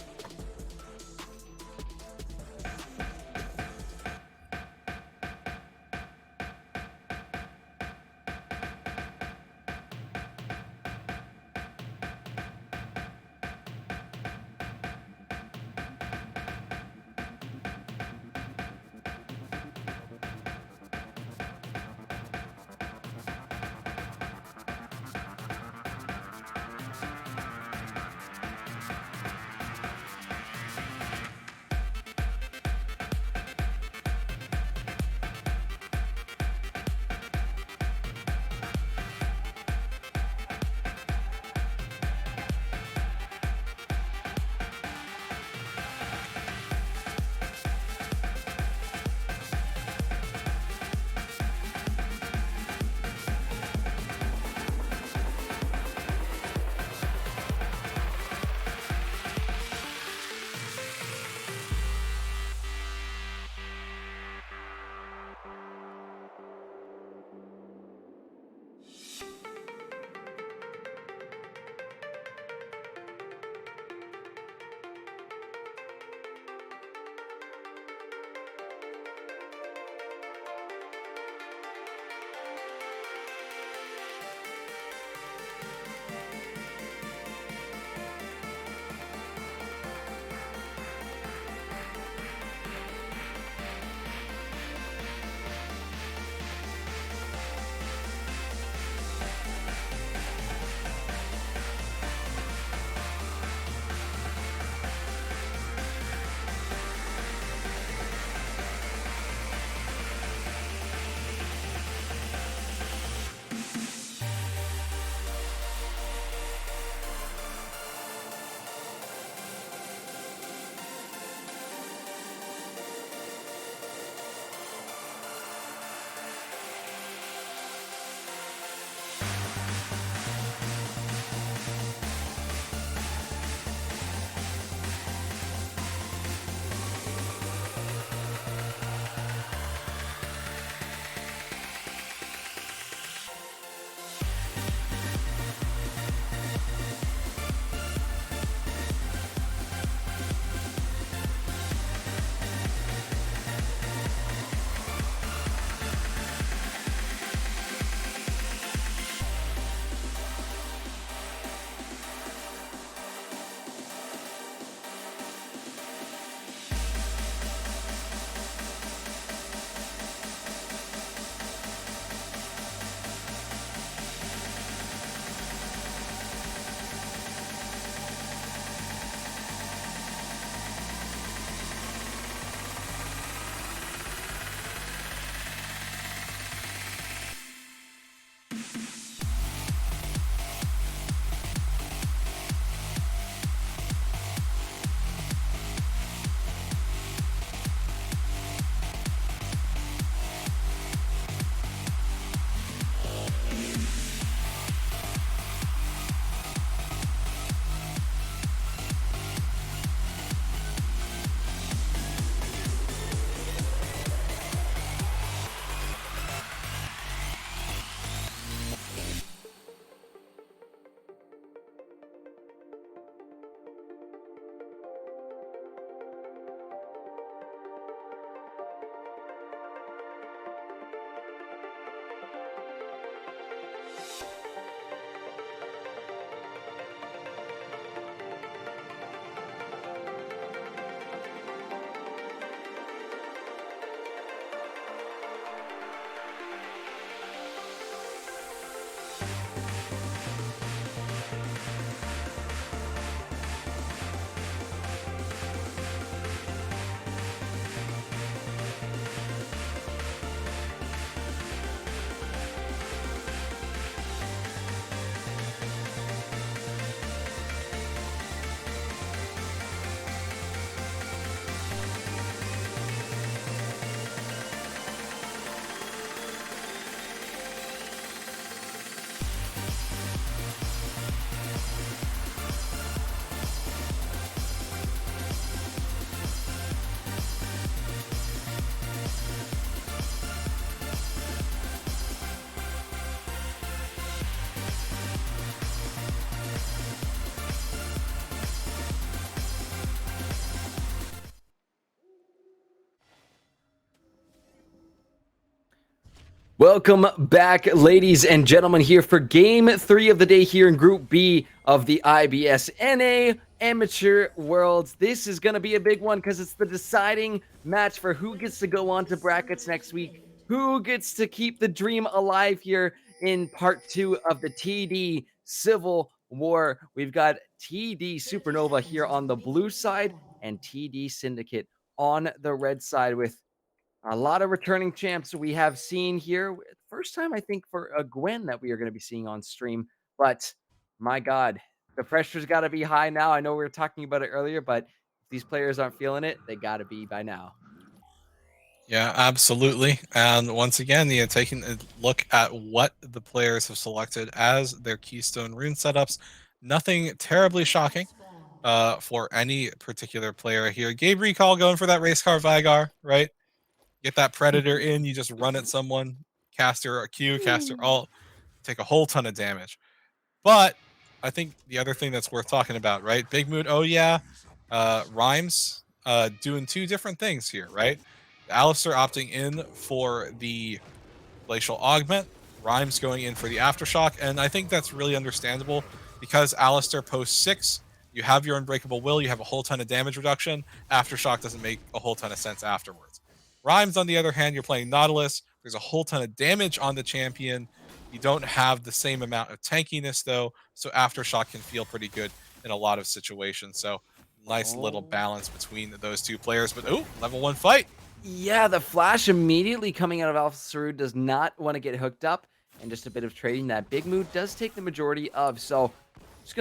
Welcome back, ladies and gentlemen, here for game 3 of the day here in Group B of the IBS NA Amateur Worlds. This is going to be a big one because it's the deciding match for who gets to go on to brackets next week, who gets to keep the dream alive here in part 2 of the TD Civil War. We've got TD Supernova here on the blue side and TD Syndicate on the red side, with a lot of returning champs we have seen here. First time, I think, for a Gwen that we are going to be seeing on stream. But my God, the pressure's got to be high now. I know we were talking about it earlier, but if these players aren't feeling it, they got to be by now. Yeah, absolutely. And once again, taking a look at what the players have selected as their Keystone rune setups, nothing terribly shocking for any particular player here. Gabe Recall going for that race car Vigar, right? Get that Predator in, you just run at someone, caster a Q, caster alt, take a whole ton of damage. But I think the other thing that's worth talking about, right? Big Mood, oh yeah, Rhymes doing two different things here, right? Alistair opting in for the Glacial Augment, Rhymes going in for the Aftershock, and I think that's really understandable because Alistair post 6, you have your Unbreakable Will, you have a whole ton of damage reduction, Aftershock doesn't make a whole ton of sense afterwards. Rhymes, on the other hand, you're playing Nautilus, there's a whole ton of damage on the champion, you don't have the same amount of tankiness though, so Aftershock can feel pretty good in a lot of situations, so nice little balance between those two players, but oh, level 1 fight! Yeah, the flash immediately coming out of Alpha Saru does not want to get hooked up, and just a bit of trading that Big Mood does take the majority of. So just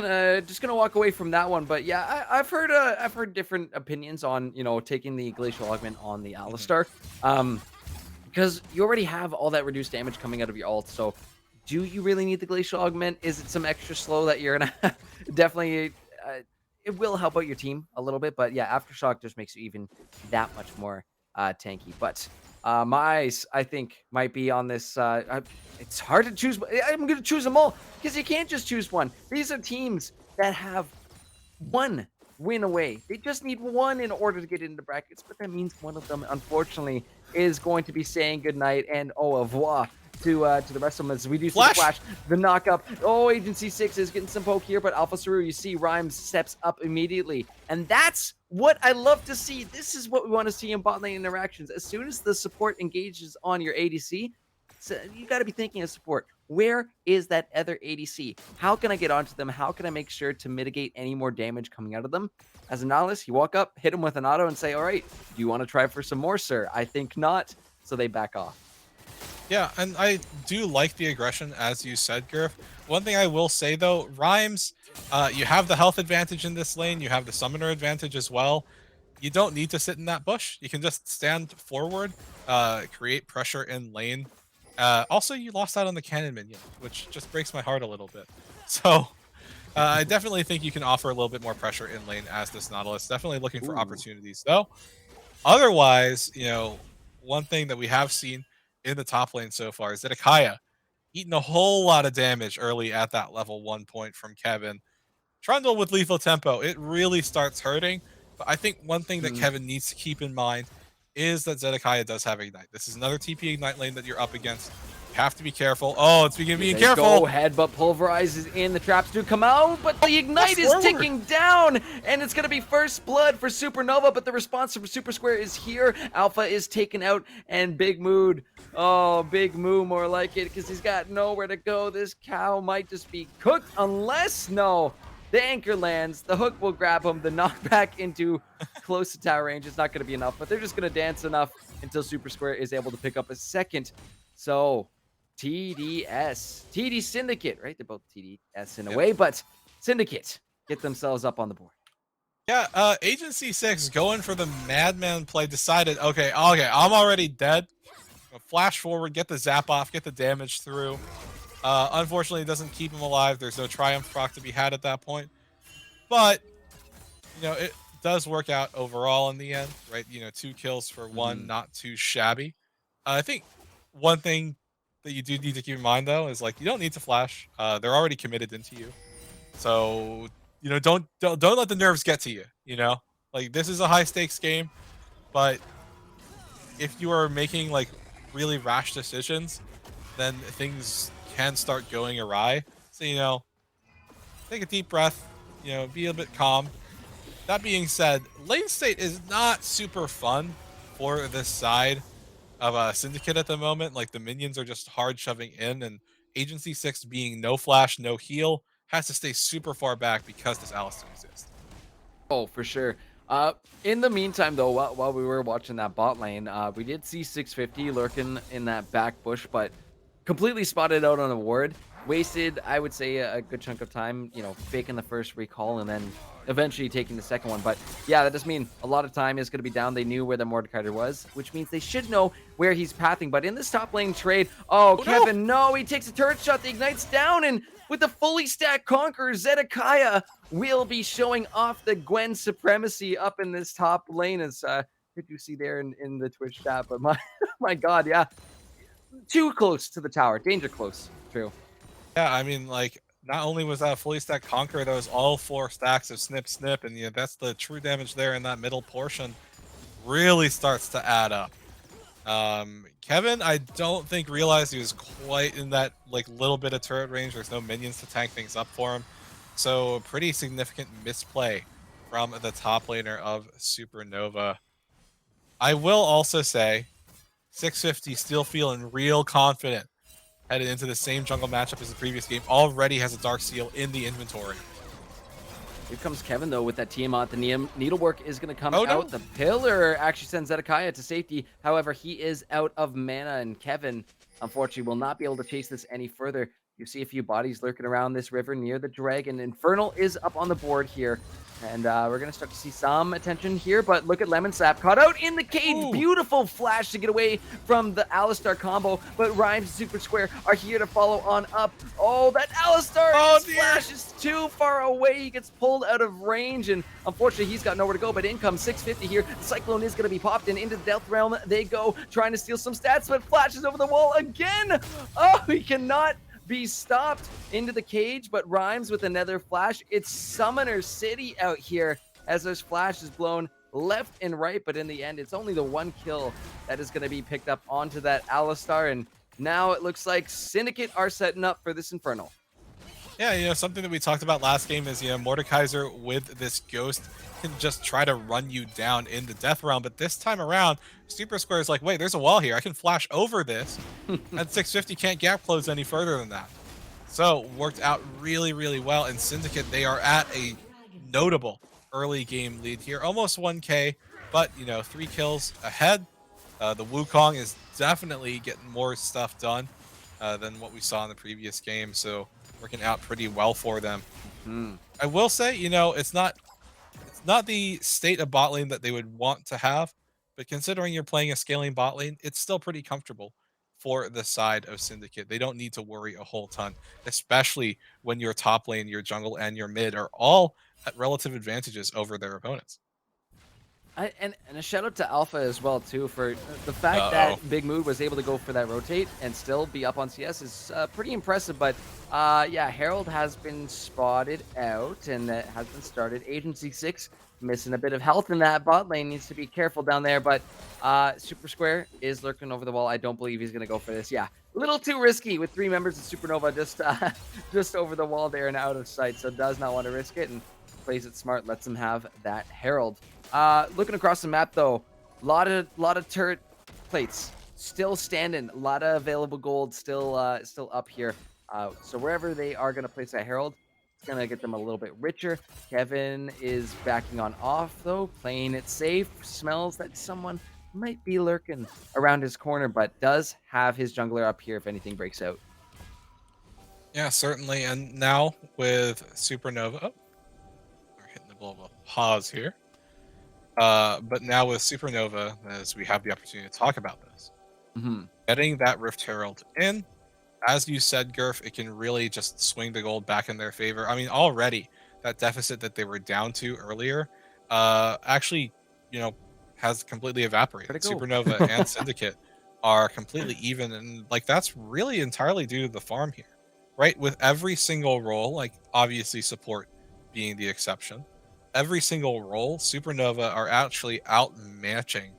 gonna walk away from that one. But yeah, I've heard different opinions on taking the Glacial Augment on the Alistar, because you already have all that reduced damage coming out of your ult. So do you really need the Glacial Augment? Is it some extra slow that you're gonna definitely? It will help out your team a little bit, but yeah, Aftershock just makes you even that much more tanky. But my eyes, I think, might be on this. It's hard to choose. I'm going to choose them all because you can't just choose one. These are teams that have one win away. They just need one in order to get into brackets, but that means one of them, unfortunately, is going to be saying goodnight and au revoir to the rest of them as we do see the flash, the knock-up. Oh, Agency 6 is getting some poke here, but Alpha Saru, you see Rhymes steps up immediately. And that's what I love to see. This is what we want to see in bot lane interactions. As soon as the support engages on your ADC, so you got to be thinking of support. Where is that other ADC? How can I get onto them? How can I make sure to mitigate any more damage coming out of them? As a Nautilus, you walk up, hit them with an auto, and say, all right, do you want to try for some more, sir? I think not. So they back off. Yeah, and I do like the aggression, as you said, Griff. One thing I will say, though, Rhymes, you have the health advantage in this lane. You have the summoner advantage as well. You don't need to sit in that bush. You can just stand forward, create pressure in lane. Also, you lost out on the cannon minion, which just breaks my heart a little bit. So I definitely think you can offer a little bit more pressure in lane as this Nautilus. Definitely looking for opportunities, though. Otherwise, one thing that we have seen in the top lane so far is Zedekiah eating a whole lot of damage early at that level 1 point from Kevin. Trundle with lethal tempo, it really starts hurting. But I think one thing that Kevin needs to keep in mind is that Zedekiah does have Ignite. This is another TP Ignite lane that you're up against. You have to be careful. Oh, it's being careful. Go ahead, but pulverizes in. The traps do come out, but the Ignite is ticking down, and it's going to be first blood for Supernova, but the response from Super Square is here. Alpha is taken out, and Big Mood, oh, Big Moo more like it, because he's got nowhere to go. This cow might just be cooked, unless, no, the anchor lands. The hook will grab him. The knockback into close to tower range is not going to be enough, but they're just going to dance enough until Super Square is able to pick up a second. So TD Syndicate, right? They're both TDS in a way, but Syndicate get themselves up on the board. Yeah, Agency 6 going for the Madman play, decided, okay, I'm already dead. Flash forward, get the zap off, get the damage through. Unfortunately, it doesn't keep him alive. There's no Triumph proc to be had at that point. But, it does work out overall in the end, right? 2 kills for 1, not too shabby. I think one thing that you do need to keep in mind, though, is you don't need to flash. They're already committed into you. So, don't let the nerves get to you, This is a high-stakes game, but if you are making, really rash decisions, then things can start going awry. So, take a deep breath, be a bit calm. That being said, lane state is not super fun for this side of Syndicate at the moment. Like, the minions are just hard shoving in, and Agency 6 being no flash, no heal, has to stay super far back because this Alistar exists. Oh, for sure. In the meantime, though, while we were watching that bot lane, we did see 650 lurking in that back bush, but completely spotted out on a ward. Wasted, I would say, a good chunk of time, faking the first recall and then eventually taking the second one. But yeah, that does mean a lot of time is going to be down. They knew where the Mordekaiser was, which means they should know where he's pathing. But in this top lane trade, Kevin, no, he takes a turret shot, the ignites down, and with the fully stacked Conqueror, Zedekiah will be showing off the Gwen supremacy up in this top lane, as did you see there in the Twitch chat? But my God, yeah, too close to the tower, danger close. True. Yeah, I mean, like, not only was that a fully stacked Conqueror, that was all 4 stacks of snip snip, and that's the true damage there in that middle portion. Really starts to add up. Kevin, I don't think realized he was quite in that little bit of turret range. There's no minions to tank things up for him, so pretty significant misplay from the top laner of Supernova. I will also say, 650 still feeling real confident headed into the same jungle matchup as the previous game. Already has a Dark Seal in the inventory. Here comes Kevin, though, with that Tiamat. The needlework is going to come Oh, out. no. The pillar actually sends Zedekiah to safety. However, he is out of mana, and Kevin, unfortunately, will not be able to chase this any further. You see a few bodies lurking around this river near the dragon. Infernal is up on the board here. And we're going to start to see some attention here, but look at Lemon Sap caught out in the cage. Ooh. Beautiful flash to get away from the Alistar combo, but Rhymes and Super Square are here to follow on up. Oh, that Alistar flash is too far away. He gets pulled out of range, and unfortunately, he's got nowhere to go, but in comes 650 here. The Cyclone is going to be popped in. Into the Death Realm they go, trying to steal some stats, but flashes over the wall again. Oh, he cannot be stopped into the cage, but Rhymes with another flash. It's Summoner City out here as those flashes blown left and right, but in the end, it's only the one kill that is going to be picked up onto that Alistar, and now it looks like Syndicate are setting up for this Infernal. Yeah, something that we talked about last game is, Mordekaiser with this Ghost can just try to run you down in the Death Realm, but this time around, Super Square is like, wait, there's a wall here. I can flash over this, and 650 can't gap close any further than that. So, worked out really, really well, and Syndicate, they are at a notable early game lead here. Almost 1K, but, 3 kills ahead. The Wukong is definitely getting more stuff done than what we saw in the previous game, so working out pretty well for them. I will say, it's not the state of bot lane that they would want to have, but considering you're playing a scaling bot lane, it's still pretty comfortable for the side of Syndicate. They don't need to worry a whole ton, especially when your top lane, your jungle, and your mid are all at relative advantages over their opponents. And a shout out to Alpha as well, too, for the fact that Big Mood was able to go for that rotate and still be up on CS is pretty impressive. But yeah, Herald has been spotted out and that has been started. Agency 6 missing a bit of health in that bot lane, needs to be careful down there. But Super Square is lurking over the wall. I don't believe he's going to go for this. Yeah, a little too risky with 3 members of Supernova just over the wall there and out of sight. So does not want to risk it and plays it smart, lets him have that Herald. Looking across the map, though, lot of turret plates still standing. A lot of available gold still up here. So wherever they are going to place that Herald, it's going to get them a little bit richer. Kevin is backing on off, though, playing it safe. Smells that someone might be lurking around his corner, but does have his jungler up here if anything breaks out. Yeah, certainly. And now with Supernova, we're hitting the global pause here. But now with Supernova, as we have the opportunity to talk about this, getting that Rift Herald in, as you said, Gurf, it can really just swing the gold back in their favor. I mean, already that deficit that they were down to earlier, actually, has completely evaporated. Supernova and Syndicate are completely even, and that's really entirely due to the farm here, right? With every single role, obviously support being the exception. Every single role, Supernova are actually outmatching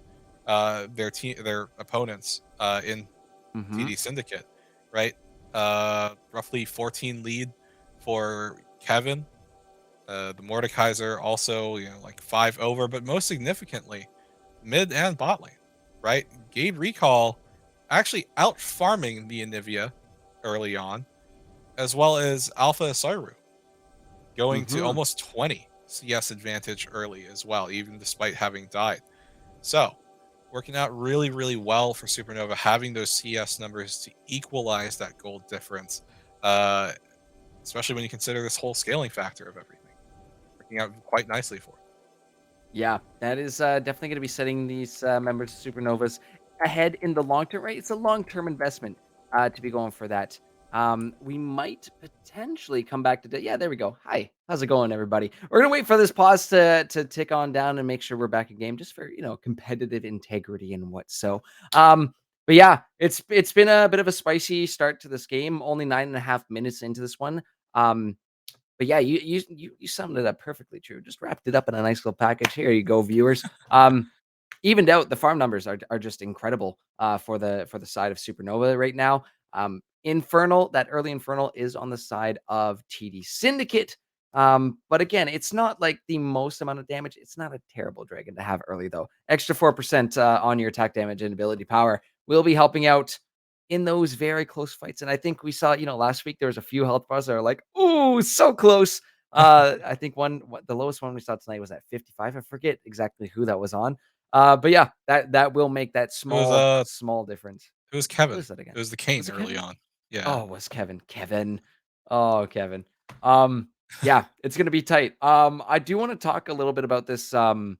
their opponents in TD Syndicate. right? Roughly 14 lead for Kevin. The Mordekaiser also, like 5 over, but most significantly, mid and bot lane, right? Gabe Recall actually out farming the Anivia early on, as well as Alpha Asaru going to Mhm. almost 20 CS advantage early as well, even despite having died. So, working out really, really well for Supernova, having those CS numbers to equalize that gold difference, uh, especially when you consider this whole scaling factor of everything. Working out quite nicely for it. Yeah, that is definitely going to be setting these members of Supernovas ahead in the long term, right? It's a long term investment to be going for that. We might potentially come back to yeah, there we go. Hi, how's it going, everybody? We're gonna wait for this pause to tick on down and make sure we're back in game, just for competitive integrity and what so. But yeah, it's been a bit of a spicy start to this game. Only 9.5 minutes into this one. But yeah, you summed it up perfectly true. Just wrapped it up in a nice little package. Here you go, viewers. Evened out, the farm numbers are just incredible for the side of Supernova right now. Infernal, that early Infernal is on the side of TD Syndicate. But again, it's not like the most amount of damage. It's not a terrible dragon to have early though. Extra 4% on your attack damage and ability power will be helping out in those very close fights. And I think we saw, last week there was a few health bars that are like, ooh, so close. I think the lowest one we saw tonight was at 55. I forget exactly who that was on. But yeah, that will make that It was small difference. it was Who Kevin. is that again? It was the Was Kane it early Kevin? on. Yeah. Oh, it was Kevin. Kevin. Oh, Kevin. Yeah, it's gonna be tight. I do want to talk a little bit about this top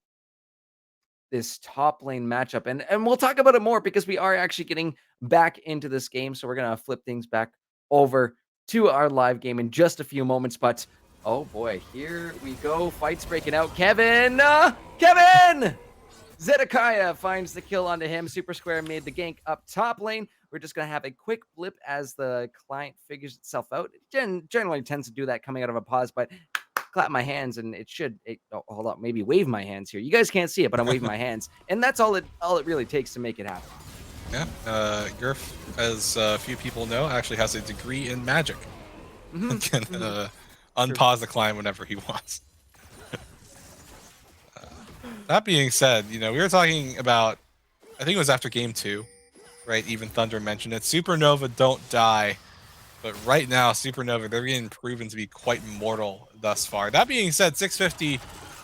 lane matchup, and we'll talk about it more because we are actually getting back into this game. So we're gonna flip things back over to our live game in just a few moments. But oh boy, here we go. Fights breaking out. Kevin! Zedekiah finds the kill onto him. Super Square made the gank up top lane. We're just going to have a quick blip as the client figures itself out. It generally tends to do that coming out of a pause, but clap my hands and hold on, maybe wave my hands here. You guys can't see it, but I'm waving my hands. And that's all it really takes to make it happen. Yeah. Gurf, as a few people know, actually has a degree in magic. Mhm, Can mhm. unpause the client whenever he wants. That being said, we were talking about, I think it was after game 2, right? Even Thunder mentioned it. Supernova don't die, but right now, Supernova, they're getting proven to be quite mortal thus far. That being said, 650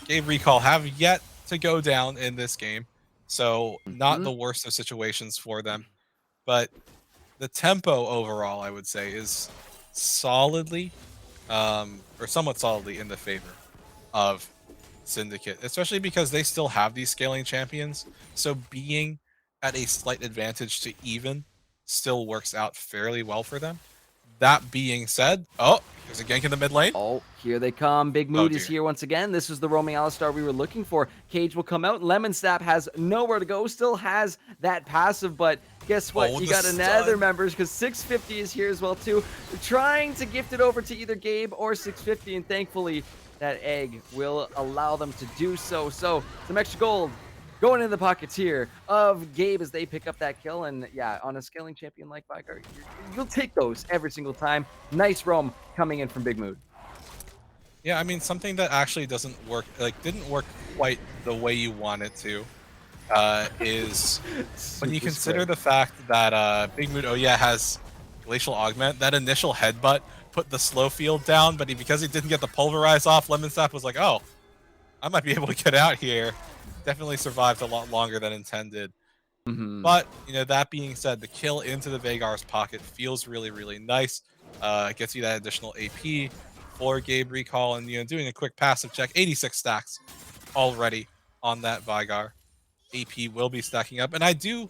Gabe Recall have yet to go down in this game, so not Mhm. the worst of situations for them. But the tempo overall, I would say, is solidly, or somewhat solidly in the favor of Syndicate, especially because they still have these scaling champions. So being at a slight advantage to even still works out fairly well for them. That being said, oh, there's a gank in the mid lane. Oh, here they come. Big Oh Mood is dear. here once again. This is the roaming Alistar we were looking for. Cage will come out. Lemon Snap has nowhere to go. Still has that passive, but guess what? Oh, You the got another stun. members because 650 is here as well too. Trying to gift it over to either Gabe or 650, and thankfully that egg will allow them to do so. So some extra gold going in the pockets here of Gabe as they pick up that kill. And yeah, on a scaling champion like Vigar, you'll take those every single time. Nice roam coming in from Big Mood. Yeah, I mean, something that actually doesn't work, like didn't work quite the way you want it to, is when you Super consider square. the fact that Big Mood, oh yeah, has Glacial Augment. That initial headbutt put the slow field down, but because he didn't get the pulverize off, Lemon Sap was like, oh, I might be able to get out here. Definitely survived a lot longer than intended. Mhm. But, that being said, the kill into the Vagar's pocket feels really, really nice. It gets you that additional AP for Gabe Recall, and, doing a quick passive check, 86 stacks already on that Vigar. AP will be stacking up, and I do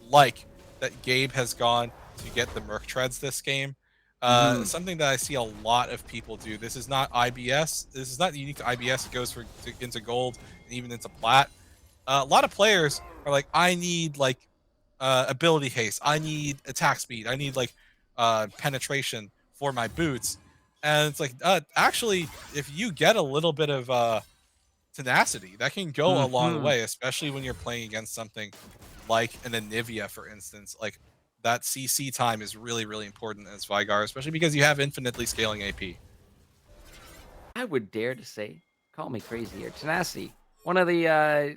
like that Gabe has gone to get the Merc Treads this game. Mhm. Something that I see a lot of people do. This is not IBS. This is not unique to IBS. It goes into gold and even into plat. A lot of players are like, I need ability haste. I need attack speed. I need penetration for my boots. And it's like, actually, if you get a little bit of tenacity, that can go a long Mhm. way, especially when you're playing against something like an Anivia, for instance. Like, that CC time is really, really important as Vigar, especially because you have infinitely scaling AP. I would dare to say, call me crazy here, tenacity, one of the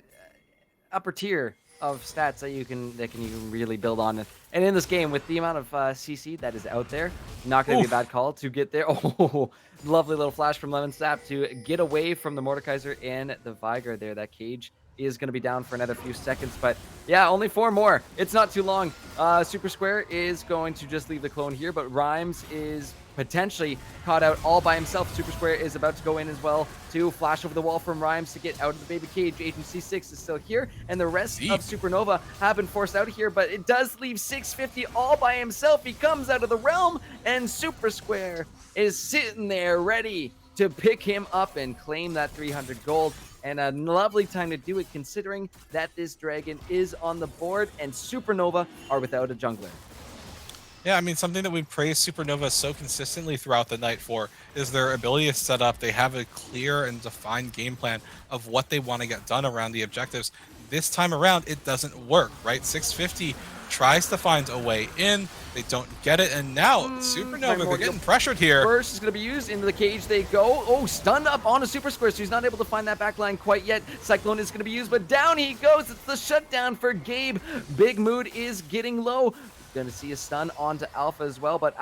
upper tier of stats that you can really build on. And in this game, with the amount of CC that is out there, not going to be a bad call to get there. Oh, lovely little flash from Lemon Sap to get away from the Mordekaiser and the Vigar there. That cage is going to be down for another few seconds, but yeah, only 4 more. It's not too long. Super Square is going to just leave the clone here, but Rhymes is potentially caught out all by himself. Super Square is about to go in as well to flash over the wall from Rhymes to get out of the baby cage. Agent C6 is still here, and the rest of Supernova have been forced out of here, but it does leave 650 all by himself. He comes out of the realm, and Super Square is sitting there ready to pick him up and claim that 300 gold. And a lovely time to do it, considering that this dragon is on the board and Supernova are without a jungler. Yeah, I mean, something that we've praised Supernova so consistently throughout the night for is their ability to set up. They have a clear and defined game plan of what they want to get done around the objectives. This time around, it doesn't work, right? 650 tries to find a way in. They don't get it, and now Supernova, they're getting pressured here. Burst is going to be used. Into the cage they go. Oh, stunned up on a Super Square, so he's not able to find that back line quite yet. Cyclone is going to be used, but down he goes. It's the shutdown for Gabe. Big Mood is getting low. Going to see a stun onto Alpha as well, but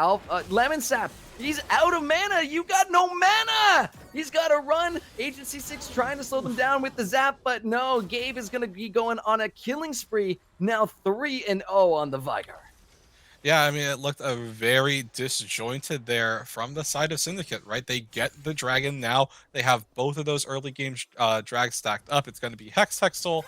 Lemon Sap, he's out of mana. You got no mana. He's got to run. Agent C6 trying to slow them down with the zap, but no, Gabe is going to be going on a killing spree. Now 3-0 on the Vigar. Yeah, I mean, it looked very disjointed there from the side of Syndicate, right? They get the dragon now. They have both of those early game drags stacked up. It's going to be Hex Hextol.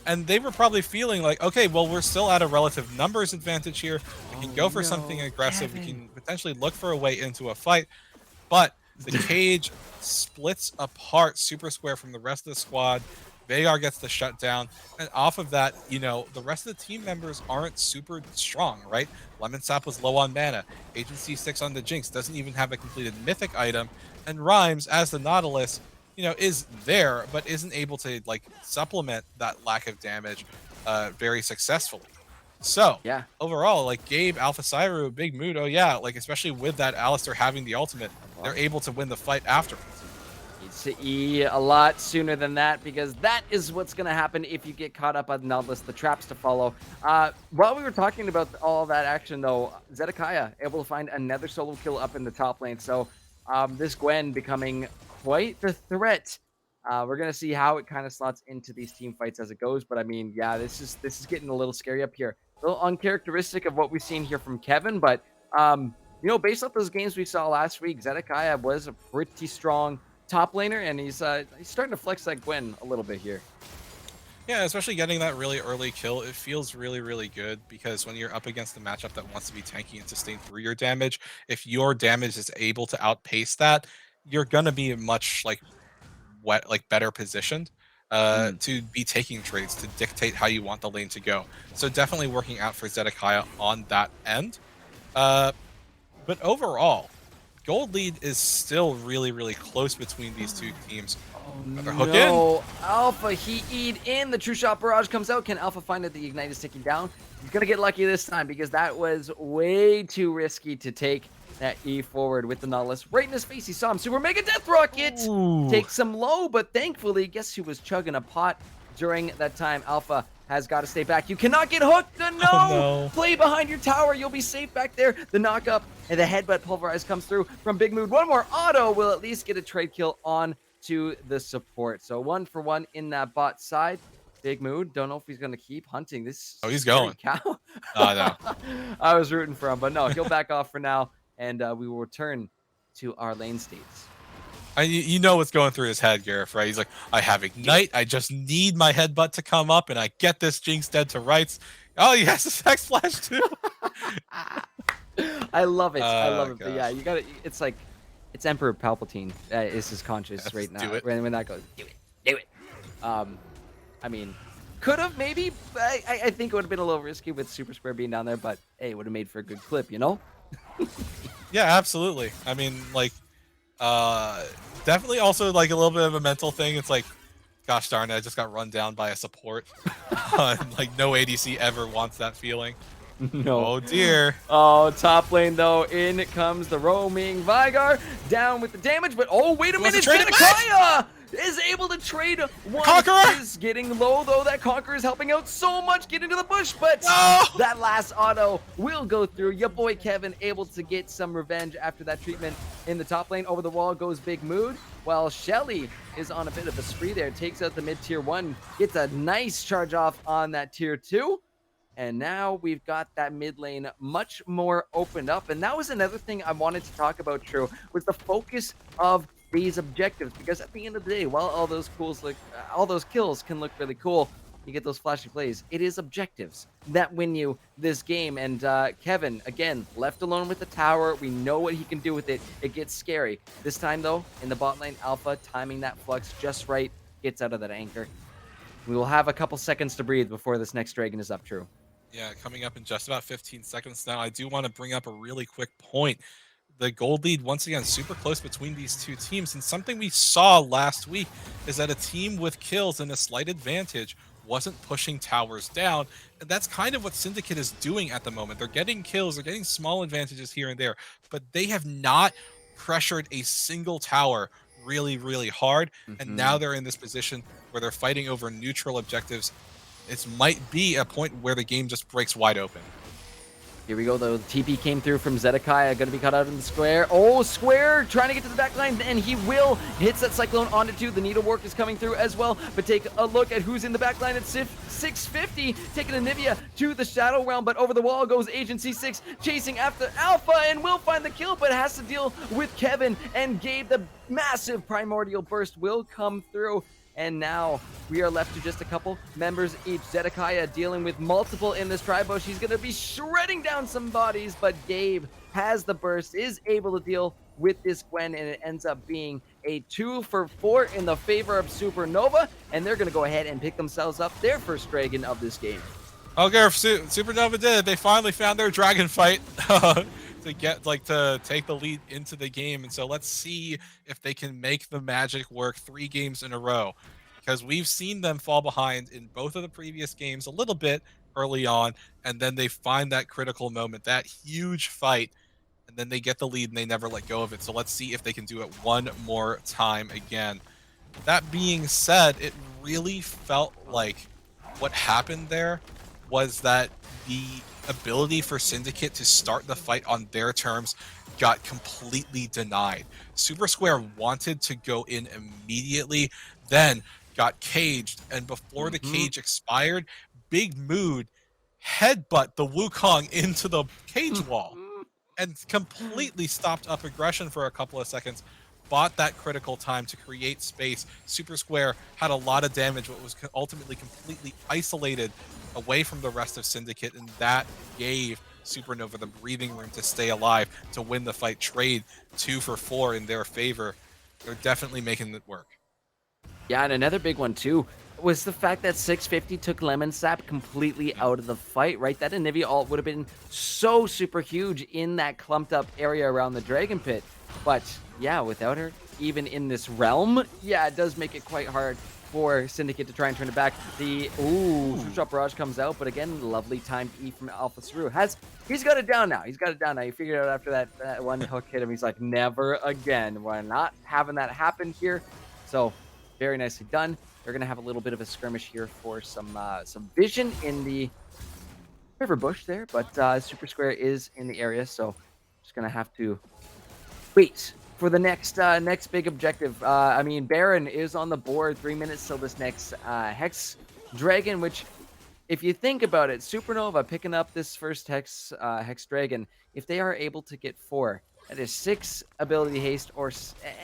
And they were probably feeling like, okay, well, we're still at a relative numbers advantage here. We can go for something aggressive. Kevin. We can potentially look for a way into a fight. But the cage splits apart Super Square from the rest of the squad. Vagar gets the shutdown. And off of that, you know, the rest of the team members aren't super strong, right? Lemon Sap was low on mana. Agent C6 on the Jinx doesn't even have a completed mythic item. And Rhymes, as the Nautilus, you know, is there, but isn't able to, like, supplement that lack of damage very successfully. So, Yeah. overall, like, Gabe, Alpha Cyro, Big Mood, oh yeah, like, especially with that Alistair having the ultimate, they're able to win the fight afterwards. Needs to E a lot sooner than that, because that is what's going to happen if you get caught up on Nautilus, the traps to follow. While we were talking about all that action, though, Zedekiah able to find another solo kill up in the top lane. So this Gwen becoming quite the threat. We're going to see how it kind of slots into these team fights as it goes. But I mean, yeah, this is getting a little scary up here. A little uncharacteristic of what we've seen here from Kevin. But, you know, based off those games we saw last week, Zedekiah was a pretty strong top laner, and he's starting to flex that Gwen a little bit here. Yeah, especially getting that really early kill, it feels really, really good, because when you're up against a matchup that wants to be tanky and sustain through your damage, if your damage is able to outpace that, you're gonna be much better positioned to be taking trades to dictate how you want the lane to go. So definitely working out for Zedekiah on that end. But overall, gold lead is still really, really close between these two teams. Another hook in. Alpha, he E'd in. The True Shot Barrage comes out. Can Alpha find it? The Ignite is ticking down. He's going to get lucky this time, because that was way too risky to take that E forward with the Nautilus. Right in his face, he saw him. Super Mega Death Rocket takes him low, but thankfully, guess who was chugging a pot during that time? Alpha has got to stay back. You cannot get hooked. No! No. Play behind your tower. You'll be safe back there. The knock up and the headbutt pulverize comes through from Big Mood. One more auto will at least get a trade kill on to the support. So 1-for-1 in that bot side. Big Mood. Don't know if he's going to keep hunting this. Oh, he's going. Cow. Oh, no. I was rooting for him, but no, he'll back off for now, and we will return to our lane states. You know what's going through his head, Gareth, right? He's like, I have Ignite. I just need my headbutt to come up, and I get this Jinx dead to rights. Oh, he has a Sex Flash, too. I love it. I love it. But gosh. yeah, you got to. It's like, it's Emperor Palpatine is his conscious Yes, right now. do it. When that goes, do it. I mean, could have maybe. I think it would have been a little risky with Super Square being down there, but hey, it would have made for a good clip, you know? Yeah, absolutely. I mean, like, definitely also like a little bit of a mental thing. It's like, gosh darn it, I just got run down by a support. Like, no ADC ever wants that feeling. No. Oh dear. Oh, top lane though. In comes the roaming Vigar. Down with the damage, but oh, wait a He wants minute. to trade it back? Zedekiah is able to trade one. Conqueror? Is getting low though. That Conqueror is helping out so much. Get into the bush, but No! that last auto will go through. Your boy Kevin able to get some revenge after that treatment in the top lane. Over the wall goes Big Mood, while Shelly is on a bit of a spree there. Takes out the mid tier 1. Gets a nice charge off on that tier 2. And now we've got that mid lane much more opened up. And that was another thing I wanted to talk about, True, was the focus of these objectives. Because at the end of the day, while all those kills can look really cool, you get those flashy plays, it is objectives that win you this game. And Kevin, again, left alone with the tower. We know what he can do with it. It gets scary. This time, though, in the bot lane, Alpha, timing that flux just right, gets out of that anchor. We will have a couple seconds to breathe before this next dragon is up, True. Yeah, coming up in just about 15 seconds now. I do want to bring up a really quick point. The gold lead, once again, super close between these two teams. And something we saw last week is that a team with kills and a slight advantage wasn't pushing towers down. And that's kind of what Syndicate is doing at the moment. They're getting kills, they're getting small advantages here and there, but they have not pressured a single tower really, really hard. And now they're in this position where they're fighting over neutral objectives. It might be a point where the game just breaks wide open. Here we go, though. The TP came through from Zedekiah. Going to be cut out in the square. Oh, Square trying to get to the back line, and he will. Hits that Cyclone onto 2. The Needlework is coming through as well. But take a look at who's in the back line at 650. Taking Anivia to the Shadow Realm, but over the wall goes Agency 6, chasing after Alpha, and will find the kill, but has to deal with Kevin and Gabe. The massive Primordial Burst will come through. And now we are left to just a couple members each. Zedekiah dealing with multiple in this tri-bush. He's going to be shredding down some bodies, but Gabe has the burst, is able to deal with this Gwen, and it ends up being a 2 for 4 in the favor of Supernova, and they're going to go ahead and pick themselves up their first dragon of this game. Okay, Supernova did. They finally found their dragon fight to take the lead into the game. And so let's see if they can make the magic work 3 games in a row, because we've seen them fall behind in both of the previous games a little bit early on, and then they find that critical moment, that huge fight, and then they get the lead and they never let go of it. So let's see if they can do it one more time again. That being said, it really felt like what happened there was that the ability for Syndicate to start the fight on their terms got completely denied. Super Square wanted to go in immediately, then got caged, and before the cage expired, Big Mood headbutt the Wukong into the cage wall and completely stopped up aggression for a couple of seconds. Bought that critical time to create space. Super Square had a lot of damage, but was ultimately completely isolated away from the rest of Syndicate, and that gave Supernova the breathing room to stay alive, to win the fight. Trade 2 for 4 in their favor. They're definitely making it work. Yeah, and another big one too was the fact that 650 took Lemon Sap completely out of the fight, right? That Anivia ult would have been so super huge in that clumped up area around the Dragon Pit. But yeah, without her, even in this realm, yeah, it does make it quite hard for Syndicate to try and turn it back. The True Shot Barrage comes out, but again, lovely timed E from Alpha Saru. He's got it down now. He figured it out after that one hook hit him. He's like, never again. We're not having that happen here. So very nicely done. They're gonna have a little bit of a skirmish here for some vision in the river bush there, but Super Square is in the area, so just gonna have to wait for the next big objective. I mean, Baron is on the board. 3 minutes till this next Hex Dragon, which, if you think about it, Supernova picking up this first Hex Dragon, if they are able to get 4, that is 6 ability haste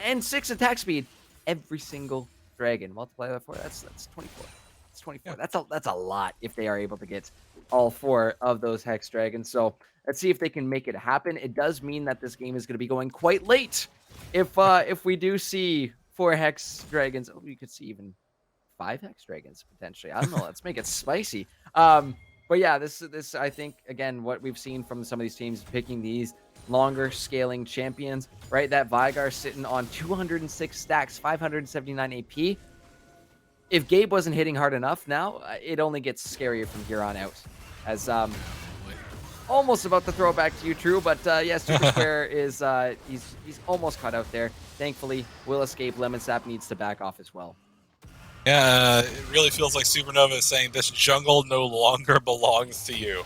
and 6 attack speed every single dragon. Multiply that 4, that's 24. That's 24. Yeah. That's a lot if they are able to get all 4 of those Hex Dragons. So let's see if they can make it happen. It does mean that this game is going to be going quite late. If we do see 4 Hex Dragons, you could see even 5 Hex Dragons potentially. I don't know. Let's make it spicy. But yeah, this I think, again, what we've seen from some of these teams picking these longer scaling champions, right? That Vigar sitting on 206 stacks, 579 AP. If Gabe wasn't hitting hard enough now, it only gets scarier from here on out. As almost about to throw it back to you, True, but yeah, Super Square is he's almost caught out there. Thankfully, will escape. Lemon Sap needs to back off as well. Yeah, it really feels like Supernova is saying this jungle no longer belongs to you.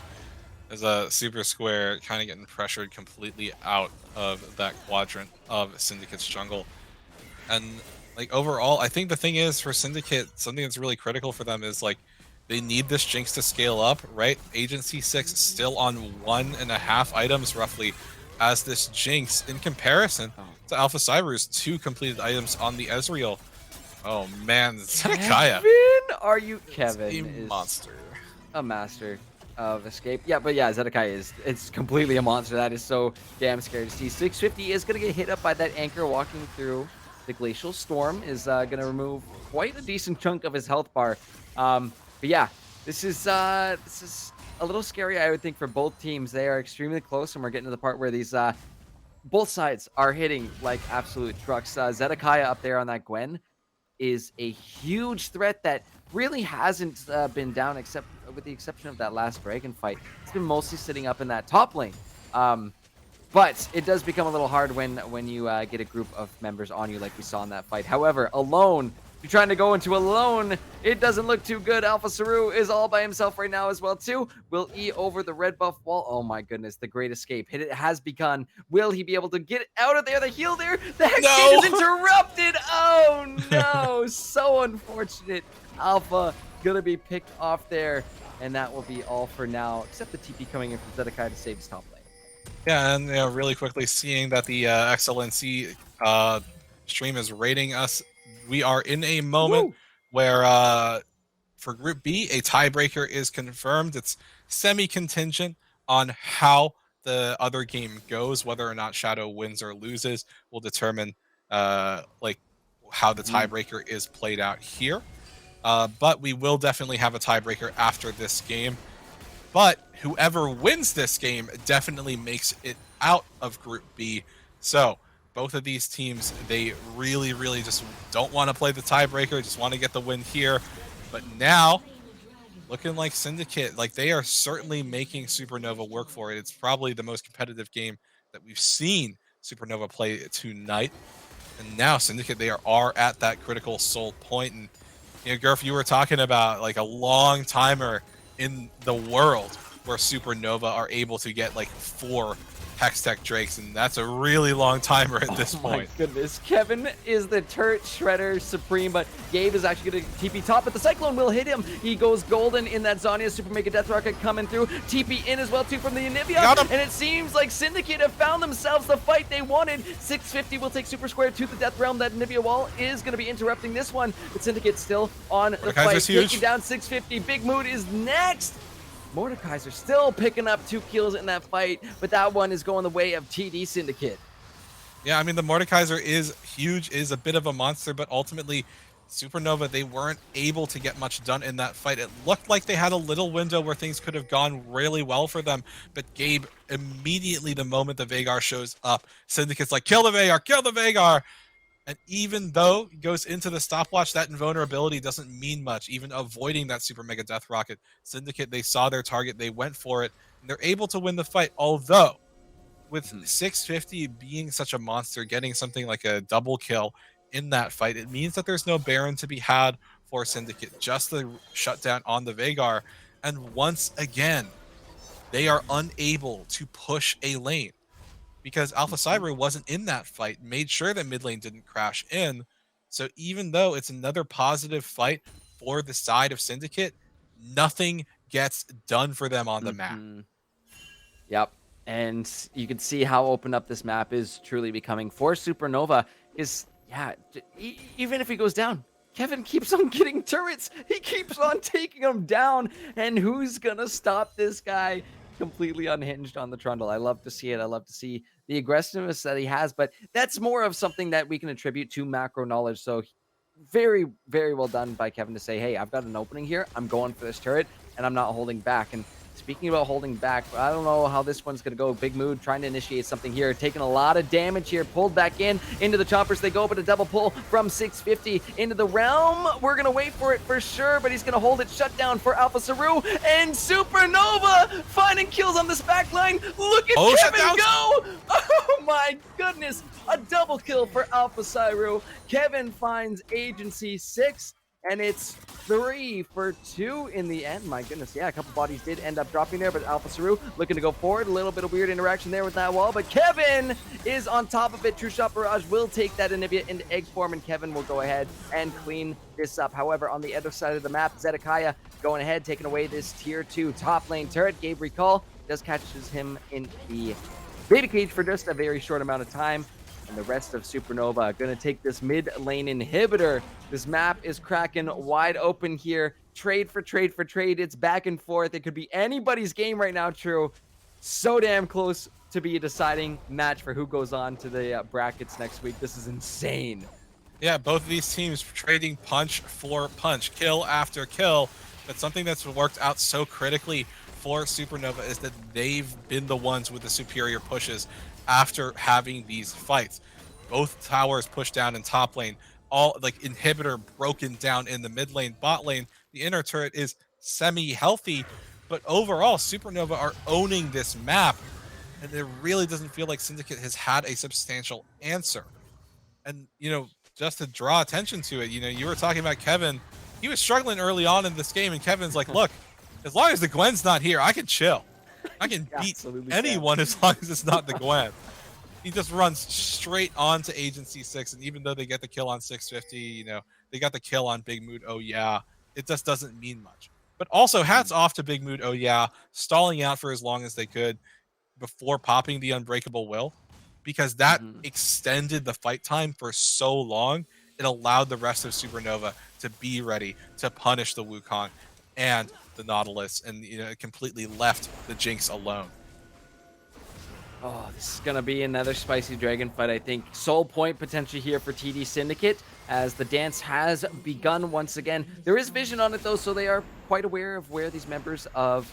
As a Super Square kind of getting pressured completely out of that quadrant of Syndicate's jungle. And like overall, I think the thing is for Syndicate, something that's really critical for them is like they need this Jinx to scale up, right? Agency 6 still on 1.5 items roughly as this Jinx in comparison to Alpha Cyber's 2 completed items on the Ezreal. Oh man, Zedekiah. Kevin, are you Kevin? A is monster. a master of escape. Yeah, but yeah, Zedekiah it's completely a monster. That is so damn scary to see. 650 is gonna get hit up by that anchor walking through the glacial storm. Is gonna remove quite a decent chunk of his health bar. But yeah, this is a little scary, I would think, for both teams. They are extremely close, and we're getting to the part where these both sides are hitting like absolute trucks. Zedekiah up there on that Gwen is a huge threat that really hasn't been down, except with the exception of that last dragon fight. It's been mostly sitting up in that top lane. But it does become a little hard when you get a group of members on you like we saw in that fight. However, alone, you're trying to go into alone, it doesn't look too good. Alpha Saru is all by himself right now as well too. Will E over the red buff wall? Oh my goodness, the great escape. Hit it has begun. Will he be able to get out of there? The heal there? The Hex Gate is interrupted. Oh no, so unfortunate. Alpha gonna be picked off there, and that will be all for now, except the TP coming in from Zedekiah to save his top lane. Yeah, and really quickly seeing that the XLNC stream is rating us, we are in a moment where for Group B, a tiebreaker is confirmed. It's semi-contingent on how the other game goes, whether or not Shadow wins or loses will determine like how the tiebreaker is played out here. But we will definitely have a tiebreaker after this game. But whoever wins this game definitely makes it out of Group B. So both of these teams, they really, really just don't want to play the tiebreaker, just want to get the win here. But now, looking like Syndicate, like they are certainly making Supernova work for it. It's probably the most competitive game that we've seen Supernova play tonight. And now Syndicate, they are at that critical soul point. And Gurf, you were talking about like a long timer in the world where Supernova are able to get like 4 Hextech Drakes, and that's a really long timer at this point. My goodness, Kevin is the turret shredder supreme, but Gabe is actually going to TP top, but the Cyclone will hit him. He goes golden in that Zhonya Super Mega Death Rocket coming through. TP in as well too from the Anivia, and it seems like Syndicate have found themselves the fight they wanted. 650 will take Super Square to the Death Realm. That Anivia wall is going to be interrupting this one, but Syndicate still on the fight, taking down 650. Big Mood is next. Mordekaiser still picking up 2 kills in that fight, but that one is going the way of TD Syndicate. Yeah, I mean, the Mordekaiser is huge, is a bit of a monster, but ultimately, Supernova, they weren't able to get much done in that fight. It looked like they had a little window where things could have gone really well for them, but Gabe, immediately the moment the Veigar shows up, Syndicate's like, kill the Veigar, kill the Veigar! And even though he goes into the stopwatch, that invulnerability doesn't mean much. Even avoiding that Super Mega Death Rocket, Syndicate, they saw their target, they went for it, and they're able to win the fight. Although, with 650 being such a monster, getting something like a double kill in that fight, it means that there's no Baron to be had for Syndicate, just the shutdown on the Veigar. And once again, they are unable to push a lane, because Alpha Cyber wasn't in that fight, made sure that mid lane didn't crash in. So even though it's another positive fight for the side of Syndicate, nothing gets done for them on the map. Yep. And you can see how open up this map is truly becoming for Supernova. Is, yeah, even if he goes down, Kevin keeps on getting turrets. He keeps on taking them down. And who's going to stop this guy? Completely unhinged on the Trundle. I love to see it. I love to see the aggressiveness that he has, but that's more of something that we can attribute to macro knowledge. So very, very well done by Kevin to say, hey, I've got an opening here. I'm going for this turret, and I'm not holding back. And speaking about holding back, I don't know how this one's going to go. Big Mood trying to initiate something here, taking a lot of damage here, pulled back in, into the choppers they go, but a double pull from 650 into the realm. We're going to wait for it for sure, but he's going to hold it shut down for Alpha Saru, and Supernova finding kills on this back line. Look at Kevin go! Oh my goodness, a double kill for Alpha Saru. Kevin finds Agency 6, and it's 3 for 2 in the end. My goodness, yeah, a couple bodies did end up dropping there, but Alpha Saru looking to go forward. A little bit of weird interaction there with that wall, but Kevin is on top of it. True Shot Barrage will take that Anivia into egg form, and Kevin will go ahead and clean this up. However, on the other side of the map, Zedekiah going ahead, taking away this tier 2 top lane turret. Gabe Recall does catches him in the baby cage for just a very short amount of time. And the rest of Supernova going to take this mid lane inhibitor. This map is cracking wide open here. Trade for trade for trade. It's back and forth. It could be anybody's game right now, True. So damn close to be a deciding match for who goes on to the brackets next week. This is insane. Yeah, both of these teams trading punch for punch, kill after kill. But something that's worked out so critically for Supernova is that they've been the ones with the superior pushes after having these fights. Both towers pushed down in top lane, all like inhibitor broken down in the mid lane, bot lane. The inner turret is semi-healthy, but overall Supernova are owning this map, and it really doesn't feel like Syndicate has had a substantial answer. And just to draw attention to it, you were talking about Kevin. He was struggling early on in this game, and Kevin's like, look, as long as the Gwen's not here, I can chill. I can beat anyone as long as it's not the Gwen. He just runs straight on to Agency 6, and even though they get the kill on 650, they got the kill on Big Mood, oh yeah, it just doesn't mean much. But also, hats off to Big Mood, oh yeah, stalling out for as long as they could before popping the Unbreakable Will, because that extended the fight time for so long. It allowed the rest of Supernova to be ready to punish the Wukong and the Nautilus, and it completely left the Jinx alone. Oh, this is going to be another spicy dragon fight, I think. Soul point potentially here for TD Syndicate as the dance has begun once again. There is vision on it, though, so they are quite aware of where these members of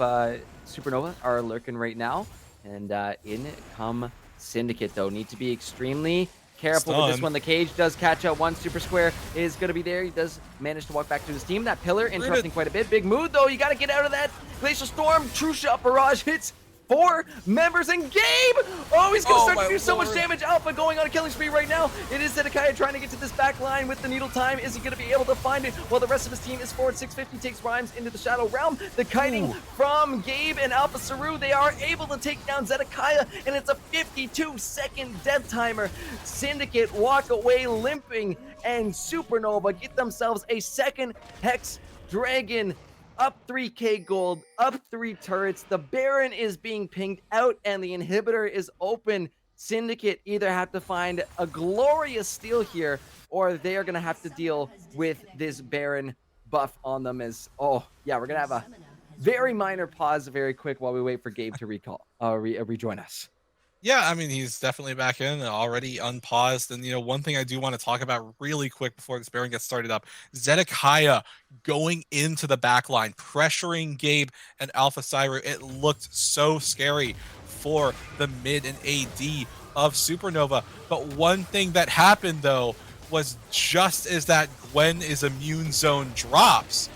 Supernova are lurking right now. And in come Syndicate, though. Need to be extremely careful with this one. The cage does catch out one. Super Square is going to be there. He does manage to walk back to his team. That pillar interrupting quite a bit. Big Mood, though. You got to get out of that. Glacial Storm. True Shot Barrage hits 4 members, and Gabe! Oh, he's going to start to do so much damage. Alpha going on a killing spree right now. It is Zedekiah trying to get to this back line with the needle time. Is he going to be able to find it? While the rest of his team is forward. 650 takes Rhymes into the Shadow Realm. The kiting from Gabe and Alpha Saru. They are able to take down Zedekiah, and it's a 52-second death timer. Syndicate walk away limping, and Supernova get themselves a second Hex Dragon. Up 3k gold, up 3 turrets. The Baron is being pinged out, and the inhibitor is open. Syndicate either have to find a glorious steal here, or they are going to have to deal with this Baron buff on them. We're going to have a very minor pause very quick while we wait for Gabe to rejoin us. Yeah, I mean, he's definitely back in, already unpaused. And, one thing I do want to talk about really quick before this Baron gets started up, Zedekiah going into the back line, pressuring Gabe and Alpha Saru. It looked so scary for the mid and AD of Supernova. But one thing that happened, though, was just as that Gwen's immune zone drops,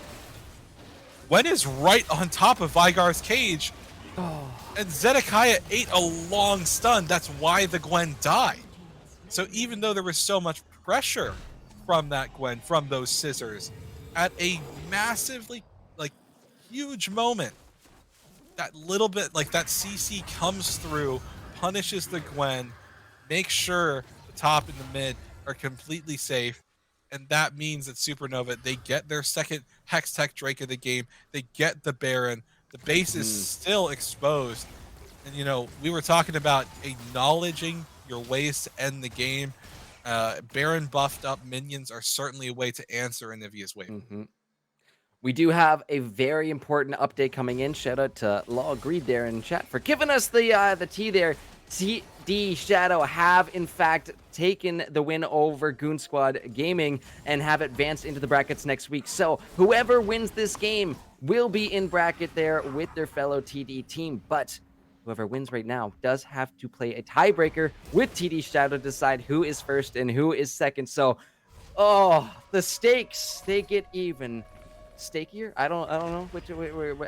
Gwen is right on top of Vygar's cage. And Zedekiah ate a long stun. That's why the Gwen died. So even though there was so much pressure from that Gwen, from those scissors, at a massively, huge moment, that little bit, that CC comes through, punishes the Gwen, makes sure the top and the mid are completely safe. And that means that Supernova, they get their second Hextech Drake of the game. They get the Baron. The base is still exposed. And, we were talking about acknowledging your ways to end the game. Baron buffed up minions are certainly a way to answer Anivia's wave. We do have a very important update coming in. Shout out to Law Agreed there in chat for giving us the tea there. TD Shadow have, in fact, taken the win over Goon Squad Gaming and have advanced into the brackets next week. So whoever wins this game will be in bracket there with their fellow TD team, but whoever wins right now does have to play a tiebreaker with TD Shadow to decide who is first and who is second. So, oh, the stakes, they get even stakier. I don't know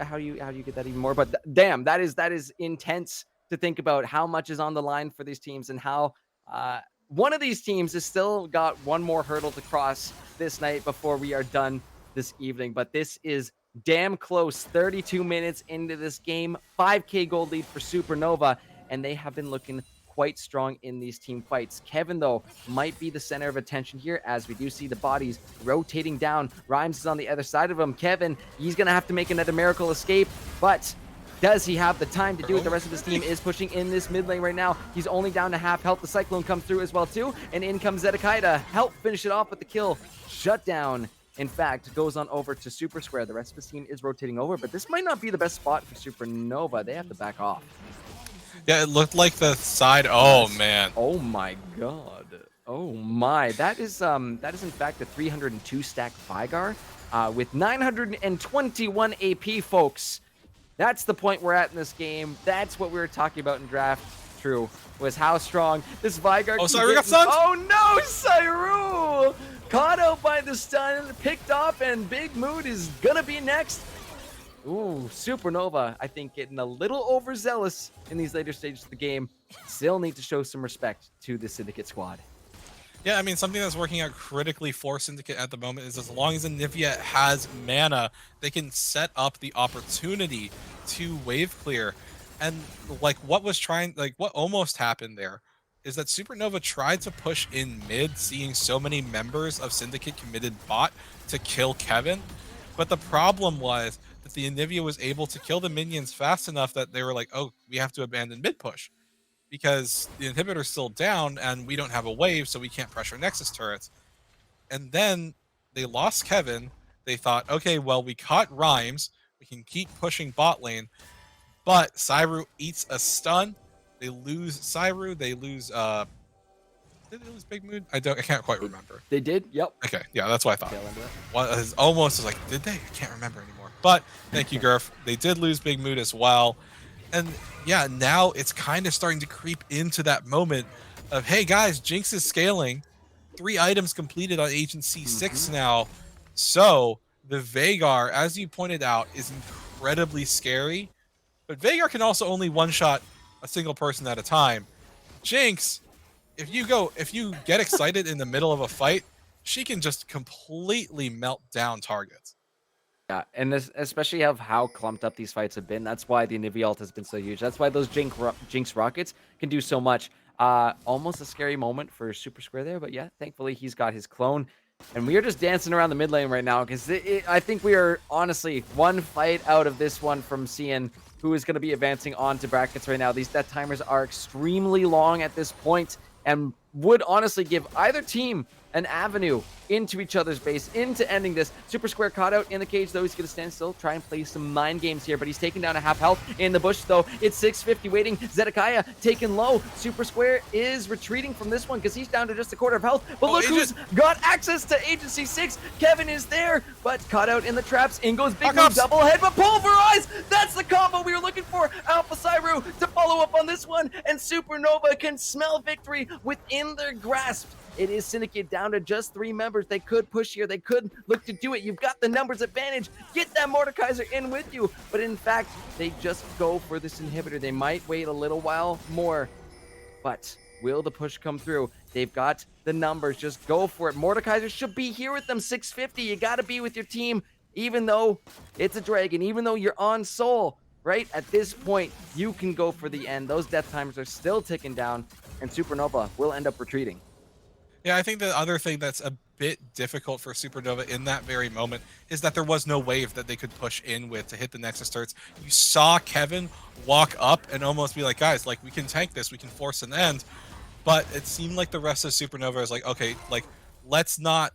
how you get that even more, but damn, that is intense to think about how much is on the line for these teams and how one of these teams has still got one more hurdle to cross this night before we are done this evening. But this is damn close. 32 minutes into this game, 5K gold lead for Supernova, and they have been looking quite strong in these team fights. Kevin, though, might be the center of attention here as we do see the bodies rotating down. Rhymes is on the other side of him. Kevin, he's going to have to make another miracle escape, but does he have the time to do it? The rest of his team is pushing in this mid lane right now. He's only down to half health. The Cyclone comes through as well, too, and in comes Zedekiah to help finish it off with the kill. Shut down. In fact, goes on over to Super Square. The rest of his team is rotating over, but this might not be the best spot for Supernova. They have to back off. Yeah, it looked like the side. Oh man. Oh my god. Oh my. That is in fact a 302 stack Vigar with 921 AP, folks. That's the point we're at in this game. That's what we were talking about in draft. True, was how strong this Vigar. Oh, Cyru got stunned. Oh no, Cyru! Caught out by the stun, picked off, and Big Mood is gonna be next. Ooh, Supernova, I think, getting a little overzealous in these later stages of the game. Still need to show some respect to the Syndicate squad. Yeah, I mean, something that's working out critically for Syndicate at the moment is as long as Anivia has mana, they can set up the opportunity to wave clear. And like what almost happened there is that Supernova tried to push in mid, seeing so many members of Syndicate committed bot to kill Kevin. But the problem was that the Anivia was able to kill the minions fast enough that they were like, oh, we have to abandon mid push because the inhibitor's still down and we don't have a wave, so we can't pressure Nexus turrets. And then they lost Kevin. They thought, okay, well, we caught Rhymes. We can keep pushing bot lane. But Cyru eats a stun. They lose Cyru. They lose did they lose Big Mood? I can't quite remember. They did? Yep. Okay, yeah, that's what I thought. Almost like, did they? I can't remember anymore. But thank you, Gurf. They did lose Big Mood as well. And yeah, now it's kind of starting to creep into that moment of, hey guys, Jinx is scaling. 3 items completed on Agent C6 now. So the Veigar, as you pointed out, is incredibly scary. But Veigar can also only one-shot a single person at a time. Jinx, if you get excited in the middle of a fight, she can just completely melt down targets. Yeah, and especially how clumped up these fights have been. That's why the Anivia ult has been so huge. That's why those Jinx rockets can do so much. Almost a scary moment for Super Square there, but yeah, thankfully he's got his clone. And we are just dancing around the mid lane right now because I think we are honestly one fight out of this one from seeing who is going to be advancing on to brackets right now. These death timers are extremely long at this point and would honestly give either team an avenue into each other's base, into ending this. Super Square caught out in the cage, though. He's going to stand still, try and play some mind games here, but he's taken down a half health in the bush, though. It's 650 waiting. Zedekiah taken low. Super Square is retreating from this one because he's down to just a quarter of health. But look who's got access to Agency 6. Kevin is there, but caught out in the traps. In goes Big Move, double head, but pulverize. That's the combo we were looking for. Alpha Cyru to follow up on this one, and Supernova can smell victory within their grasp. It is Syndicate down to just 3 members. They could push here. They could look to do it. You've got the numbers advantage. Get that Mordekaiser in with you. But in fact, they just go for this inhibitor. They might wait a little while more. But will the push come through? They've got the numbers. Just go for it. Mordekaiser should be here with them. 650. You got to be with your team, even though it's a dragon, even though you're on Soul. Right? At this point, you can go for the end. Those death timers are still ticking down, and Supernova will end up retreating. Yeah, I think the other thing that's a bit difficult for Supernova in that very moment is that there was no wave that they could push in with to hit the Nexus turrets. You saw Kevin walk up and almost be like, guys, like, we can tank this, we can force an end. But it seemed like the rest of Supernova is like, okay, like, let's not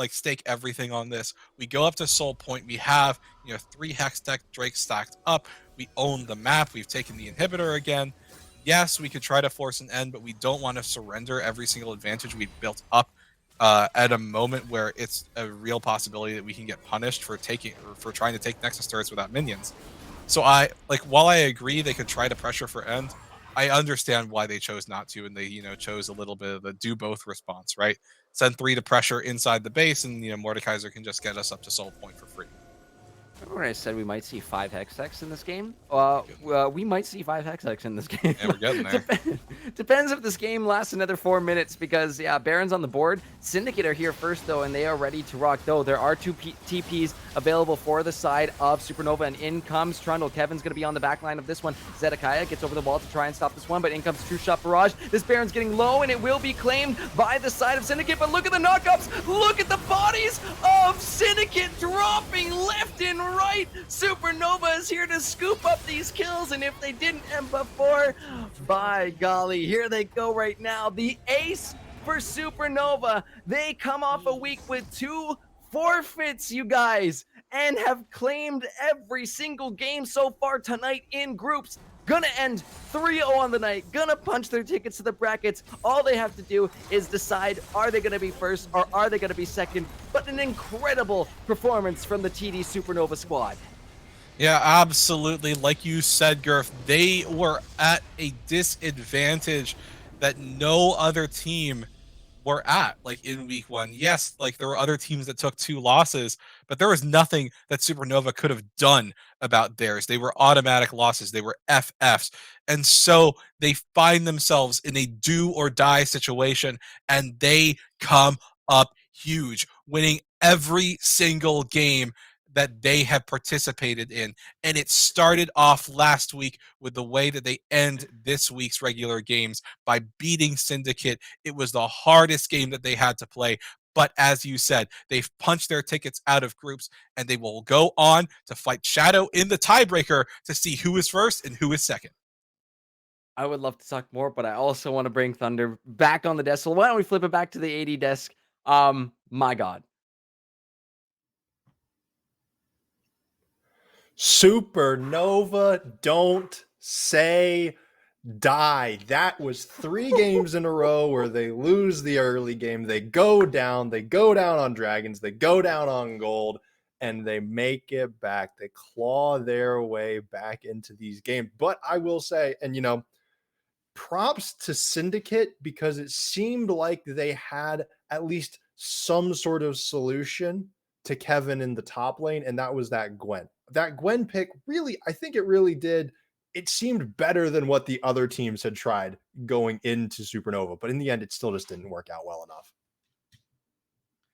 stake everything on this. We go up to Soul Point. We have, 3 Hextech Drakes stacked up. We own the map. We've taken the inhibitor again. Yes, we could try to force an end, but we don't want to surrender every single advantage we've built up at a moment where it's a real possibility that we can get punished for trying to take Nexus turrets without minions. So while I agree they could try to pressure for end, I understand why they chose not to, and they chose a little bit of a do both response, right? Send 3 to pressure inside the base, and Mordekaiser can just get us up to soul point for free. Remember when I said we might see 5 Hextechs in this game? We might see 5 Hextechs in this game. Yeah, we're getting there. Depends if this game lasts another 4 minutes because, yeah, Baron's on the board. Syndicate are here first, though, and they are ready to rock, though. There are 2 TPs available for the side of Supernova, and in comes Trundle. Kevin's going to be on the back line of this one. Zedekiah gets over the wall to try and stop this one, but in comes True Shot Barrage. This Baron's getting low, and it will be claimed by the side of Syndicate, but look at the knockups! Look at the bodies of Syndicate dropping left and right. Supernova is here to scoop up these kills, and if they didn't end before, by golly, here they go right now. The ace for Supernova. They come off a week with 2 forfeits, you guys, and have claimed every single game so far tonight in groups. Gonna end 3-0 on the night, gonna punch their tickets to the brackets. All they have to do is decide, are they gonna be first or are they gonna be second? But an incredible performance from the TD Supernova squad. Yeah, absolutely. Like you said, Gurf, they were at a disadvantage that no other team were at, like in week 1. Yes, like there were other teams that took 2 losses, but there was nothing that Supernova could have done about theirs. They were automatic losses. They were FFs. And so they find themselves in a do or die situation, and they come up huge, winning every single game that they have participated in. And it started off last week with the way that they end this week's regular games by beating Syndicate. It was the hardest game that they had to play. But as you said, they've punched their tickets out of groups, and they will go on to fight Shadow in the tiebreaker to see who is first and who is second. I would love to talk more, but I also want to bring Thunder back on the desk. So why don't we flip it back to the AD desk? My God. Supernova, don't say die. That was 3 games in a row where they lose the early game. They go down on Dragons, they go down on Gold, and they make it back. They claw their way back into these games. But I will say, and props to Syndicate, because it seemed like they had at least some sort of solution to Kevin in the top lane, and that was that Gwen. That Gwen pick really, I think it really did. It seemed better than what the other teams had tried going into Supernova, but in the end, it still just didn't work out well enough.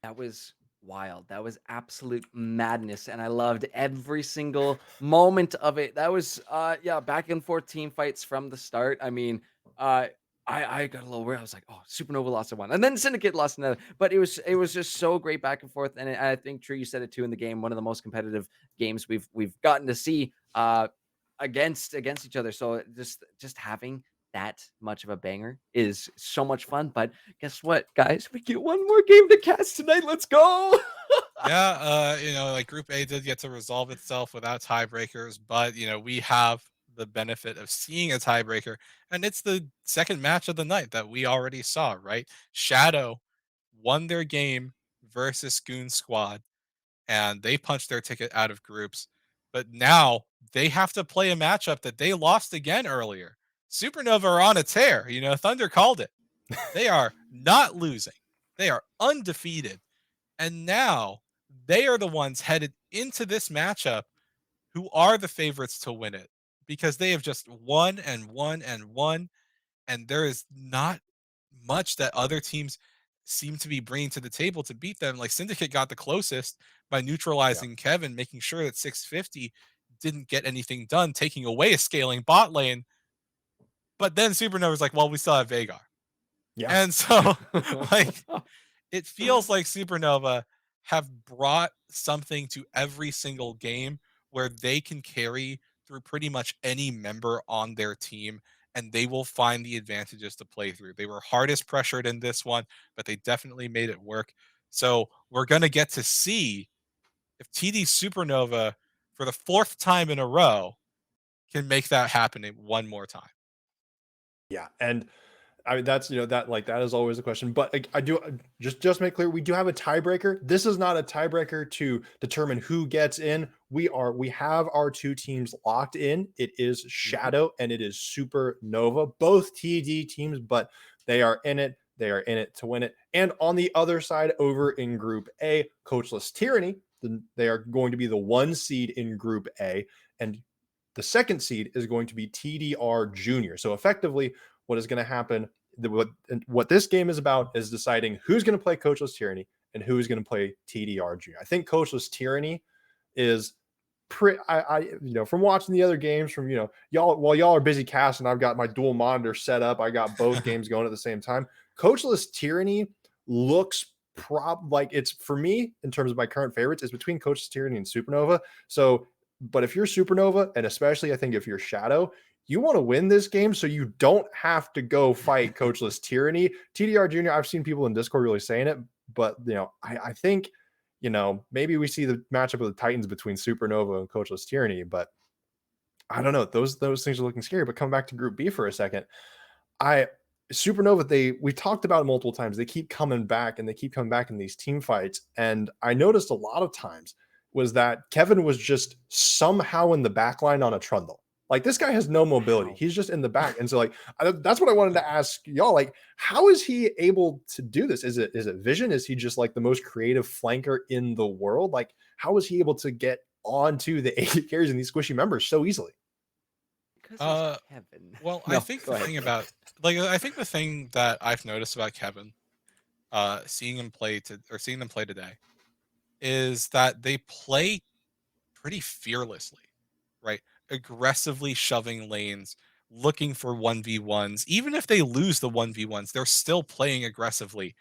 That was wild. That was absolute madness, and I loved every single moment of it. That was back and forth team fights from the start. I mean, I got a little worried. I was like, oh, Supernova lost one, and then Syndicate lost another. But it was just so great back and forth, and I think True, you said it too in the game. One of the most competitive games we've gotten to see against each other. So just having that much of a banger is so much fun. But guess what, guys? We get one more game to cast tonight. Let's go. Yeah, like Group A did get to resolve itself without tiebreakers, but we have the benefit of seeing a tiebreaker, and it's the second match of the night that we already saw, right? Shadow won their game versus Goon Squad, and they punched their ticket out of groups, but now they have to play a matchup that they lost again earlier. Supernova are on a tear. Thunder called it. They are not losing. They are undefeated. And now they are the ones headed into this matchup who are the favorites to win it, because they have just won and won and won. And there is not much that other teams seem to be bringing to the table to beat them. Like Syndicate got the closest by neutralizing Kevin, making sure that 650 didn't get anything done, taking away a scaling bot lane. But then Supernova's like, well, we still have Vagar. Yeah. And so, like, it feels like Supernova have brought something to every single game where they can carry through pretty much any member on their team, and they will find the advantages to play through. They were hardest pressured in this one, but they definitely made it work. So we're going to get to see if TD Supernova, for the 4th time in a row, can make that happen one more time. Yeah. And I mean, that's that is always a question. But I do just make clear we do have a tiebreaker. This is not a tiebreaker to determine who gets in. We have our two teams locked in. It is Shadow and it is Supernova, both TD teams, but they are in it. They are in it to win it. And on the other side, over in Group A, Coachless Tyranny, they are going to be the 1 seed in Group A, and the 2nd seed is going to be TDR Junior. So effectively, what is going to happen? What this game is about is deciding who's going to play Coachless Tyranny and who's going to play TDR Junior. I think Coachless Tyranny is pretty. From watching the other games, from y'all while y'all are busy casting, I've got my dual monitor set up. I got both games going at the same time. Coachless Tyranny looks like it's, for me, in terms of my current favorites, is between Coachless Tyranny and Supernova. So, but if you're Supernova, and especially I think if you're Shadow, you want to win this game so you don't have to go fight Coachless Tyranny. TDR Junior, I've seen people in Discord really saying it, but I think maybe we see the matchup of the Titans between Supernova and Coachless Tyranny, but I don't know. Those things are looking scary. But come back to Group B for a second. Supernova, we talked about it multiple times. They keep coming back and they keep coming back in these team fights. And I noticed a lot of times was that Kevin was just somehow in the back line on a trundle. Like, this guy has no mobility. Wow. He's just in the back. And so that's what I wanted to ask y'all. Like, how is he able to do this? Is it vision? Is he just like the most creative flanker in the world? Like, how is he able to get onto the 80 carries and these squishy members so easily? Because he's Kevin. Well, No, I think go the ahead. thing about I think the thing that I've noticed about Kevin, seeing them play today, is that they play pretty fearlessly, right? Aggressively shoving lanes, looking for 1v1s. Even if they lose the 1v1s, they're still playing aggressively.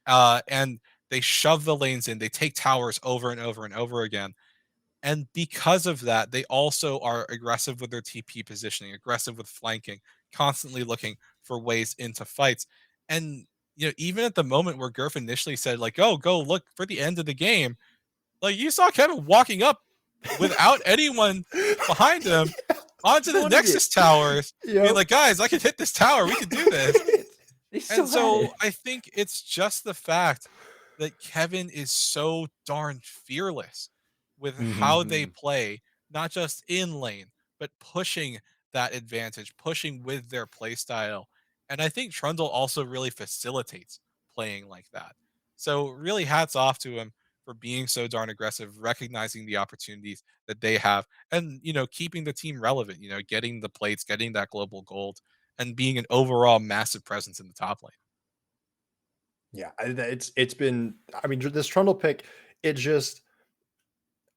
And they shove the lanes in, they take towers over and over and over again. And because of that, they also are aggressive with their TP positioning, aggressive with flanking, constantly looking for ways into fights. And even at the moment where Gerf initially said, like, "Oh, go look for the end of the game," like, you saw Kevin walking up without anyone behind him onto the Wanted Nexus it. towers, being Yep. like, "Guys, I can hit this tower. We can do this." They still And had so it. I think it's just the fact that Kevin is so darn fearless with how they play, not just in lane, but pushing that advantage, pushing with their play style. And I think Trundle also really facilitates playing like that. So really hats off to him for being so darn aggressive, recognizing the opportunities that they have, and keeping the team relevant, getting the plates, getting that global gold, and being an overall massive presence in the top lane. Yeah, it's been. I mean, this Trundle pick, it just.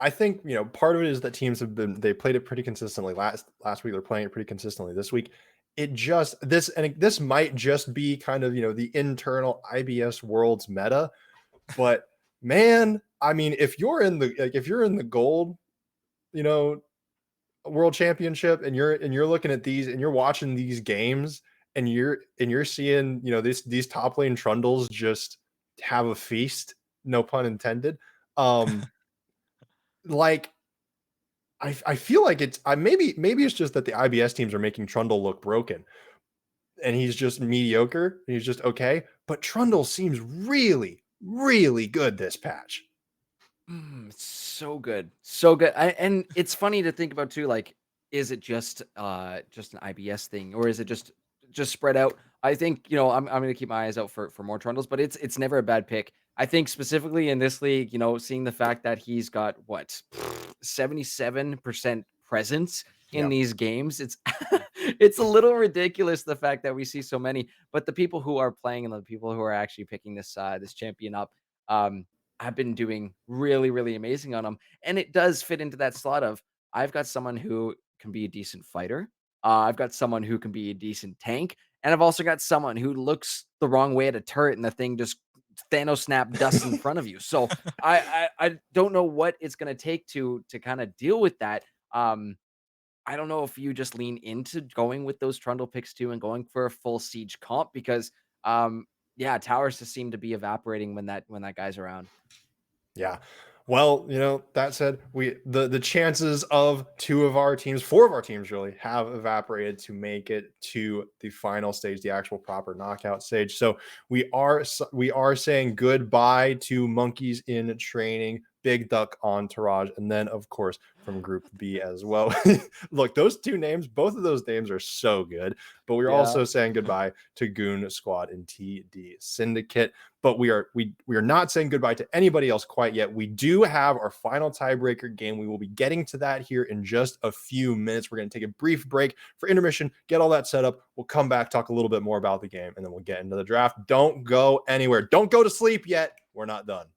I think part of it is that teams they played it pretty consistently last week. They're playing it pretty consistently this week. This might just be kind of the internal IBS world's meta, but man, I mean, if you're in the gold, world championship, and you're looking at these and you're watching these games, and you're seeing these top lane Trundles just have a feast, no pun intended. Like, I feel like maybe it's just that the IBS teams are making Trundle look broken and he's just mediocre and he's just okay, but Trundle seems really, really good this patch. So good. So good. And it's funny to think about too, like, is it just an IBS thing, or is it just spread out? I think, I'm gonna keep my eyes out for more Trundles, but it's never a bad pick. I think specifically in this league, seeing the fact that he's got what 77% presence in Yeah. these games, it's it's a little ridiculous the fact that we see so many. But the people who are playing and the people who are actually picking this champion up, have been doing really, really amazing on them. And it does fit into that slot of, I've got someone who can be a decent fighter. I've got someone who can be a decent tank. And I've also got someone who looks the wrong way at a turret and the thing just Thanos snap dust in front of you. So I don't know what it's gonna take to kind of deal with that. I don't know if you just lean into going with those Trundle picks too and going for a full siege comp, because yeah, towers just seem to be evaporating when that guy's around. Yeah. Well, that said, the chances of four of our teams really have evaporated to make it to the final stage, the actual proper knockout stage. So we are saying goodbye to Monkeys in Training, Big Duck Entourage, and then of course from Group B as well. Look, those two names, both of those names are so good, but we're also saying goodbye to Goon Squad and TD Syndicate. But we are not saying goodbye to anybody else quite yet. We do have our final tiebreaker game. We will be getting to that here in just a few minutes. We're going to take a brief break for intermission, get all that set up. We'll come back, talk a little bit more about the game, and then we'll get into the draft. Don't go anywhere. Don't go to sleep yet. We're not done.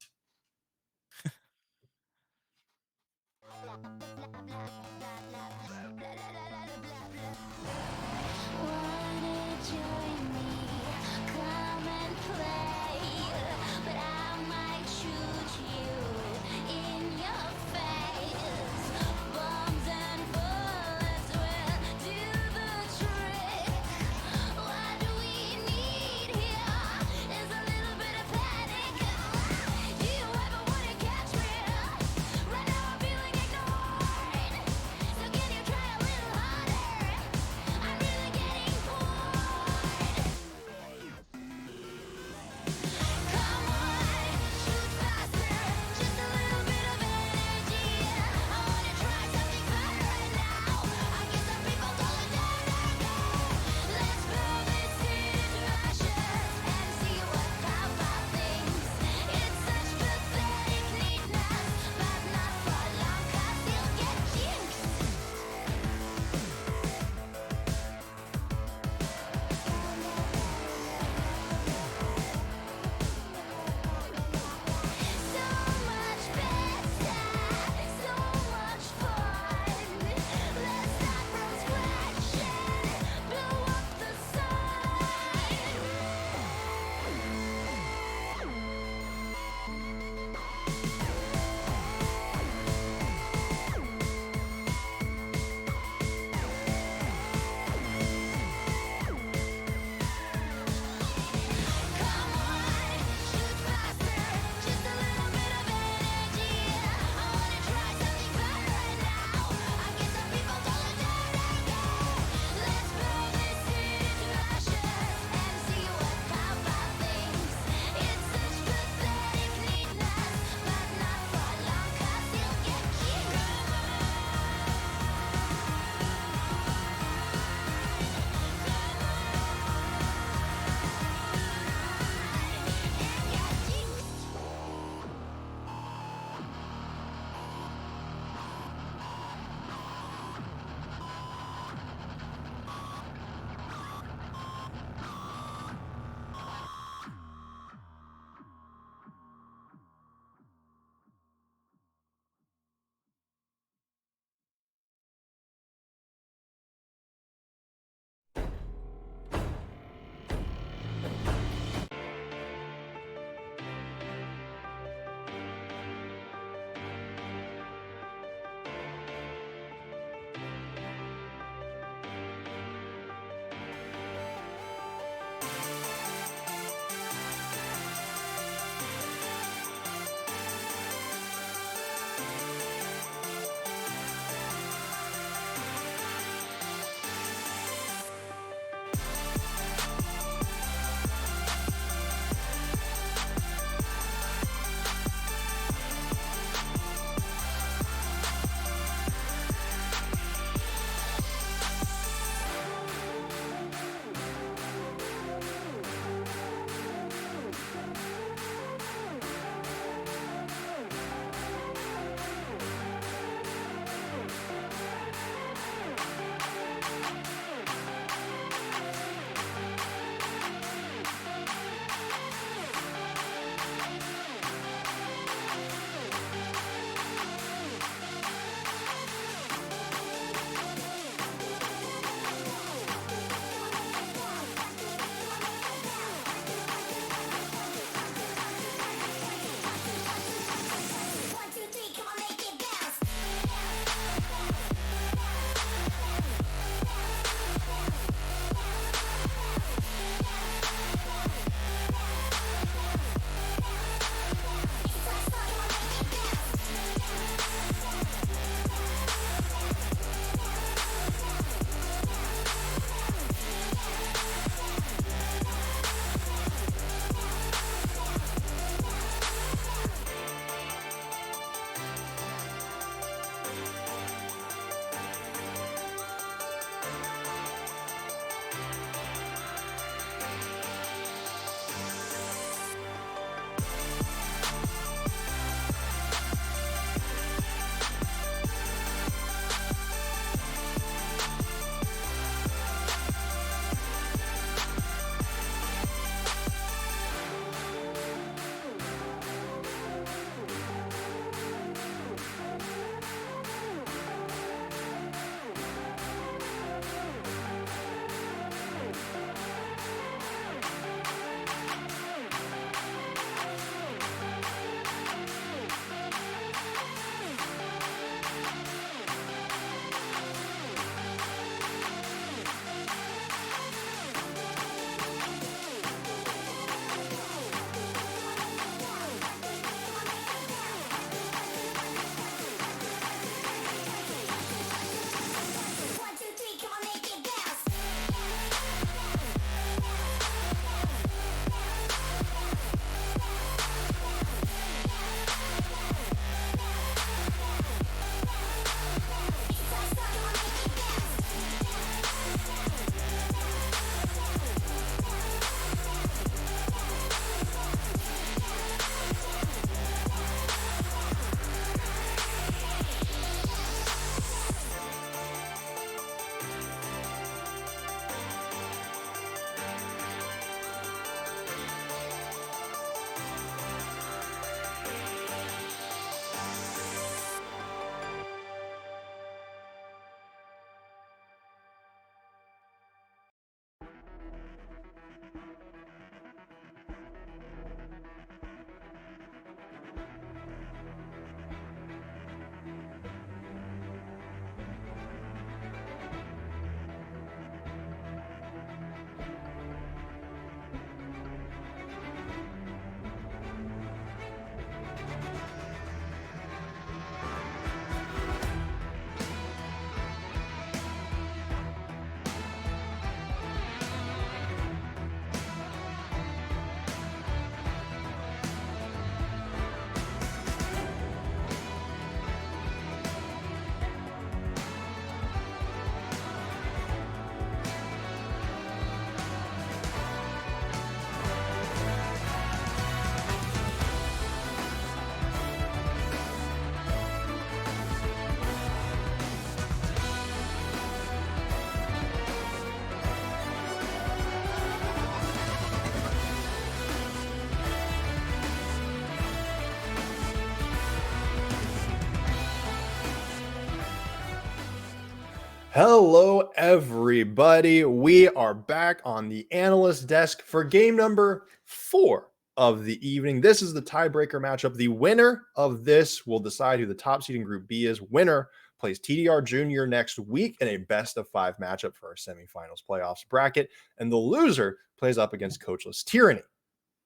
Hello, everybody. We are back on the analyst desk for game number 4 of the evening. This is the tiebreaker matchup. The winner of this will decide who the top seed in Group B is. Winner plays TDR Junior next week in a best of 5 matchup for our semifinals playoffs bracket. And the loser plays up against Coachless Tyranny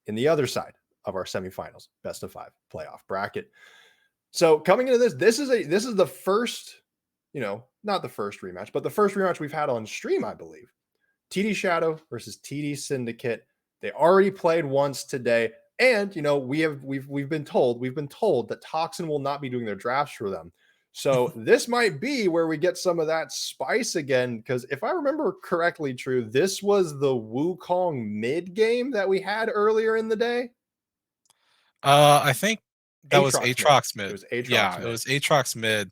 in the other side of our semifinals best of 5 playoff bracket. So coming into this is the first, not the first rematch, but the first rematch we've had on stream, I believe. TD Shadow versus TD Syndicate. They already played once today, and we've been told that Toxin will not be doing their drafts for them. So this might be where we get some of that spice again, because if I remember correctly, True, this was the Wukong mid game that we had earlier in the day. I think that was Aatrox Aatrox mid. It was Aatrox Yeah, mid. it was Aatrox mid.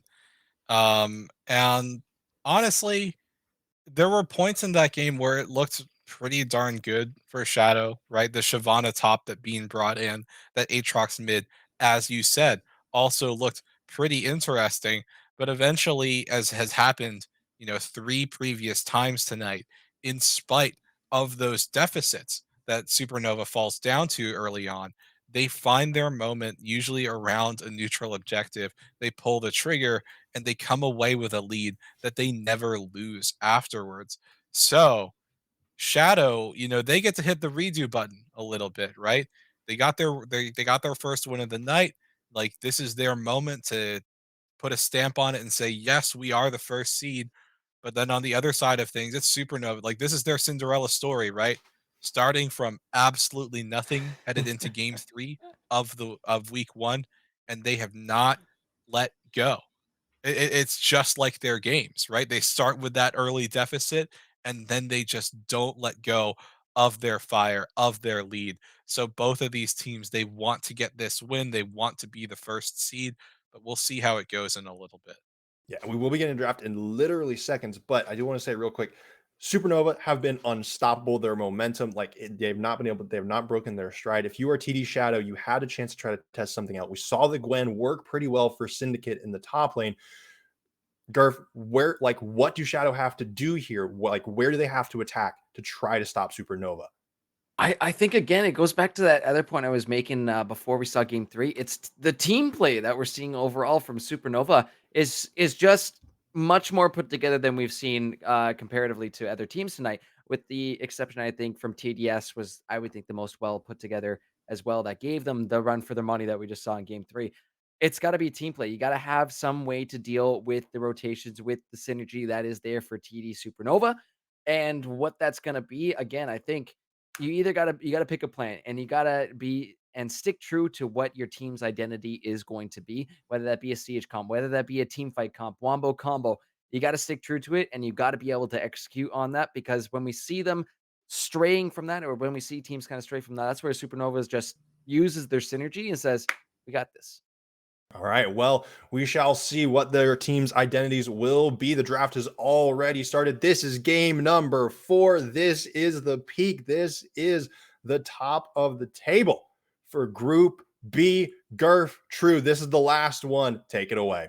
And honestly, there were points in that game where it looked pretty darn good for Shadow, right? The Shyvana top that Bean brought in, that Aatrox mid, as you said, also looked pretty interesting. But eventually, as has happened, 3 previous times tonight, in spite of those deficits that Supernova falls down to early on, they find their moment, usually around a neutral objective. They pull the trigger and they come away with a lead that they never lose afterwards. So, Shadow, they get to hit the redo button a little bit, right? They got their first win of the night. Like, this is their moment to put a stamp on it and say, yes, we are the first seed. But then on the other side of things, it's Supernova. Like, this is their Cinderella story, right? Starting from absolutely nothing headed into game 3 of week 1, and they have not let go. It's just like their games, right? They start with that early deficit, and then they just don't let go of their fire, of their lead. So both of these teams, they want to get this win. They want to be the first seed, but we'll see how it goes in a little bit. Yeah, we will be getting a draft in literally seconds, but I do want to say real quick, Supernova have been unstoppable. Their momentum, they've not broken their stride. If you are TD Shadow, you had a chance to try to test something out. We saw the Gwen work pretty well for Syndicate in the top lane. Garf, what do Shadow have to do here? Where do they have to attack to try to stop Supernova? I think again it goes back to that other point I was making before we saw game 3. It's the team play that we're seeing overall from Supernova is just much more put together than we've seen comparatively to other teams tonight, with the exception I think from TDS was, I would think, the most well put together as well, that gave them the run for their money that we just saw in game 3. It's got to be team play. You got to have some way to deal with the rotations, with the synergy that is there for TD Supernova, and what that's going to be. Again, I think you gotta pick a plan, and you gotta be and stick true to what your team's identity is going to be, whether that be a siege comp, whether that be a team fight comp, wombo combo. You got to stick true to it, and you got to be able to execute on that, because when we see them straying from that, or when we see teams kind of stray from that, that's where Supernovas just uses their synergy and says, we got this. All right. Well, we shall see what their team's identities will be. The draft has already started. This is game number 4. This is the peak. This is the top of the table for Group B. Garf, True, this is the last one. Take it away.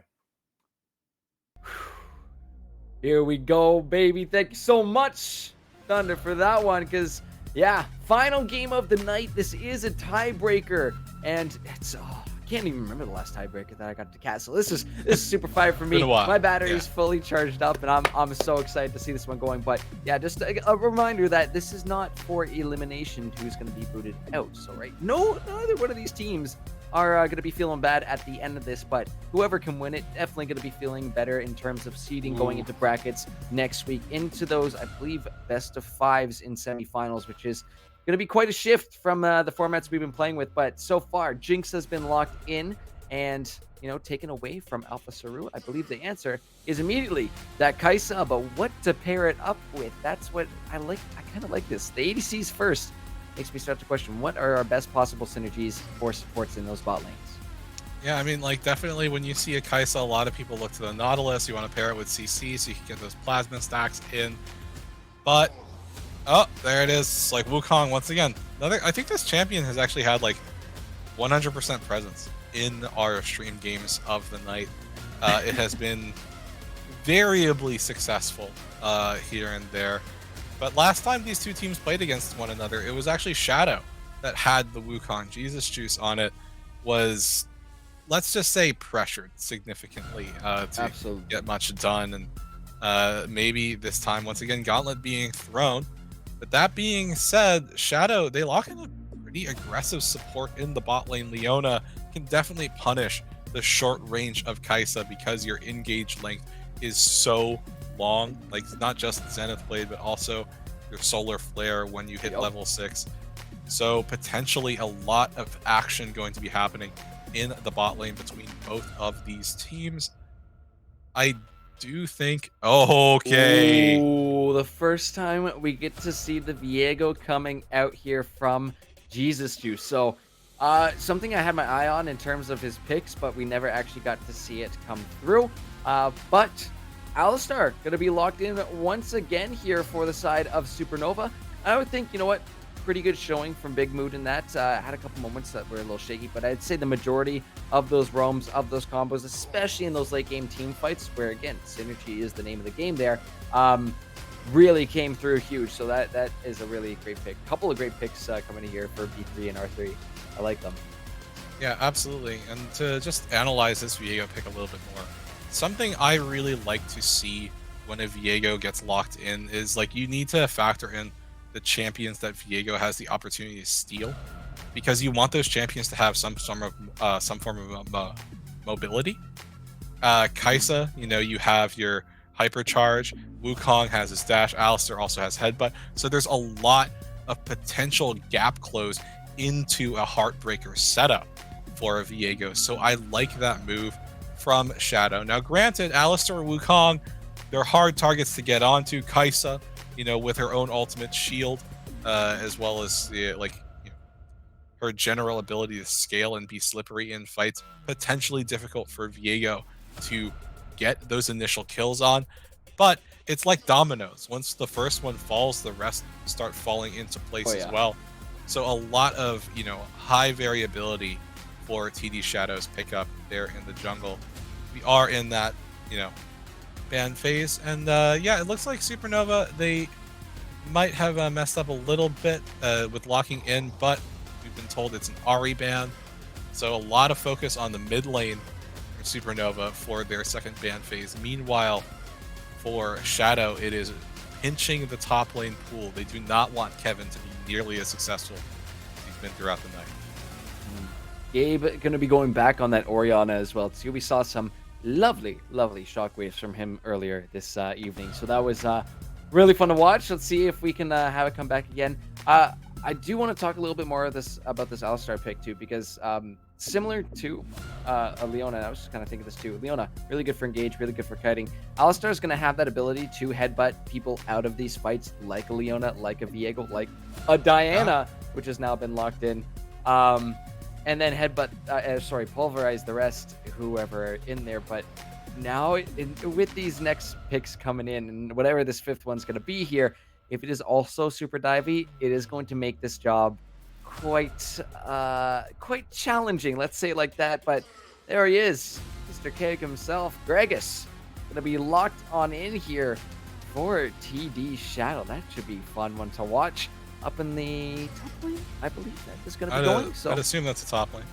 Here we go, baby. Thank you so much, Thunder, for that one. Because, yeah, final game of the night. This is a tiebreaker. And it's, I can't even remember the last tiebreaker that I got to cast. So this is super fire for me. My battery is fully charged up, and I'm so excited to see this one going. But yeah, just a reminder that this is not for elimination who's going to be booted out. So neither one of these teams are going to be feeling bad at the end of this, but whoever can win it definitely going to be feeling better in terms of seeding going into brackets next week, into those, I believe, best of 5s in semifinals, which is going to be quite a shift from the formats we've been playing with. But so far, Jinx has been locked in and, taken away from Alpha Saru. I believe the answer is immediately that Kaisa, but what to pair it up with? That's what I like. I kind of like this. The ADCs first makes me start to question, what are our best possible synergies for supports in those bot lanes? Yeah, I mean, definitely when you see a Kaisa, a lot of people look to the Nautilus. You want to pair it with CC so you can get those plasma stacks in. But oh, there it is. Wukong once again. I think this champion has actually had 100% presence in our stream games of the night. It has been variably successful here and there. But last time these two teams played against one another, it was actually Shadow that had the Wukong Jesus Juice on it, was, let's just say, pressured significantly to Absolutely. get much done. And maybe this time, once again, Gauntlet being thrown. But that being said, Shadow, they lock in a pretty aggressive support in the bot lane. Leona can definitely punish the short range of Kai'Sa because your engage length is so long. Like, not just Zenith Blade, but also your Solar Flare when you hit Yep. level 6. So potentially a lot of action going to be happening in the bot lane between both of these teams. I do think, okay, Ooh, the first time we get to see the Viego coming out here from Jesus Juice. So, something I had my eye on in terms of his picks, but we never actually got to see it come through. But Alistar gonna be locked in once again here for the side of Supernova. I would think, you know what, pretty good showing from Big Mood in that. Had a couple moments that were a little shaky, but I'd say the majority of those roams, of those combos, especially in those late game team fights, where again, synergy is the name of the game there, really came through huge. So that is a really great pick. Couple of great picks coming in here for B3 and R3. I like them. yeah, absolutely. And to just analyze this Viego pick a little bit more, something I really like to see when a Viego gets locked in is, like, you need to factor in the champions that Viego has the opportunity to steal, because you want those champions to have some form of mobility. Kai'Sa, you know, you have your hypercharge. Wukong has his dash. Alistar also has headbutt. So there's a lot of potential gap close into a Heartbreaker setup for a Viego. So I like that move from Shadow. Now, granted, Alistar and Wukong, they're hard targets to get onto. Kai'Sa, you know, with her own ultimate shield, as well as the, like, you know, her general ability to scale and be slippery in fights, potentially difficult for Viego to get those initial kills on. But it's like dominoes. Once the first one falls, the rest start falling into place as well. So a lot of, you know, high variability for TD Shadow's pickup there in the jungle. We are in that, you know, ban phase, and yeah, it looks like Supernova, they might have messed up a little bit with locking in, but we've been told it's an Ahri ban, so a lot of focus on the mid lane for Supernova for their second ban phase. Meanwhile, for Shadow, it is pinching the top lane pool. They do not want Kevin to be nearly as successful as he's been throughout the night. Gabe going to be going back on that Orianna as well too. We saw some lovely shockwaves from him earlier this evening, so that was really fun to watch. Let's see if we can have it come back again. I do want to talk a little bit more of this about this Alistar pick too, because similar to Leona, I was just kind of thinking this too. Leona, really good for engage, really good for kiting. Alistar is going to have that ability to headbutt people out of these fights, like a Leona, like a Viego, like a Diana, which has now been locked in. And then pulverize the rest, whoever in there. But now, with these next picks coming in, and whatever this fifth one's going to be here, if it is also super divey, it is going to make this job quite challenging. Let's say it like that. But there he is, Mr. Keg himself, Gregus, going to be locked on in here for TD Shadow. That should be a fun one to watch. Up in the top lane, I believe that is going to be going. So I'd assume that's a top lane.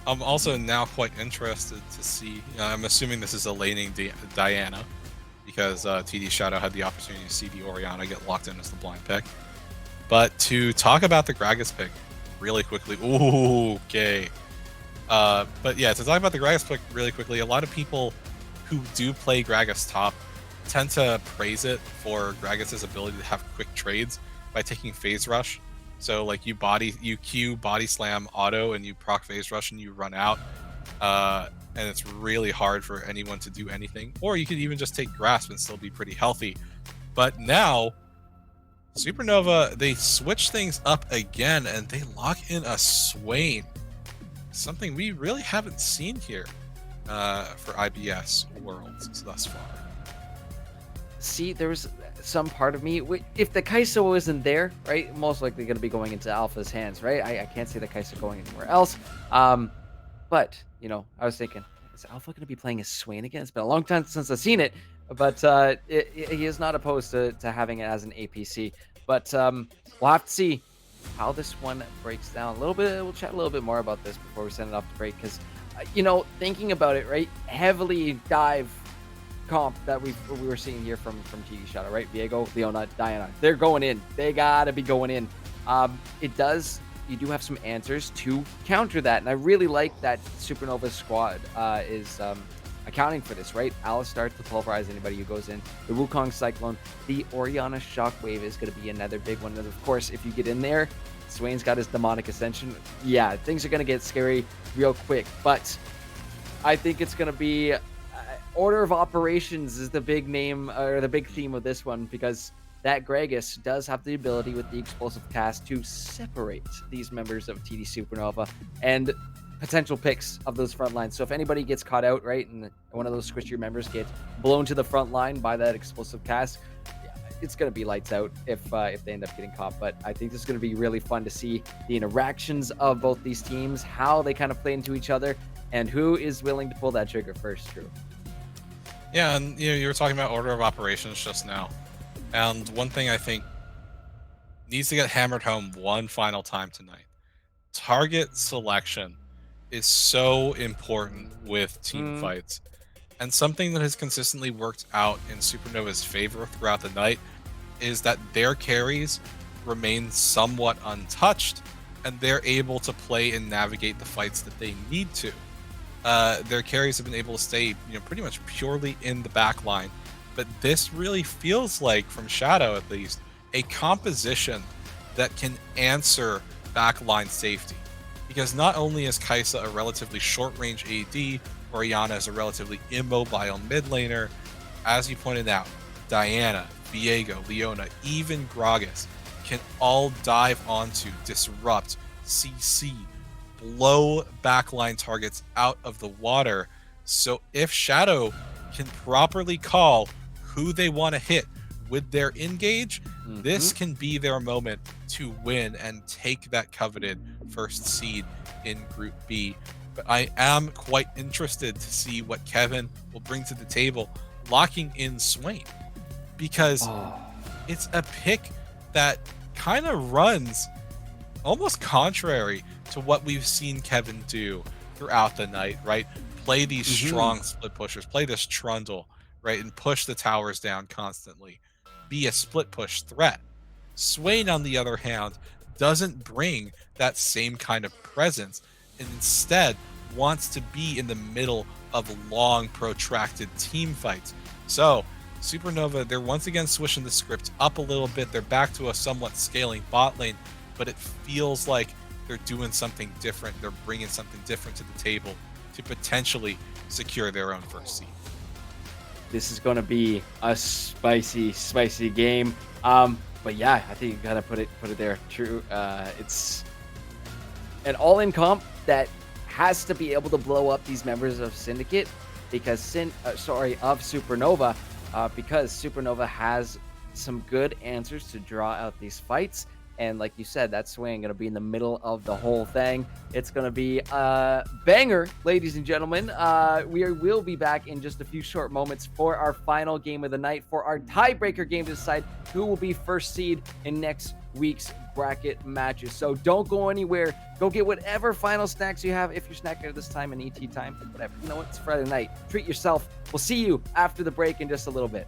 I'm also now quite interested to see. I'm assuming this is a laning Diana, because TD Shadow had the opportunity to see the Orianna get locked in as the blind pick. But to talk about the Gragas pick really quickly, okay. But yeah, to talk about the Gragas pick really quickly, a lot of people who do play Gragas top tend to praise it for Gragas' ability to have quick trades by taking phase rush. So like you Q body slam auto and you proc phase rush and you run out, and it's really hard for anyone to do anything. Or you could even just take grasp and still be pretty healthy. But now Supernova, they switch things up again and they lock in a Swain, something we really haven't seen here for IBS Worlds thus far. See, there was some part of me, if the Kai'Sa wasn't there, right, most likely going to be going into Alpha's hands, right? I can't see the Kai'Sa going anywhere else. But, you know, I was thinking, is Alpha going to be playing as Swain again? It's been a long time since I've seen it. but he is not opposed to having it as an APC. But we'll have to see how this one breaks down a little bit. We'll chat a little bit more about this before we send it off to break, because thinking about it, right, heavily dive comp that we were seeing here from TD Shadow, right? Viego, Leona, Diana, they're going in. They gotta be going in. You do have some answers to counter that, and I really like that Supernova squad is accounting for this, right? Alistar to pulverize anybody who goes in. The Wukong Cyclone, the Orianna Shockwave is going to be another big one. And of course, if you get in there, Swain's got his Demonic Ascension. Yeah, things are going to get scary real quick. But I think it's going to be Order of Operations is the big name, or the big theme of this one, because that Gragas does have the ability with the explosive cast to separate these members of TD Supernova and potential picks of those front lines. So if anybody gets caught out, right, and one of those squishier members gets blown to the front line by that explosive cast, it's going to be lights out if they end up getting caught. But I think this is going to be really fun to see the interactions of both these teams, how they kind of play into each other, and who is willing to pull that trigger first, Drew. Yeah, and you were talking about order of operations just now. And one thing I think needs to get hammered home one final time tonight. Target selection is so important with team fights. And something that has consistently worked out in Supernova's favor throughout the night is that their carries remain somewhat untouched, and they're able to play and navigate the fights that they need to. Their carries have been able to stay, pretty much purely in the back line. But this really feels like, from Shadow at least, a composition that can answer backline safety. Because not only is Kai'Sa a relatively short-range AD, Orianna is a relatively immobile mid laner, as you pointed out, Diana, Viego, Leona, even Gragas can all dive onto, disrupt, CC, blow backline targets out of the water. So if Shadow can properly call who they want to hit with their engage, this can be their moment to win and take that coveted first seed in Group B. But I am quite interested to see what Kevin will bring to the table, locking in Swain, because it's a pick that kind of runs almost contrary to what we've seen Kevin do throughout the night, right? Play these strong split pushers, play this Trundle, right? And push the towers down constantly. Be a split push threat. Swain, on the other hand, doesn't bring that same kind of presence, and instead wants to be in the middle of long, protracted team fights. So, Supernova, they're once again switching the script up a little bit. They're back to a somewhat scaling bot lane, but it feels like they're doing something different. They're bringing something different to the table to potentially secure their own first seed. This is going to be a spicy, spicy game. But yeah, I think you gotta put it there. True. It's an all-in comp that has to be able to blow up these members of Syndicate, because of Supernova, because Supernova has some good answers to draw out these fights. And like you said, that Swain going to be in the middle of the whole thing. It's going to be a banger, ladies and gentlemen. We will be back in just a few short moments for our final game of the night, for our tiebreaker game to decide who will be first seed in next week's bracket matches. So don't go anywhere. Go get whatever final snacks you have. If you're snacking at this time in ET time, whatever. You know what? It's Friday night. Treat yourself. We'll see you after the break in just a little bit.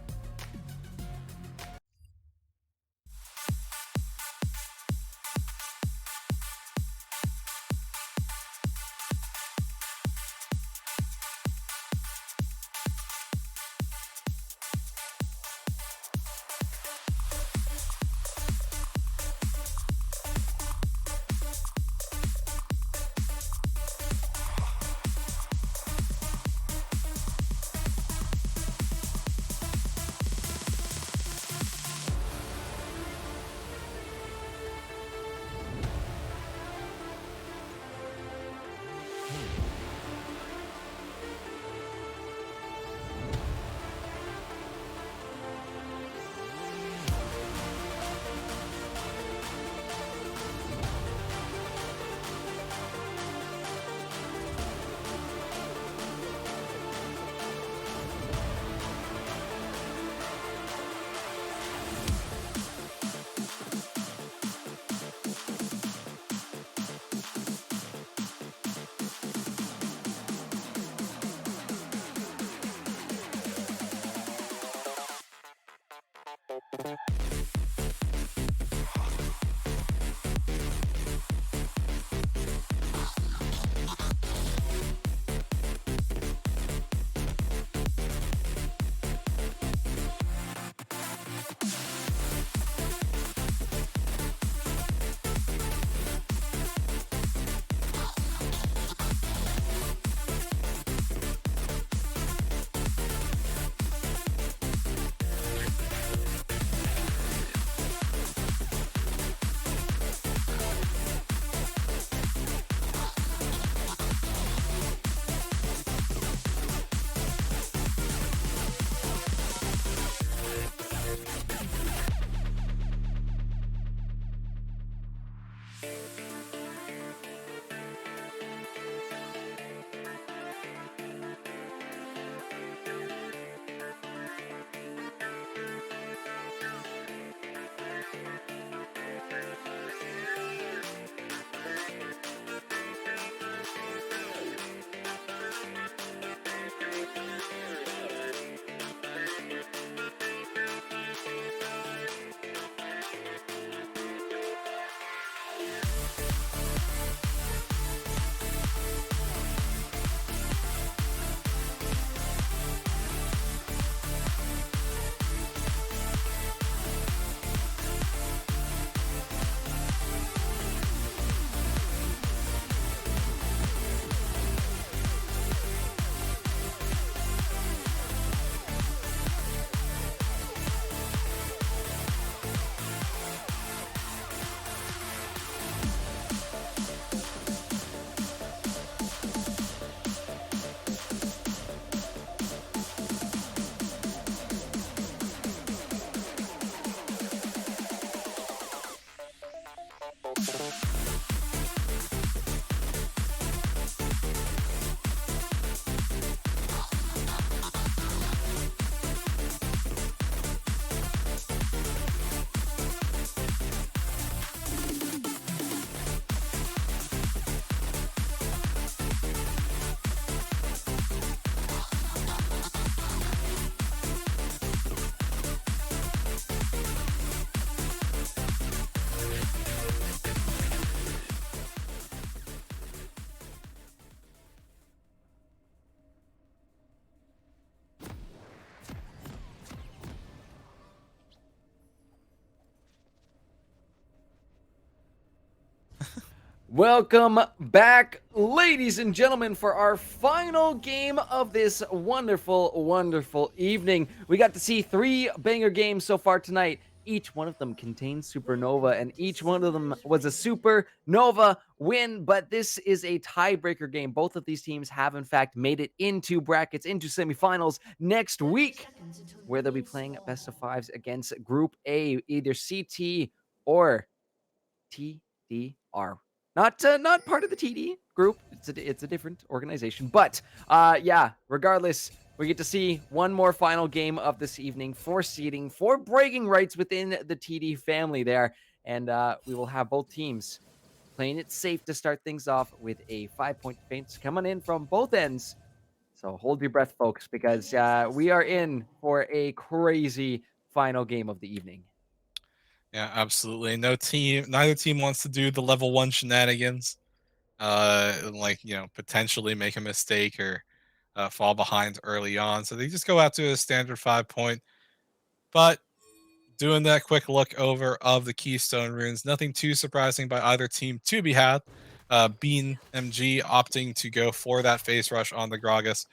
Welcome back, ladies and gentlemen, for our final game of this wonderful, wonderful evening. We got to see 3 banger games so far tonight. Each one of them contains Supernova, and each one of them was a Supernova win, but this is a tiebreaker game. Both of these teams have, in fact, made it into brackets, into semifinals next week, where they'll be playing best of 5s against Group A, either CT or TDR. Not part of the TD group. It's a different organization. But yeah, regardless, we get to see one more final game of this evening for seeding, for bragging rights within the TD family there. And we will have both teams playing it safe to start things off with a 5-point defense coming in from both ends. So hold your breath, folks, because we are in for a crazy final game of the evening. Yeah, absolutely. Neither team wants to do the level 1 shenanigans. Like, potentially make a mistake or fall behind early on. So they just go out to a standard 5-point. But doing that quick look over of the Keystone runes, nothing too surprising by either team to be had. Bean MG opting to go for that face rush on the Gragas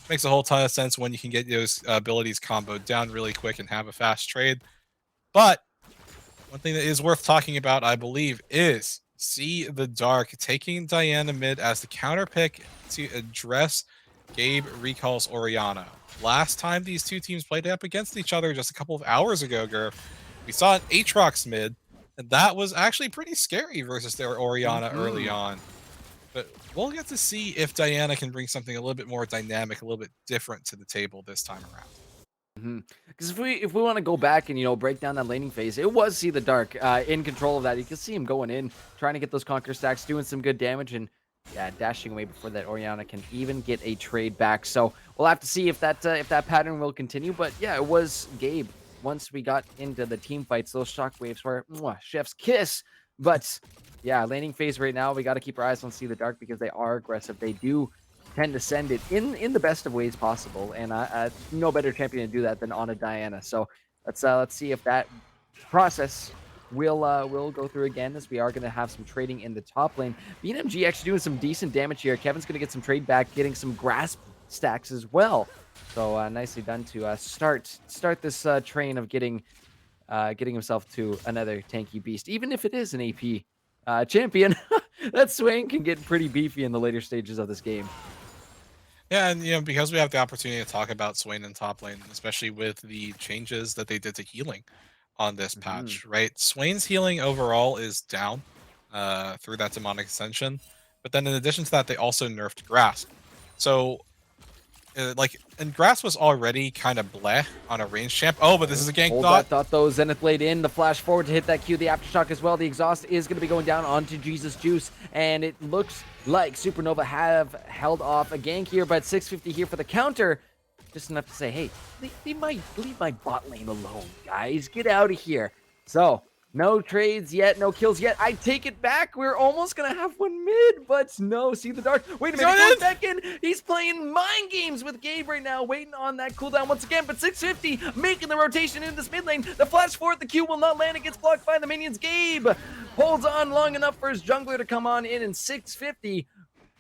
makes a whole ton of sense when you can get those abilities comboed down really quick and have a fast trade. But one thing that is worth talking about, I believe, is See the Dark taking Diana mid as the counter pick to address Gabe recalls Oriana. Last time these two teams played up against each other just a couple of hours ago, Gurf, we saw an Aatrox mid, and that was actually pretty scary versus their Oriana early on. But we'll get to see if Diana can bring something a little bit more dynamic, a little bit different to the table this time around. Because if we want to go back and break down that laning phase, it was See the Dark in control of that. You can see him going in, trying to get those conquer stacks, doing some good damage, and yeah, dashing away before that Oriana can even get a trade back. So we'll have to see if that pattern will continue. But yeah, it was Gabe once we got into the team fights, those shockwaves were chef's kiss. But yeah, laning phase right now, we got to keep our eyes on See the Dark because they are aggressive. They do tend to send it in the best of ways possible, and no better champion to do that than Ana Diana. So let's see if that process will go through again, as we are going to have some trading in the top lane. BNMG actually doing some decent damage here. Kevin's going to get some trade back, getting some grasp stacks as well. So nicely done to start this train of getting himself to another tanky beast, even if it is an AP champion. That Swain can get pretty beefy in the later stages of this game. Yeah, and because we have the opportunity to talk about Swain in top lane, especially with the changes that they did to healing on this patch, right? Swain's healing overall is down through that demonic ascension, but then in addition to that, they also nerfed grasp. So and grasp was already kind of bleh on a range champ. Oh, but this is a gank Hold that thought though. Zenith Blade in, the flash forward to hit that Q, the aftershock as well. The exhaust is going to be going down onto Jesus Juice, and it looks like Supernova have held off a gank here, but 650 here for the counter. Just enough to say, hey, leave my bot lane alone, guys. Get out of here. So, no trades yet, no kills yet. I take it back. We're almost going to have one mid, but no. See the Dark. Wait a minute. Goes back in. He's playing mind games with Gabe right now, waiting on that cooldown once again. But 650 making the rotation in this mid lane. The flash forward, the Q will not land. It gets blocked by the minions. Gabe holds on long enough for his jungler to come on in, and 650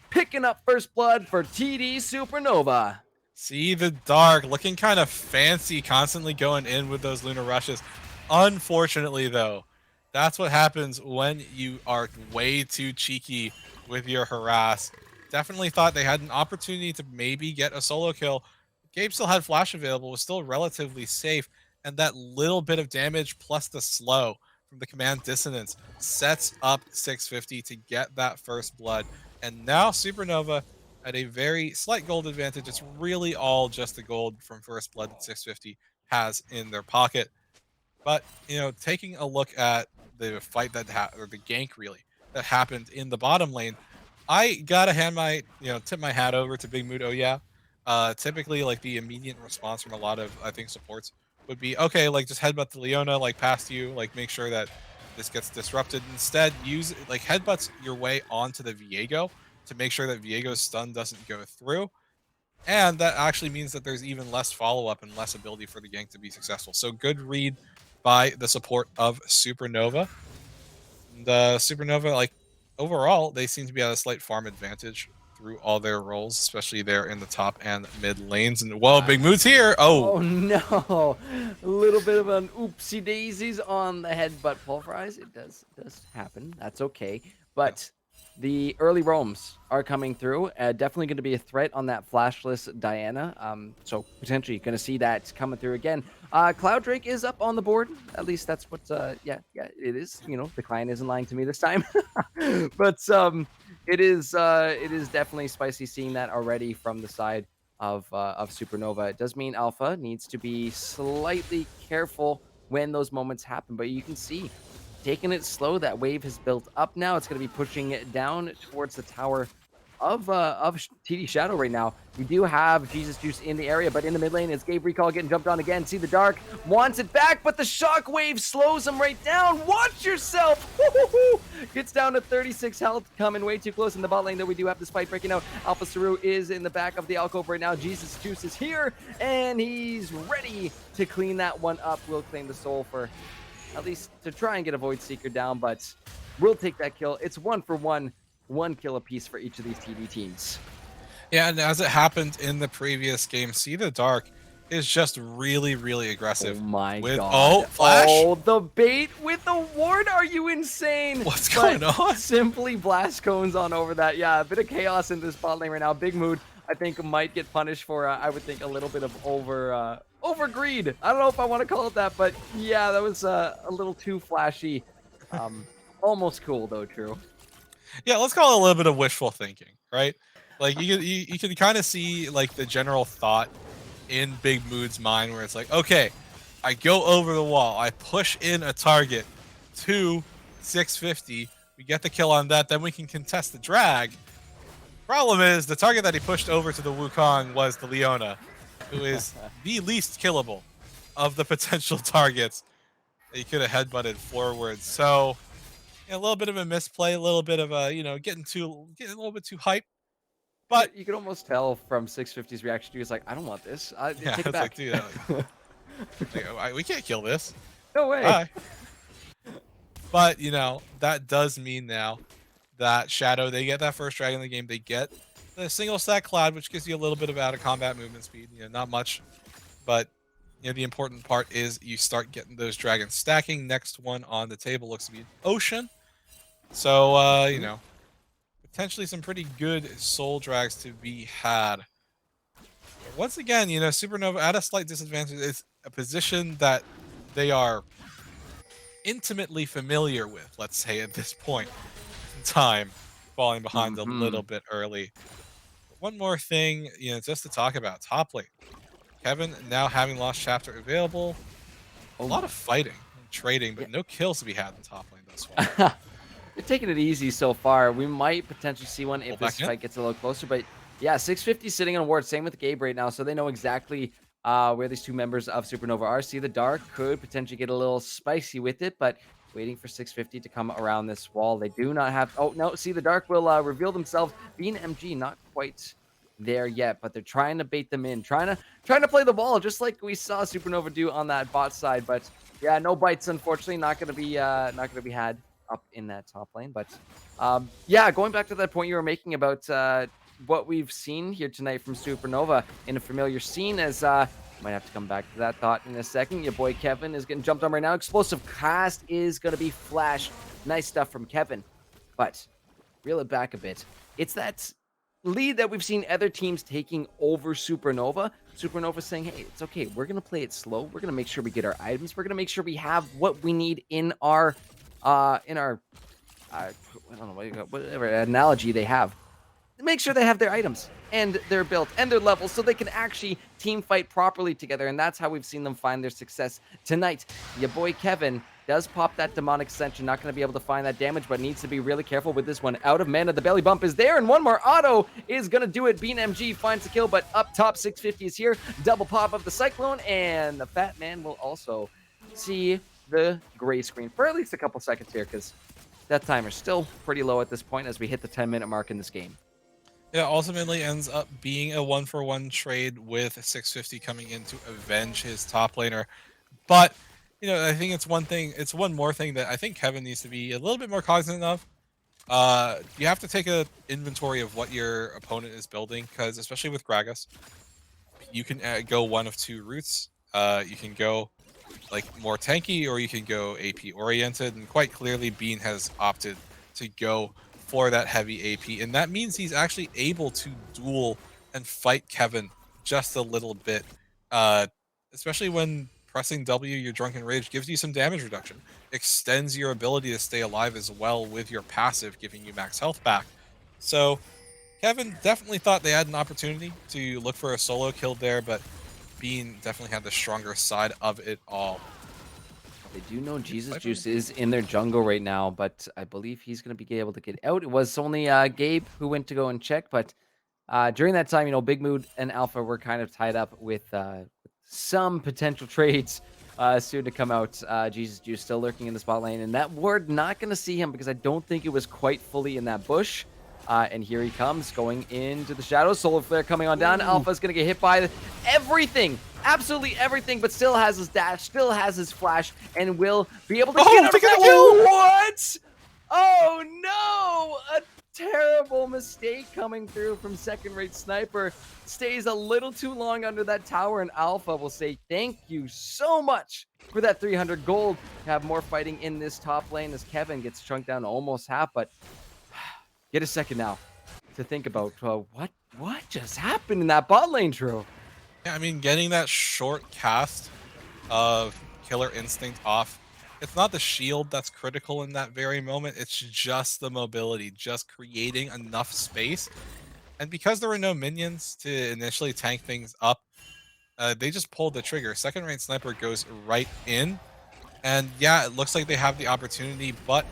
picking up first blood for TD Supernova. See the Dark looking kind of fancy, constantly going in with those Lunar Rushes. Unfortunately, though, that's what happens when you are way too cheeky with your harass. Definitely thought they had an opportunity to maybe get a solo kill. Gabe still had flash available, was still relatively safe, and that little bit of damage plus the slow from the command dissonance sets up 650 to get that first blood. And now Supernova at a very slight gold advantage. It's really all just the gold from first blood that 650 has in their pocket. But, taking a look at the fight that or the gank really that happened in the bottom lane, I gotta tip my hat over to Big Mood. Oh yeah. Typically, like, the immediate response from a lot of, I think, supports would be, okay, like, just headbutt the Leona, like, past you, like, make sure that this gets disrupted. Instead, use, like, headbutts your way onto the Viego to make sure that Viego's stun doesn't go through. And that actually means that there's even less follow-up and less ability for the gank to be successful. So good read by the support of Supernova. And Supernova, like, overall, they seem to be at a slight farm advantage through all their roles, especially there in the top and mid lanes. And whoa, Big Mood's here. Oh no, a little bit of an oopsie daisies on the head, but pulverize. It does happen. That's okay. But the early roams are coming through. Definitely going to be a threat on that flashless Diana. So potentially going to see that coming through again. Cloud Drake is up on the board. At least that's what. Yeah, it is. The client isn't lying to me this time. But it is definitely spicy seeing that already from the side of Supernova. It does mean Alpha needs to be slightly careful when those moments happen. But you can see, taking it slow, that wave has built up now. It's going to be pushing it down towards the tower of TD Shadow right now. We do have Jesus Juice in the area, but in the mid lane is Gabe Recall getting jumped on again. See the Dark wants it back, but the shockwave slows him right down. Watch yourself. Woo-hoo-hoo. Gets down to 36 health, coming way too close in the bot lane, though we do have this fight breaking out. Alpha Saru is in the back of the alcove right now. Jesus Juice is here, and he's ready to clean that one up. Will claim the soul for at least to try and get a Void Seeker down, but we'll take that kill. It's 1-for-1, 1 kill apiece for each of these TD teams. Yeah, and as it happened in the previous game, See the Dark is just really, really aggressive. Oh my god. God. Flash? Oh, the bait with the ward. Are you insane? What's going on? Simply blast cones on over that. Yeah, a bit of chaos in this bot lane right now. Big Mood, I think, might get punished for, I would think, a little bit of over greed. I don't know if I want to call it that, but yeah, that was a little too flashy. Almost cool though, True. Yeah, let's call it a little bit of wishful thinking, right? Like, you can kind of see, like, the general thought in Big Mood's mind, where it's like, okay, I go over the wall, I push in a target to 650, we get the kill on that, then we can contest the drag. Problem is, the target that he pushed over to the Wukong was the Leona, who is the least killable of the potential targets that he could have headbutted forward. So yeah, a little bit of a misplay, a little bit of a, getting a little bit too hype. But You could almost tell from 650's reaction. He was like, "I don't want this. yeah, Take it it's like, back." dude, we can't kill this. No way. Bye. But that does mean now that Shadow, they get that first dragon in the game. They get the single stack cloud, which gives you a little bit of out of combat movement speed. Not much, but the important part is you start getting those dragons stacking. Next one on the table looks to be an ocean. So potentially some pretty good soul drags to be had. But once again, Supernova at a slight disadvantage. It's a position that they are intimately familiar with, let's say, at this point in time, falling behind a little bit early. But one more thing, just to talk about top lane. Kevin now having lost chapter available. A lot of fighting and trading, but no kills to be had in top lane thus far. You're taking it easy so far. We might potentially see one if Pull this back in. fight gets a little closer. But yeah, 650 sitting on a ward. Same with Gabe right now. So they know exactly where these two members of Supernova are. See the Dark could potentially get a little spicy with it, but waiting for 650 to come around this wall. They do not have... Oh, no. See, the Dark will reveal themselves. Being MG, not quite there yet, but they're trying to bait them in. Trying to play the ball, just like we saw Supernova do on that bot side. But yeah, no bites, unfortunately. Not gonna be had up in that top lane. But yeah, going back to that point you were making about what we've seen here tonight from Supernova in a familiar scene, as might have to come back to that thought in a second. Your boy Kevin is getting jumped on right now. Explosive cast is going to be flash. Nice stuff from Kevin. But reel it back a bit. It's that lead that we've seen other teams taking over Supernova. Supernova saying, hey, it's okay. We're going to play it slow. We're going to make sure we get our items. We're going to make sure we have what we need in our I don't know, whatever analogy they have. Make sure they have their items and their build and their levels so they can actually team fight properly together. And that's how we've seen them find their success tonight. Your boy Kevin does pop that demonic ascension. Not going to be able to find that damage, but needs to be really careful with this one. Out of mana, the belly bump is there, and one more auto is going to do it. Bean MG finds the kill, but up top, 650 is here. Double pop of the Cyclone, and the Fat Man will also see the gray screen for at least a couple seconds here, because that timer's still pretty low at this point as we hit the 10-minute mark in this game. Yeah, ultimately ends up being a 1-for-1 trade with 650 coming in to avenge his top laner. But, I think it's one more thing that I think Kevin needs to be a little bit more cognizant of. You have to take an inventory of what your opponent is building, because especially with Gragas, you can go one of two routes. You can go more tanky, or you can go AP oriented, and quite clearly Bean has opted to go for that heavy AP, and that means he's actually able to duel and fight Kevin just a little bit, especially when pressing W, your Drunken Rage, gives you some damage reduction, extends your ability to stay alive as well with your passive, giving you max health back. So Kevin definitely thought they had an opportunity to look for a solo kill there, but Bean definitely had the stronger side of it all. They do know Jesus Juice is in their jungle right now, but I believe he's going to be able to get out. It was only Gabe who went to go and check, but during that time, Big Mood and Alpha were kind of tied up with some potential trades soon to come out. Jesus Juice still lurking in the spot lane, and that ward not going to see him because I don't think it was quite fully in that bush. And here he comes, going into the shadows. Solar Flare coming on down. Alpha's going to get hit by everything. Absolutely everything, but still has his dash, still has his flash, and will be able to get out of that. What? Oh, no! A terrible mistake coming through from second-rate Sniper. Stays a little too long under that tower, and Alpha will say thank you so much for that 300 gold. Have more fighting in this top lane as Kevin gets chunked down to almost half, but get a second now to think about what just happened in that bot lane, Drew. Yeah, I mean, getting that short cast of Killer Instinct off, it's not the shield that's critical in that very moment. It's just the mobility, just creating enough space. And because there were no minions to initially tank things up, they just pulled the trigger. Second-rate Sniper goes right in. And yeah, it looks like they have the opportunity, but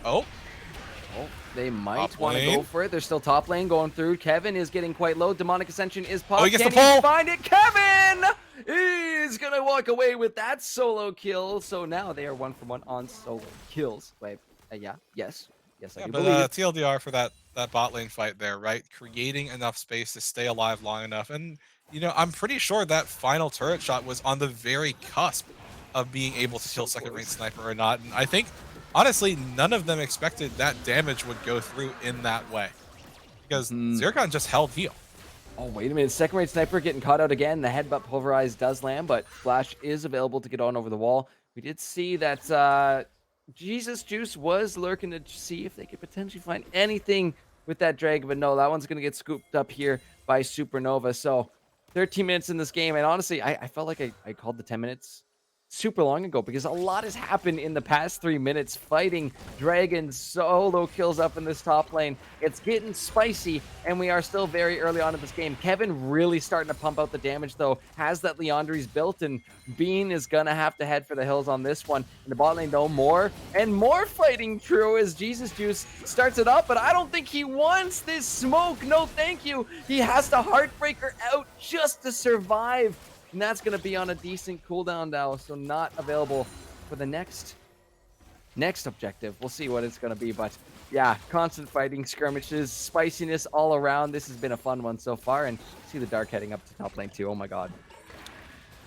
They might want to go for it. They're still top lane going through. Kevin is getting quite low. Demonic Ascension is popped. He gets Can the pull. he find it? Kevin is is gonna walk away with that solo kill. So now they are 1 for 1 on solo kills. Wait, yes, I Yeah, do but believe. TLDR for that bot lane fight there, right? Creating enough space to stay alive long enough, and I'm pretty sure that final turret shot was on the very cusp of being able to So kill second rate close. sniper or not. And I think honestly, none of them expected that damage would go through in that way because Mhm. Zircon just held heal. Oh, wait a minute. Second rate sniper getting caught out again. The headbutt pulverize does land, but Flash is available to get on over the wall. We did see that Jesus Juice was lurking to see if they could potentially find anything with that dragon, but no, that one's going to get scooped up here by Supernova. So 13 minutes in this game, and honestly, I felt like I called the 10 minutes super long ago because a lot has happened in the past 3 minutes fighting dragons, solo kills up in this top lane. It's getting spicy, and we are still very early on in this game. Kevin really starting to pump out the damage, though, has that Leandri's built, and Bean is gonna have to head for the hills on this one. In the bot lane, though, more and more fighting true as Jesus Juice starts it up, but I don't think he wants this smoke. No, thank you. He has to Heartbreaker out just to survive. And that's going to be on a decent cooldown now, so not available for the next objective. We'll see what it's going to be, but yeah, constant fighting, skirmishes, spiciness all around. This has been a fun one so far, and see the Dark heading up to top lane too. Oh my god.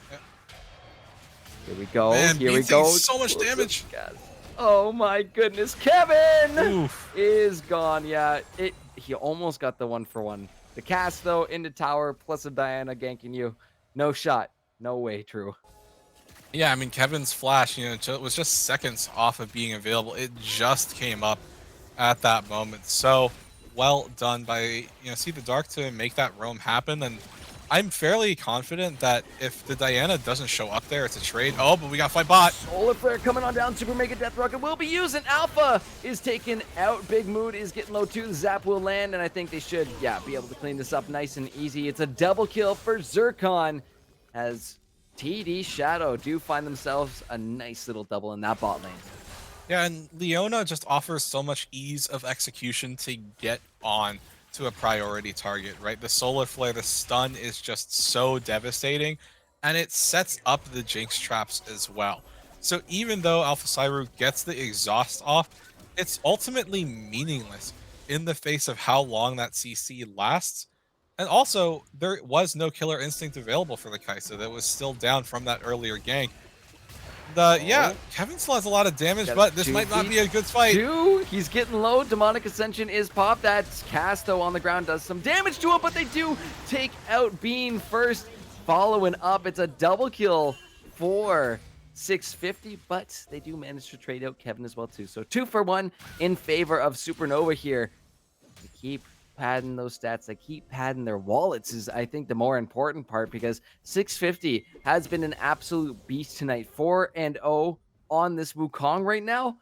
Here we go. Man, Here we Bean's go. taking so much damage. Oh my goodness. Kevin Oof. is gone. Yeah, he almost got the 1 for 1. The cast, though, into tower, plus a Diana ganking you. No shot. No way, True. Yeah, I mean, Kevin's flash, it was just seconds off of being available. It just came up at that moment. So well done by, see the Dark to make that roam happen. And I'm fairly confident that if the Diana doesn't show up there, it's a trade. Oh, but we got to fight bot. Solar Flare coming on down. Super Mega Death Rocket will be using. Alpha is taken out. Big Mood is getting low too. The Zap will land, and I think they should, be able to clean this up nice and easy. It's a double kill for Zircon as TD Shadow do find themselves a nice little double in that bot lane. Yeah, and Leona just offers so much ease of execution to get on to a priority target, right? The Solar Flare, the stun is just so devastating, and it sets up the Jinx traps as well. So even though Alpha Cyru gets the exhaust off, it's ultimately meaningless in the face of how long that CC lasts. And also, there was no Killer Instinct available for the Kai'Sa that was still down from that earlier gank. Yeah, Kevin still has a lot of damage, but this might not be a good fight. He's getting low. Demonic Ascension is popped. That's cast, though, on the ground does some damage to it, but they do take out Bean first. Following up, it's a double kill for 650, but they do manage to trade out Kevin as well, too. So 2 for 1 in favor of Supernova here. They keep padding those stats. They keep padding their wallets is, I think, the more important part, because 650 has been an absolute beast tonight. 4-0 on this Wukong right now.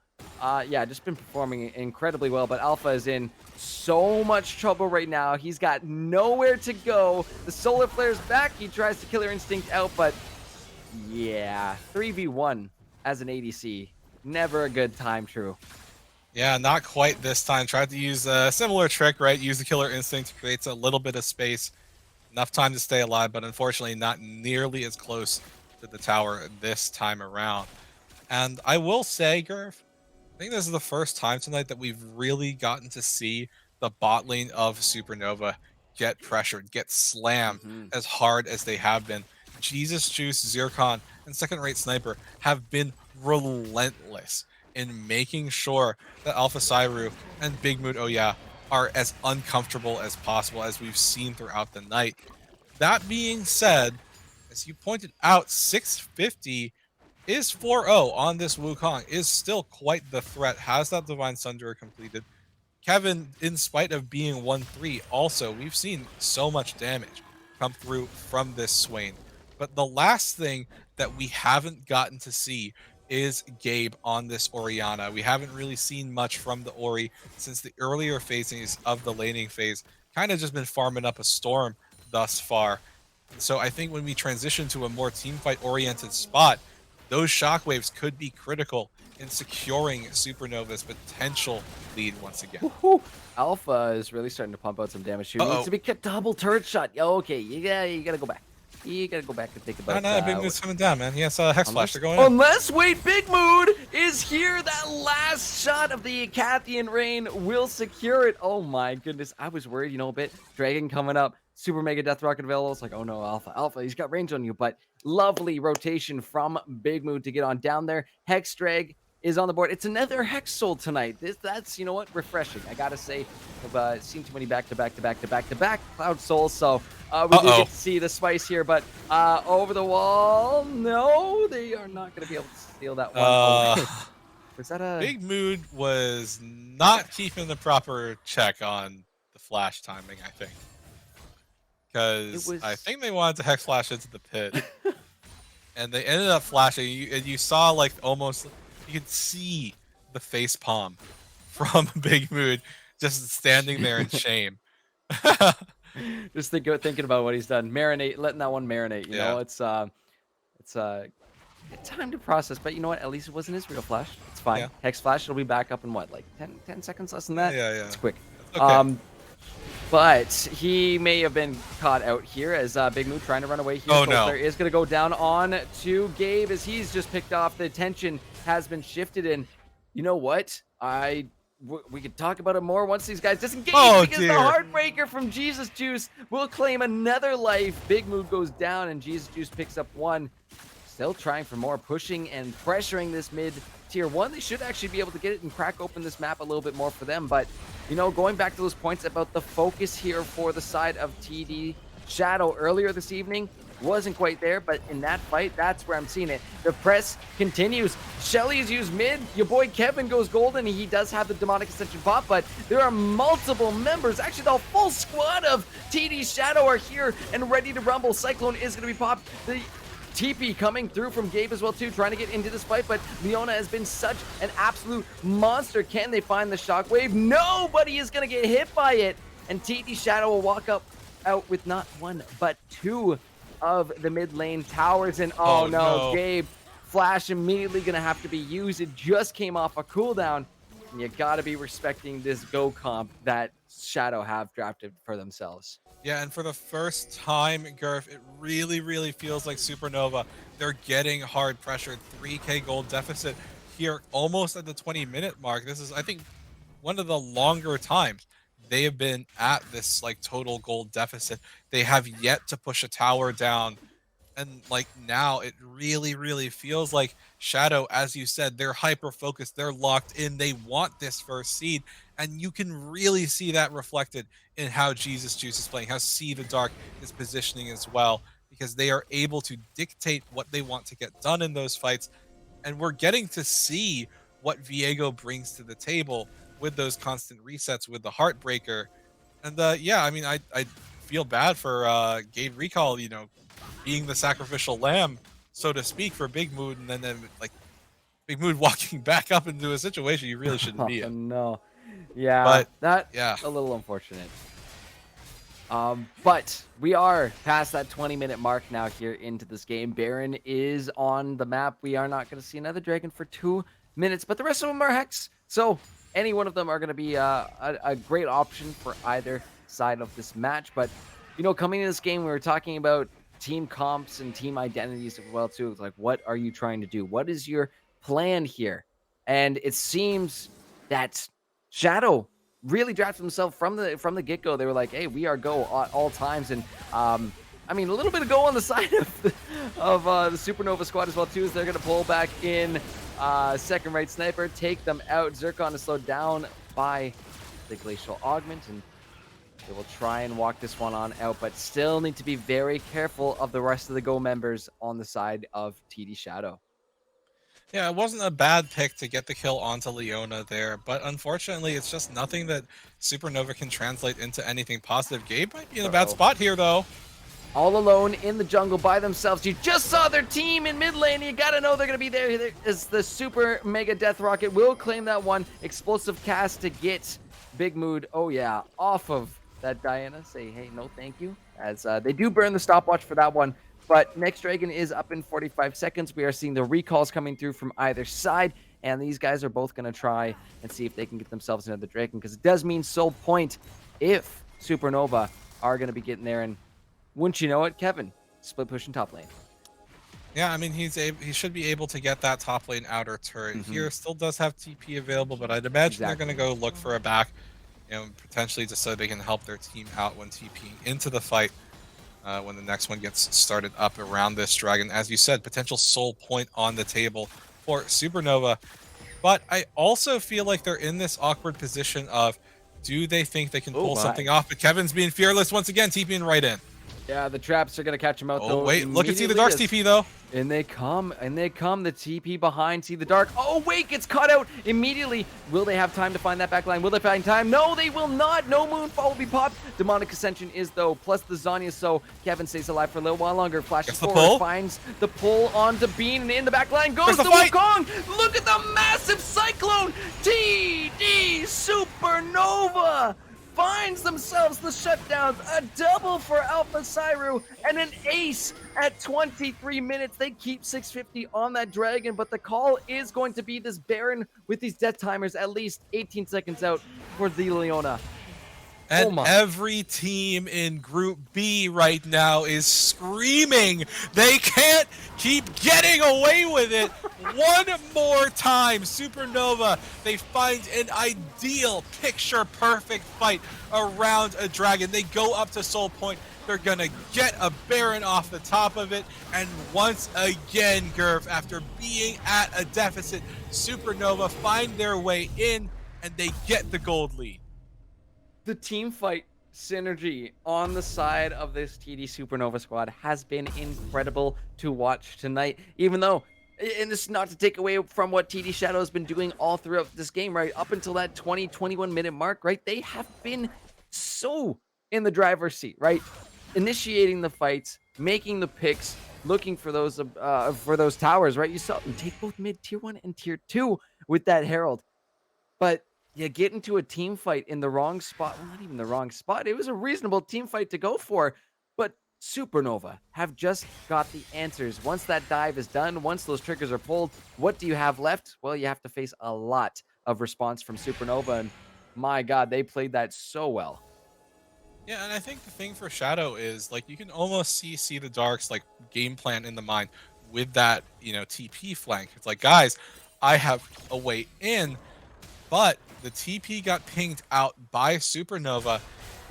Just been performing incredibly well, but Alpha is in so much trouble right now. He's got nowhere to go. The Solar Flare's back. He tries to Killer Instinct out, but yeah, 3v1 as an ADC. Never a good time, True. Yeah, not quite this time. Tried to use a similar trick, right? Use the Killer Instinct, creates a little bit of space, enough time to stay alive, but unfortunately not nearly as close to the tower this time around. And I will say, Gurf, I think this is the first time tonight that we've really gotten to see the bot lane of Supernova get pressured, get slammed as hard as they have been. Jesus Juice, Zircon, and Second Rate Sniper have been relentless in making sure that Alpha Cyru and Big Mood are as uncomfortable as possible, as we've seen throughout the night. That being said, as you pointed out, 650 is 4-0 on this Wukong, is still quite the threat, has that Divine Sunderer completed. Kevin, in spite of being 1-3, also, we've seen so much damage come through from this Swain. But the last thing that we haven't gotten to see is Gabe on this Orianna. We haven't really seen much from the Ori since the earlier phases of the laning phase. Kind of just been farming up a Storm thus far. So I think when we transition to a more teamfight oriented spot, those shockwaves could be critical in securing Supernova's potential lead once again. Woo-hoo. Alpha is really starting to pump out some damage too. Needs to be double turret shot. Okay, you gotta go back. You gotta go back and think No, about Big Mood's coming down, man. He has Hex Flash. They're going in. Unless, wait, Big Mood is here. That last shot of the Cathian Rain will secure it. Oh my goodness. I was worried, a bit. Dragon coming up. Super Mega Death Rocket available. It's like, oh no, Alpha. He's got range on you. But lovely rotation from Big Mood to get on down there. Hex Drag is on the board. It's another Hex Soul tonight. That's, refreshing. I gotta say, I've seen too many back-to-back Cloud Souls. So we do get to see the spice here, but over the wall, no, they are not going to be able to steal that one. Was that a Big Mood was not keeping the proper check on the flash timing, I think. Because I think they wanted to Hex Flash into the pit. And they ended up flashing, and you saw almost, you could see the face palm from Big Mood just standing there in shame. Just thinking about what he's done. Letting that one marinate. You know, it's time to process. But you know what? At least it wasn't his real flash. It's fine. Yeah. Hex Flash. It'll be back up in what, 10 seconds less than that? Yeah. It's quick. Okay. But he may have been caught out here as Big Mood trying to run away here. Oh, no. There is going to go down on to Gabe as he's just picked off. The attention has been shifted. And you know what? We could talk about it more once these guys disengage because the Heartbreaker from Jesus Juice will claim another life. Big Mood goes down and Jesus Juice picks up one. Still trying for more, pushing and pressuring this mid tier 1. They should actually be able to get it and crack open this map a little bit more for them. But, going back to those points about the focus here for the side of TD Shadow earlier this evening, wasn't quite there, but in that fight, that's where I'm seeing it. The press continues. Shelly's used mid. Your boy Kevin goes golden. He does have the Demonic Ascension pop, but there are multiple members. Actually, the full squad of TD Shadow are here and ready to rumble. Cyclone is going to be popped. The TP coming through from Gabe as well, too, trying to get into this fight, but Leona has been such an absolute monster. Can they find the shockwave? Nobody is going to get hit by it, and TD Shadow will walk out with not one, but two of the mid lane towers, and oh no, Gabe Flash immediately gonna have to be used. It just came off a cooldown, and you gotta be respecting this go comp that Shadow have drafted for themselves. Yeah, and for the first time, Gurf, it really feels like Supernova. They're getting hard pressured. 3k gold deficit here almost at the 20-minute mark. This is, I think, one of the longer times they have been at this total gold deficit. They have yet to push a tower down. And now it really feels like Shadow, as you said, they're hyper focused, they're locked in, they want this first seed. And you can really see that reflected in how Jesus Juice is playing, how See the Dark is positioning as well, because they are able to dictate what they want to get done in those fights. And we're getting to see what Viego brings to the table with those constant resets, with the Heartbreaker. And yeah, I mean, I feel bad for Gabe Recall, being the sacrificial lamb, so to speak, for Big Mood, and then Big Mood walking back up into a situation you really shouldn't be in. No. Yeah, but a little unfortunate. But we are past that 20-minute mark now here into this game. Baron is on the map. We are not going to see another dragon for 2 minutes, but the rest of them are Hex. So any one of them are going to be a great option for either side of this match. But, coming into this game, we were talking about team comps and team identities as well, too. It's what are you trying to do? What is your plan here? And it seems that Shadow really drafted himself from the get-go. They were like, hey, we are go at all times. And, I mean, a little bit of go on the side of the Supernova squad as well, too, as they're going to pull back in second right sniper, take them out. Zircon is slowed down by the Glacial Augment, and they will try and walk this one on out, but still need to be very careful of the rest of the Go members on the side of TD Shadow. Yeah, it wasn't a bad pick to get the kill onto Leona there, but unfortunately, it's just nothing that Supernova can translate into anything positive. Gabe might be in a bad spot here, though. All alone in the jungle by themselves. You just saw their team in mid lane. You gotta know they're gonna be there. There is the Super Mega Death Rocket. Will claim that one. Explosive cast to get Big Mood. Oh yeah, off of that Diana. Say, hey, no thank you. As they do burn the stopwatch for that one. But next dragon is up in 45 seconds. We are seeing the recalls coming through from either side. And these guys are both going to try and see if they can get themselves another dragon. Because it does mean Soul Point if Supernova are going to be getting there. And wouldn't you know it, Kevin? split pushing top lane. Yeah, I mean he should be able to get that top lane outer turret here. Still does have TP available, but I'd imagine they're going to go look for a back, potentially just so they can help their team out when TPing into the fight. When the next one gets started up around this dragon, as you said, potential soul point on the table for Supernova. But I also feel like they're in this awkward position of, do they think they can pull something off? But Kevin's being fearless once again, TPing right in. Yeah, the traps are gonna catch him out. Oh though, wait, look at See the immediately Dark's TP though. And they come, the TP behind See the Dark. Oh wait, gets caught out immediately. Will they have time to find that back line? Will they find time? No, they will not. No Moonfall will be popped. Demonic Ascension is though, plus the Zanya, so Kevin stays alive for a little while longer. Flashes forward, finds the pull onto Bean, and in the back line goes to Wukong. Look at the massive Cyclone! TD Supernova! Finds themselves the shutdowns, a double for Alpha Cyru, and an ace at 23 minutes. They keep 650 on that dragon, but the call is going to be this Baron with these death timers at least 18 seconds out for the Leona. And every team in Group B right now is screaming they can't keep getting away with it. One more time, Supernova, they find an ideal, picture-perfect fight around a dragon. They go up to Soul Point. They're going to get a Baron off the top of it. And once again, Gerv, after being at a deficit, Supernova find their way in, and they get the gold lead. The team fight synergy on the side of this TD Supernova squad has been incredible to watch tonight, even though, and this is not to take away from what TD Shadow has been doing all throughout this game, right? Up until that 21 minute mark, right? They have been so in the driver's seat, right? Initiating the fights, making the picks, looking for those towers, right? You saw them take both mid tier 1 and tier 2 with that Herald. But you get into a team fight in the wrong spot. Well, not even the wrong spot. It was a reasonable team fight to go for. But Supernova have just got the answers. Once that dive is done, once those triggers are pulled, what do you have left? Well, you have to face a lot of response from Supernova. And my God, they played that so well. Yeah, and I think the thing for Shadow is, like, you can almost see the Dark's, like, game plan in the mind with that, TP flank. It's like, guys, I have a way in, but the TP got pinged out by Supernova,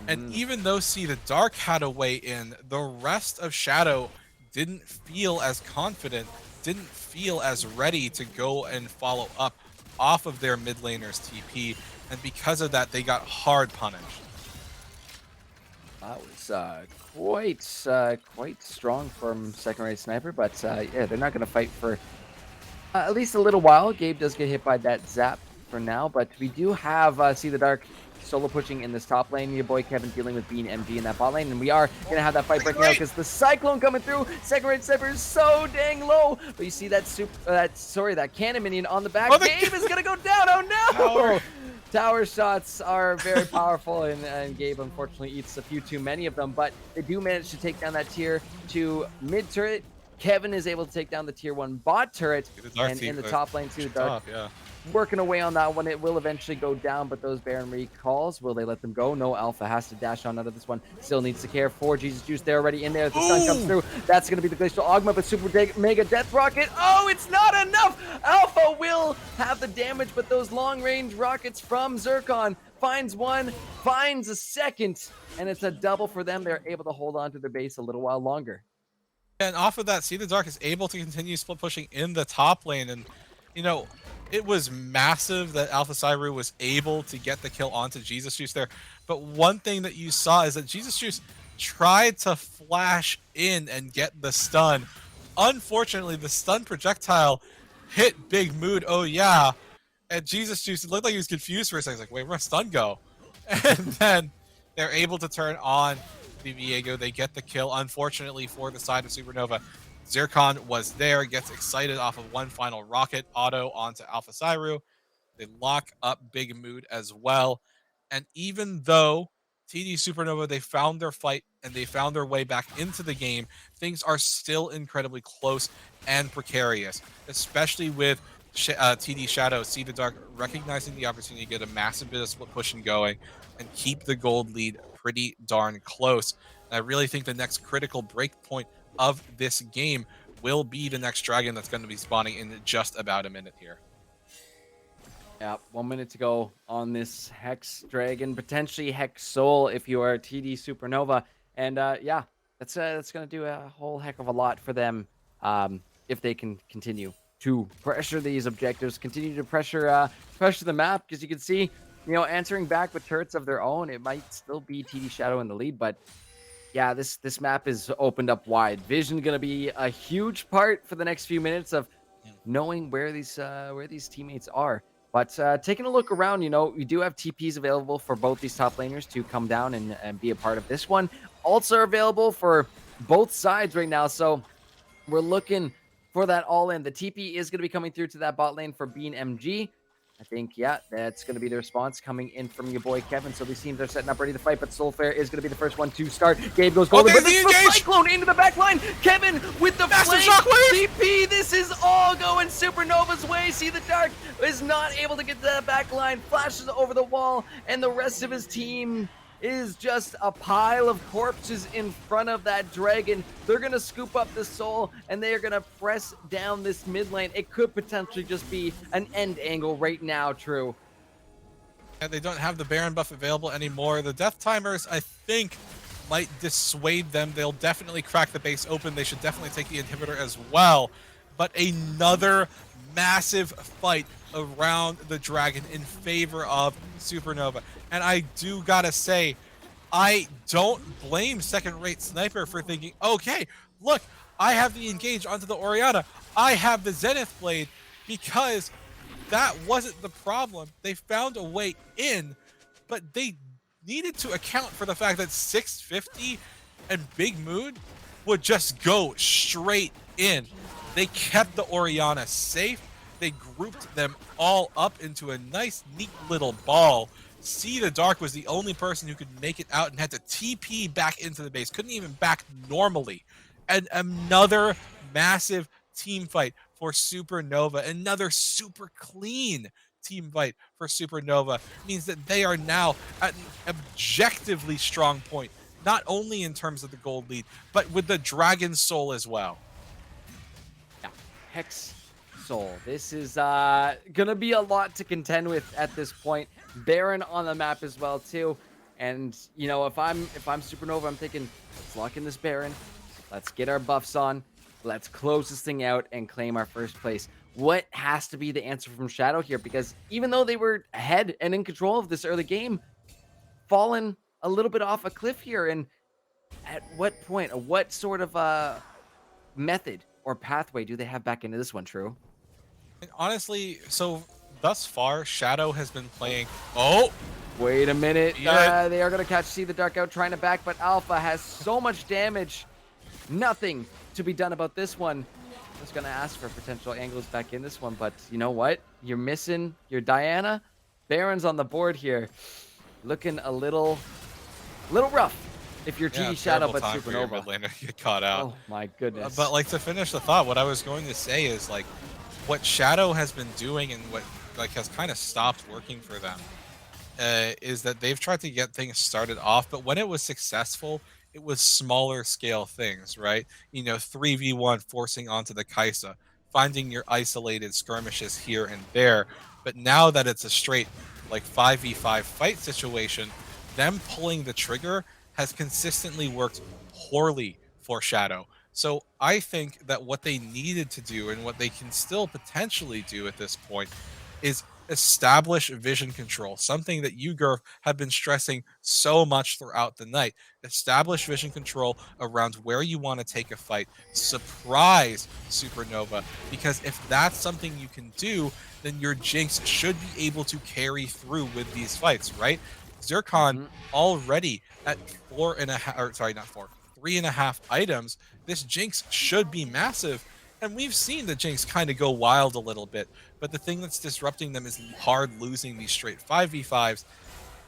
and even though See the Dark had a way in, the rest of Shadow didn't feel as confident, didn't feel as ready to go and follow up off of their mid laner's TP, and because of that, they got hard punished. That was quite strong from Second Rate Sniper, but yeah, they're not going to fight for at least a little while. Gabe does get hit by that zap for now, but we do have See the Dark solo pushing in this top lane. Your boy Kevin dealing with Bean MG in that bot lane, and we are going to have that fight breaking out because the Cyclone coming through. Second Rate Sniper is so dang low, but you see that that cannon minion on the back. Gabe is going to go down. Oh no! Tower shots are very powerful, and Gabe unfortunately eats a few too many of them, but they do manage to take down that tier 2 mid turret. Kevin is able to take down the tier 1 bot turret, and in the top lane too, the Dark working away on that one. It will eventually go down, but those Baron recalls, will they let them go? No, Alpha has to dash on out of this one. Still needs to care for Jesus Juice. They're already in there. The sun comes through. That's going to be the Glacial Augment, but Super Mega Death Rocket. Oh, it's not enough. Alpha will have the damage, but those long-range rockets from Zircon finds one, finds a second, and it's a double for them. They're able to hold on to their base a little while longer. And off of that, See the Dark is able to continue split pushing in the top lane, and it was massive that Alpha Cyru was able to get the kill onto Jesus Juice there. But one thing that you saw is that Jesus Juice tried to flash in and get the stun. Unfortunately, the stun projectile hit Big Mood. Oh yeah. And Jesus Juice, it looked like he was confused for a second. He's like, wait, where'd my stun go? And then they're able to turn on the Viego. They get the kill, unfortunately, for the side of Supernova. Zircon was there, gets excited off of one final rocket auto onto Alpha Cyru. They lock up Big Mood as well. And even though TD Supernova, they found their fight and they found their way back into the game, things are still incredibly close and precarious, especially with TD Shadow, See the Dark, recognizing the opportunity to get a massive bit of split pushing going and keep the gold lead pretty darn close. And I really think the next critical break point of this game will be the next dragon that's going to be spawning in just about a minute here. Yeah, 1 minute to go on this Hex Dragon, potentially Hex Soul if you are TD Supernova. And yeah, that's going to do a whole heck of a lot for them if they can continue to pressure these objectives, continue to pressure the map, because you can see, answering back with turrets of their own, it might still be TD Shadow in the lead, but yeah, this map is opened up wide. Vision going to be a huge part for the next few minutes of knowing where these teammates are. But taking a look around, we do have TPs available for both these top laners to come down and be a part of this one. Ults are available for both sides right now, so we're looking for that all in. The TP is going to be coming through to that bot lane for Bean MG. I think, yeah, that's going to be the response coming in from your boy Kevin. So these teams are setting up ready to fight, but Soulfare is going to be the first one to start. Gabe goes golden, but this is the Cyclone into the back line. Kevin with the Massive flank shockwave! CP. This is all going Supernova's way. See the Dark is not able to get to that back line. Flashes over the wall, and the rest of his team is just a pile of corpses in front of that dragon. They're going to scoop up the soul, and they are going to press down this mid lane. It could potentially just be an end angle right now, True. And they don't have the Baron buff available anymore. The death timers, I think, might dissuade them. They'll definitely crack the base open. They should definitely take the inhibitor as well. But another massive fight around the dragon in favor of Supernova. And I do gotta say, I don't blame second-rate Sniper for thinking, okay, look, I have the engage onto the Orianna. I have the Zenith Blade, because that wasn't the problem. They found a way in, but they needed to account for the fact that 650 and Big Moon would just go straight in. They kept the Orianna safe. They grouped them all up into a nice, neat little ball. See the Dark was the only person who could make it out and had to TP back into the base. Couldn't even back normally. And another massive team fight for Supernova. Another super clean team fight for Supernova. Means that they are now at an objectively strong point. Not only in terms of the gold lead, but with the Dragon Soul as well. Yeah, Hex Soul. This is gonna be a lot to contend with at this point. Baron on the map as well too. And if I'm Supernova, I'm thinking, let's lock in this Baron. Let's get our buffs on. Let's close this thing out and claim our first place. What has to be the answer from Shadow here? Because even though they were ahead and in control of this early game, fallen a little bit off a cliff here. And at what point, or what sort of method or pathway do they have back into this one, True? And honestly, so thus far, Shadow has been playing. Oh, wait a minute. Yeah. They are going to catch See the Dark out trying to back, but Alpha has so much damage. Nothing to be done about this one. I was going to ask for potential angles back in this one, but you know what? You're missing your Diana. Baron's on the board here. Looking a little rough if you're TD Shadow, but Supernova. Mid laner get caught out. Oh my goodness. But like, to finish the thought, what I was going to say is like, what Shadow has been doing and what like has kind of stopped working for them is that they've tried to get things started off, but when it was successful, it was smaller scale things, right? 3v1 forcing onto the Kaisa, finding your isolated skirmishes here and there. But now that it's a straight like 5v5 fight situation, them pulling the trigger has consistently worked poorly for Shadow. So I think that what they needed to do, and what they can still potentially do at this point, is establish vision control, something that you, Gurf, have been stressing so much throughout the night. Establish vision control around where you want to take a fight. Surprise Supernova, because if that's something you can do, then your Jinx should be able to carry through with these fights, right? Zircon already at 3.5 items. This Jinx should be massive. And we've seen the Jinx kind of go wild a little bit, but the thing that's disrupting them is hard losing these straight 5v5s.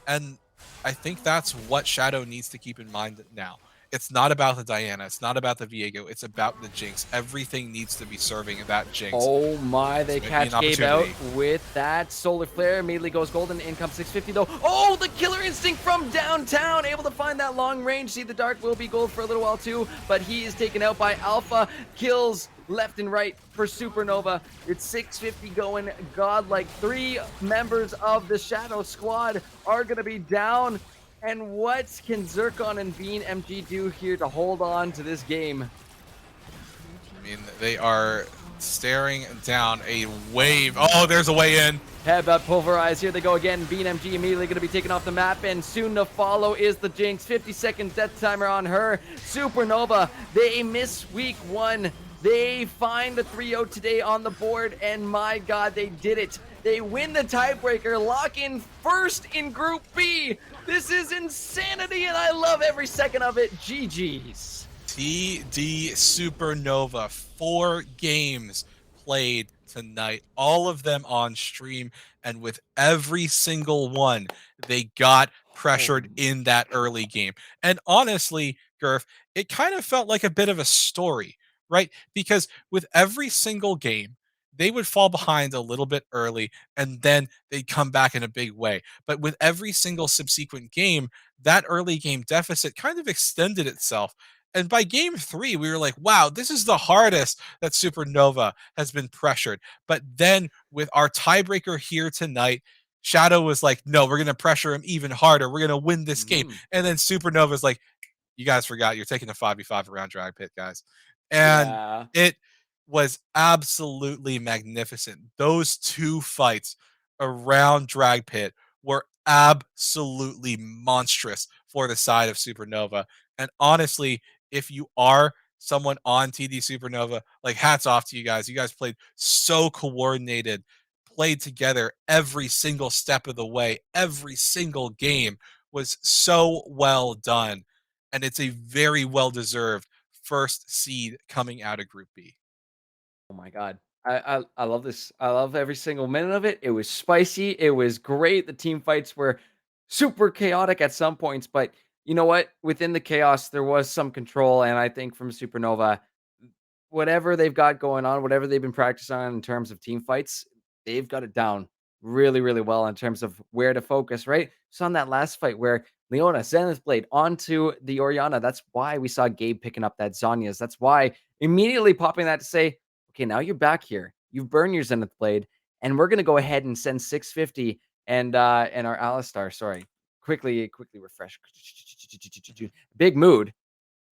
And I think that's what Shadow needs to keep in mind now, It's not about the Diana. It's not about the Viego. It's about the Jinx. Everything needs to be serving that Jinx. Oh my, they This might be an catch Gabe out opportunity. with that solar flare. Immediately goes golden. In comes 650 though. Oh, the killer instinct from downtown. Able to find that long range. See the dark will be gold for a little while too, but he is taken out by Alpha. Kills left and right for Supernova. It's 650 going godlike. 3 members of the Shadow Squad are going to be down. And what can Zircon and Bean MG do here to hold on to this game? I mean, they are staring down a wave. Oh, there's a way in. Headbutt pulverized. Here they go again. Bean MG immediately going to be taken off the map, and soon to follow is the Jinx. 50-second death timer on her. Supernova, they miss week 1. They find the 3-0 today on the board, and my God, they did it. They win the tiebreaker, lock in first in Group B. This is insanity, and I love every second of it. GG's. TD Supernova, 4 games played tonight, all of them on stream, and with every single one, they got pressured in that early game. And honestly, Gurf, it kind of felt like a bit of a story, right? Because with every single game, they would fall behind a little bit early and then they'd come back in a big way. But with every single subsequent game, that early game deficit kind of extended itself. And by game 3, we were like, wow, this is the hardest that Supernova has been pressured. But then with our tiebreaker here tonight, Shadow was like, no, we're going to pressure him even harder. We're going to win this game. And then Supernova's like, you guys forgot you're taking a 5v5 around Drag Pit, guys. And Yeah. it was absolutely magnificent. Those 2 fights around Drag Pit were absolutely monstrous for the side of Supernova. And honestly, if you are someone on TD Supernova, like hats off to you guys. You guys played so coordinated, played together every single step of the way. Every single game was so well done. And it's a very well-deserved first seed coming out of Group B. Oh my God. I love this. I love every single minute of it. It was spicy. It was great. The team fights were super chaotic at some points, but you know what? Within the chaos, there was some control. And I think from Supernova, whatever they've got going on, whatever they've been practicing on in terms of team fights, they've got it down really, really well in terms of where to focus, right? So on that last fight where Leona Zenith Blade onto the Oriana, that's why we saw Gabe picking up that Zanya's. That's why immediately popping that to say, okay, now you're back here. You've burned your Zenith Blade, and we're gonna go ahead and send 650 and our Alistar, sorry, quickly refresh. Big mood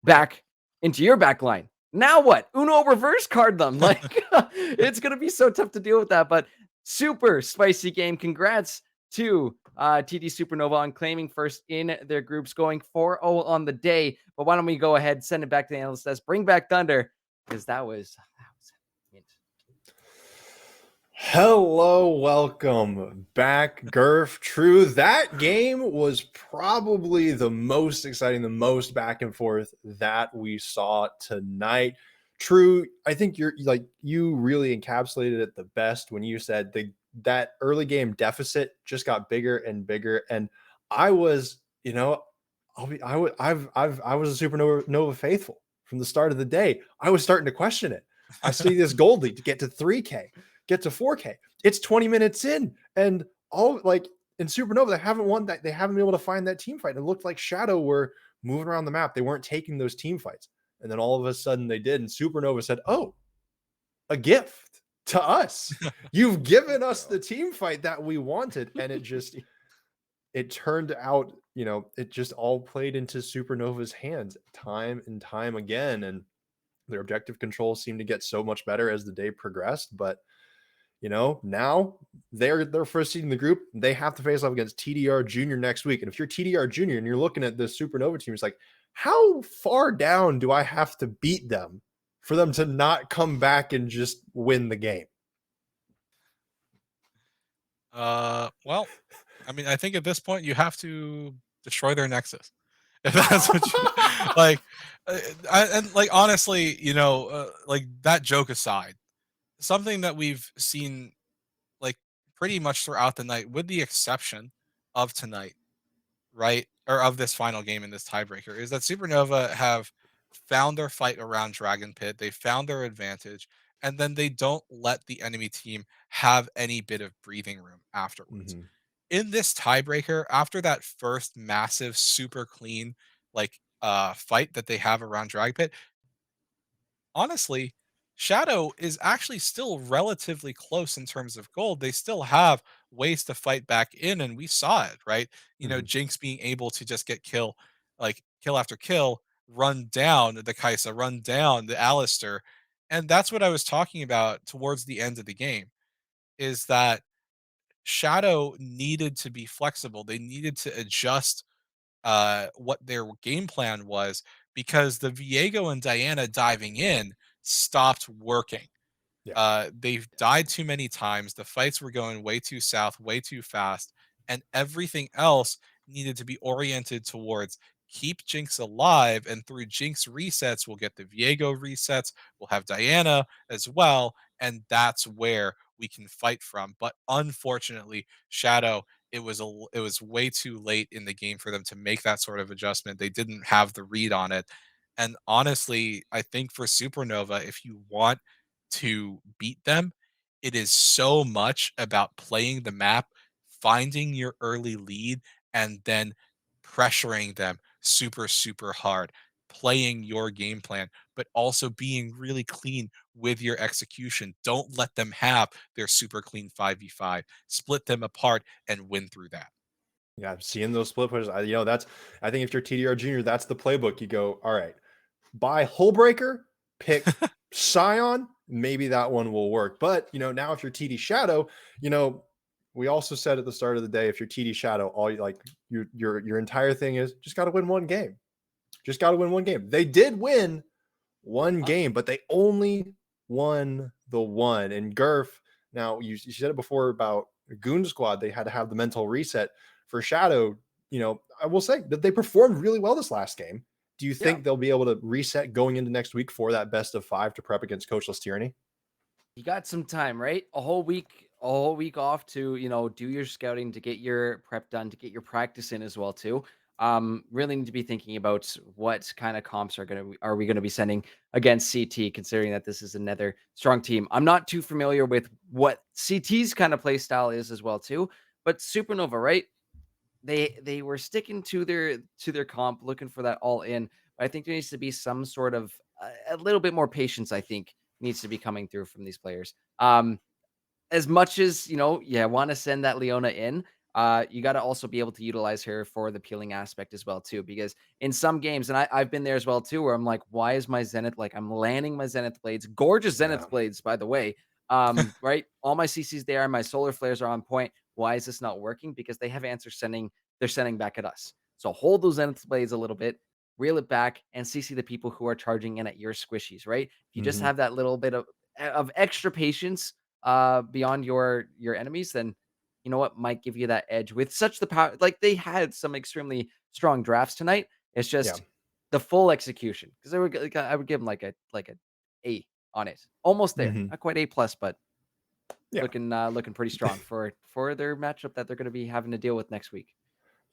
back into your back line. Now what? Uno reverse card them. Like it's gonna be so tough to deal with that. But super spicy game. Congrats to TD Supernova on claiming first in their groups, going 4-0 on the day. But why don't we go ahead, send it back to the analyst desk, bring back Thunder, because that was mint. Hello, welcome back, Gurf. True, that game was probably the most exciting, the most back and forth that we saw tonight. True, I think you really encapsulated it the best when you said that early game deficit just got bigger and bigger. And I was, I was a Supernova faithful from the start of the day. I was starting to question it. I see this gold lead to get to 3K. Get to 4K. It's 20 minutes in, and all like in Supernova, they haven't won that. They haven't been able to find that team fight. It looked like Shadow were moving around the map. They weren't taking those team fights, and then all of a sudden they did. And Supernova said, "Oh, a gift to us. You've given us the team fight that we wanted." And it turned out, it just all played into Supernova's hands time and time again, and their objective control seemed to get so much better as the day progressed, but. Now they're first seed in the group. They have to face off against TDR Junior next week. And if you're TDR Junior and you're looking at this Supernova team, it's like, how far down do I have to beat them for them to not come back and just win the game? Well, I mean, I think at this point you have to destroy their Nexus. If that's what you like. And like, honestly, like that joke aside, something that we've seen like pretty much throughout the night, with the exception of tonight, right, or of this final game in this tiebreaker, is that Supernova have found their fight around Dragon Pit. They found their advantage, and then they don't let the enemy team have any bit of breathing room afterwards. Mm-hmm. In this tiebreaker, after that first massive, super clean, like fight that they have around Dragon Pit, honestly, Shadow is actually still relatively close in terms of gold. They still have ways to fight back in, and we saw it, right? You know, Mm-hmm. Jinx being able to just get kill, like kill after kill, run down the Kaisa, run down the Alistair. And that's what I was talking about towards the end of the game, is that Shadow needed to be flexible. They needed to adjust what their game plan was, because the Viego and Diana diving in stopped working. Yeah. They've died too many times. The fights were going way too south, way too fast, and everything else needed to be oriented towards keep Jinx alive. And through Jinx resets, we'll get the Viego resets. We'll have Diana as well, and that's where we can fight from. But unfortunately, Shadow, it was way too late in the game for them to make that sort of adjustment. They didn't have the read on it. And honestly, I think for Supernova, if you want to beat them, it is so much about playing the map, finding your early lead, and then pressuring them super, super hard, playing your game plan, but also being really clean with your execution. Don't let them have their super clean 5v5. Split them apart and win through that. Yeah, seeing those split pushes, that's, I think if you're TDR Junior, that's the playbook. You go, all right, buy Hullbreaker, pick Scion, maybe that one will work. But now if you're TD Shadow, we also said at the start of the day, if you're TD Shadow, all you like your entire thing is just got to win one game. Just got to win one game. They did win one game, but they only won the one. And Gurf, now you said it before about Goon Squad, they had to have the mental reset. For Shadow, I will say that they performed really well this last game. Do you think they'll be able to reset going into next week for that best of 5 to prep against Coachless Tyranny? You got some time, right? A whole week off to, do your scouting, to get your prep done, to get your practice in as well too. Really need to be thinking about what kind of comps are we gonna be sending against CT, considering that this is another strong team. I'm not too familiar with what CT's kind of play style is as well too, but Supernova, right? They were sticking to their comp, looking for that all in. But I think there needs to be some sort of a little bit more patience. I think needs to be coming through from these players. As much as want to send that Leona in, you got to also be able to utilize her for the peeling aspect as well too. Because in some games, and I've been there as well too, where I'm like, why is my Zenith, like, I'm landing my Zenith blades, gorgeous Zenith Yeah. blades, by the way. Right, all my CCs there, my solar flares are on point. Why is this not working? Because they have answers they're sending back at us. So hold those Zenith blades a little bit, reel it back, and CC the people who are charging in at your squishies. Right, if you just Mm-hmm. have that little bit of extra patience beyond your enemies, then you know what might give you that edge with such the power. Like, they had some extremely strong drafts tonight. It's Yeah. just the full execution, because I would give them like a A on it, almost there, Mm-hmm. not quite A plus, but Yeah. looking pretty strong for their matchup that they're going to be having to deal with next week.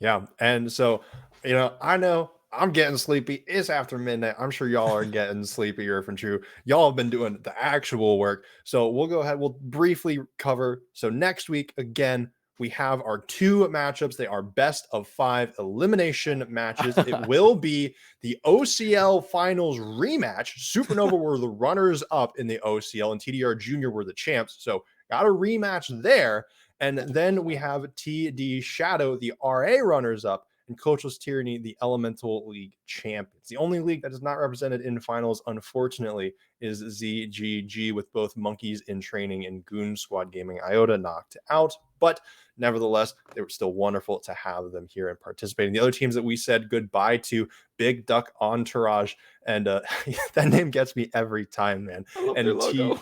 Yeah. And so, I know I'm getting sleepy. It's after midnight. I'm sure y'all are getting sleepy, or if true, y'all have been doing the actual work. So we'll go ahead. We'll briefly cover. So next week, again, we have our 2 matchups. They are best of 5 elimination matches. It will be the OCL finals rematch. Supernova were the runners up in the OCL, and TDR Junior were the champs. So got a rematch there. And then we have TD Shadow, the RA runners up, and Coachless Tyranny, the Elemental League champions. The only league that is not represented in finals, unfortunately, is ZGG, with both Monkeys in Training and Goon Squad Gaming Iota knocked out. But nevertheless, they were still wonderful to have them here and participating. The other teams that we said goodbye to, Big Duck Entourage, and that name gets me every time, man. I love And their logo.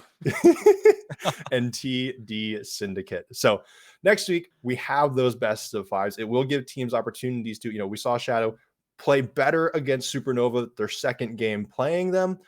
and TD Syndicate. So next week we have those best of 5s. It will give teams opportunities to, we saw Shadow play better against Supernova their second game playing them.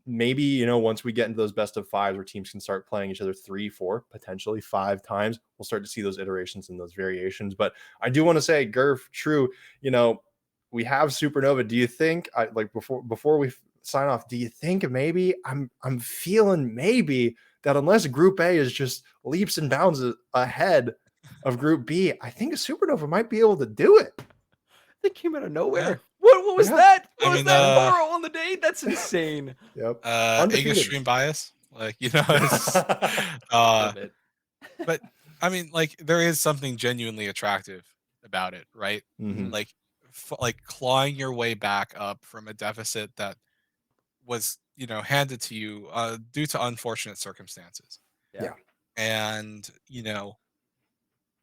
maybe, you know, once we get into those best of fives where teams can start playing each other 3, 4, potentially 5 times, we'll start to see those iterations and those variations. But I do want to say, Gerf, true, you know, we have Supernova. Do you think, like before we sign off, do you think maybe I'm feeling maybe that unless Group A is just leaps and bounds ahead of Group B, I think a Supernova might be able to do it. They came out of Yeah. nowhere. What was Yeah. that? I What was mean, that? 4 on the day? That's insane. Yep. extreme bias, like, you know, it's A uh bit. but I mean, like, there is something genuinely attractive about it, right? Mhm. Like, like clawing your way back up from a deficit that was, you know, handed to you due to unfortunate circumstances. Yeah. Yeah. And, you know,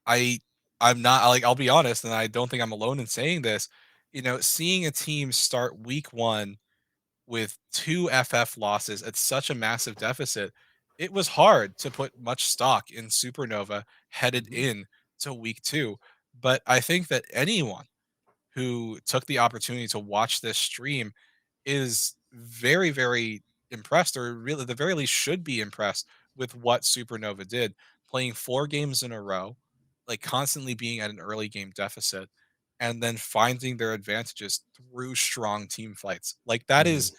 I I'm not, like, I'll be honest, and I don't think I'm alone in saying this. You know, seeing a team start week one with 2 FF losses at such a massive deficit, it was hard to put much stock in Supernova headed Mhm. in to week 2. But I think that anyone who took the opportunity to watch this stream is very, very impressed, or really, at the very least, should be impressed with what Supernova did, playing 4 games in a row, like constantly being at an early game deficit, and then finding their advantages through strong team fights. Like, that Mhm. is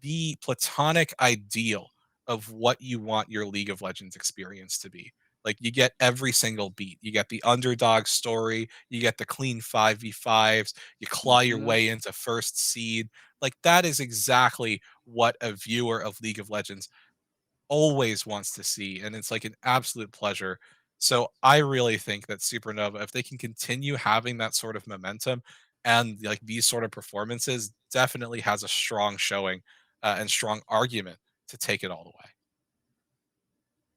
the platonic ideal of what you want your League of Legends experience to be. Like, you get every single beat. You get the underdog story, you get the clean 5v5s, you claw your Mhm. way into first seed. Like, that is exactly what a viewer of League of Legends always wants to see, and it's like an absolute pleasure. So I really think that Supernova, if they can continue having that sort of momentum and like these sort of performances, definitely has a strong showing and strong argument to take it all the way.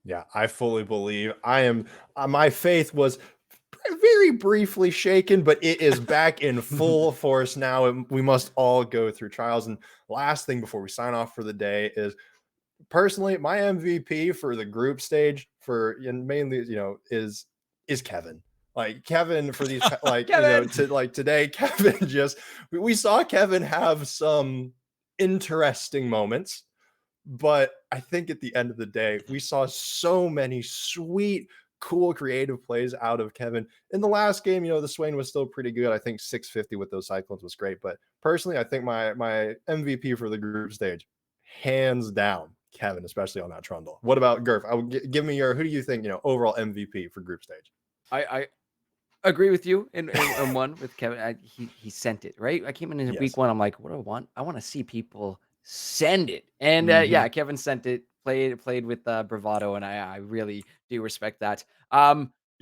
Yeah, I fully believe. I am my faith was very briefly shaken, but it is back in full force now, and we must all go through trials. And last thing before we sign off for the day is, personally, my MVP for the group stage for, and mainly, you know, is Kevin. Like Kevin for these like, you know, Kevin. to like today, Kevin just we saw Kevin have some interesting moments, but I think at the end of the day, we saw so many sweet, cool, creative plays out of Kevin. In the last game, you know, the Swain was still pretty good. I think 650 with those cyclones was great. But personally, I think my MVP for the group stage, hands down, Kevin, especially on that trundle. What about Gurf? Give me your, who do you think, you know, overall MVP for group stage? I agree with you in one with Kevin. He sent it, right? I came in week Yes. one. I'm like, what do I want? I want to see people send it, and Hmm. yeah, Kevin sent it. Played with bravado, and I really do respect that. Do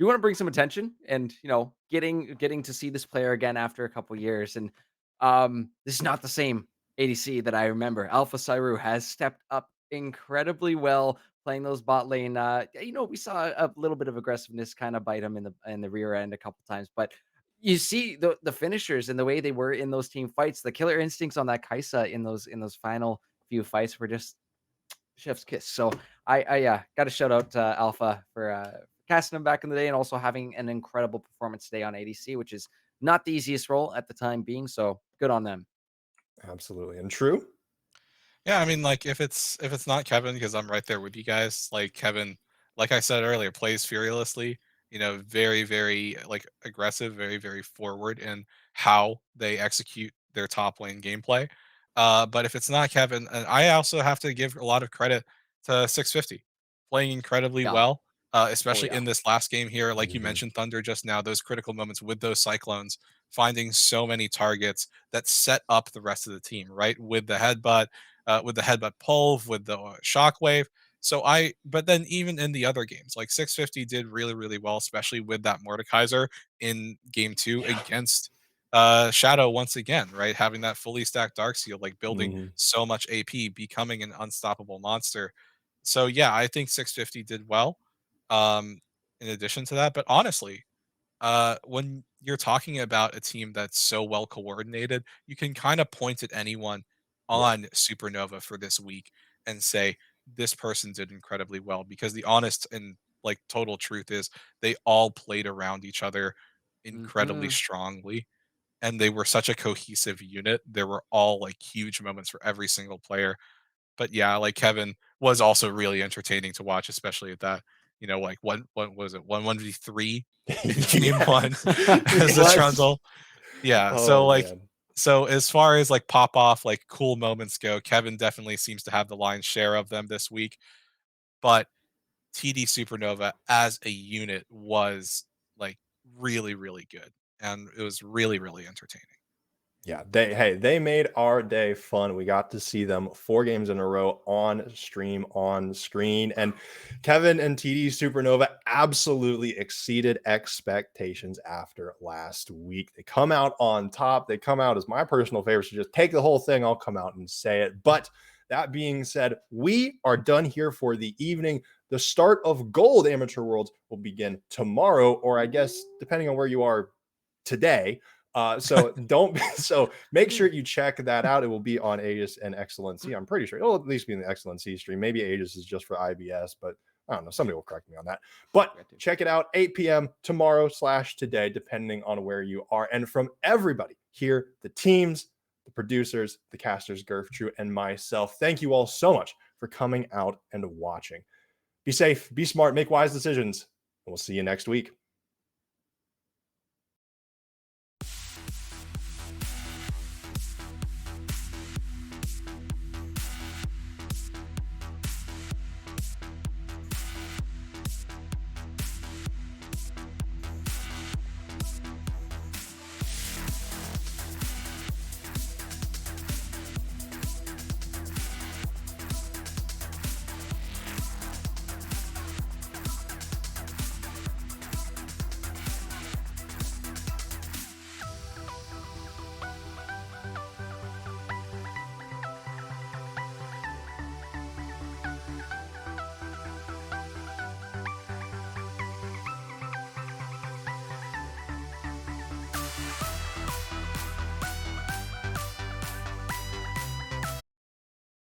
want to bring some attention, and you know, getting to see this player again after a couple years, and this is not the same ADC that I remember. Alpha Cyru has stepped up incredibly well playing those bot lane. You know, we saw a little bit of aggressiveness kind of bite him in the rear end a couple times, but you see the finishers and the way they were in those team fights, the killer instincts on that Kaisa in those final few fights were just chef's kiss. So I got to shout out Alpha for casting him back in the day and also having an incredible performance today on ADC, which is not the easiest role at the time being. So good on them. Absolutely. And true. Yeah, I mean, like, if it's not Kevin, because I'm right there with you guys. Like, Kevin, like I said earlier, plays fearlessly. You know, very, very like aggressive, very, very forward in how they execute their top lane gameplay. But if it's not Kevin, and I also have to give a lot of credit to 650, playing incredibly Yeah. well, Oh especially yeah. in this last game here. Like you Mhm. mentioned, Thunder just now, those critical moments with those cyclones, finding so many targets that set up the rest of the team, right? With the headbutt pulve, with the shockwave. So but then even in the other games, like 650 did really, really well, especially with that Mordekaiser in game two Yeah. against Shadow once again, right? Having that fully stacked Dark Seal, like building Mhm. so much AP, becoming an unstoppable monster. So yeah, I think 650 did well. Um, in addition to that, but honestly, when you're talking about a team that's so well coordinated, you can kind of point at anyone Yeah. on Supernova for this week and say, this person did incredibly well, because the honest and like total truth is they all played around each other incredibly Hmm. strongly, and they were such a cohesive unit. There were all like huge moments for every single player. But yeah, like Kevin was also really entertaining to watch, especially at that, like what was it, 1-1v3 in game one as the What? Trundle. Yeah. So Oh like man. so as far as like pop off like cool moments go, Kevin definitely seems to have the lion's share of them this week. But TD Supernova as a unit was like really, really good. And it was really, really entertaining. Yeah, they made our day fun. We got to see them 4 games in a row on stream, on screen, and Kevin and TD Supernova absolutely exceeded expectations after last week. They come out on top. They come out as my personal favorite. So just take the whole thing. I'll come out and say it. But that being said, we are done here for the evening. The start of Gold Amateur Worlds will begin tomorrow, or I guess depending on where you are today. So make sure you check that out. It will be on Aegis and Excellency. I'm pretty sure it'll at least be in the Excellency stream. Maybe Aegis is just for IBS, but I don't know. Somebody will correct me on that. But check it out, 8 p.m. tomorrow/today, depending on where you are. And from everybody here, the teams, the producers, the casters, Gurf True, and myself, thank you all so much for coming out and watching. Be safe, be smart, make wise decisions, and we'll see you next week.